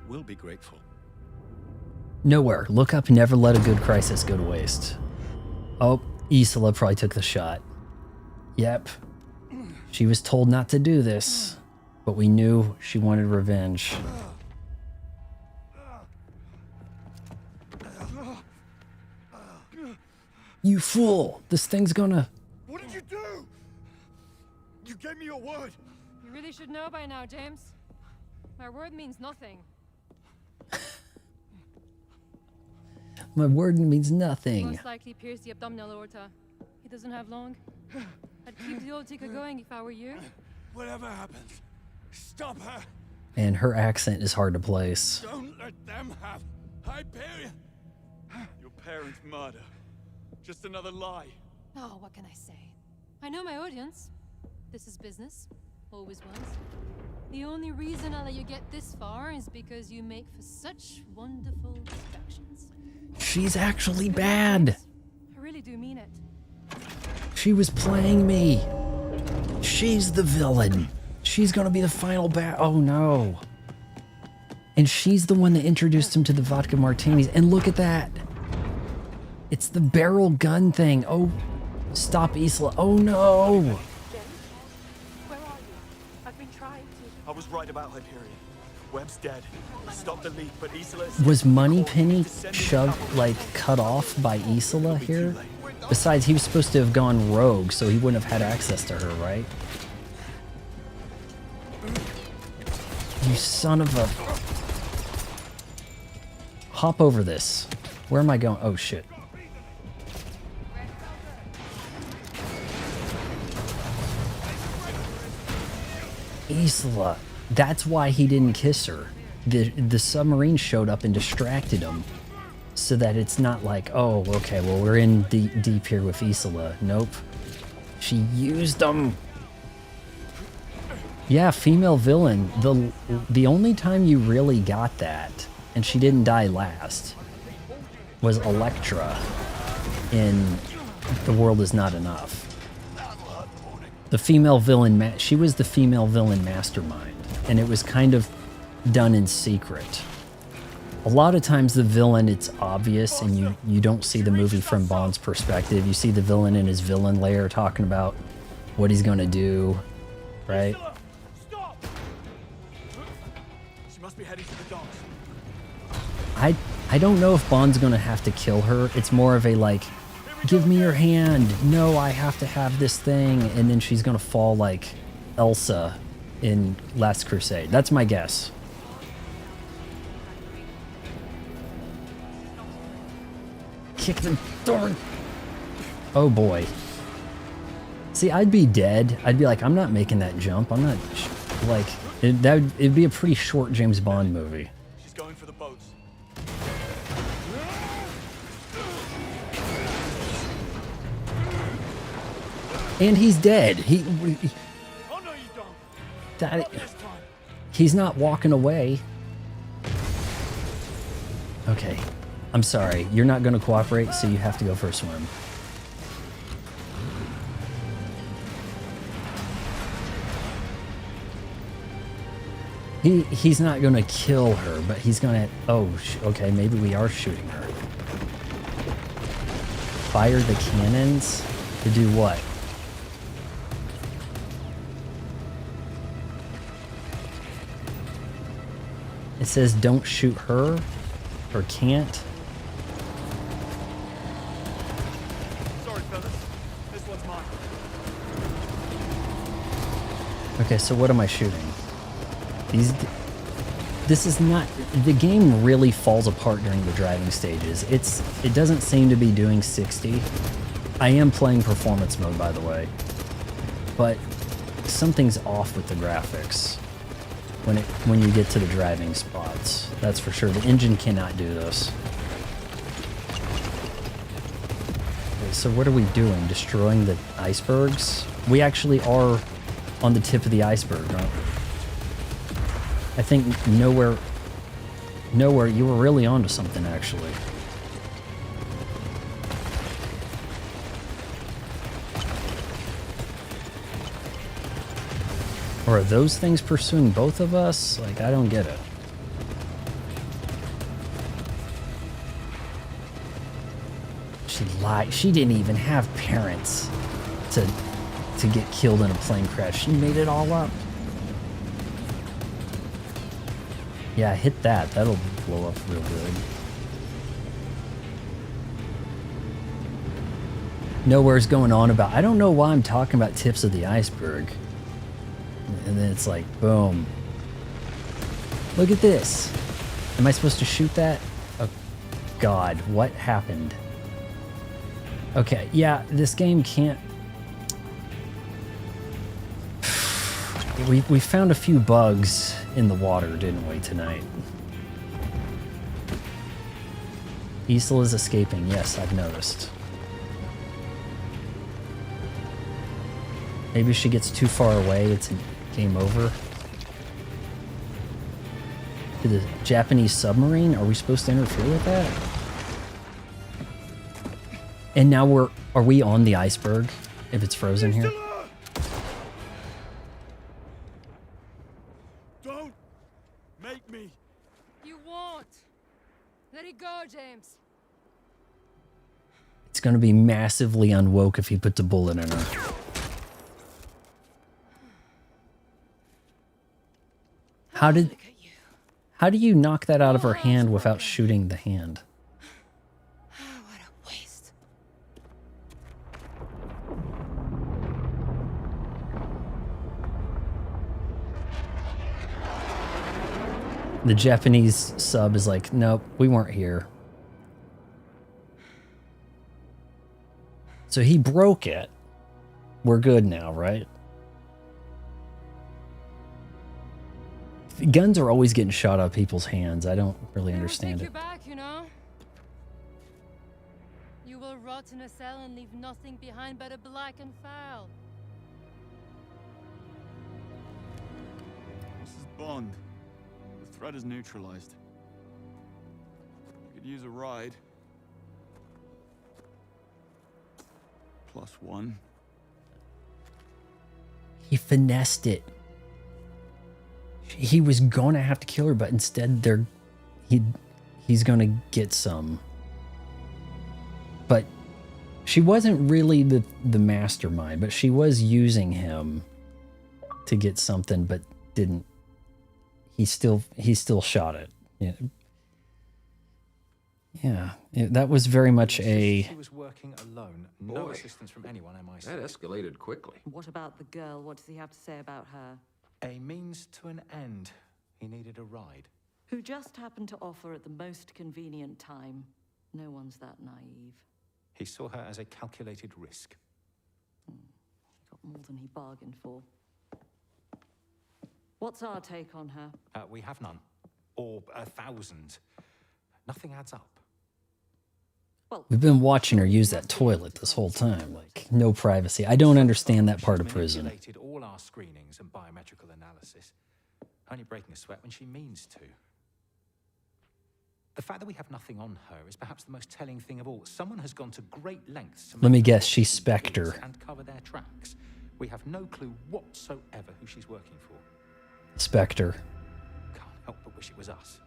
will be grateful. Nowhere. Look up Never Let a Good Crisis Go to Waste. Oh, Isola probably took the shot. Yep. She was told not to do this, but we knew she wanted revenge. You fool! This thing's gonna... What did you do? You gave me your word. You really should know by now, James. My word means nothing. My word means nothing. Most likely pierce the abdominal aorta. He doesn't have long. I'd keep the old ticker going if I were you. Whatever happens, stop her. And her accent is hard to place. Don't let them have Hyperion. Your parents' murder. Just another lie. Oh, what can I say? I know my audience. This is business. Always was. The only reason I let you get this far is because you make for such wonderful distractions. She's actually bad. I really do mean it. She was playing me. She's the villain. She's gonna be the final Oh no. And she's the one that introduced him to the vodka martinis. And look at that. It's the barrel gun thing. Oh, stop Isola. Oh no. Where are you? I've been trying to. I was right about Hyperion. Webb's dead. Stop the leak, but Isola... Was Moneypenny shoved, like, cut off by Isola here? Besides, he was supposed to have gone rogue, so he wouldn't have had access to her, right? You son of a... Hop over this. Where am I going? Oh, shit. Isola. That's why he didn't kiss her. The submarine showed up and distracted him. So that it's not like, oh, okay, well, we're in deep here with Isola. Nope. She used them. Yeah, female villain. The only time you really got that, and she didn't die last, was Elektra in The World Is Not Enough. The female villain, she was the female villain mastermind, and it was kind of done in secret. A lot of times the villain, it's obvious, and you don't see the movie from Bond's perspective. You see the villain in his villain lair talking about what he's going to do, right? Stop! She must be heading to the docks. I don't know if Bond's going to have to kill her. It's more of a, like, give me your hand. No, I have to have this thing. And then she's going to fall like Elsa in Last Crusade. That's my guess. Kick the door. Oh boy. See, I'd be dead. I'd be like, I'm not making that jump. I'm not like it'd be a pretty short James Bond movie. She's going for the boats. And he's dead. Oh no, you don't. That, Not this time. he's not walking away. Okay. I'm sorry. You're not going to cooperate, so you have to go for a swim. He's not going to kill her, but he's going to... Oh, okay, maybe we are shooting her. Fire the cannons? To do what? It says don't shoot her, or can't. Sorry, fellas. This one's mine. Okay, so what am I shooting? This is not... The game really falls apart during the driving stages. It doesn't seem to be doing 60. I am playing performance mode, by the way. But something's off with the graphics when you get to the driving spots. That's for sure. The engine cannot do this. Okay, so what are we doing? Destroying the icebergs? We actually are on the tip of the iceberg, right? I think nowhere, you were really onto something, actually. Or are those things pursuing both of us? Like, I don't get it. She lied. She didn't even have parents to get killed in a plane crash. She made it all up. Yeah, hit that. That'll blow up real good. Nowhere's going on about... I don't know why I'm talking about tips of the iceberg. And then it's like, boom. Look at this. Am I supposed to shoot that? Oh, God. What happened? Okay, yeah, this game can't... We found a few bugs in the water, didn't we, tonight? Isla is escaping. Yes, I've noticed. Maybe she gets too far away. It's a game over. To the Japanese submarine? Are we supposed to interfere with that? And now are we on the iceberg? If it's frozen here? Don't make me. You won't. Let it go, James. It's gonna be massively unwoke if he puts a bullet in her. How do you knock that out of her hand without shooting the hand? What a waste. The Japanese sub is like, nope, we weren't here. So he broke it. We're good now, right? Guns are always getting shot out of people's hands. I don't really understand it. Back, you know? You will rot in a cell and leave nothing behind but a blackened file. This is Bond. The threat is neutralized. You could use a ride. +1. He finessed it. He was gonna have to kill her, but instead he's gonna get some. But she wasn't really the mastermind, but she was using him to get something, but didn't. He still shot it. Yeah. That was very much a... She was working alone. No assistance from anyone, MI6. That escalated quickly. What about the girl? What does he have to say about her? A means to an end. He needed a ride. Who just happened to offer at the most convenient time. No one's that naive. He saw her as a calculated risk. He got more than he bargained for. What's our take on her? We have none. Or 1,000. Nothing adds up. We've been watching her use that toilet this whole time. Like, no privacy. I don't understand that part of prison. Manipulated all our screenings and biometrical analysis. Only breaking a sweat when she means to. The fact that we have nothing on her is perhaps the most telling thing of all. Someone has gone to great lengths to Let me guess, she's Spectre. and cover their tracks. We have no clue whatsoever who she's working for. Spectre. Can't help but wish it was us.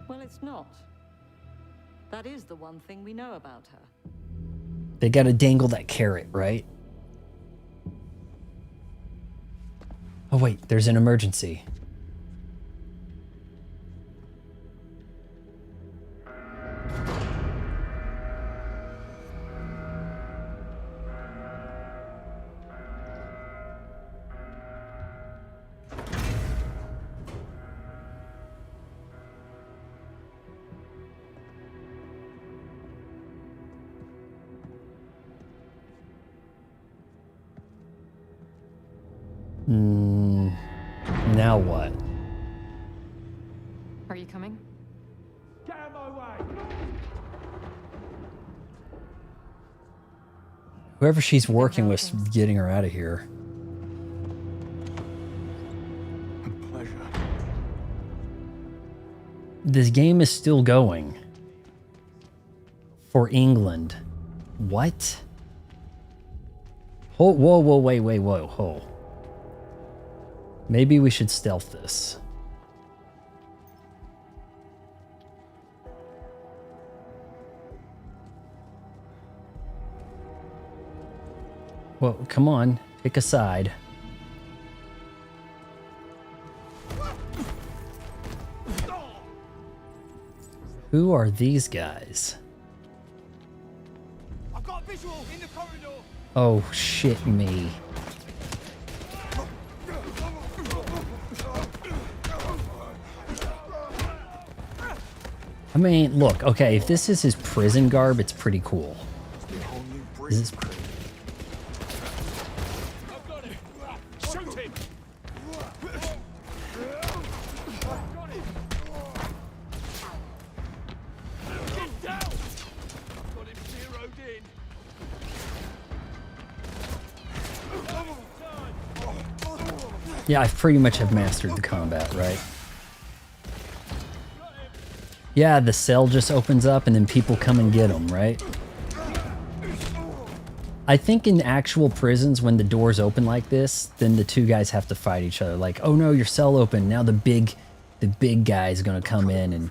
Well, it's not. That is the one thing we know about her. They gotta dangle that carrot, right? Oh wait, there's an emergency. Now what? Are you coming? Get out of my way! Whoever she's working with, getting her out of here. Pleasure. This game is still going. For England. What? Whoa, wait, whoa. Maybe we should stealth this. Well, come on, pick a side. Who are these guys? I've got a visual in the corridor. Oh, shit me. I mean, look, okay, if this is his prison garb, it's pretty cool. Is this... Shoot him! Get down! I've got him zeroed in. Yeah, I pretty much have mastered the combat, right? Yeah, the cell just opens up and then people come and get them, right? I think in actual prisons, when the doors open like this, then the two guys have to fight each other. Like, oh no, your cell opened. Now the big guy's gonna come in and...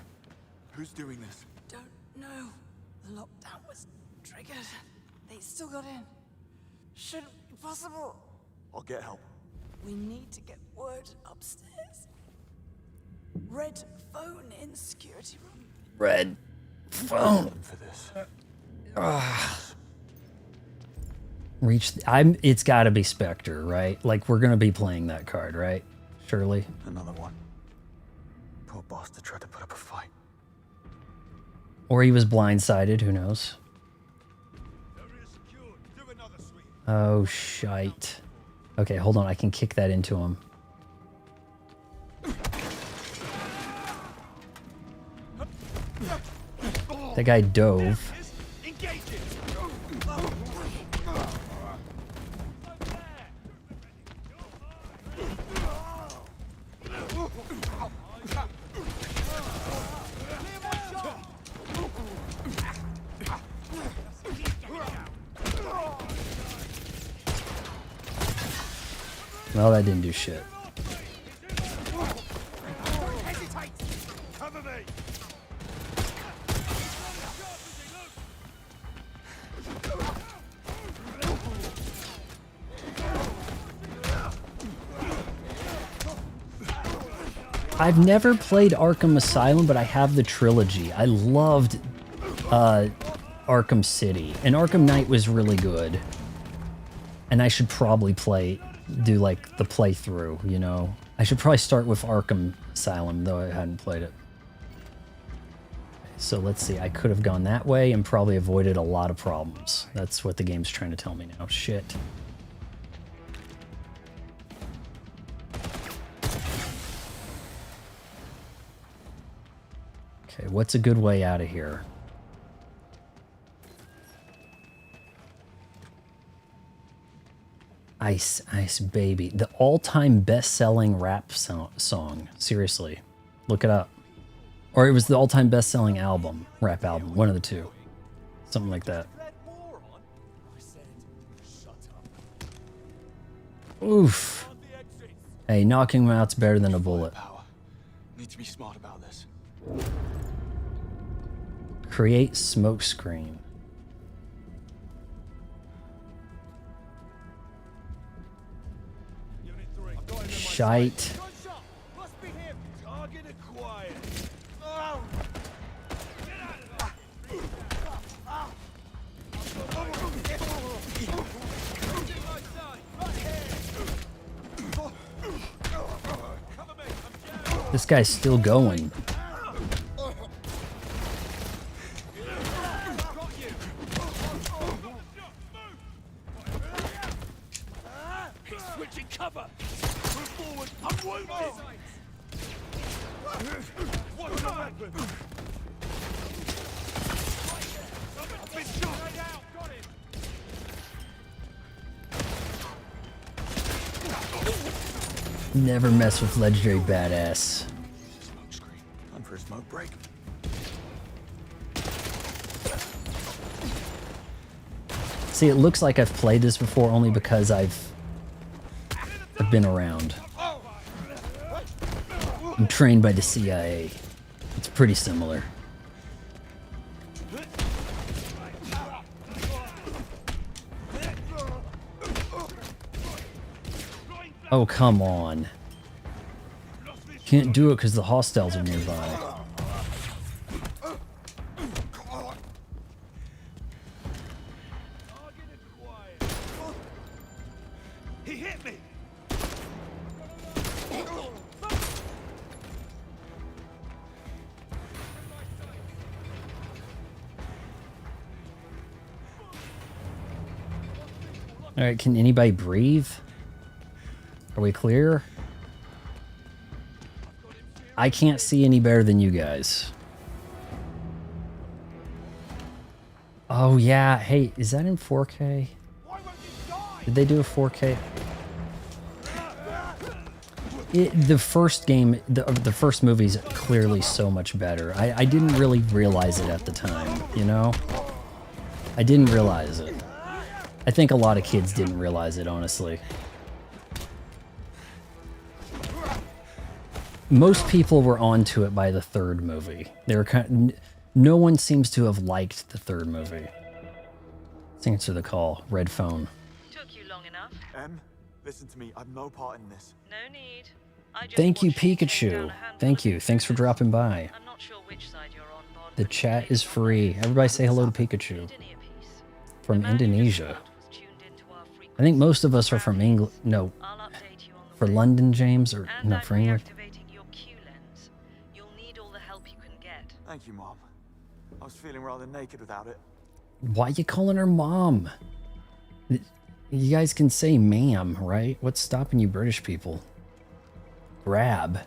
Who's doing this? Don't know. The lockdown was triggered. They still got in. Shouldn't be possible. I'll get help. We need to get word upstairs. Red phone in security room. Red phone. For this. Reach. It's got to be Spectre, right? Like we're gonna be playing that card, right? Surely. Another one. Poor bastard tried to put up a fight. Or he was blindsided. Who knows? Oh shite. Okay, hold on. I can kick that into him. That guy dove. Well, that didn't do shit. I've never played Arkham Asylum, but I have the trilogy. I loved Arkham City, and Arkham Knight was really good. And I should probably play do like the playthrough, you know. I should probably start with Arkham Asylum, though I hadn't played it. So let's see, I could have gone that way and probably avoided a lot of problems. That's what the game's trying to tell me now. Shit. Okay, what's a good way out of here? Ice, Ice Baby. The all-time best-selling rap song. Seriously. Look it up. Or it was the all-time best-selling album. Rap album. One of the two. Something like that. Oof. Hey, knocking him out's better than a bullet. Need to be smart about this. Create smoke screen. Shite. This guy's still going. Switching cover. Move forward. I'm wounded. What's the weapon? I've been shot. Got him. Never mess with legendary badass. Smoke screen. Time for a smoke break. See, it looks like I've played this before only because I've been around. I'm trained by the CIA. It's pretty similar. Oh, come on. Can't do it because the hostiles are nearby. He hit me. All right, can anybody breathe? Are we clear? I can't see any better than you guys. Oh yeah, hey, is that in 4K? Did they do a 4K? The first game, the first movie's clearly so much better. I didn't really realize it at the time, you know? I didn't realize it. I think a lot of kids didn't realize it, honestly. Most people were onto it by the third movie. They were no one seems to have liked the third movie. Let's answer the call. Red phone. Took you long enough. Em, listen to me. I've no part in this. No need. I just Thank you, watched you take Pikachu. down a handful Thank of you. Thanks for dropping by. I'm not sure which side you're on, Bod. The chat is free. Everybody say hello to Pikachu. From Indonesia. I think most of us are from England. No. For London, James, or not for England. Thank you, Mom. I was feeling rather naked without it. Why you calling her mom? You guys can say ma'am, right? What's stopping you British people? Grab.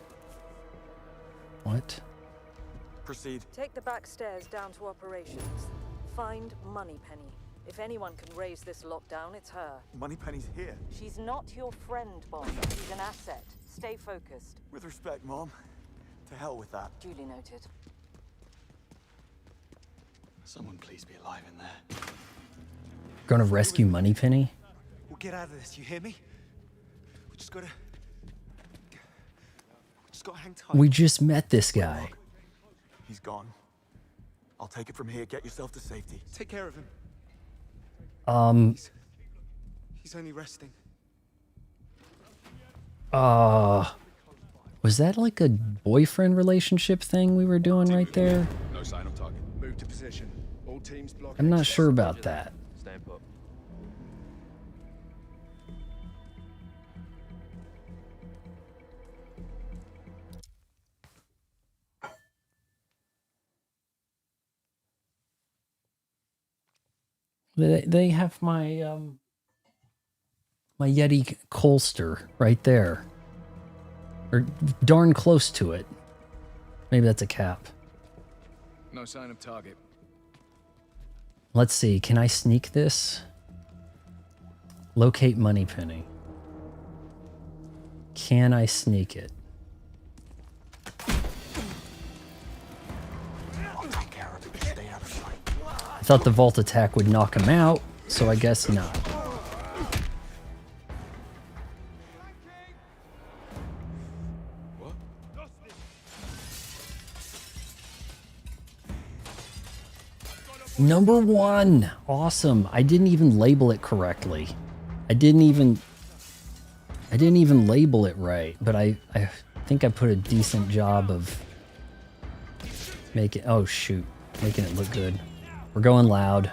What? Proceed. Take the back stairs down to operations. Find Moneypenny. If anyone can raise this lockdown, it's her. Moneypenny's here. She's not your friend, Bond. She's an asset. Stay focused. With respect, Mom. To hell with that. Duly noted. Someone please be alive in there. Gonna rescue Moneypenny? We'll get out of this, you hear me? We just gotta hang tight. We just met this guy. He's gone. I'll take it from here. Get yourself to safety. Take care of him. He's only resting. Was that like a boyfriend relationship thing we were doing right there? No sign of target. Move to position. All teams block. I'm not sure about that. Stand put. They have my my Yeti holster right there. Or darn close to it. Maybe that's a cap. No sign of target. Let's see, can I sneak this? Locate Moneypenny. Can I sneak it? I thought the vault attack would knock him out, so I guess not. Number 1! Awesome. I didn't even label it correctly. I didn't even label it right, but I think I put a decent job of making it look good. We're going loud.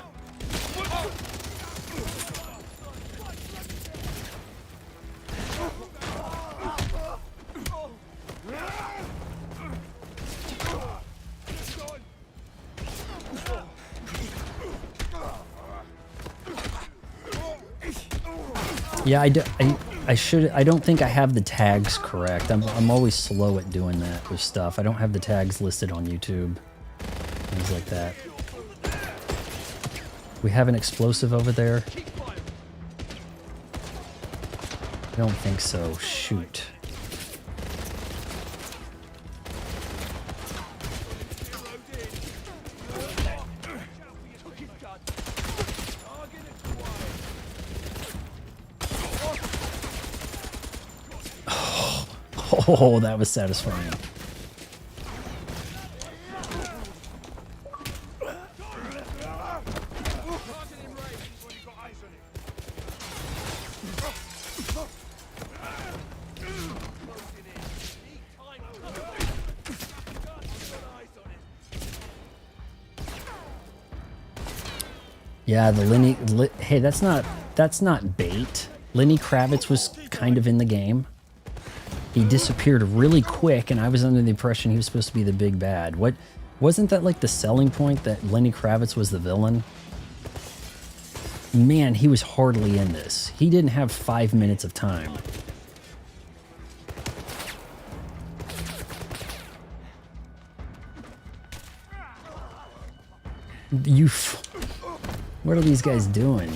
Yeah, I don't think I have the tags correct. I'm always slow at doing that with stuff. I don't have the tags listed on YouTube. Things like that. We have an explosive over there? I don't think so. Shoot. Oh, that was satisfying. Yeah, the Lenny... hey, that's not bait. Lenny Kravitz was kind of in the game. He disappeared really quick, and I was under the impression he was supposed to be the big bad. Wasn't that like the selling point, that Lenny Kravitz was the villain? Man, he was hardly in this. He didn't have 5 minutes of time. What are these guys doing?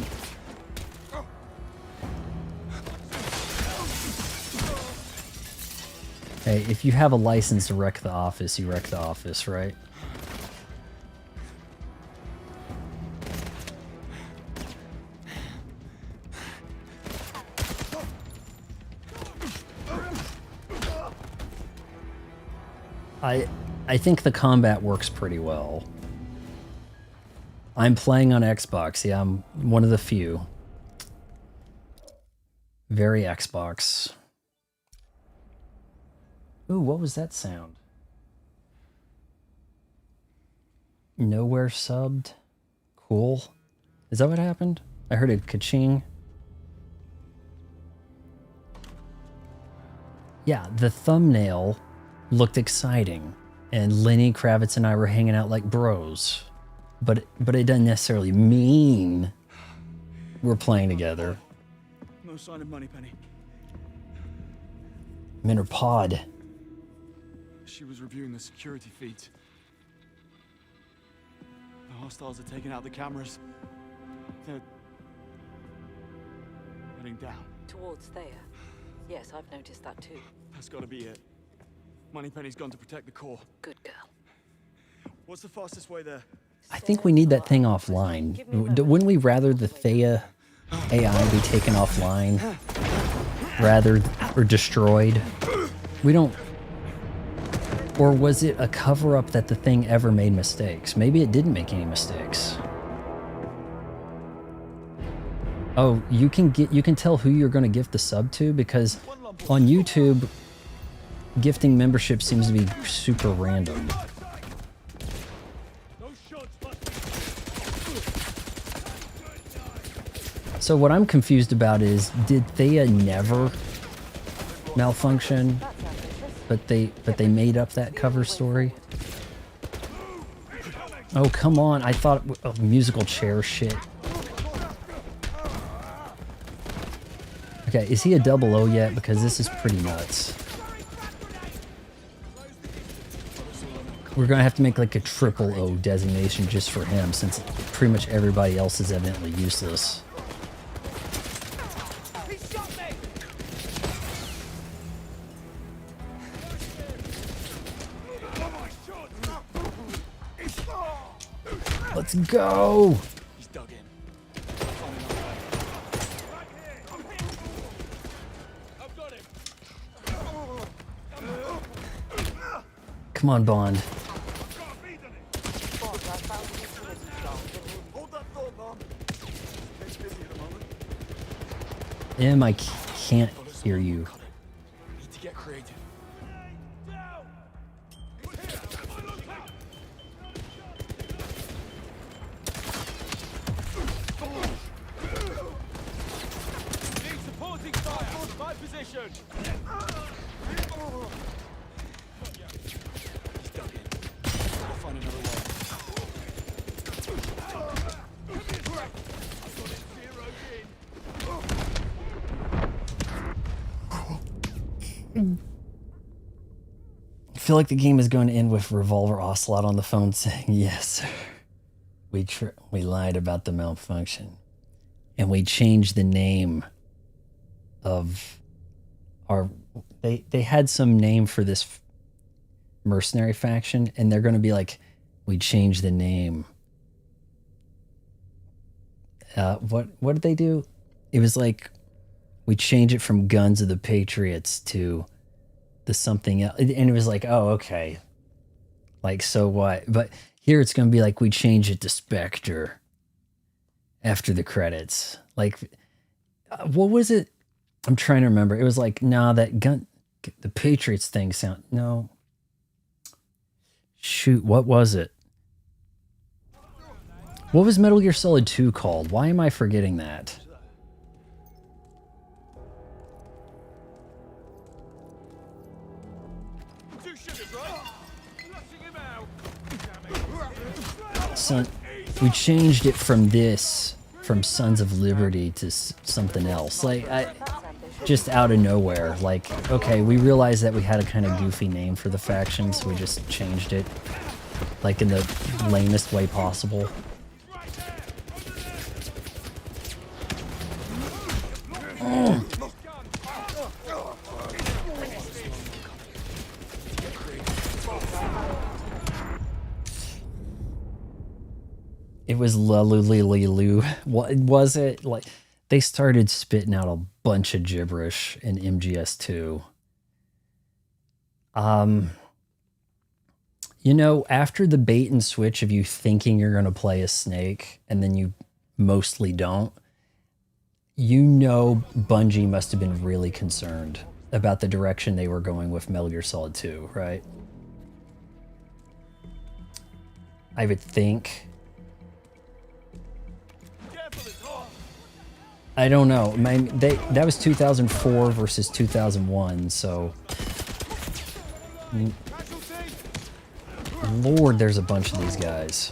Hey, if you have a license to wreck the office, you wreck the office, right? I think the combat works pretty well. I'm playing on Xbox. Yeah, I'm one of the few. Very Xbox. Ooh, what was that sound? Nowhere subbed? Cool. Is that what happened? I heard a ka-ching. Yeah, the thumbnail looked exciting, and Lenny Kravitz and I were hanging out like bros. But it doesn't necessarily mean we're playing together. No sign of Moneypenny. I'm in her pod. She was reviewing the security feeds. The hostiles are taking out the cameras. They're heading down. Towards Thea. Yes, I've noticed that too. That's got to be it. Moneypenny's gone to protect the core. Good girl. What's the fastest way there? I think we need that thing offline. Wouldn't we rather the Thea AI be taken offline or destroyed? We don't... Or was it a cover-up that the thing ever made mistakes? Maybe it didn't make any mistakes. Oh, you can tell who you're going to gift the sub to, because on YouTube, gifting membership seems to be super random. So what I'm confused about is, did Thea never malfunction, but they made up that cover story? Oh, come on. I thought musical chair shit. Okay, is he a double O yet? Because this is pretty nuts. We're gonna have to make like a triple O designation just for him, since pretty much everybody else is evidently useless. Let's go! He's dug in. Come on, Bond. Hold that thought, Mom. It's busy at the moment. Em, I can't hear you. Need to get creative. Need supporting fire. My position. He's dug in. Gotta find another way. I've got it zeroed in. I feel like the game is going to end with Revolver Ocelot on the phone saying, yes, we lied about the malfunction. And we changed the name of our... They had some name for this mercenary faction, and they're going to be like, we changed the name. What did they do? It was like, we changed it from Guns of the Patriots to the something else. And it was like, oh, okay. Like, so what? But here it's going to be like, we changed it to Spectre after the credits. Like, what was it? I'm trying to remember. It was like, nah, the Patriots thing sound, no. Shoot, what was it? What was Metal Gear Solid 2 called? Why am I forgetting that? We changed it from this, from Sons of Liberty to something else. Like, just out of nowhere. Like, okay, we realized that we had a kind of goofy name for the faction, so we just changed it, like in the lamest way possible. It was Lulu. What was it? Like, they started spitting out a bunch of gibberish in MGS2. You know, after the bait and switch of you thinking you're going to play a Snake and then you mostly don't, you know Bungie must have been really concerned about the direction they were going with Metal Gear Solid 2, right? I would think. I don't know. That was 2004 versus 2001, so... Lord, there's a bunch of these guys.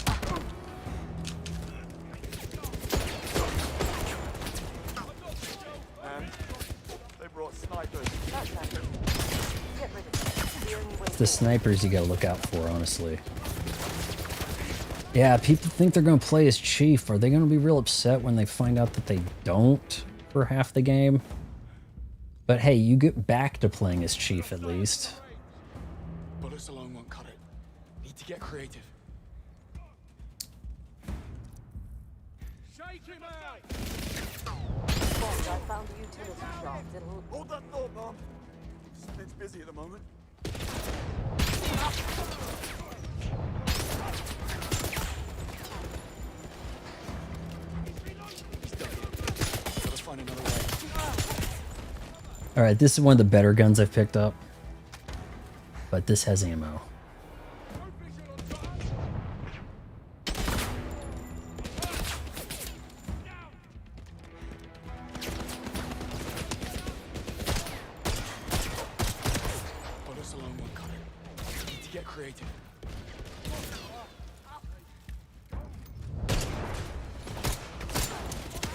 They brought snipers. It's the snipers you gotta look out for, honestly. Yeah, people think they're going to play as Chief. Are they going to be real upset when they find out that they don't for half the game? But hey, you get back to playing as Chief at least. Bullets alone won't cut it. Need to get creative. Shake him out! I found a utility shaft. It'll... Hold that thought, Mom. It's busy at the moment. Alright, this is one of the better guns I've picked up. But this has ammo. Bullets alone won't cut it. Need to get creative.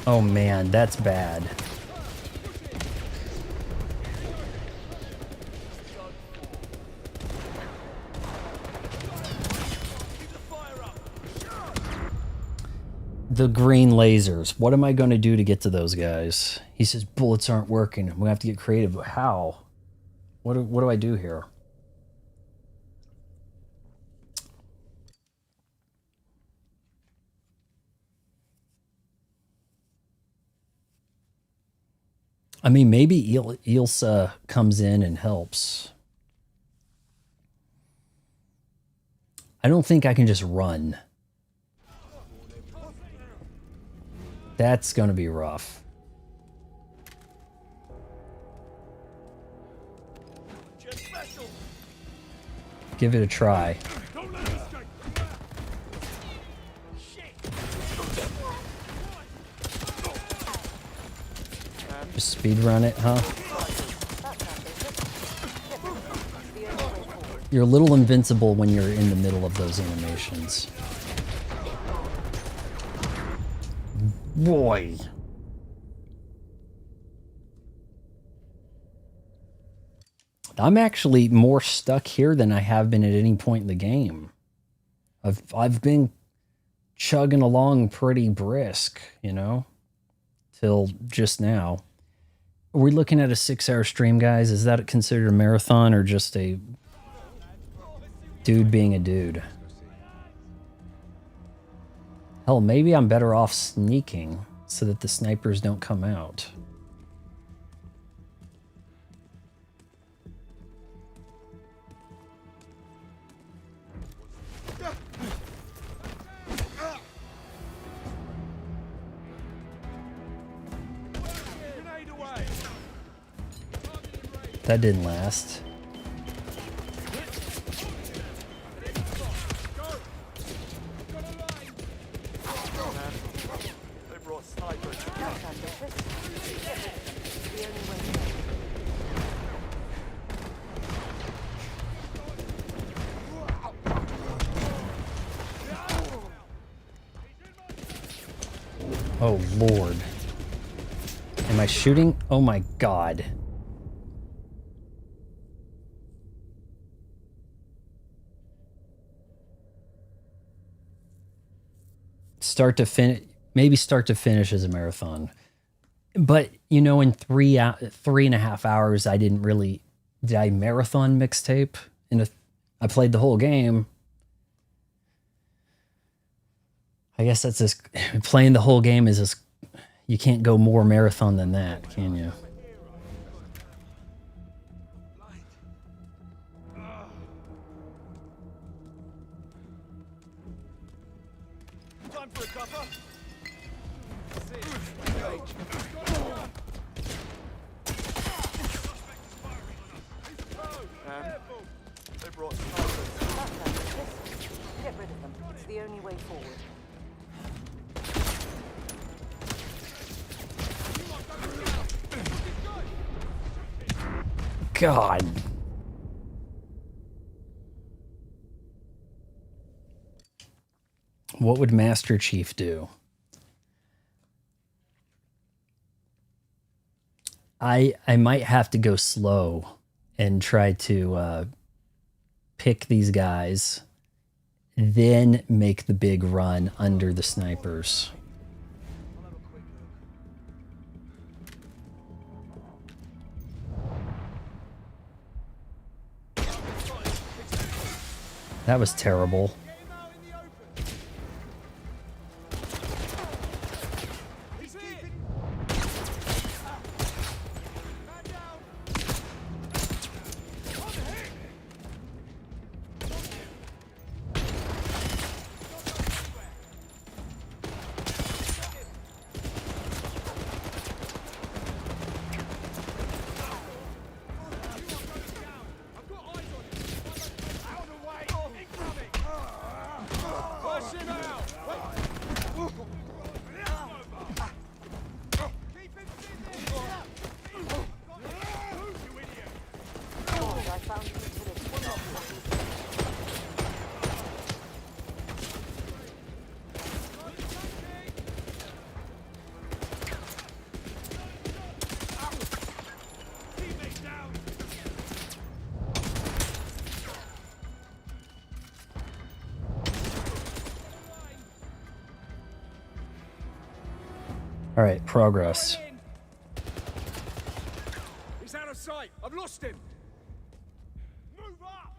Oh man, that's bad. the green lasers. What am I going to do to get to those guys? He says bullets aren't working. I'm going to have to get creative. How? What do I do here? I mean, maybe Ilsa comes in and helps. I don't think I can just run. That's going to be rough. Give it a try. Just speed run it, huh? You're a little invincible when you're in the middle of those animations. Boy. I'm actually more stuck here than I have been at any point in the game. I've been chugging along pretty brisk, you know, till just now. Are we looking at a 6-hour stream, guys? Is that considered a marathon or just a dude being a dude? Hell, maybe I'm better off sneaking so that the snipers don't come out. That didn't last. Oh, Lord. Am I shooting? Oh, my God. Start to finish, maybe start to finish as a marathon. But, you know, in 3.5 hours, I didn't really... Did I marathon mixtape? I played the whole game. I guess that's just... Playing the whole game is just... You can't go more marathon than that, can you? Time for a cuppa. They brought snipers. Get rid of them. It's the only way forward. God. What would Master Chief do? I might have to go slow and try to pick these guys, then make the big run under the snipers. That was terrible. All right, progress. He's out of sight. I've lost him. Move up.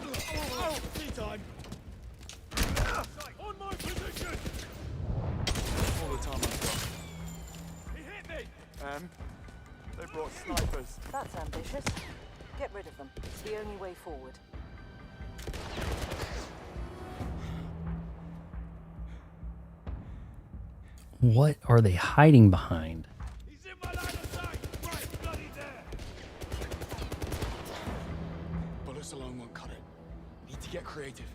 Oh, tea time. On my position. All the time I've got. He hit me. They brought snipers. That's ambitious. Get rid of them. It's the only way forward. What are they hiding behind? He's in my line of sight. Right, bloody there. Bullets alone won't cut it. Need to get creative.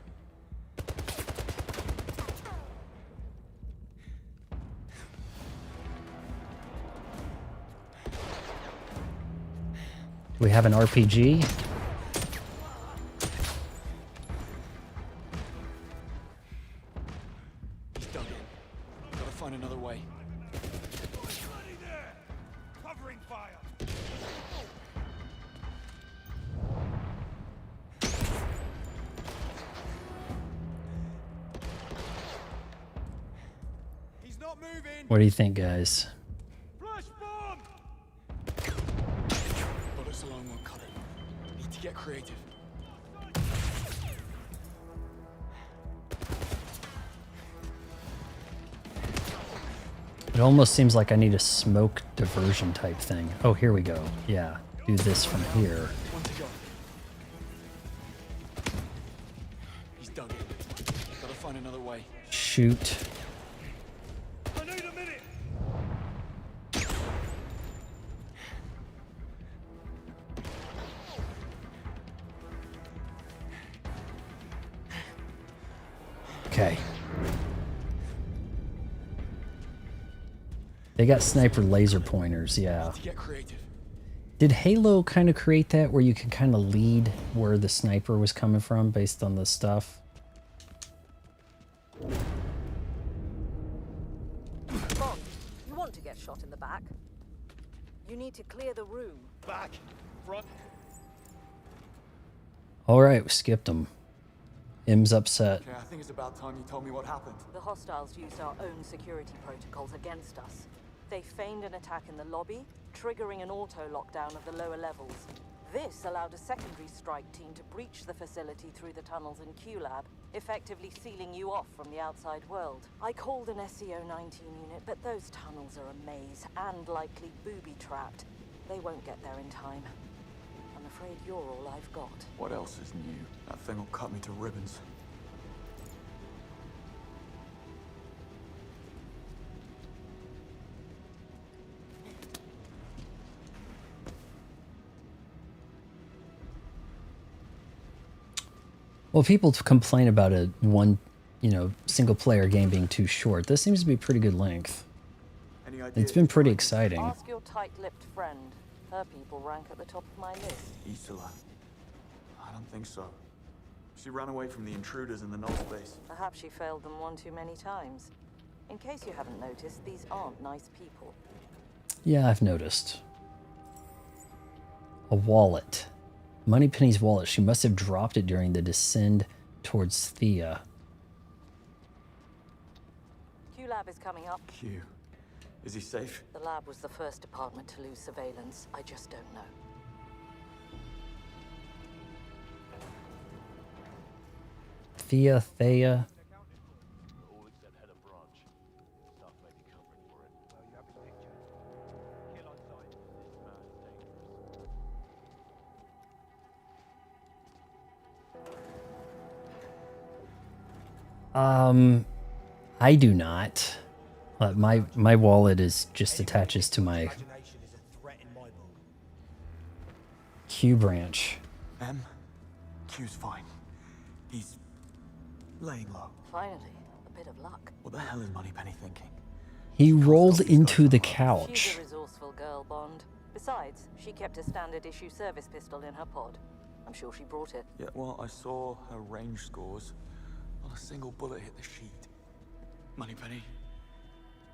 Do we have an RPG? He's dug in. Gotta find another way. Bloody there. Covering fire. He's not moving. What do you think, guys? Flash bomb. Bullets alone won't cut it. Need to get creative. It almost seems like I need a smoke diversion type thing. Oh, here we go. Yeah, do this from here. One to go. He's dug in. Gotta find another way. Shoot. I need a minute. Okay. They got sniper laser pointers, yeah. To get creative. Did Halo kind of create that where you could kind of lead where the sniper was coming from based on the stuff? Bond, you want to get shot in the back? You need to clear the room. Back. Front. All right, we skipped him. Im's upset. Okay, I think it's about time you told me what happened. The hostiles used our own security protocols against us. They feigned an attack in the lobby, triggering an auto-lockdown of the lower levels. This allowed a secondary strike team to breach the facility through the tunnels in Q-Lab, effectively sealing you off from the outside world. I called an SCO-19 unit, but those tunnels are a maze and likely booby-trapped. They won't get there in time. I'm afraid you're all I've got. What else is new? That thing will cut me to ribbons. Well, people complain about a single player game being too short. This seems to be a pretty good length. It's been pretty exciting. Ask your tight-lipped friend. Her people rank at the top of my list. Isola. I don't think so. She ran away from the intruders in the null space. Perhaps she failed them one too many times. In case you haven't noticed, these aren't nice people. Yeah, I've noticed. A wallet. Moneypenny's wallet. She must have dropped it during the descend towards Thea. Q-Lab is coming up. Q. Is he safe? The lab was the first department to lose surveillance. I just don't know. Thea. I do not. My wallet is just attaches to my Q branch. Q's fine. He's laying low. Finally, a bit of luck. What the hell is Moneypenny thinking? He rolled into the She's couch. a resourceful girl, Bond. Besides, she kept a standard issue service pistol in her pod. I'm sure she brought it. Yeah, well, I saw her range scores. Not a single bullet hit the sheet. Moneypenny,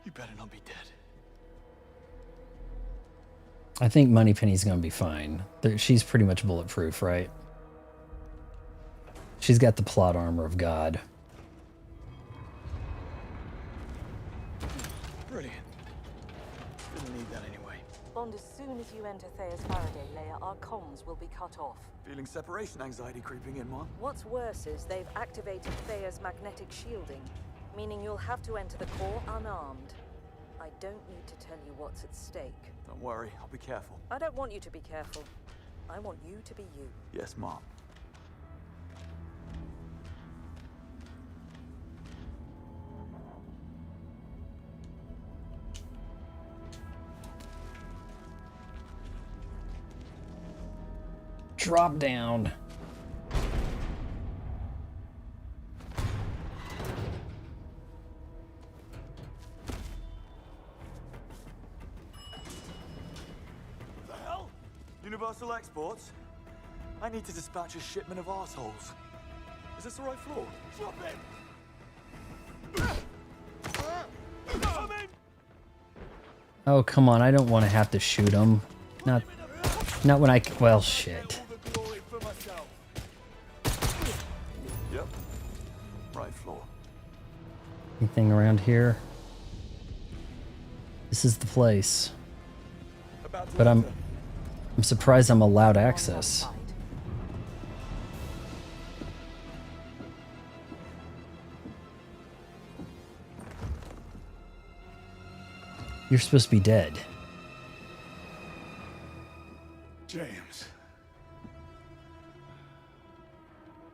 you better not be dead. I think Moneypenny's gonna be fine. She's pretty much bulletproof, right? She's got the plot armor of God. Brilliant. Didn't need that anyway. Bond, as soon as you enter Thea's Faraday layer, our comms will be cut off. Feeling separation anxiety creeping in, Mom? What's worse is they've activated Thea's magnetic shielding, meaning you'll have to enter the core unarmed. I don't need to tell you what's at stake. Don't worry, I'll be careful. I don't want you to be careful. I want you to be you. Yes, Mom. Drop down. The hell? Universal Exports? I need to dispatch a shipment of assholes. Is this the right floor? Drop in! Come in! Oh, come on. I don't want to have to shoot him. Not when I... Well, shit. Yep. Right floor. Anything around here? This is the place. But I'm surprised I'm allowed access. You're supposed to be dead. James.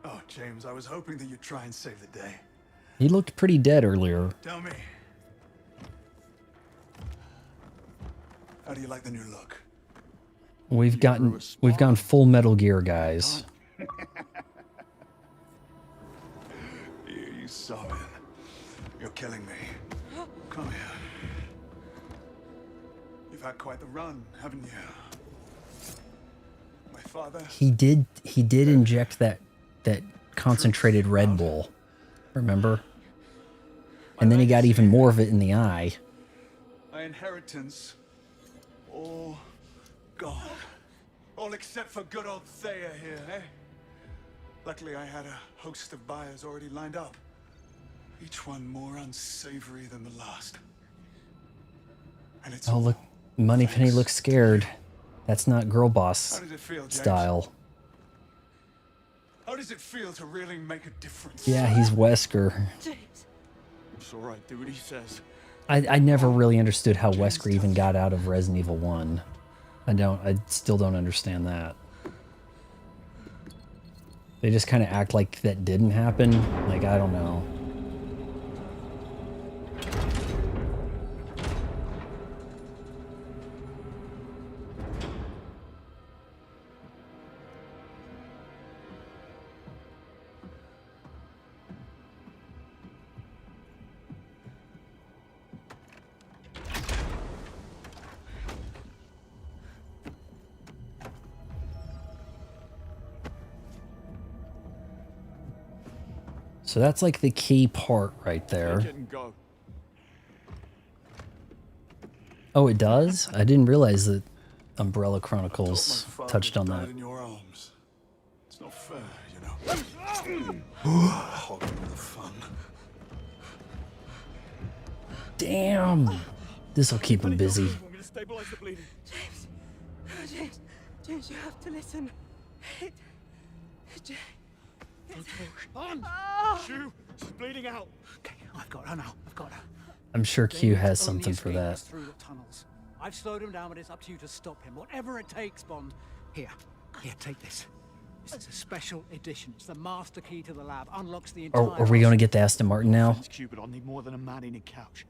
Oh, James, I was hoping that you'd try and save the day. He looked pretty dead earlier. Tell me. How do you like the new look? We've gone full Metal Gear, guys. You saw it. You're killing me. Come here. You've had quite the run, haven't you? My father. He did inject that concentrated Red Bull. Remember? And then he got even more of it in the eye. My inheritance. All gone. All except for good old Thea here, eh? Luckily, I had a host of buyers already lined up. Each one more unsavory than the last. And it's Oh, look. Moneypenny looks scared. That's not girl boss How does it feel, James? style. How does it feel to really make a difference? Yeah, he's Wesker. It's all right, do what he says. I never really understood how Wesker even got out of Resident Evil 1. I still don't understand that. They just kind of act like that didn't happen. Like, I don't know. So that's like the key part right there. Oh, it does? I didn't realize that Umbrella Chronicles touched on that. In your arms. It's not fair, you know. Hogging all the fun. Damn! This'll keep him busy. I'm gonna stabilize the bleeding. James, you have to listen. On! Shoo! She's bleeding out. Okay, I've got her now. I've got her. I'm sure Q David's has only something for escape that. is through the tunnels. I've slowed him down, but it's up to you to stop him. Whatever it takes, Bond. Here, take this. This is a special edition. It's the master key to the lab. Unlocks the entire. Are we going to get the Aston Martin now? Cupid, I'll need more than a man in a couch.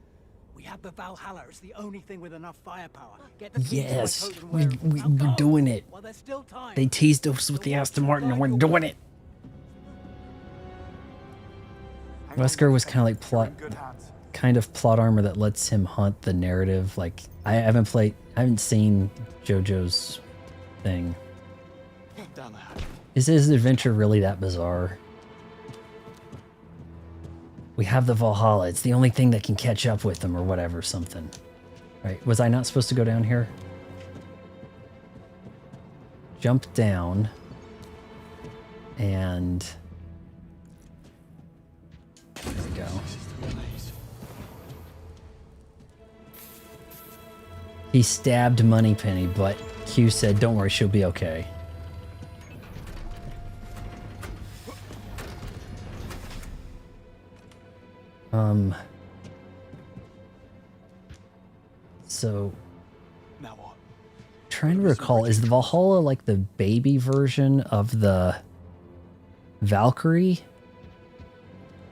We have the Valhalla. It's the only thing with enough firepower. Get the key to my Yes, coat and wear it. we're doing it. While there's still time. They teased us with the Aston Martin, and we're doing it. Wesker was kind of plot armor that lets him hunt the narrative. Like, I haven't seen JoJo's thing. Down the hatch. Is his adventure really that bizarre? We have the Valhalla. It's the only thing that can catch up with them or whatever, something. Right, was I not supposed to go down here? Jump down. And He stabbed Moneypenny, but Q said, don't worry, she'll be okay. So, Now what? trying to recall, is the Valhalla like the baby version of the Valkyrie?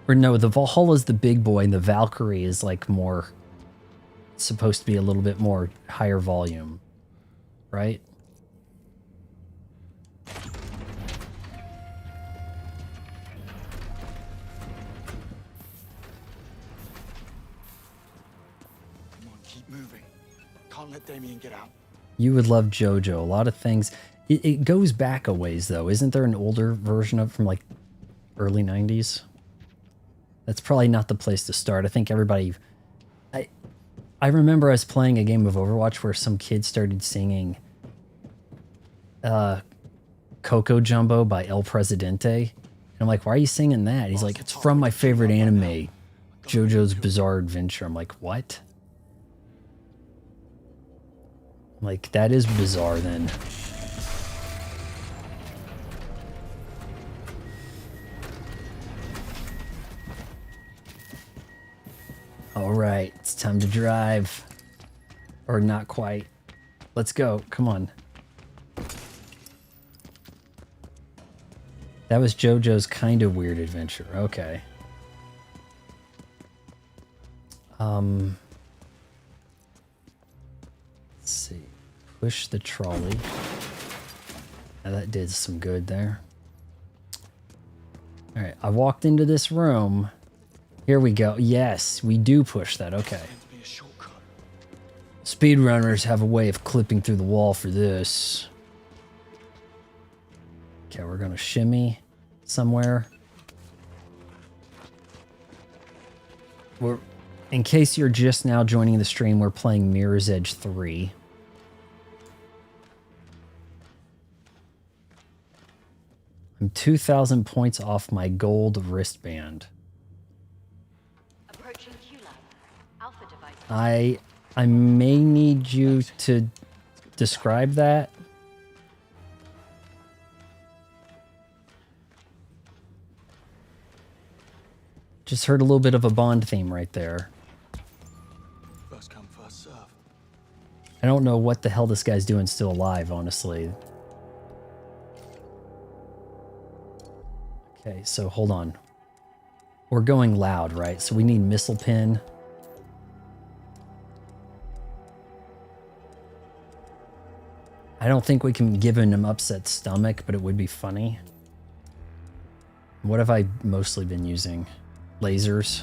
Or no, the Valhalla is the big boy and the Valkyrie is like more, supposed to be a little bit more higher volume, right? Come on, keep moving. Can't let Damien get out. You would love JoJo. A lot of things. It goes back a ways though. Isn't there an older version of it from like early 90s? That's probably not the place to start. I think everybody... I remember I was playing a game of Overwatch where some kid started singing Coco Jumbo by El Presidente. And I'm like, why are you singing that? He's like, it's from my favorite anime, JoJo's Bizarre Adventure. I'm like, what? I'm like, that is bizarre then. All right, it's time to drive. Or not quite. Let's go. Come on. That was JoJo's Kind of Weird Adventure. Okay. Let's see. Push the trolley. Now that did some good there. All right, I walked into this room. Here we go. Yes, we do push that. Okay. Speedrunners have a way of clipping through the wall for this. Okay, we're gonna shimmy somewhere. In case you're just now joining the stream, we're playing Mirror's Edge 3. I'm 2,000 points off my gold wristband. I may need you to describe that. Just heard a little bit of a Bond theme right there. First come, first serve. I don't know what the hell this guy's doing still alive, honestly. Okay, so hold on. We're going loud, right? So we need missile pin. I don't think we can give him an upset stomach, but it would be funny. What have I mostly been using? Lasers.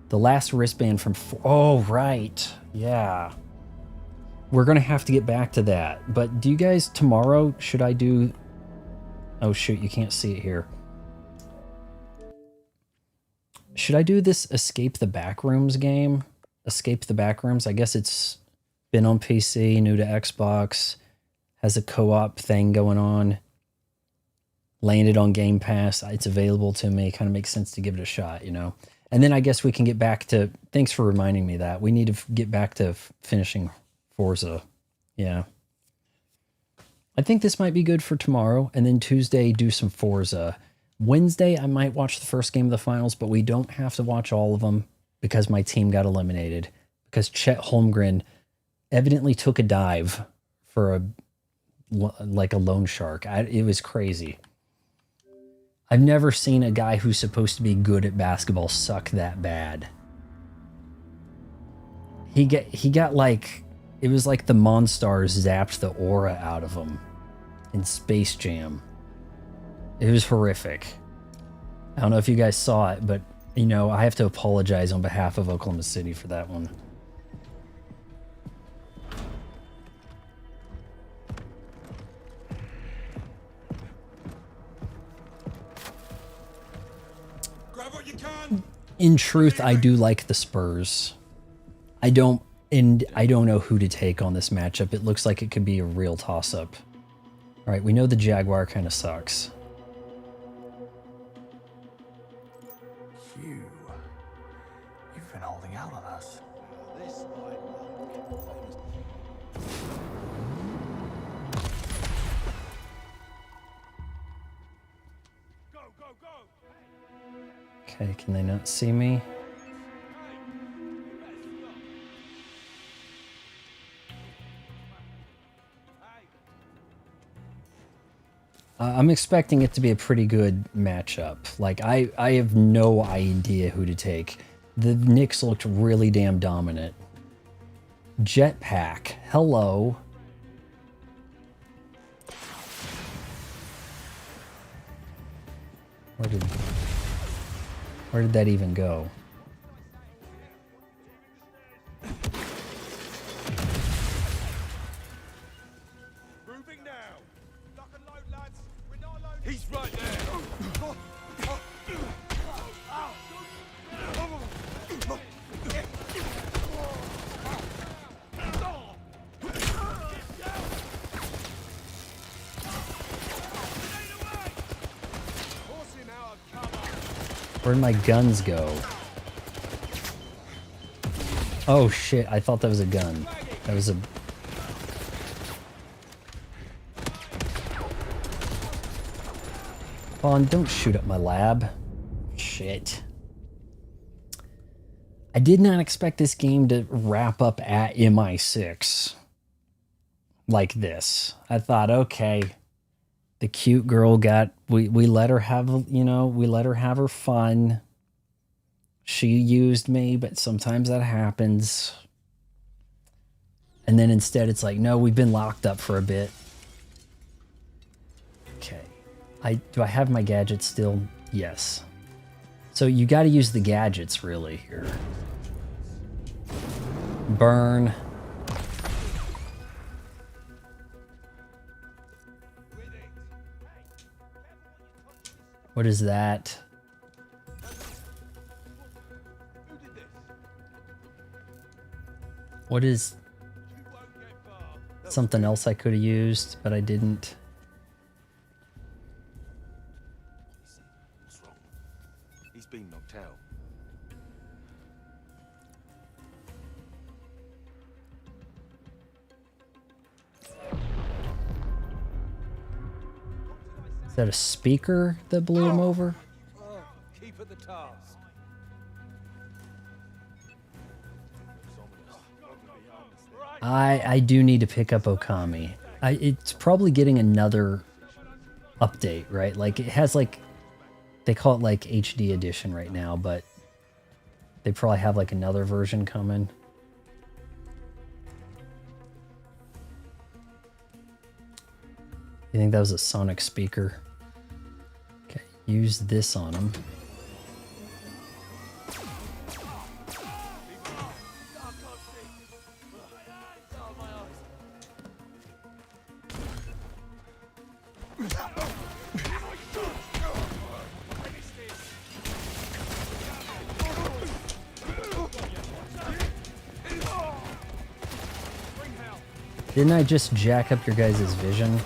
The last wristband from... Oh, right. Yeah. We're going to have to get back to that. But do you guys... Tomorrow, should I do... Oh, shoot. You can't see it here. Should I do this Escape the Backrooms game? Escape the Backrooms? I guess it's... been on PC, new to Xbox, has a co-op thing going on, landed on Game Pass, it's available to me, kind of makes sense to give it a shot, you know? And then I guess we can get back to, thanks for reminding me that, we need to get back to finishing Forza, yeah. I think this might be good for tomorrow, and then Tuesday do some Forza. Wednesday I might watch the first game of the finals, but we don't have to watch all of them because my team got eliminated, because Chet Holmgren evidently took a dive for a loan shark. It was crazy. I've never seen a guy who's supposed to be good at basketball suck that bad. He got like, it was like the Monstars zapped the aura out of him in Space Jam. It was horrific. I don't know if you guys saw it, but you know, I have to apologize on behalf of Oklahoma City for that one. In truth, I do like the Spurs. I don't know who to take on this matchup. It looks like it could be a real toss-up. All right, we know the Jaguar kind of sucks. You've been holding out on us. This I like. Okay, can they not see me? I'm expecting it to be a pretty good matchup. Like, I have no idea who to take. The Knicks looked really damn dominant. Jetpack, hello. Where did that even go? Moving now. Lock and load, lads. We're not alone. He's right there. Where'd my guns go? Oh shit, I thought that was a gun. That was a... Vaughn, don't shoot up my lab. Shit. I did not expect this game to wrap up at MI6 like this. I thought, okay, the cute girl got, we let her have, you know, we let her have her fun. She used me, but sometimes that happens. And then instead it's like, no, we've been locked up for a bit. Okay. Do I have my gadgets still? Yes. So you got to use the gadgets really here. Burn. What is that? What is something else I could have used, but I didn't? What's wrong? He's been knocked out. Is that a speaker that blew him over? Keep at the task. I do need to pick up Okami. It's probably getting another update, right? Like, it has, like, they call it, like, HD edition right now, but they probably have, like, another version coming. You think that was a sonic speaker? Okay, use this on him. Didn't I just jack up your guys' vision?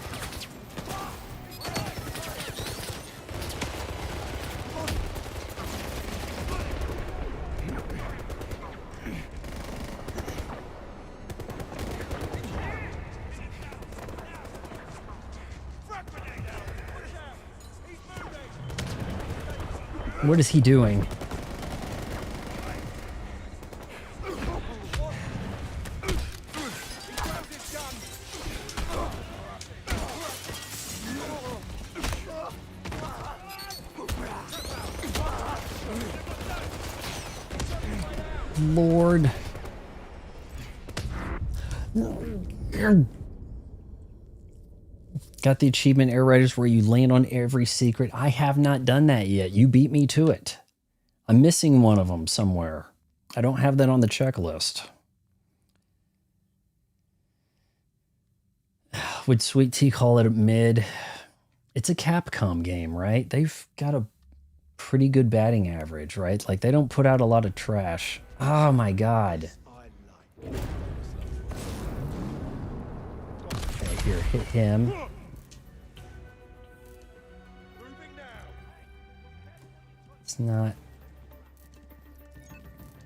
What is he doing? Lord. Got the achievement Air Raiders where you land on every secret. I have not done that yet. You beat me to it. I'm missing one of them somewhere. I don't have that on the checklist. Would Sweet Tea call it a mid? It's a Capcom game, right? They've got a pretty good batting average, right? Like, they don't put out a lot of trash. Oh my god. Okay, here, hit him. It's not...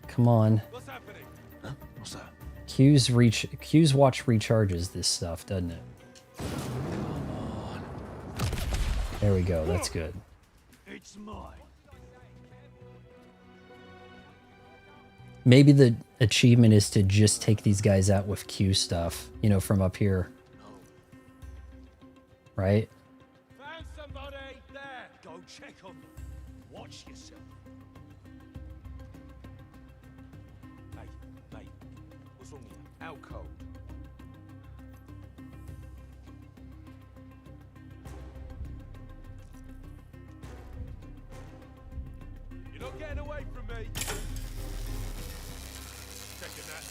Come on. What's that? Q's watch recharges this stuff, doesn't it? There we go. That's good. It's mine. Maybe the achievement is to just take these guys out with Q stuff, you know, from up here. Right? Found somebody there. Go check on them. Watch yourself. Hey, mate. What's wrong with you? Out cold. You're not getting away from me. Checking that.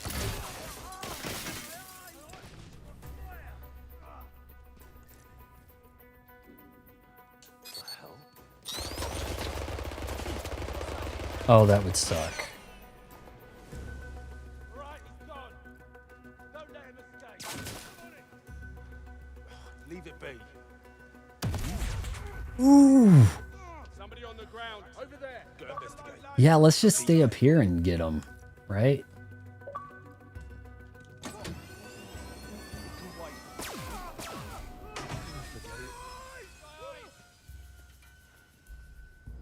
Oh, that would suck. Leave it be. Ooh. Somebody on the ground over there. Go investigate. Yeah, let's just stay up here and get them, right?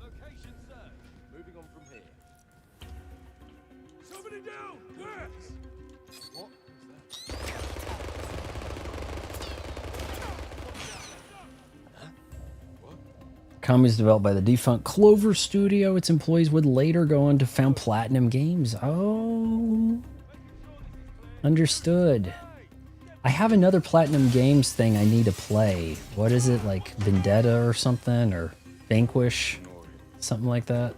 Location search. Moving on from here. Somebody down. Where? What? Common is developed by the defunct Clover Studio. Its employees would later go on to found Platinum Games. Oh, understood. I have another Platinum Games thing I need to play. What is it, like Vendetta or something, or Vanquish, something like that?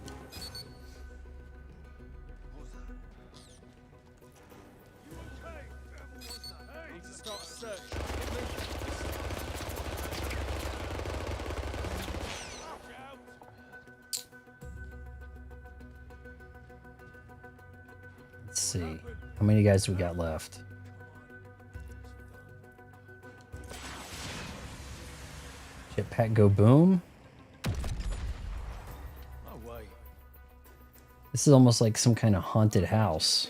Let's see. How many guys we got left? Jetpack go boom. This is almost like some kind of haunted house.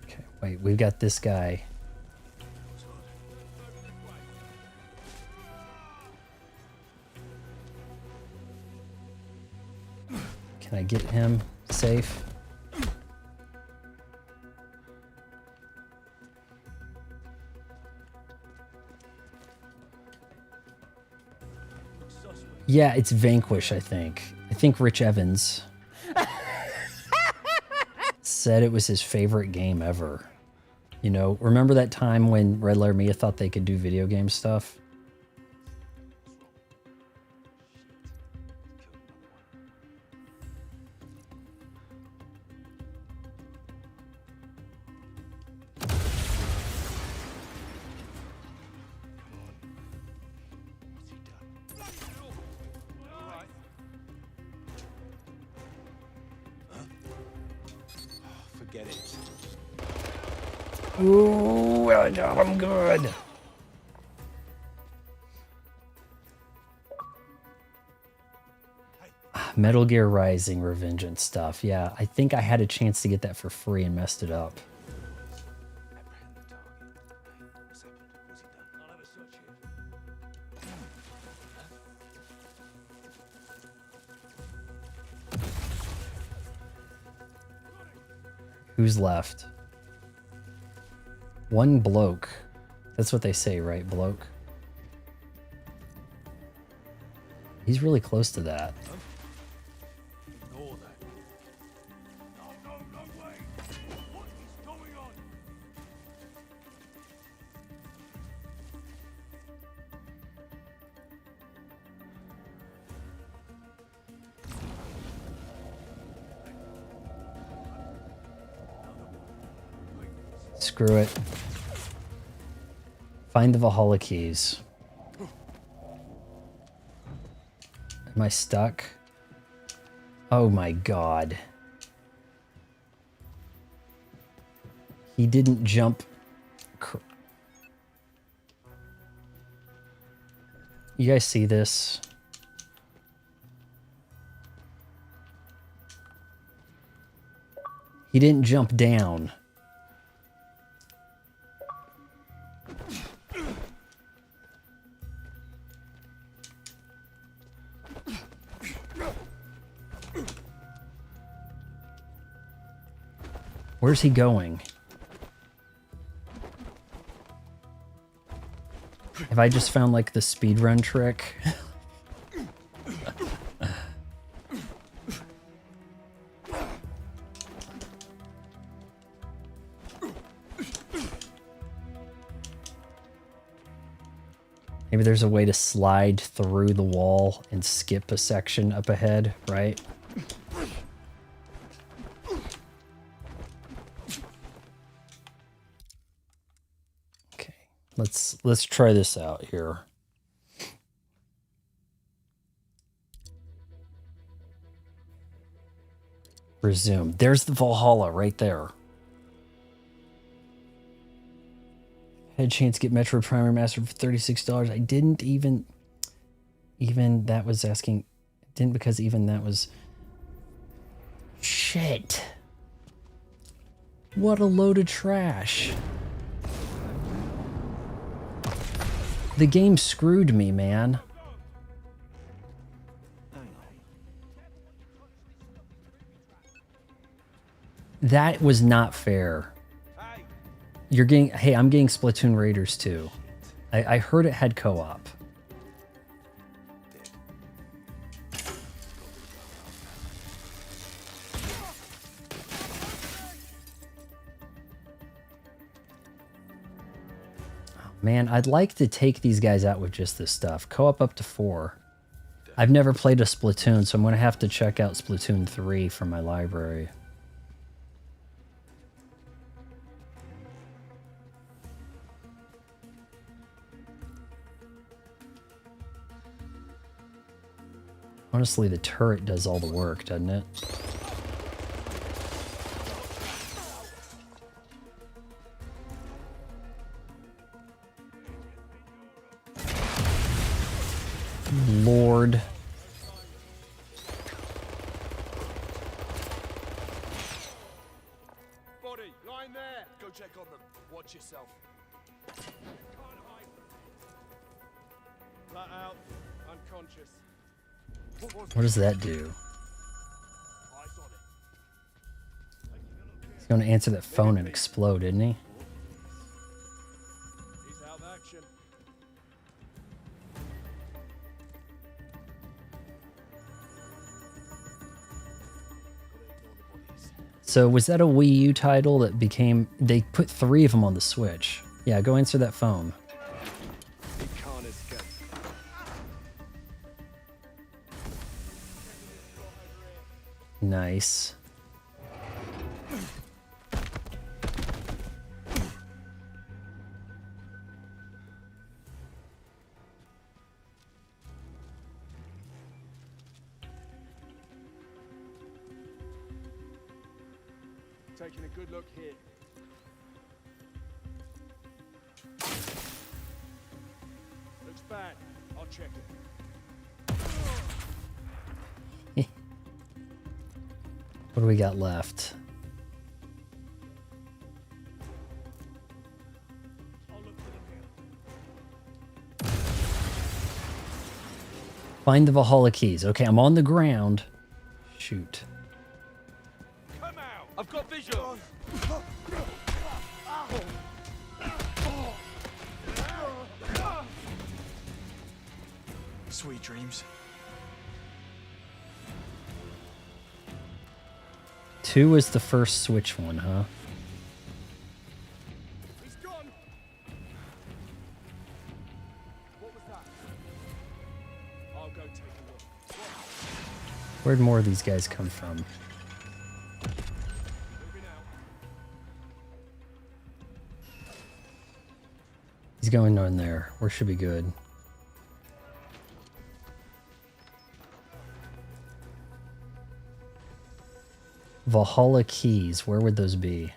Okay, wait, we've got this guy. Can I get him safe? Yeah, it's Vanquish, I think. I think Rich Evans said it was his favorite game ever. You know, remember that time when Red Letter Mia thought they could do video game stuff? Forget it. Ooh, I got him good. Metal Gear Rising Revengeance stuff. Yeah, I think I had a chance to get that for free and messed it up. Who's left? One bloke. That's what they say, right? Bloke. He's really close to that. Screw it. Find the Valhalla keys. Am I stuck? Oh my god. He didn't jump. You guys see this? He didn't jump down. Where's he going? Have I just found like the speedrun trick? Maybe there's a way to slide through the wall and skip a section up ahead, right? Okay, let's try this out here. Resume. There's the Valhalla right there. Had a chance to get Metro Prime Remastered for $36. I didn't even that was asking, didn't because even that was shit. What a load of trash. The game screwed me, man. That was not fair. You're getting, hey, I'm getting Splatoon Raiders too. I heard it had co-op. Man, I'd like to take these guys out with just this stuff. Co-op up to 4. I've never played a Splatoon, so I'm going to have to check out Splatoon 3 from my library. Honestly, the turret does all the work, doesn't it? Lord. Body, line there. Go check on them. Watch yourself. Flat out, unconscious. What does that do? He's going to answer that phone and explode, isn't he? He's out of action. So was that a Wii U title that became... They put 3 of them on the Switch. Yeah, go answer that phone. Nice. Taking a good look here. Looks bad. I'll check it. What do we got left? Find the Valhalla keys. Okay, I'm on the ground. Shoot. Come out! I've got visual. Sweet dreams. 2 was the first Switch one, huh? He's gone. What was that? I'll go take a look. Where'd more of these guys come from? He's going on there. Where should be good? Valhalla keys, where would those be?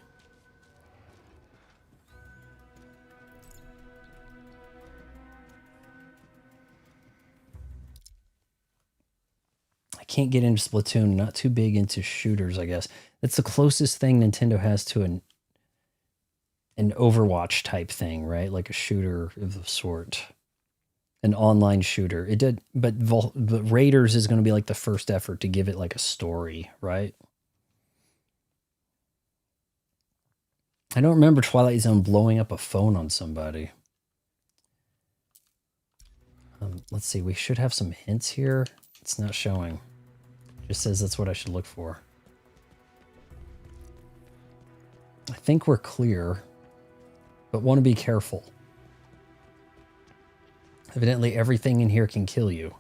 Can't get into Splatoon. Not too big into shooters, I guess. That's the closest thing Nintendo has to an Overwatch type thing, right? Like a shooter of the sort. An online shooter. It did, but Raiders is going to be like the first effort to give it like a story, right? I don't remember Twilight Zone blowing up a phone on somebody. Let's see. We should have some hints here. It's not showing. It just says that's what I should look for. I think we're clear, but want to be careful. Evidently, everything in here can kill you.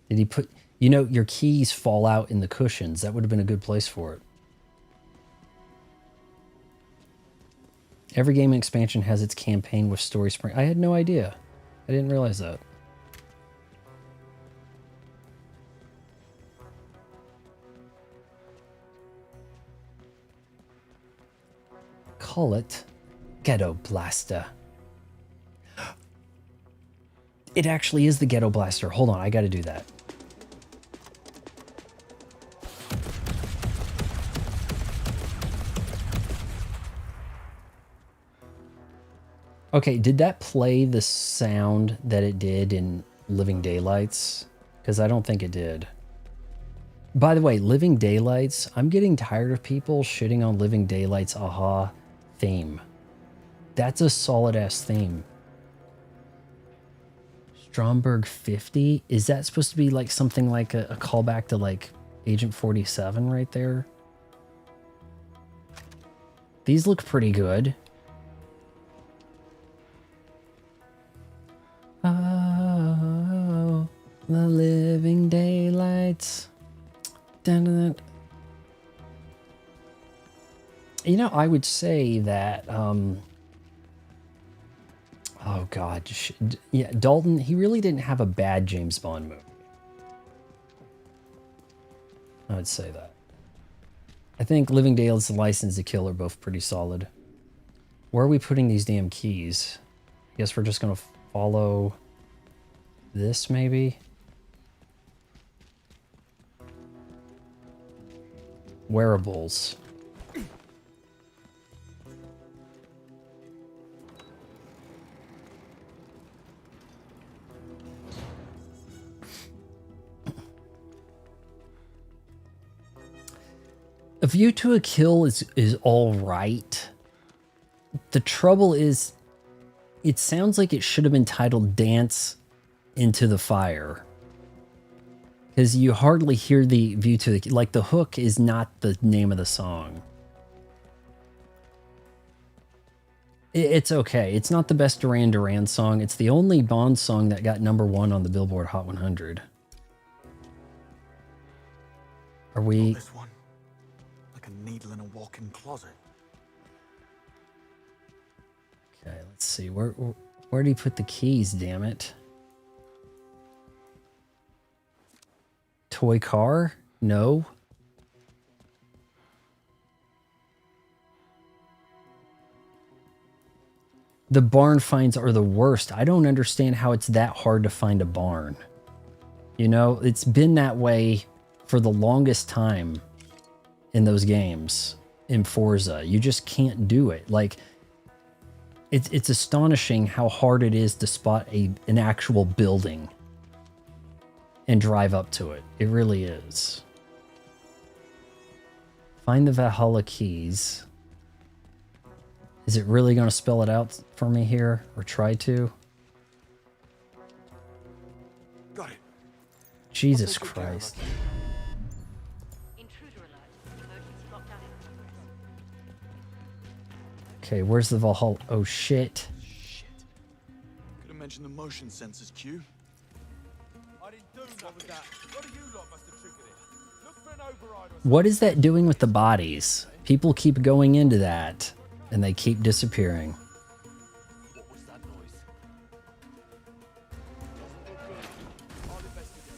Did he put... You know, your keys fall out in the cushions. That would have been a good place for it. Every game expansion has its campaign with story spring. I had no idea. I didn't realize that. Call it Ghetto Blaster. It actually is the Ghetto Blaster. Hold on, I gotta do that. Okay, did that play the sound that it did in Living Daylights? Because I don't think it did. By the way, Living Daylights, I'm getting tired of people shitting on Living Daylights aha theme. That's a solid-ass theme. Stromberg 50? Is that supposed to be like something like a callback to like Agent 47 right there? These look pretty good. Oh, the Living Daylights. Dun, dun, dun. You know, I would say that, oh God, yeah, Dalton, he really didn't have a bad James Bond movie. I would say that. I think Living Daylights and License to Kill are both pretty solid. Where are we putting these damn keys? I guess we're just going to follow this, maybe? Wearables. A View to a Kill is all right. The trouble is, it sounds like it should have been titled Dance into the Fire. Because you hardly hear the View to the... Like, the hook is not the name of the song. It's okay. It's not the best Duran Duran song. It's the only Bond song that got #1 on the Billboard Hot 100. Are we... This one. Like a needle in a walk-in closet. Okay, let's see. Where did he put the keys, damn it? Toy car? No. The barn finds are the worst. I don't understand how it's that hard to find a barn. You know, it's been that way for the longest time in those games in Forza. You just can't do it. Like, it's astonishing how hard it is to spot an actual building and drive up to it. It really is. Find the Valhalla keys. Is it really going to spell it out for me here? Or try to? Got it. Jesus Christ. Okay, where's the Valhalla? Oh, shit. Could have mentioned the motion sensors, Q. I didn't do that with that. What do you lot must have triggered it? Look for an override or What is that doing with the bodies? People keep going into that, and they keep disappearing. What was that noise? I'll investigate.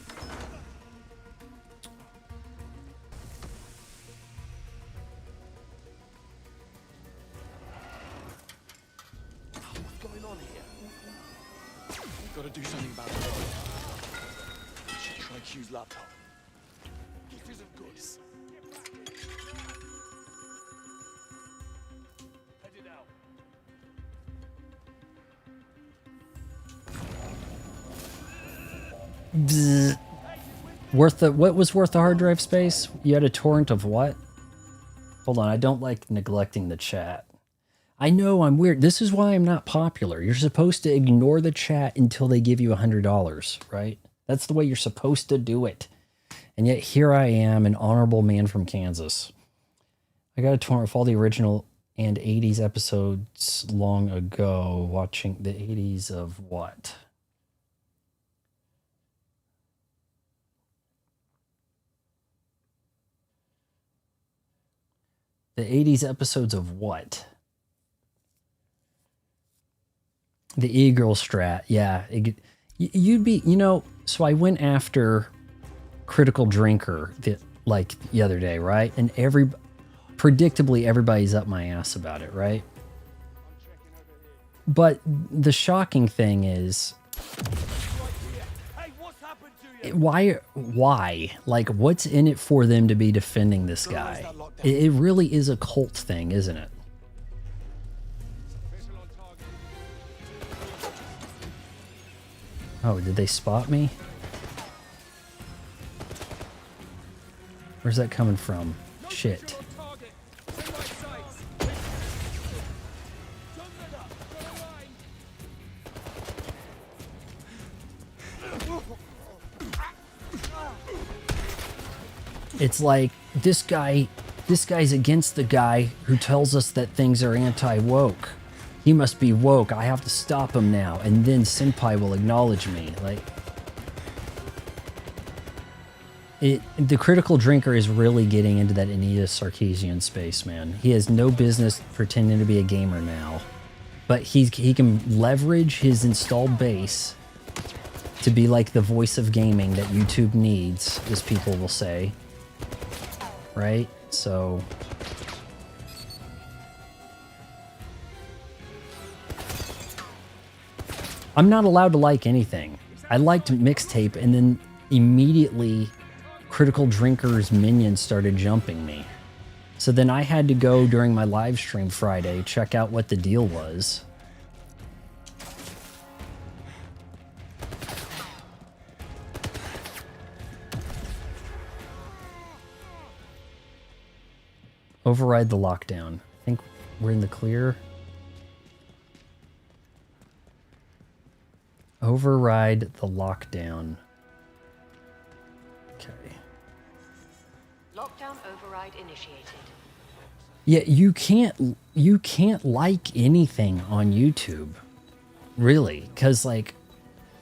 What's going on here? Gotta do something about it. Should try Q's laptop. This isn't good. Headed out. Bzz. What was worth the hard drive space? You had a torrent of what? Hold on, I don't like neglecting the chat. I know I'm weird. This is why I'm not popular. You're supposed to ignore the chat until they give you $100, right? That's the way you're supposed to do it. And yet here I am, an honorable man from Kansas. I got a torrent of all the original and 80s episodes long ago, watching the 80s of what? The 80s episodes of what? The e-girl strat. Yeah. You'd be, you know, so I went after Critical Drinker the other day, right? And predictably everybody's up my ass about it, right? But the shocking thing is, why? Like, what's in it for them to be defending this guy? It really is a cult thing, isn't it? Oh, did they spot me? Where's that coming from? Shit. It's like this guy's against the guy who tells us that things are anti-woke. He must be woke. I have to stop him now. And then Senpai will acknowledge me. Like, the Critical Drinker is really getting into that Anita Sarkeesian space, man. He has no business pretending to be a gamer now. But he can leverage his installed base to be like the voice of gaming that YouTube needs, as people will say. Right? So... I'm not allowed to like anything. I liked Mixtape, and then immediately Critical Drinker's minions started jumping me. So then I had to go during my live stream Friday, check out what the deal was. Override the lockdown. I think we're in the clear. Override the lockdown. Okay. Lockdown override initiated. Yeah, you can't like anything on YouTube. Really, cuz like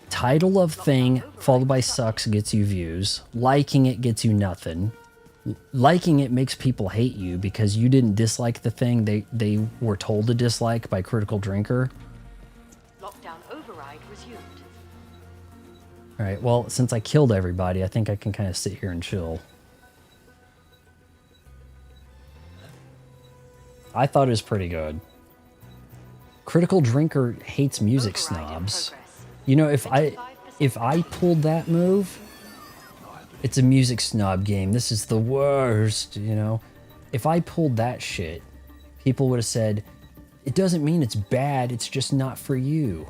title of thing followed by sucks gets you views. Liking it gets you nothing. Liking it makes people hate you because you didn't dislike the thing they were told to dislike by Critical Drinker. Lockdown override resumed. All right, well, since I killed everybody, I think I can kind of sit here and chill. I thought it was pretty good. Critical Drinker hates music snobs. You know, if I pulled that move, it's a music snob game. This is the worst, you know? If I pulled that shit, people would have said, it doesn't mean it's bad, it's just not for you.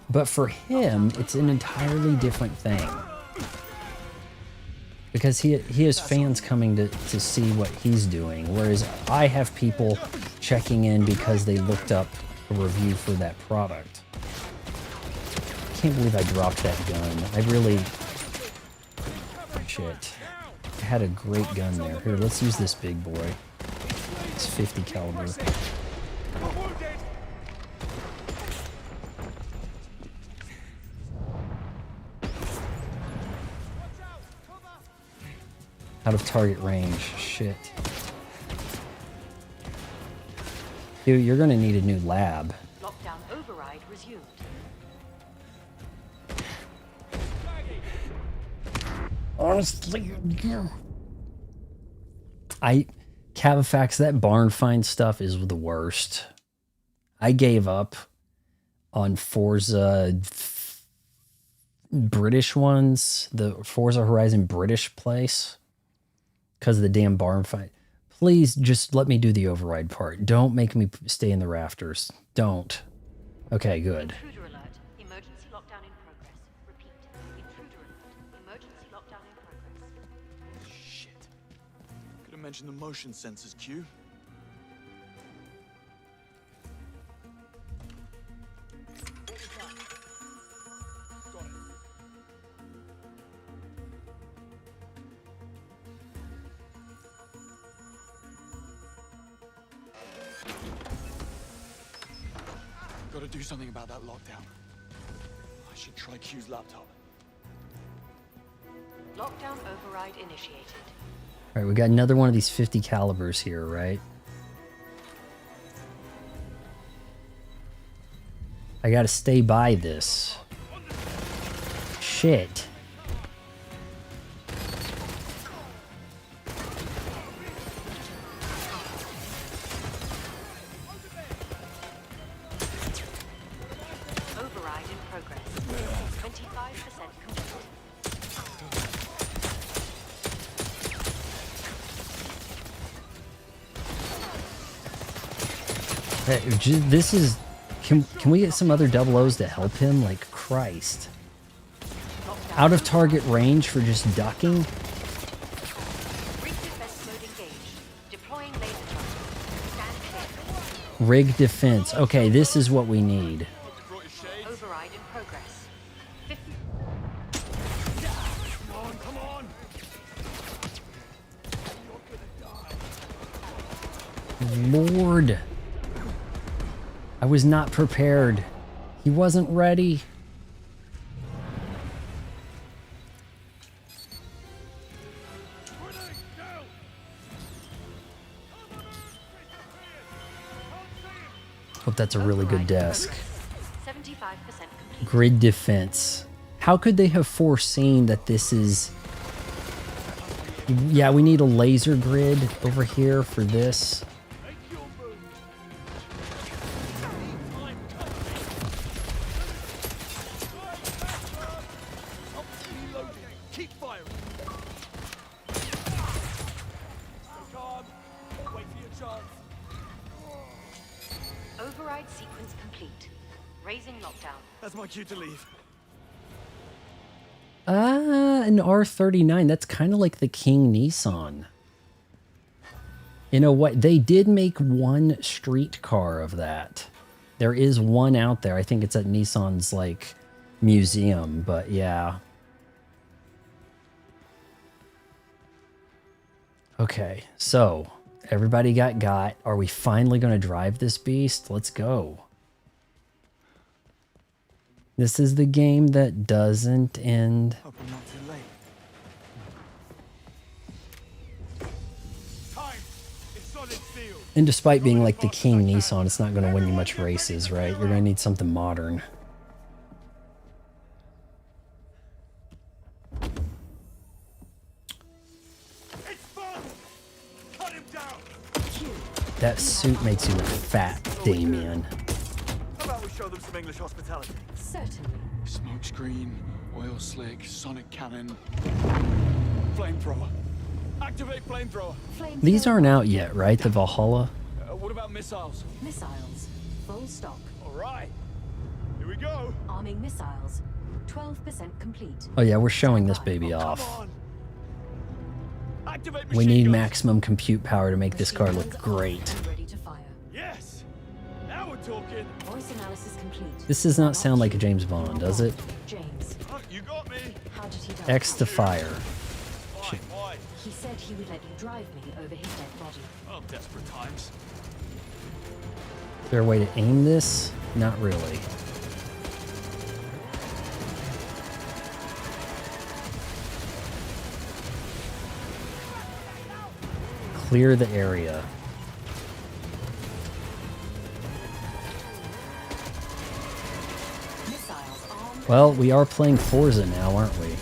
But for him, it's an entirely different thing. Because he has fans coming to see what he's doing, whereas I have people checking in because they looked up a review for that product. I can't believe I dropped that gun. I really... Shit. I had a great gun there. Here, let's use this big boy. It's 50 caliber. Out of target range. Shit. Dude, you're gonna need a new lab. Lockdown override resumed. Honestly, Cavafax, that barn find stuff is the worst. I gave up on Forza British ones, the Forza Horizon British place, because of the damn barn fight. Please just let me do the override part. Don't make me stay in the rafters. Don't. Okay, good. Intruder alert. Emergency lockdown in progress. Repeat. Intruder alert. Emergency lockdown in progress. Shit. Could have mentioned the motion sensors, Q. Gotta do something about that lockdown. I should try Q's laptop. Lockdown override initiated. All right, we got another one of these 50 calibers here, right? I gotta stay by this. Shit. Override in progress. 25% complete. Hey, this is... Can we get some other double O's to help him? Like, Christ. Out of target range for just ducking? Rig defense mode engaged. Deploying laser charge. Stand clear. Rig defense. Okay, this is what we need. Override in progress. 50. Come on! Lord. I was not prepared. He wasn't ready. Hope that's a really good desk. 75% complete. Grid defense. How could they have foreseen that this is... Yeah, we need a laser grid over here for this. Keep firing. Stay calm. Wait for your chance. Override sequence complete. Raising lockdown. That's my cue to leave. An R39. That's kind of like the King Nissan. You know what? They did make one street car of that. There is one out there. I think it's at Nissan's, like, museum, but yeah. Okay, so everybody got. Are we finally going to drive this beast? Let's go. This is the game that doesn't end. Hope I'm not too late. Time. It's solid steel. And despite being like the King Nissan, it's not going to win you much races, right? You're going to need something modern. It's fun. Cut him down. That suit makes you look fat, Damien. How about we show them some English hospitality? Certainly. Smoke screen, oil slick, sonic cannon, flamethrower. Activate flamethrower. These aren't out yet, right? The Valhalla? What about missiles? Missiles. Full stop. All right. Here we go. Arming missiles. 12% complete. Oh yeah, we're showing this baby off. Activate We need maximum compute power to make this car look great. Ready to fire. Yes. Now we're talking. Voice analysis complete. This does not sound like a James Bond, does it? James. You got me. How did he die? X to fire. Shit. Why? He said he would let you drive me over his dead body. Oh, desperate times. Is there a way to aim this? Not really. Clear the area. Well, we are playing Forza now, aren't we?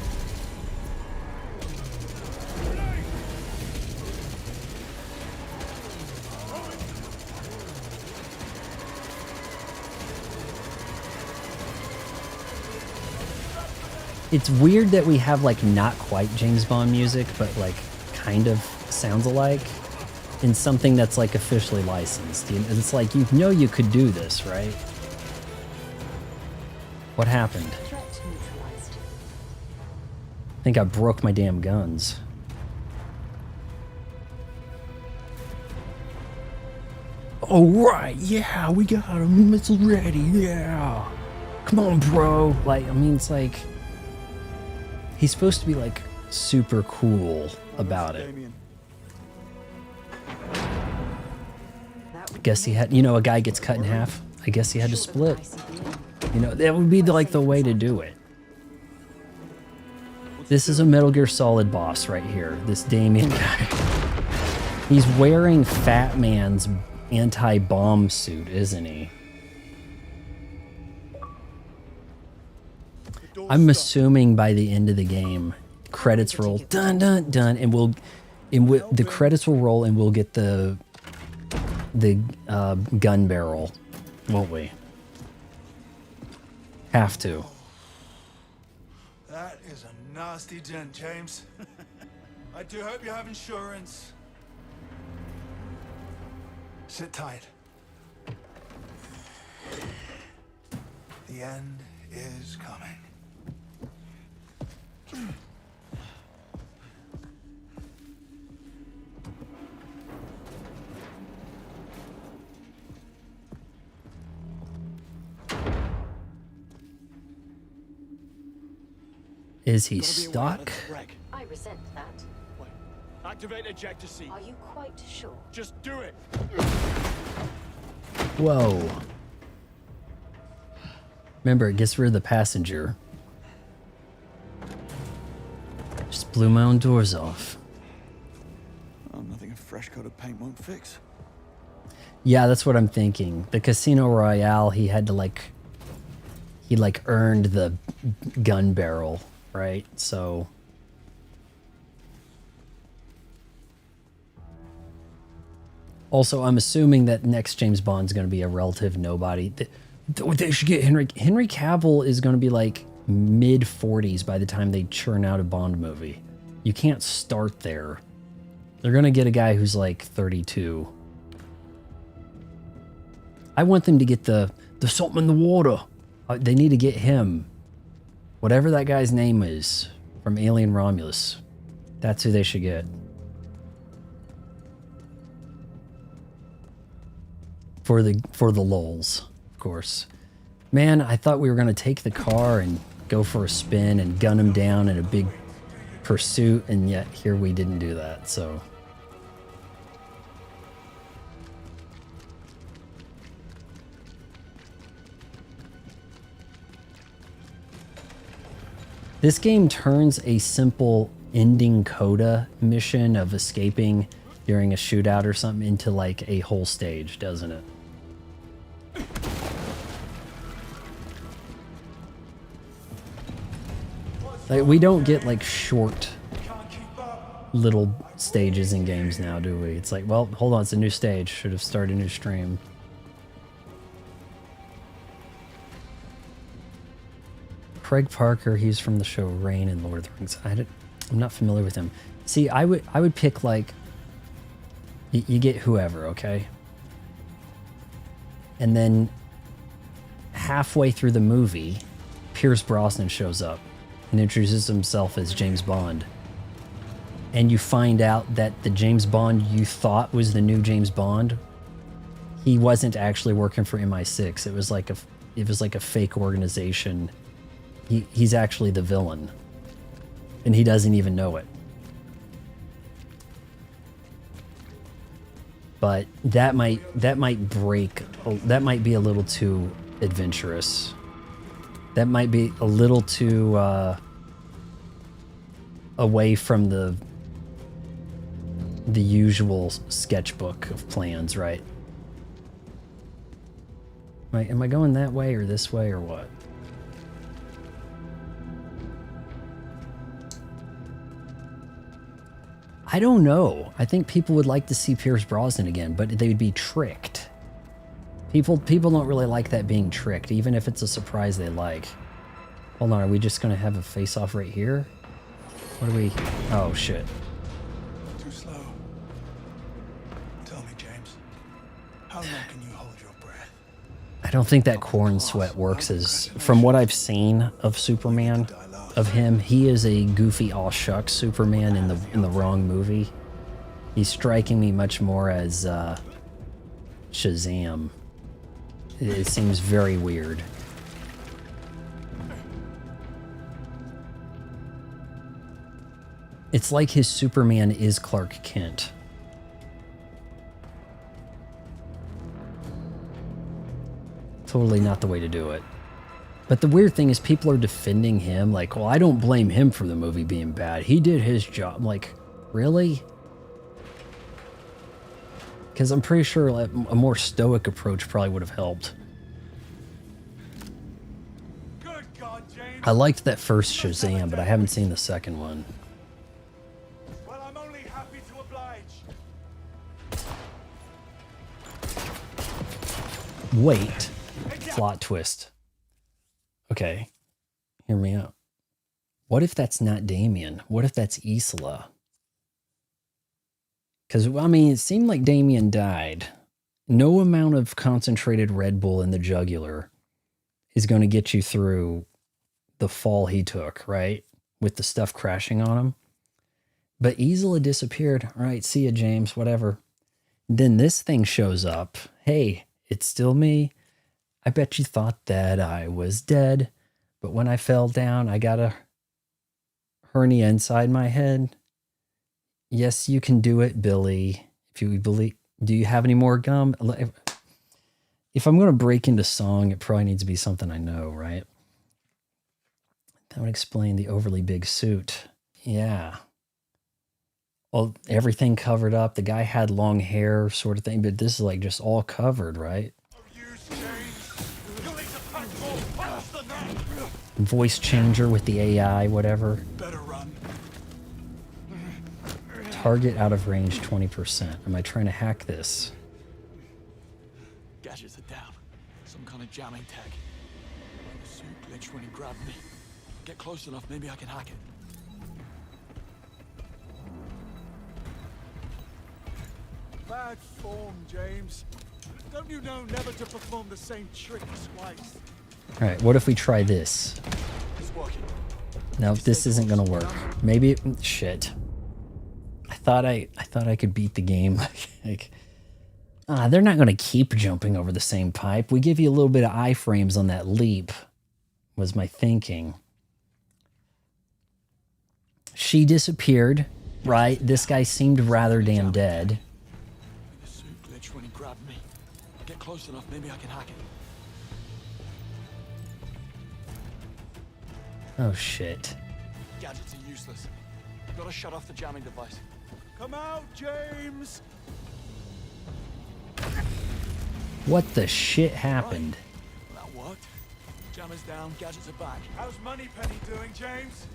It's weird that we have like not quite James Bond music, but like kind of sounds alike in something that's like officially licensed. It's like, you know, you could do this, right? What happened? I think I broke my damn guns. All right, yeah, we got a missile ready, yeah. Come on, bro. Like, I mean, it's like, he's supposed to be like super cool about it. I guess he had, you know, a guy gets cut in half. I guess he had to split. You know, that would be like the way to do it. This is a Metal Gear Solid boss right here. This Damien guy. He's wearing Fat Man's anti-bomb suit, isn't he? I'm assuming by the end of the game, credits roll, dun dun dun, and the credits will roll, and we'll get the gun barrel, won't we? Have to. That is a nasty dent, James. I do hope you have insurance. Sit tight. The end is coming. Is he stuck? I resent that. Activate ejector seat. Are you quite sure? Just do it. Whoa. Remember, it gets rid of the passenger. Just blew my own doors off. Oh, nothing a fresh coat of paint won't fix. Yeah, that's what I'm thinking. The Casino Royale, he had to like, he like earned the gun barrel, right? So. Also, I'm assuming that next James Bond's going to be a relative nobody. They should get Henry Cavill is going to be like mid 40s by the time they churn out a Bond movie. You can't start there. They're going to get a guy who's like 32. I want them to get the something in the water. They need to get him. Whatever that guy's name is from Alien Romulus. That's who they should get. For the lulz, of course. Man, I thought we were going to take the car and go for a spin and gun him down in a big pursuit, and yet here we didn't do that, so. This game turns a simple ending coda mission of escaping during a shootout or something into like a whole stage, doesn't it? Like, we don't get like short little stages in games now, do we? It's like, well, hold on, it's a new stage. Should have started a new stream. Craig Parker, he's from the show Rain and Lord of the Rings. I'm not familiar with him. See, I would pick like, you get whoever, okay? And then halfway through the movie, Pierce Brosnan shows up and introduces himself as James Bond. And you find out that the James Bond you thought was the new James Bond, he wasn't actually working for MI6. It was like a fake organization. He's actually the villain. And he doesn't even know it. But that might be a little too adventurous. That might be a little too away from the usual sketchbook of plans, right? Am I going that way or this way or what? I don't know. I think people would like to see Pierce Brosnan again, but they would be tricked. People don't really like that being tricked, even if it's a surprise they like. Hold on, are we just gonna have a face-off right here? What do we... Oh, shit. Too slow. Tell me, James. How long can you hold your breath? I don't think that corn sweat works as... From what I've seen of Superman, of him, he is a goofy all shucks Superman in the wrong movie. He's striking me much more as Shazam. It seems very weird. It's like his Superman is Clark Kent. Totally not the way to do it. But the weird thing is people are defending him like, well, I don't blame him for the movie being bad. He did his job. I'm like, really? Because I'm pretty sure like, a more stoic approach probably would have helped. Good God, James. I liked that first Shazam, but I haven't seen the second one. Well, I'm only happy to oblige. Wait. Plot twist. Okay. Hear me out. What if that's not Damien? What if that's Isla? Because, I mean, it seemed like Damien died. No amount of concentrated Red Bull in the jugular is going to get you through the fall he took, right? With the stuff crashing on him. But Isla disappeared. All right, see ya, James, whatever. Then this thing shows up. Hey, it's still me. I bet you thought that I was dead. But when I fell down, I got a hernia inside my head. Yes, you can do it, Billy. If you believe, do you have any more gum? If I'm going to break into song, it probably needs to be something I know, right? That would explain the overly big suit. Yeah. Well, everything covered up. The guy had long hair sort of thing, but this is like just all covered, right? Voice changer with the AI, whatever. Better run. Target out of range 20%. Am I trying to hack this? Gadgets are down. Some kind of jamming tech. The suit glitched when he grabbed me. Get close enough, maybe I can hack it. Bad form, James. Don't you know never to perform the same trick twice? All right, what if we try this? It's working. No, this isn't gonna work. Maybe shit. I thought I could beat the game. They're not gonna keep jumping over the same pipe. We give you a little bit of iframes on that leap, was my thinking. She disappeared, right? This guy seemed rather damn dead. The suit glitched when he grabbed me. Get close enough, maybe I can hack it. Oh shit. Gadgets are useless. Gotta shut off the jamming device. Come out, James! What the shit happened? That worked. Jammer's down, gadgets are back. How's Moneypenny doing, James?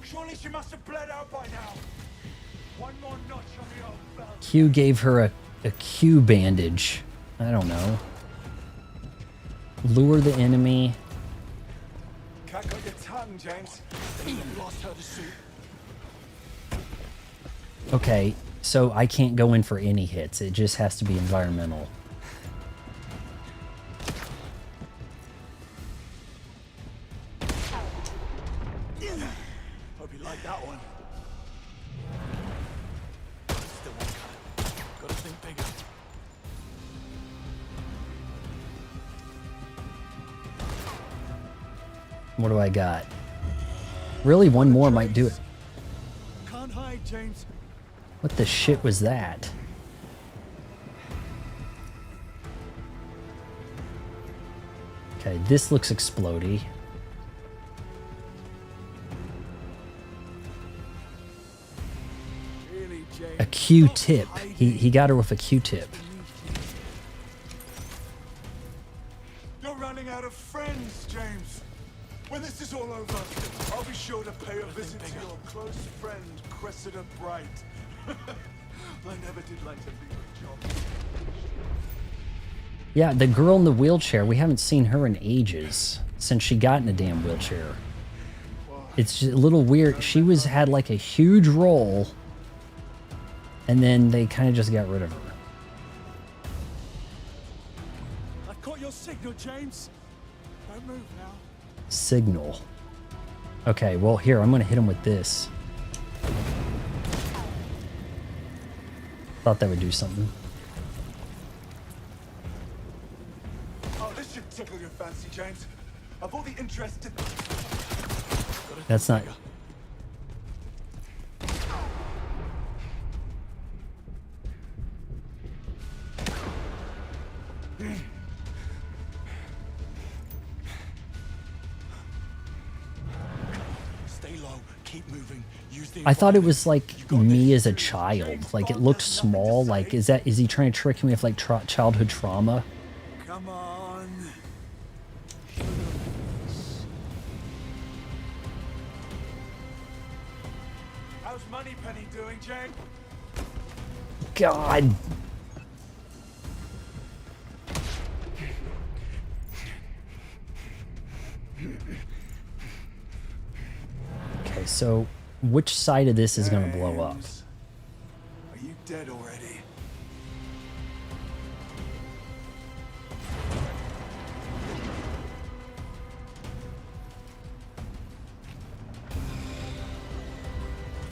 Surely she must have bled out by now. One more notch on the old belt. Q gave her a Q bandage. I don't know. Lure the enemy. Cat got your tongue, James. Lost her to suit. Okay, so I can't go in for any hits. It just has to be environmental. Hope you like that one. Still one cut. Gotta think bigger. What do I got? Really, one more might do it. Can't hide, James. What the shit was that? Okay, this looks explodey. Really, James? A Q-tip. He got her with a Q-tip. You're running out of friends, James. When this is all over, I'll be sure to pay a visit to your close friend, Cressida Bright. I never did like to leave a job. Yeah, the girl in the wheelchair, we haven't seen her in ages. since she got in a damn wheelchair. It's just a little weird. She had like a huge role, and then they kind of just got rid of her. I've caught your signal, James. Don't move now. Signal. Okay, well here, I'm gonna hit him with this. Thought that would do something. Oh, this should tickle your fancy, James. Of all the interested... That's not... Stay low, keep moving. Use the I thought it was like me as a child. Like it looked small. Like is he trying to trick me with like childhood trauma? Come on. How's Moneypenny doing, Jane? God. Okay, so which side of this is going to blow up? Are you dead already?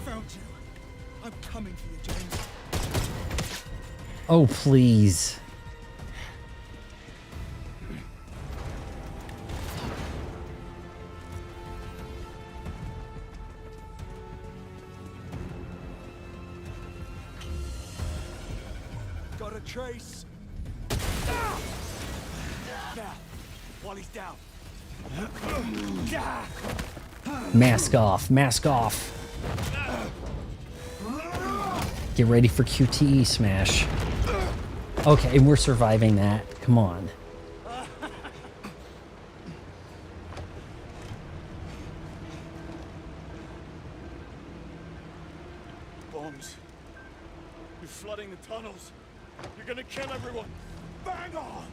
Found you. I'm coming for you, James. Oh, please. Got a trace. Now, while he's down. Mask off. Mask off. Get ready for QTE smash. Okay, we're surviving that. Come on. Bombs. You're flooding the tunnels. You're gonna kill everyone. Bang on!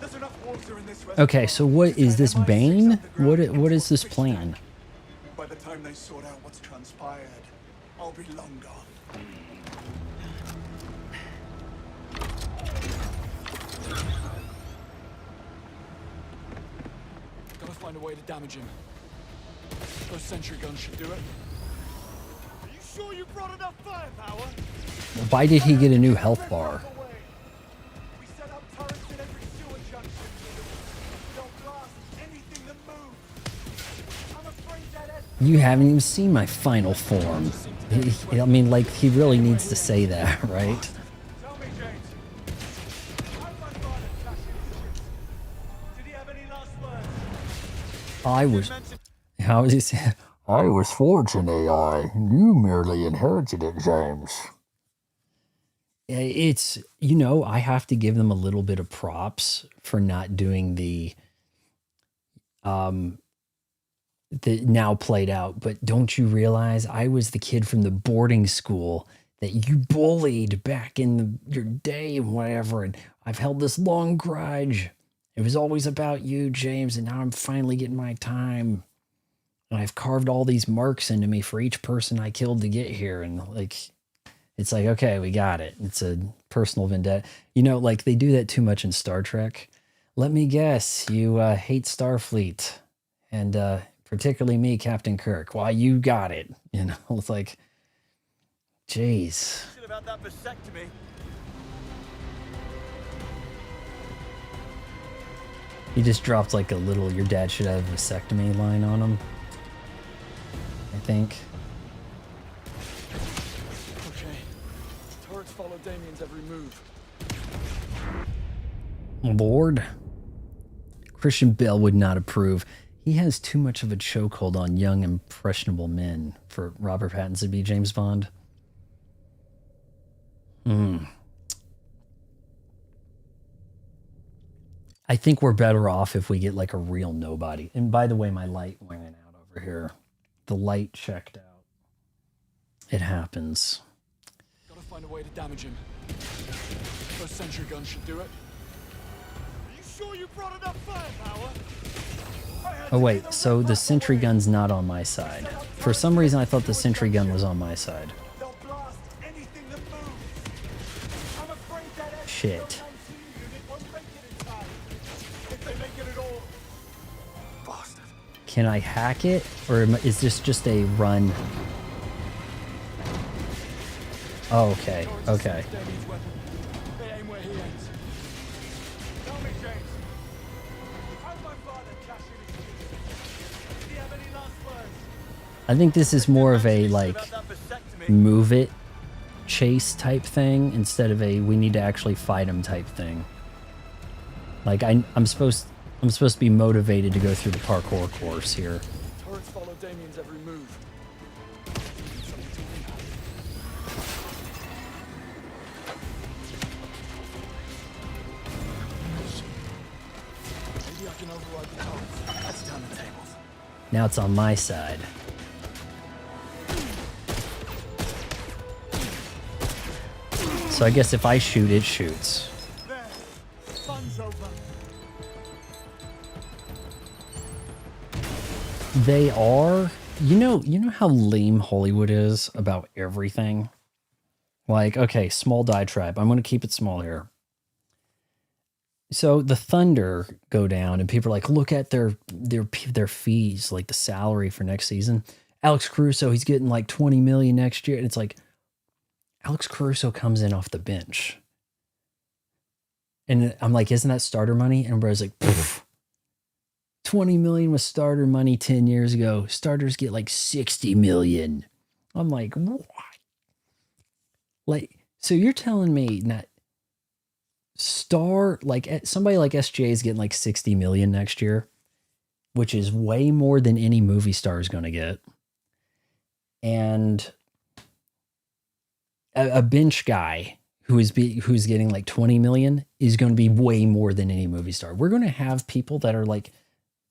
There's enough water in this reservoir. Okay, so what is this, Bane? What is this plan? By the time they sort out what's transpired, I'll be long gone. Gotta find a way to damage him. Those sentry guns should do it. Are you sure you brought enough firepower? Why did he get a new health bar? We set up turrets in every sewer junction. Don't blast anything that moves. I'm afraid that You haven't even seen my final form. I mean, like, he really needs to say that, right? Tell me, James. How'd my father crash into? Did he have any last words? How is he saying? I was forged in AI. You merely inherited it, James. It's, you know, I have to give them a little bit of props for not doing the now played out. But don't you realize I was the kid from the boarding school that you bullied back in your day and whatever, and I've held this long grudge. It was always about you, James, and now I'm finally getting my time. And I've carved all these marks into me for each person I killed to get here. And like, it's like, okay, we got it. It's a personal vendetta. You know, like they do that too much in Star Trek. Let me guess, you hate Starfleet. And particularly me, Captain Kirk. Why, you got it. You know, it's like, jeez. Should have had that vasectomy. He just dropped like a little, your dad should have a vasectomy line on him. I think. Okay. Turrets follow Damien's every move. Lord. Christian Bale would not approve. He has too much of a chokehold on young, impressionable men for Robert Pattinson to be James Bond. I think we're better off if we get like a real nobody. And by the way, my light went out over here. The light checked out. It happens. Gotta find a way to damage him. Those sentry guns should do it. Are you sure you brought enough firepower? Oh wait, so the sentry gun's not on my side. For some reason I thought the sentry gun was on my side. Shit. Can I hack it? Or is this just a run? Oh, okay, okay. I think this is more of a, like, move it chase type thing instead of a we need to actually fight him type thing. Like, I'm supposed to be motivated to go through the parkour course here. Turrets follow Damien's every move. Maybe I can override the turrets. Let's turn the tables. Now it's on my side. So I guess if I shoot, it shoots. They are, you know how lame Hollywood is about everything? Like, okay, small diatribe. I'm going to keep it small here. So the Thunder go down and people are like, look at their fees, like the salary for next season. Alex Caruso, he's getting like 20 million next year. And it's like, Alex Caruso comes in off the bench. And I'm like, isn't that starter money? And everybody's like, poof. 20 million was starter money 10 years ago. Starters get like 60 million. I'm like, what? Like, so you're telling me that somebody like SGA is getting like 60 million next year, which is way more than any movie star is going to get. And a bench guy who's getting like 20 million is going to be way more than any movie star. We're going to have people that are like,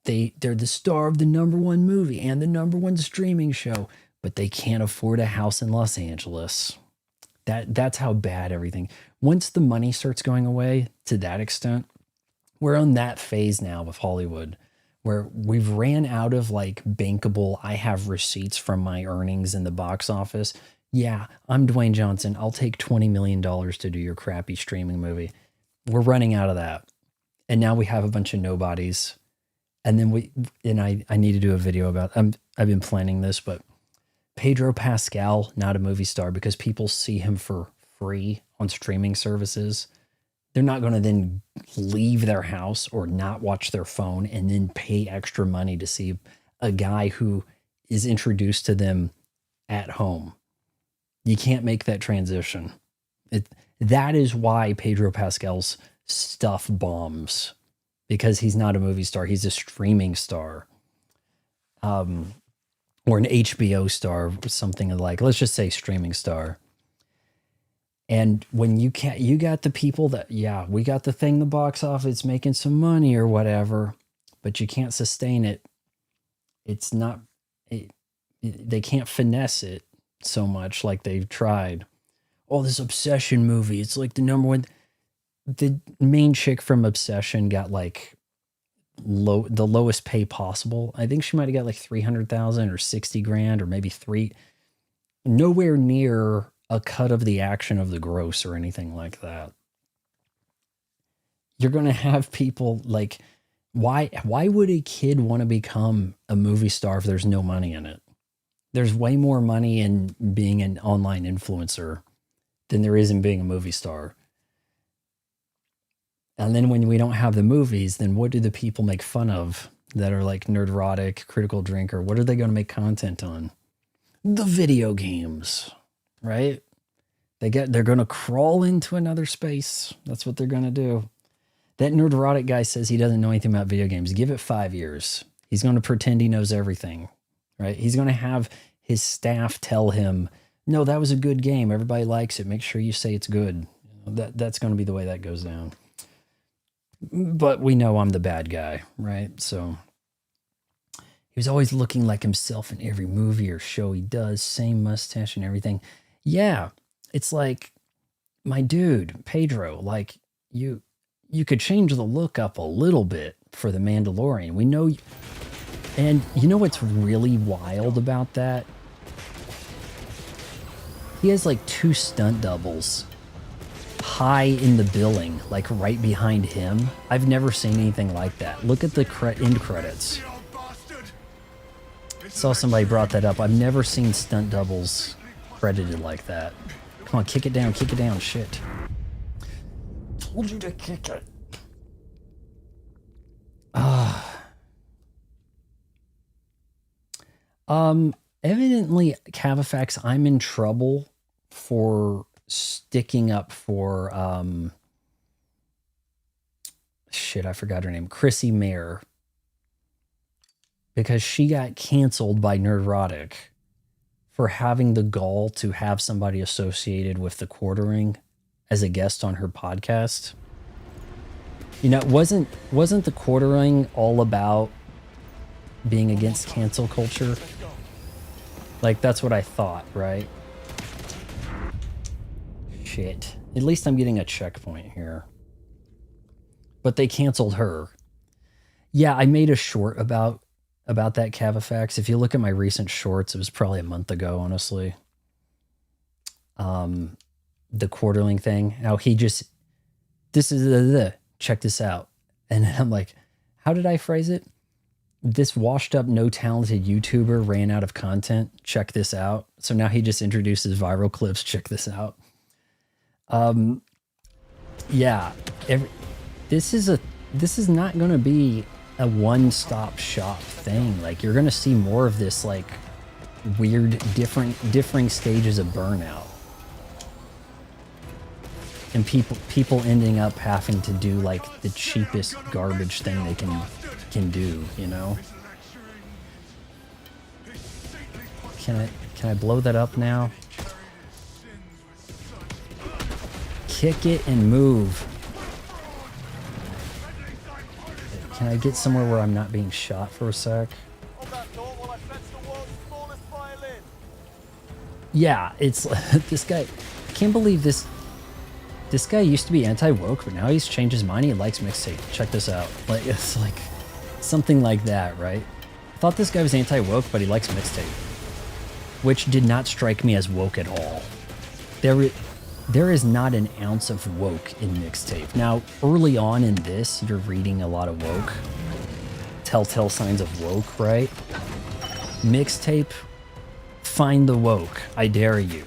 they're the star of the #1 movie and the #1 streaming show, but they can't afford a house in Los Angeles. That's how bad everything. Once the money starts going away to that extent, we're on that phase now with Hollywood where we've ran out of like bankable, I have receipts from my earnings in the box office. Yeah, I'm Dwayne Johnson. I'll take $20 million to do your crappy streaming movie. We're running out of that. And now we have a bunch of nobodies. And then I need to do a video about, I've been planning this, but Pedro Pascal, not a movie star, because people see him for free on streaming services. They're not going to then leave their house or not watch their phone and then pay extra money to see a guy who is introduced to them at home. You can't make that transition. That is why Pedro Pascal's stuff bombs. Because he's not a movie star, he's a streaming star, or an HBO star, something like. Let's just say streaming star. And when you got the people that, yeah, we got the thing, the box office making some money or whatever, but you can't sustain it. It's not. They can't finesse it so much like they've tried. Oh, this Obsession movie, it's like the #1. The main chick from Obsession got like the lowest pay possible. I think she might have got like 300,000 or 60 grand or maybe nowhere near a cut of the action of the gross or anything like that. You're going to have people like, why would a kid want to become a movie star if there's no money in it? There's way more money in being an online influencer than there is in being a movie star. And then when we don't have the movies, then what do the people make fun of that are like nerdrotic, critical drinker? What are they going to make content on? The video games, right? They're going to crawl into another space. That's what they're going to do. That nerdrotic guy says he doesn't know anything about video games. Give it 5 years. He's going to pretend he knows everything, right? He's going to have his staff tell him, no, that was a good game. Everybody likes it. Make sure you say it's good. That's going to be the way that goes down. But we know I'm the bad guy, right? So he was always looking like himself in every movie or show he does, same mustache and everything. Yeah, it's like, my dude, Pedro, like you could change the look up a little bit. for The Mandalorian. We know, and you know what's really wild about that? He has like 2 stunt doubles high in the billing, like right behind him. I've never seen anything like that. Look at the end credits. Saw somebody brought that up. I've never seen stunt doubles credited like that. Come on, kick it down, shit. Told you to kick it. Evidently, Cavafax, I'm in trouble for sticking up for, shit, I forgot her name, Chrissy Mayer. Because she got canceled by Nerdrotic for having the gall to have somebody associated with the Quartering as a guest on her podcast. You know, wasn't the Quartering all about being against cancel culture? Like, that's what I thought, right? Shit. At least I'm getting a checkpoint here. But they canceled her. Yeah, I made a short about that Cavafax. If you look at my recent shorts, it was probably a month ago, honestly. The Quarterling thing. How he just, this is the check this out. And I'm like, how did I phrase it? This washed up, no talented YouTuber ran out of content. Check this out. So now he just introduces viral clips. Check this out. Yeah. This is not going to be a one-stop shop thing. Like, you're going to see more of this, like, weird, differing stages of burnout. And people ending up having to do, like, the cheapest garbage thing they can do, you know? Can I blow that up now? Kick it and move. Can I get somewhere where I'm not being shot for a sec? Yeah, it's this guy. I can't believe this. This guy used to be anti-woke, but now he's changed his mind. He likes mixtape. Check this out. Like, it's like something like that, right? I thought this guy was anti-woke, but he likes mixtape, which did not strike me as woke at all. There is not an ounce of woke in mixtape. Now, early on in this, you're reading a lot of woke. Telltale signs of woke, right? Mixtape, find the woke. I dare you.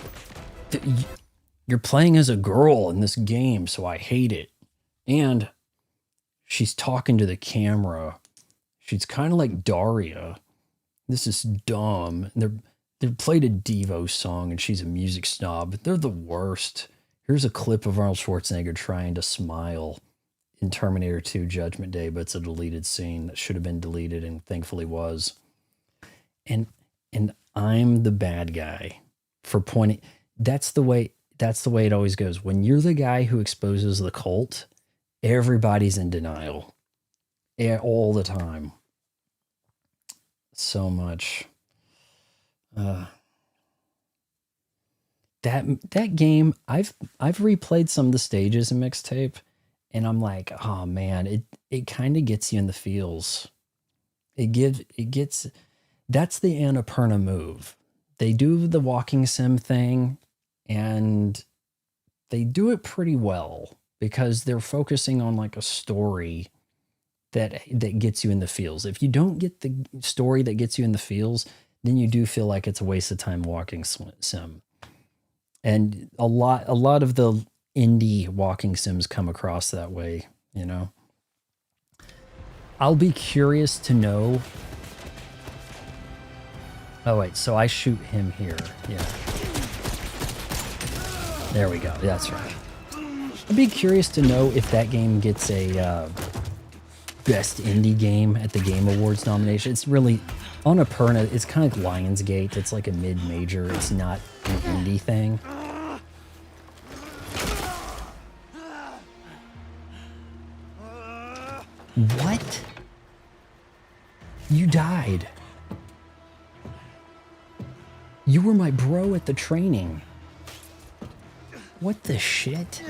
You're playing as a girl in this game, so I hate it. And she's talking to the camera. She's kind of like Daria. This is dumb. They played a Devo song, and she's a music snob. They're the worst. Here's a clip of Arnold Schwarzenegger trying to smile in Terminator 2 Judgment Day, but it's a deleted scene that should have been deleted and thankfully was. And I'm the bad guy for pointing. That's the way it always goes. When you're the guy who exposes the cult, everybody's in denial. All the time. So much. That game, I've replayed some of the stages in mixtape, and I'm like, oh man, it kind of gets you in the feels. That's the Annapurna move. They do the walking sim thing, and they do it pretty well because they're focusing on like a story that gets you in the feels. If you don't get the story that gets you in the feels, then you do feel like it's a waste of time walking sim. And a lot of the indie walking sims come across that way, you know. I'll be curious to know. Oh wait, so I shoot him here. Yeah. There we go. That's right. I'd be curious to know if that game gets a best indie game at the Game Awards nomination. It's really Annapurna. It's kind of like Lionsgate. It's like a mid-major. It's not an indie thing. What? You died. You were my bro at the training. What the shit?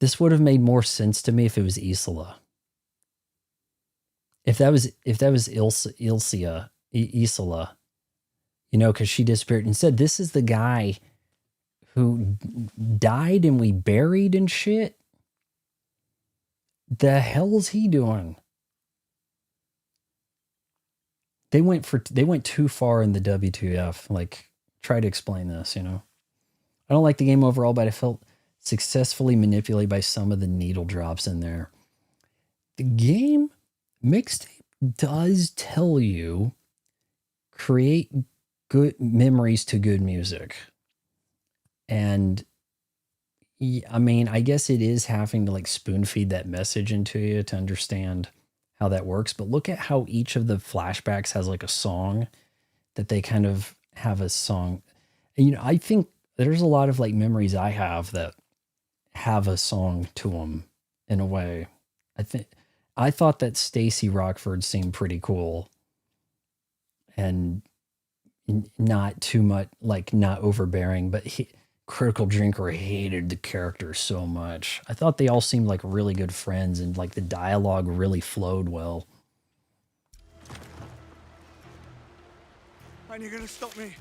This would have made more sense to me if it was Isola. If that was Isola, you know, because she disappeared. Instead, this is the guy who died and we buried and shit. The hell's he doing? They went too far in the WTF. Like, try to explain this, you know. I don't like the game overall, but I felt successfully manipulated by some of the needle drops in there. The game mixtape does tell you create good memories to good music. And I mean, I guess it is having to like spoon feed that message into you to understand how that works. But look at how each of the flashbacks has like a song that they kind of have a song. And, you know, I think there's a lot of like memories I have that have a song to them in a way. I thought that Stacy Rockford seemed pretty cool and not too much, like not overbearing, but Critical Drinker hated the character so much. I thought they all seemed like really good friends and like the dialogue really flowed well. And you're gonna stop me?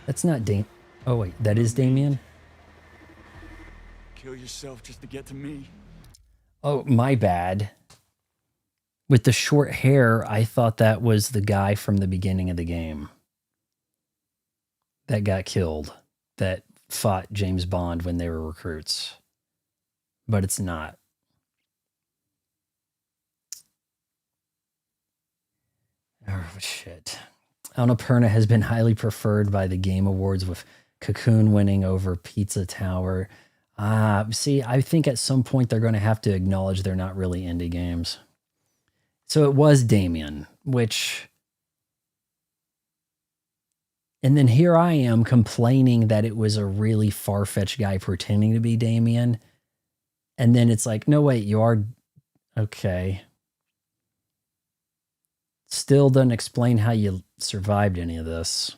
That's not Damien. Oh wait, that is Damien? Kill yourself just to get to me. Oh, my bad. With the short hair, I thought that was the guy from the beginning of the game that got killed, that fought James Bond when they were recruits. But it's not. Oh, shit. Annapurna has been highly preferred by the Game Awards, with Cocoon winning over Pizza Tower. See, I think at some point they're going to have to acknowledge they're not really indie games. So it was Damien, which... And then here I am complaining that it was a really far-fetched guy pretending to be Damien. And then it's like, no, wait, you are... Okay. Still doesn't explain how you survived any of this.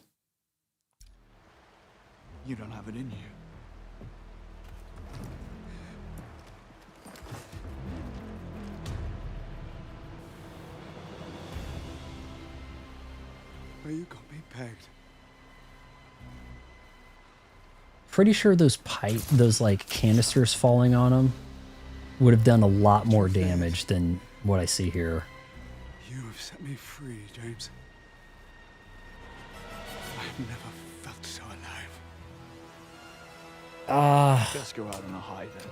You don't have it in you. Well, you got me pegged. Pretty sure those like canisters falling on him would have done a lot more damage than what I see here. You have set me free, James. I've never felt so alive. Let's go out on a high then.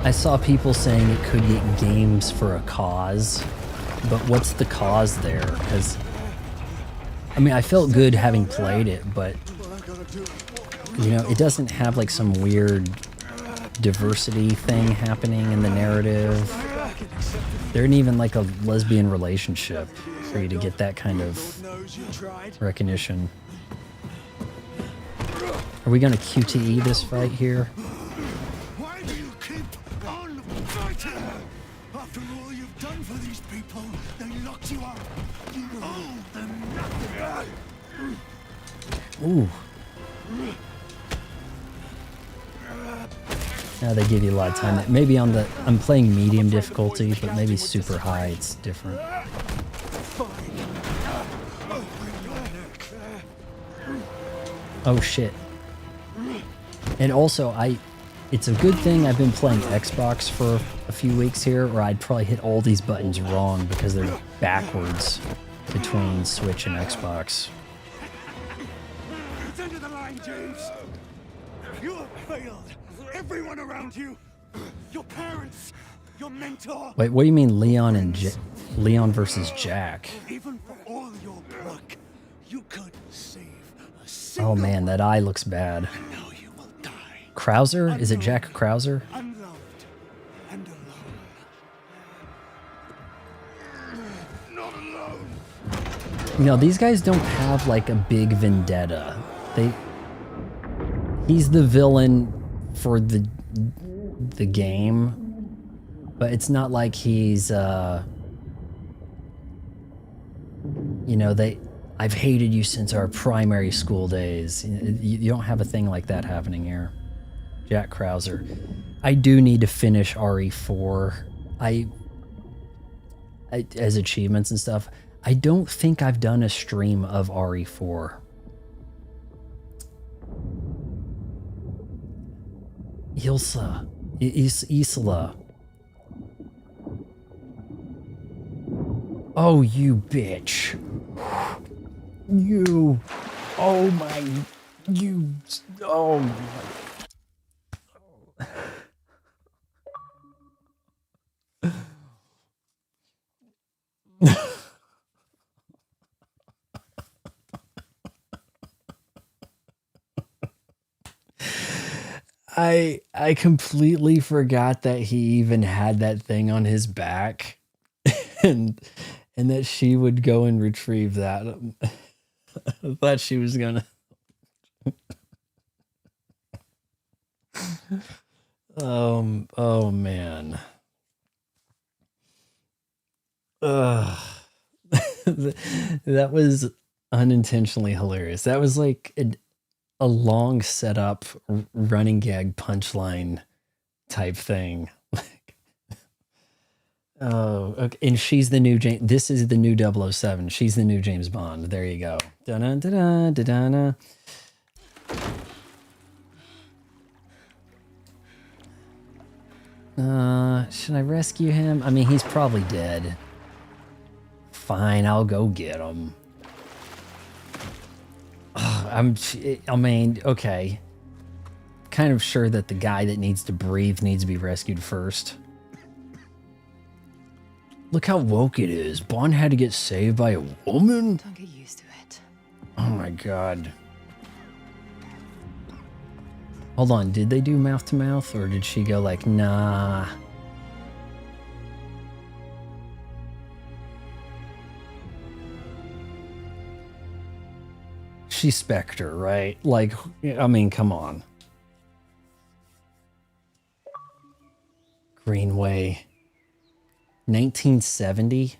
I saw people saying it could get games for a cause, but what's the cause there? Because, I mean, I felt good having played it, but, you know, it doesn't have like some weird diversity thing happening in the narrative. There isn't even like a lesbian relationship for you to get that kind of recognition. Are we going to QTE this fight here? Why do you keep on fighting? After all you've done for these people, they locked you up. You owe them nothing. Ooh. Now they give you a lot of time. Maybe on the... I'm playing medium difficulty, but maybe super high, it's different. Oh shit. And also, it's a good thing I've been playing Xbox for a few weeks here, or I'd probably hit all these buttons wrong because they're backwards between Switch and Xbox. It's under the line, James. You have failed. Everyone around you. Your parents. Your mentor. Wait, what do you mean Leon versus Jack? Even for all your pluck, you could save a Oh man, that eye looks bad. Krauser? Is it Jack Krauser? unloved and alone. Not alone. You know, these guys don't have like a big vendetta. He's the villain for the game, but it's not like he's you know, I've hated you since our primary school days. You don't have a thing like that happening here. Jack Krauser. I do need to finish RE4. As achievements and stuff. I don't think I've done a stream of RE4. Isla. Oh, you bitch. You. Oh my. You. Oh my. I completely forgot that he even had that thing on his back and that she would go and retrieve that. I thought she was gonna oh man. That was unintentionally hilarious. That was like a long setup running gag punchline type thing. Oh, okay. And she's the new James. This is the new 007. She's the new James Bond. There you go. Da-da, da-da, da-da. Should I rescue him? I mean, he's probably dead. Fine, I'll go get him. I mean, okay. Kind of sure that the guy that needs to breathe needs to be rescued first. Look how woke it is. Bond had to get saved by a woman? Don't get used to it. Oh my god. Hold on, did they do mouth to mouth or did she go like, nah? She's Spectre, right? Like, I mean, come on. Greenway. 1970?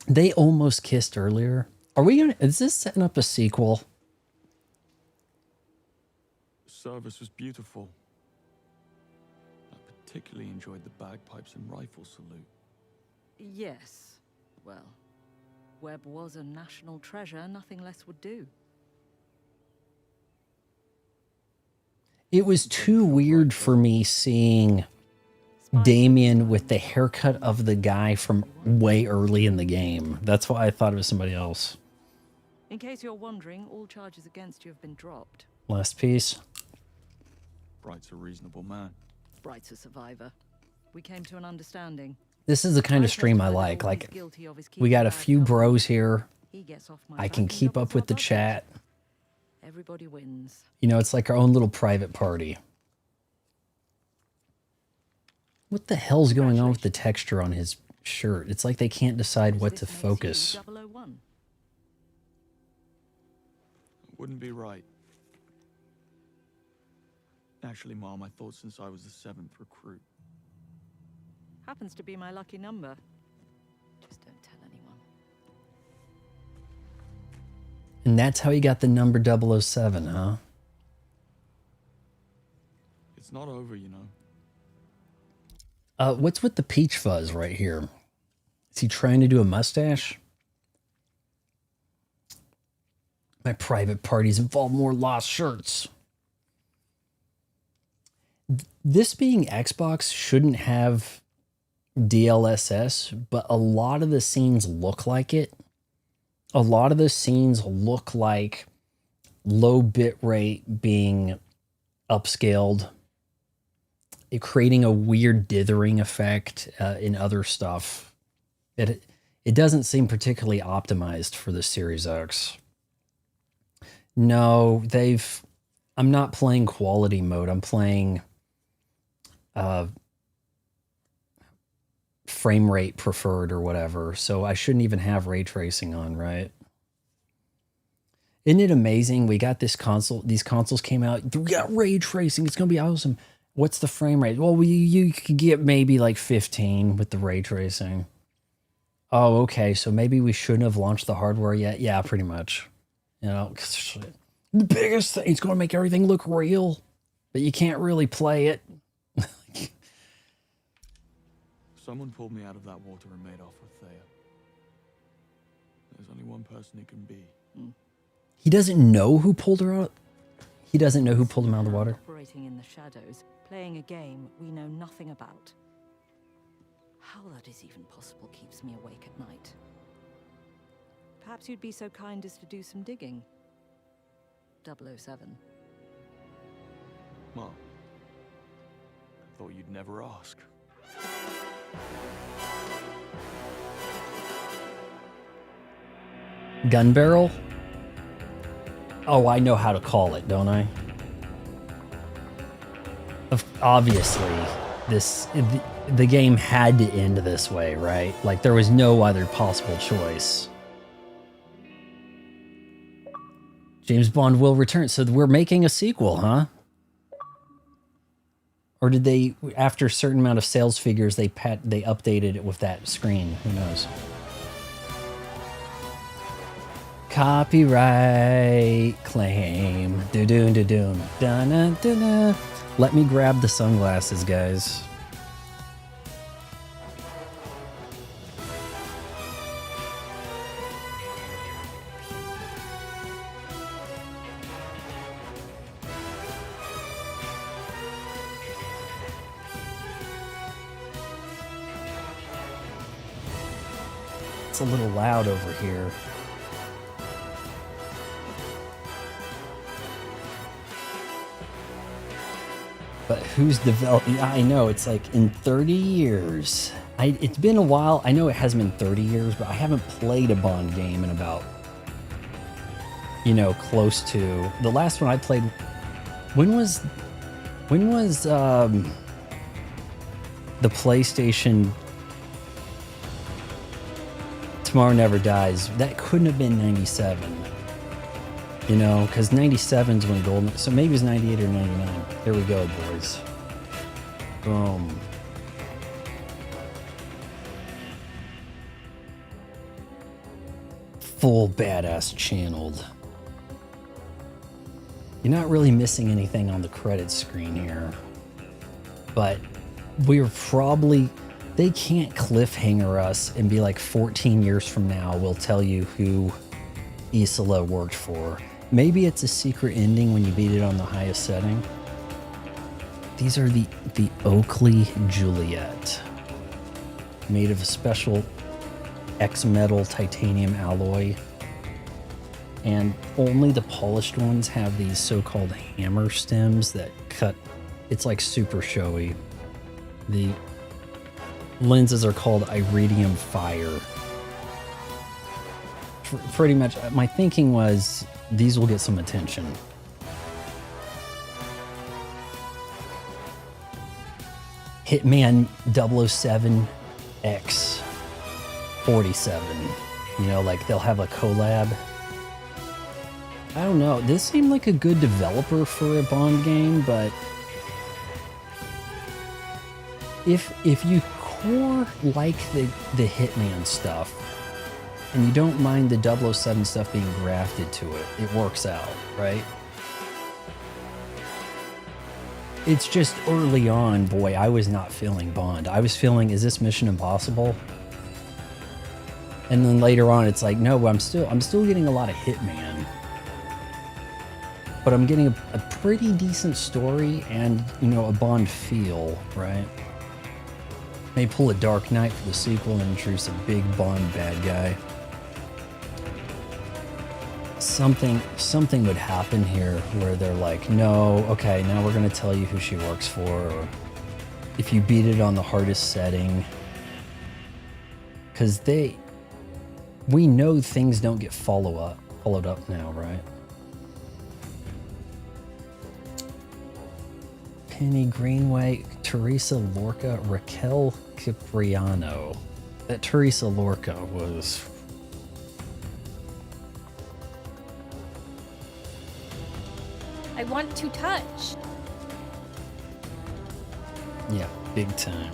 They almost kissed earlier. Are we gonna, is this setting up a sequel? The service was beautiful. I particularly enjoyed the bagpipes and rifle salute. Yes. Well, Webb was a national treasure. Nothing less would do. It was too weird for me seeing Damien with the haircut of the guy from way early in the game. That's why I thought it was somebody else. In case you're wondering, all charges against you have been dropped. Last piece. Bright's a reasonable man. Bright's a survivor. We came to an understanding. This is the kind of stream I like. Like, we got a few bros here. I can keep up with the chat. Everybody wins. You know, it's like our own little private party. What the hell's going on with the texture on his shirt? It's like they can't decide what to focus. Wouldn't be right. Actually, Mom, I thought since I was the 7th recruit. Happens to be my lucky number. Just don't tell anyone. And that's how you got the number 007, huh? It's not over, you know. What's with the peach fuzz right here? Is he trying to do a mustache? My private parties involve more lost shirts. This being Xbox shouldn't have DLSS, but a lot of the scenes look like it. A lot of the scenes look like low bit rate being upscaled, creating a weird dithering effect in other stuff. It doesn't seem particularly optimized for the Series X. No, I'm not playing quality mode. I'm playing frame rate preferred or whatever. So I shouldn't even have ray tracing on, right? Isn't it amazing? We got this console. These consoles came out. We got ray tracing. It's going to be awesome. What's the frame rate? Well, you could get maybe like 15 with the ray tracing. Oh, okay. So maybe we shouldn't have launched the hardware yet. Yeah, pretty much. You know, 'cause the biggest thing is going to make everything look real, but you can't really play it. Someone pulled me out of that water and made off with Thea. There's only one person it can be. He doesn't know who pulled her out. He doesn't know who pulled him out of the water. Operating in the shadows, playing a game we know nothing about. How that is even possible keeps me awake at night. Perhaps you'd be so kind as to do some digging. 007. Well, I thought you'd never ask. Gun barrel? Oh, I know how to call it, don't I? Obviously, the game had to end this way, right? Like, there was no other possible choice. James Bond will return. So we're making a sequel, huh? Or did they, after a certain amount of sales figures, they updated it with that screen? Who knows? Copyright claim. Do-doon, do-doon. Da-na-da-na. Let me grab the sunglasses, guys. It's a little loud over here. But who's developing? I know, it's like in 30 years. It's been a while. I know it hasn't been 30 years, but I haven't played a Bond game in about, you know, close to... The last one I played... When was the PlayStation Tomorrow Never Dies? That couldn't have been 97. You know, because 97's when Golden... So maybe it's 98 or 99. There we go, boys. Boom. Full badass channeled. You're not really missing anything on the credits screen here. But we're probably... They can't cliffhanger us and be like 14 years from now, we'll tell you who Isola worked for. Maybe it's a secret ending when you beat it on the highest setting. These are the Oakley Juliet, made of a special X-metal titanium alloy. And only the polished ones have these so-called hammer stems that cut. It's like super showy. The lenses are called iridium fire. Pretty much, my thinking was these will get some attention. Hitman 007X47. You know, like they'll have a collab. I don't know. This seemed like a good developer for a Bond game, but if you core like the Hitman stuff, and you don't mind the 007 stuff being grafted to it, it works out, right? It's just early on, boy, I was not feeling Bond. I was feeling, is this Mission Impossible? And then later on, it's like, no, I'm still getting a lot of Hitman. But I'm getting a pretty decent story and, you know, a Bond feel, right? May pull a Dark Knight for the sequel and introduce a big Bond bad guy. Something would happen here where they're like, no, okay, now we're going to tell you who she works for, or if you beat it on the hardest setting. Because we know things don't get followed up now, right? Penny Greenway, Teresa Lorca, Raquel Cipriano. That Teresa Lorca was... I want to touch. Yeah, big time.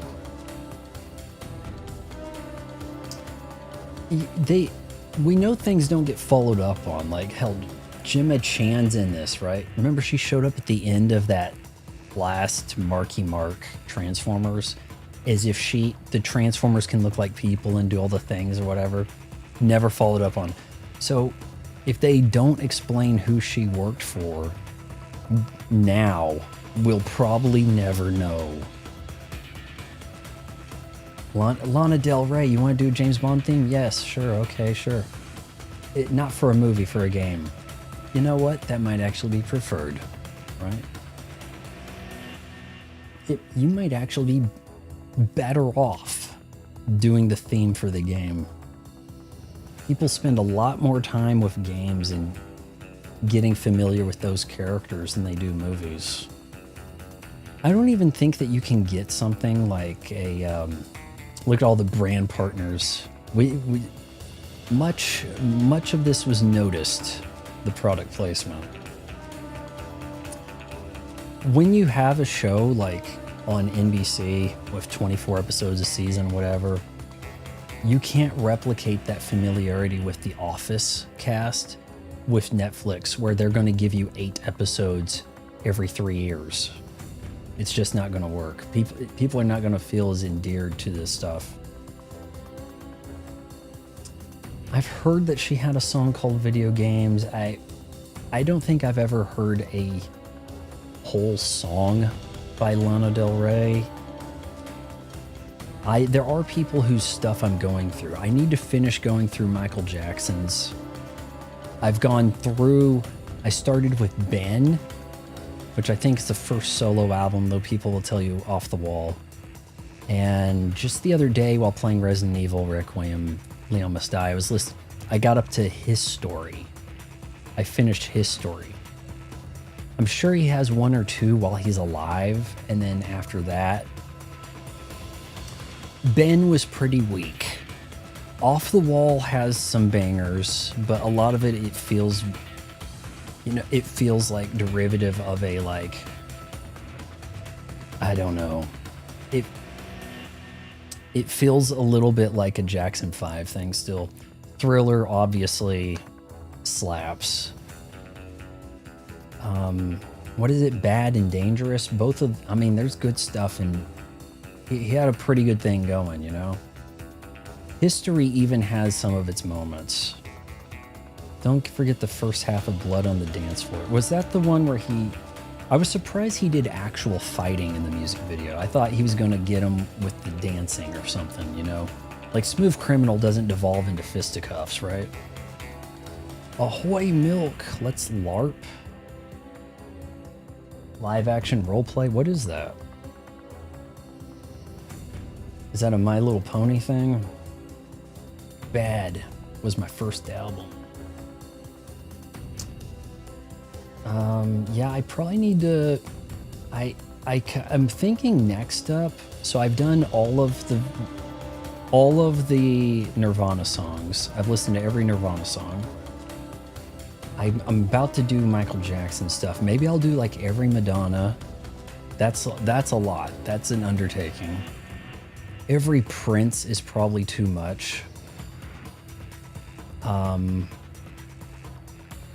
We know things don't get followed up on. Like, hell, Gemma Chan's in this, right? Remember she showed up at the end of that last Marky Mark Transformers, as if the Transformers can look like people and do all the things or whatever. Never followed up on. So if they don't explain who she worked for now, we'll probably never know. Lana Del Rey, you want to do a James Bond theme? Yes, sure, okay, sure. Not for a movie, for a game. You know what? That might actually be preferred, right? You might actually be better off doing the theme for the game. People spend a lot more time with games and getting familiar with those characters than they do movies. I don't even think that you can get something like a... look at all the brand partners. Much of this was noticed, the product placement. When you have a show like on NBC with 24 episodes a season, whatever, you can't replicate that familiarity with the Office cast with Netflix, where they're going to give you 8 episodes every 3 years. It's just not going to work. People are not going to feel as endeared to this stuff. I've heard that she had a song called Video Games. I don't think I've ever heard a whole song by Lana Del Rey. There are people whose stuff I'm going through. I need to finish going through Michael Jackson's. I've gone through, I started with Ben, which I think is the first solo album, though people will tell you off the wall. And just the other day while playing Resident Evil Requiem, Leon Must Die, I got up to His Story. I finished His Story. I'm sure he has 1 or 2 while he's alive, and then after that, Ben was pretty weak. Off the Wall has some bangers, but a lot of it feels, it feels like derivative of a, like, I don't know. It feels a little bit like a Jackson 5 thing still. Thriller obviously slaps. What is it? Bad and Dangerous? There's good stuff, and he had a pretty good thing going, History even has some of its moments. Don't forget the first half of Blood on the Dance Floor. Was that the one where I was surprised he did actual fighting in the music video. I thought he was going to get him with the dancing or something, Like Smooth Criminal doesn't devolve into fisticuffs, right? Ahoy Milk, let's LARP. Live action roleplay, what is that? Is that a My Little Pony thing? Bad was my first album. Yeah, I probably need to... I'm thinking next up, so I've done all of the Nirvana songs. I've listened to every Nirvana song. I'm about to do Michael Jackson stuff. Maybe I'll do like every Madonna. That's a lot. That's an undertaking. Every Prince is probably too much.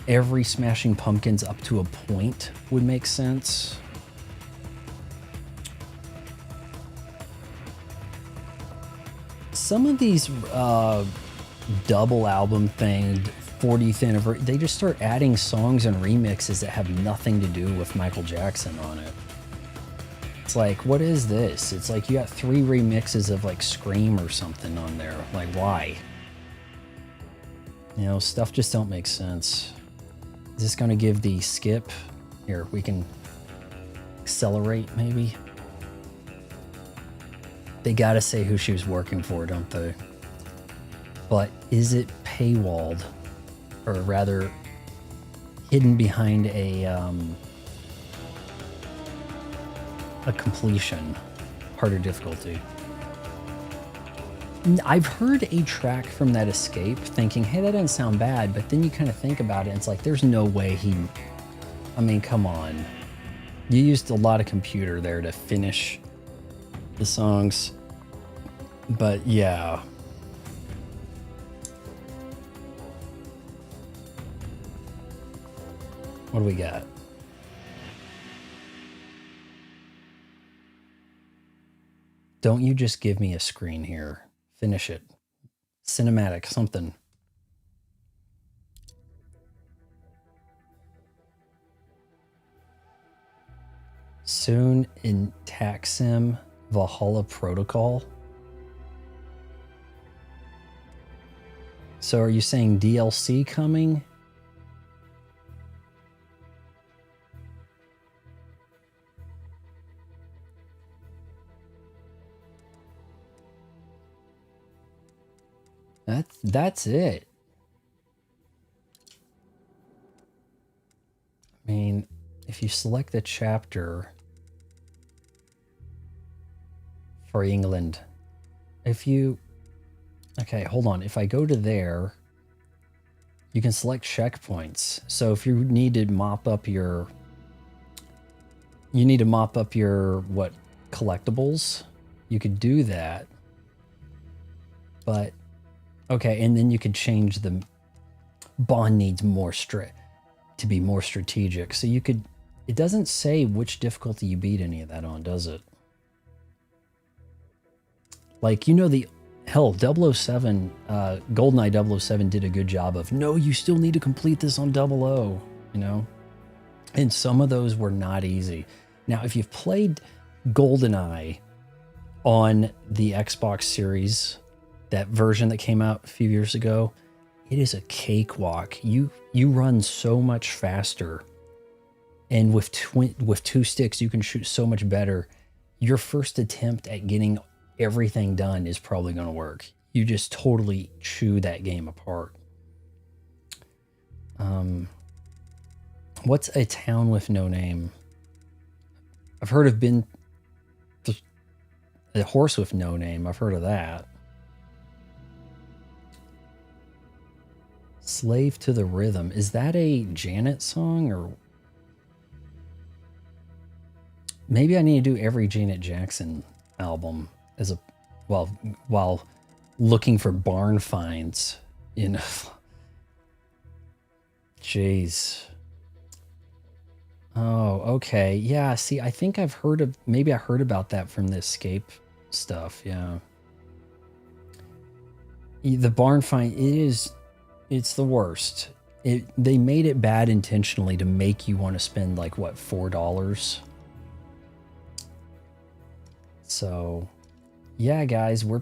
Every Smashing Pumpkins up to a point would make sense. Some of these double album thing, 40th anniversary, they just start adding songs and remixes that have nothing to do with Michael Jackson on it. It's like, what is this? It's like you got 3 remixes of like Scream or something on there. Like, why? Stuff just don't make sense. Is this going to give the skip? Here, we can accelerate maybe. They got to say who she was working for, don't they? But is it paywalled? Or rather, hidden behind a completion, harder difficulty? I've heard a track from that Escape thinking, hey, that doesn't sound bad, but then you kind of think about it and it's like, there's no way come on. You used a lot of computer there to finish the songs. But yeah. What do we got? Don't you just give me a screen here. Finish it. Cinematic, something. Soon in Taxim Valhalla Protocol. So are you saying DLC coming? That's it. I mean, if you select the chapter for England, okay, hold on. If I go to there, you can select checkpoints. So if you need to mop up your, what, collectibles, you could do that. But, okay, and then you could change the bond needs to be more strategic. So you could, it doesn't say which difficulty you beat any of that on, does it? Like, hell, 007, GoldenEye 007 did a good job of, no, you still need to complete this on 00, And some of those were not easy. Now, if you've played GoldenEye on the Xbox Series, that version that came out a few years ago, it is a cakewalk. You run so much faster, and with two sticks, you can shoot so much better. Your first attempt at getting everything done is probably going to work. You just totally chew that game apart. What's a town with no name? I've heard of a horse with no name. I've heard of that. Slave to the Rhythm. Is that a Janet song, or maybe I need to do every Janet Jackson album as a while looking for barn finds, Jeez. Oh, okay. Yeah, see, I think I heard about that from the Escape stuff, yeah. The barn find, it's the worst. They made it bad intentionally to make you want to spend like, what, $4? So, yeah, guys, we're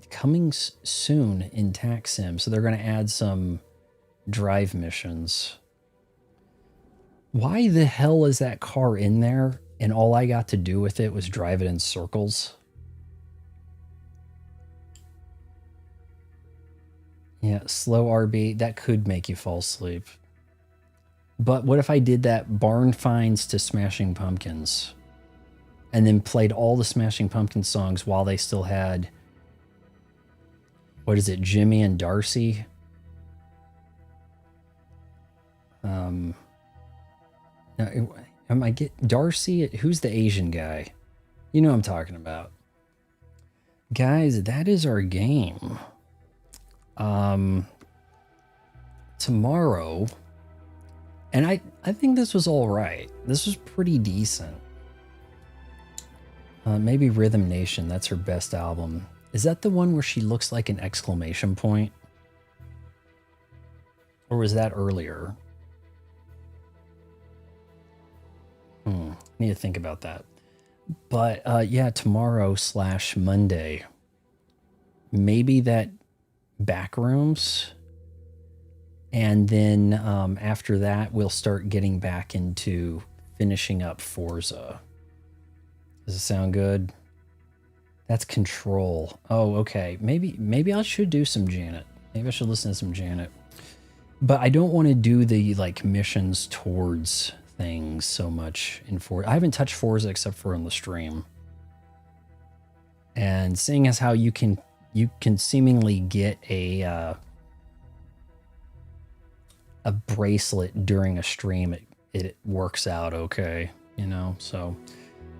coming soon in Tax Sim. So they're going to add some drive missions. Why the hell is that car in there and all I got to do with it was drive it in circles? Yeah, slow RB, that could make you fall asleep. But what if I did that barn finds to Smashing Pumpkins and then played all the Smashing Pumpkins songs while they still had, what is it, Jimmy and Darcy? Now, Darcy, who's the Asian guy? You know what I'm talking about. Guys, that is our game. Tomorrow, and I think this was all right. This was pretty decent. Maybe Rhythm Nation, that's her best album. Is that the one where she looks like an exclamation point? Or was that earlier? Need to think about that. But yeah, tomorrow / Monday. Maybe that Backrooms. And then after that, we'll start getting back into finishing up Forza. Does it sound good? That's Control. Oh, okay. Maybe I should do some Janet. Maybe I should listen to some Janet. But I don't want to do the like missions towards things so much in Forza. I haven't touched Forza except for on the stream. And seeing as how you can seemingly get a bracelet during a stream, it works out okay, so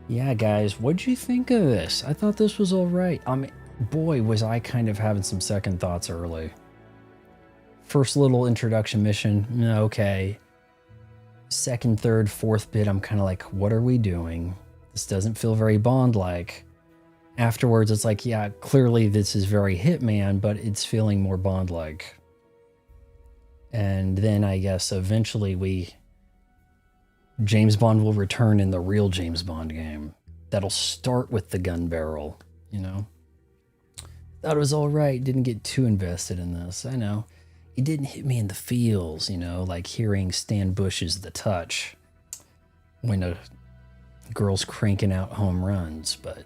Yeah, guys, what'd you think of this? I thought this was all right. I mean, boy, was I kind of having some second thoughts early. First little introduction mission, okay. Second, third, fourth bit, I'm kind of like, what are we doing? This doesn't feel very Bond-like. Afterwards, it's like, yeah, clearly this is very Hitman, but it's feeling more Bond-like. And then I guess eventually James Bond will return in the real James Bond game. That'll start with the gun barrel, you know? Thought it was all right. Didn't get too invested in this. I know. It didn't hit me in the feels, you know, like hearing Stan Bush's The Touch when a girl's cranking out home runs. But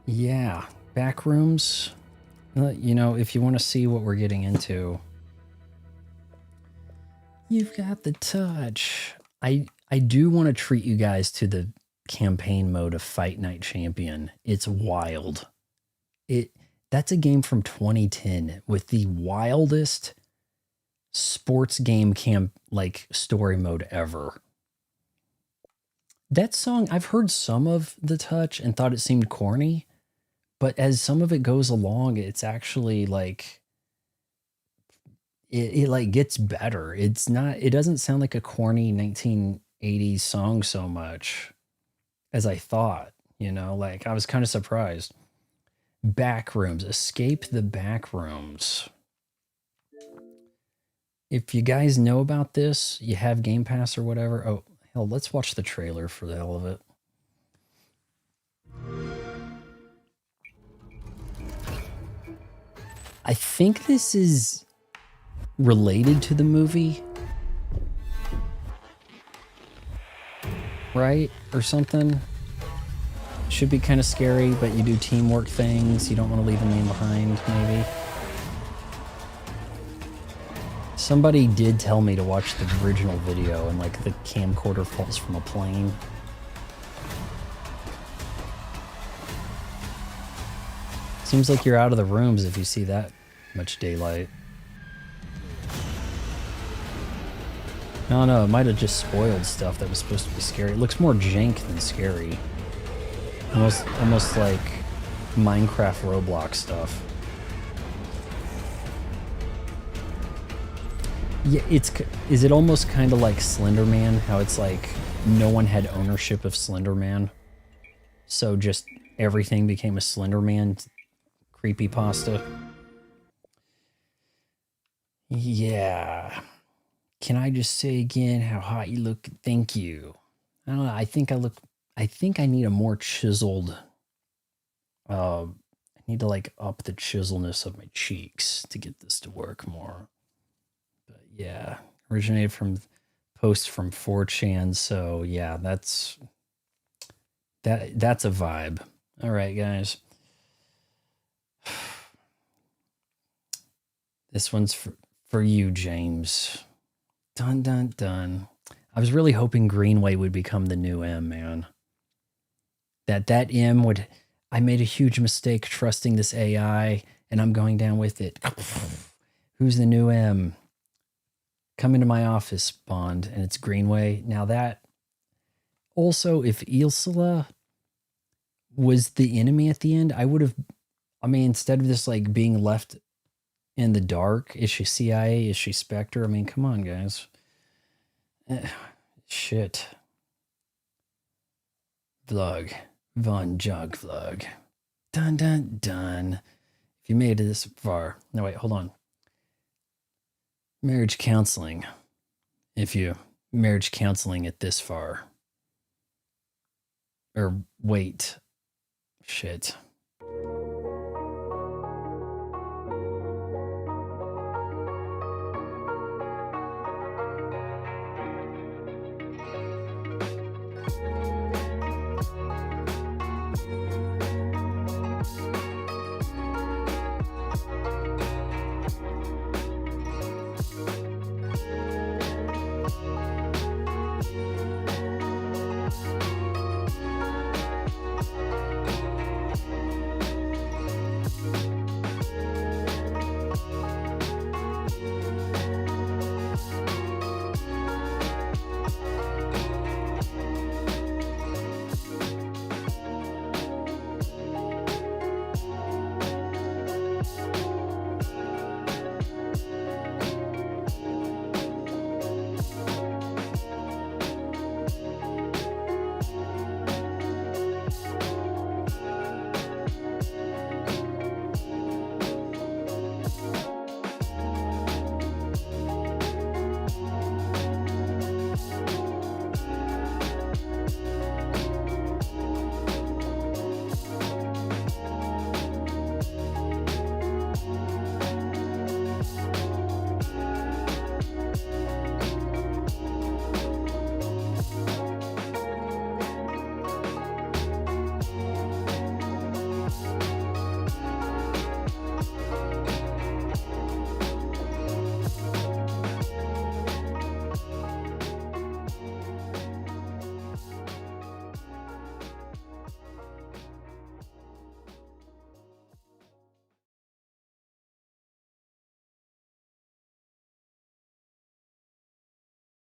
yeah, Backrooms, you know, if you want to see what we're getting into, you've got The Touch. I do want to treat you guys to the campaign mode of Fight Night Champion. It's wild. That's a game from 2010 with the wildest sports game story mode ever. That song, I've heard some of The Touch and thought it seemed corny, but as some of it goes along, it's actually like it like gets better. It doesn't sound like a corny 1980s song so much as I thought, you know, like I was kind of surprised. Backrooms, Escape the Backrooms. If you guys know about this, you have Game Pass or whatever. Oh, hell, let's watch the trailer for the hell of it. I think this is related to the movie, right? Or something. Should be kind of scary, but you do teamwork things. You don't want to leave a man behind, maybe. Somebody did tell me to watch the original video and like the camcorder falls from a plane. Seems like you're out of the rooms if you see that much daylight. I don't know, it might have just spoiled stuff that was supposed to be scary. It looks more jank than scary. Almost like Minecraft Roblox stuff. Yeah, is it almost kind of like Slender Man? How it's like no one had ownership of Slender Man, so just everything became a Slender Man creepypasta. Yeah. Can I just say again how hot you look? Thank you. I don't know. I think I need a more chiseled. I need to like up the chiselness of my cheeks to get this to work more. But yeah, originated from posts from 4chan. So yeah, that's a vibe. All right, guys. This one's for you, James. Dun, dun, dun. I was really hoping Greenway would become the new M, man. That M would... I made a huge mistake trusting this AI, and I'm going down with it. Who's the new M? Come into my office, Bond, and it's Greenway. Now that... Also, if Ilsala was the enemy at the end, I would have... I mean, instead of this, like, being left in the dark, is she CIA? Is she Spectre? I mean, come on, guys. Shit. Vlog. Von Jog Vlog. Dun, dun, dun. If you made it this far... No, wait, hold on. Marriage counseling. If you marriage counseling it this far. Or wait. Shit.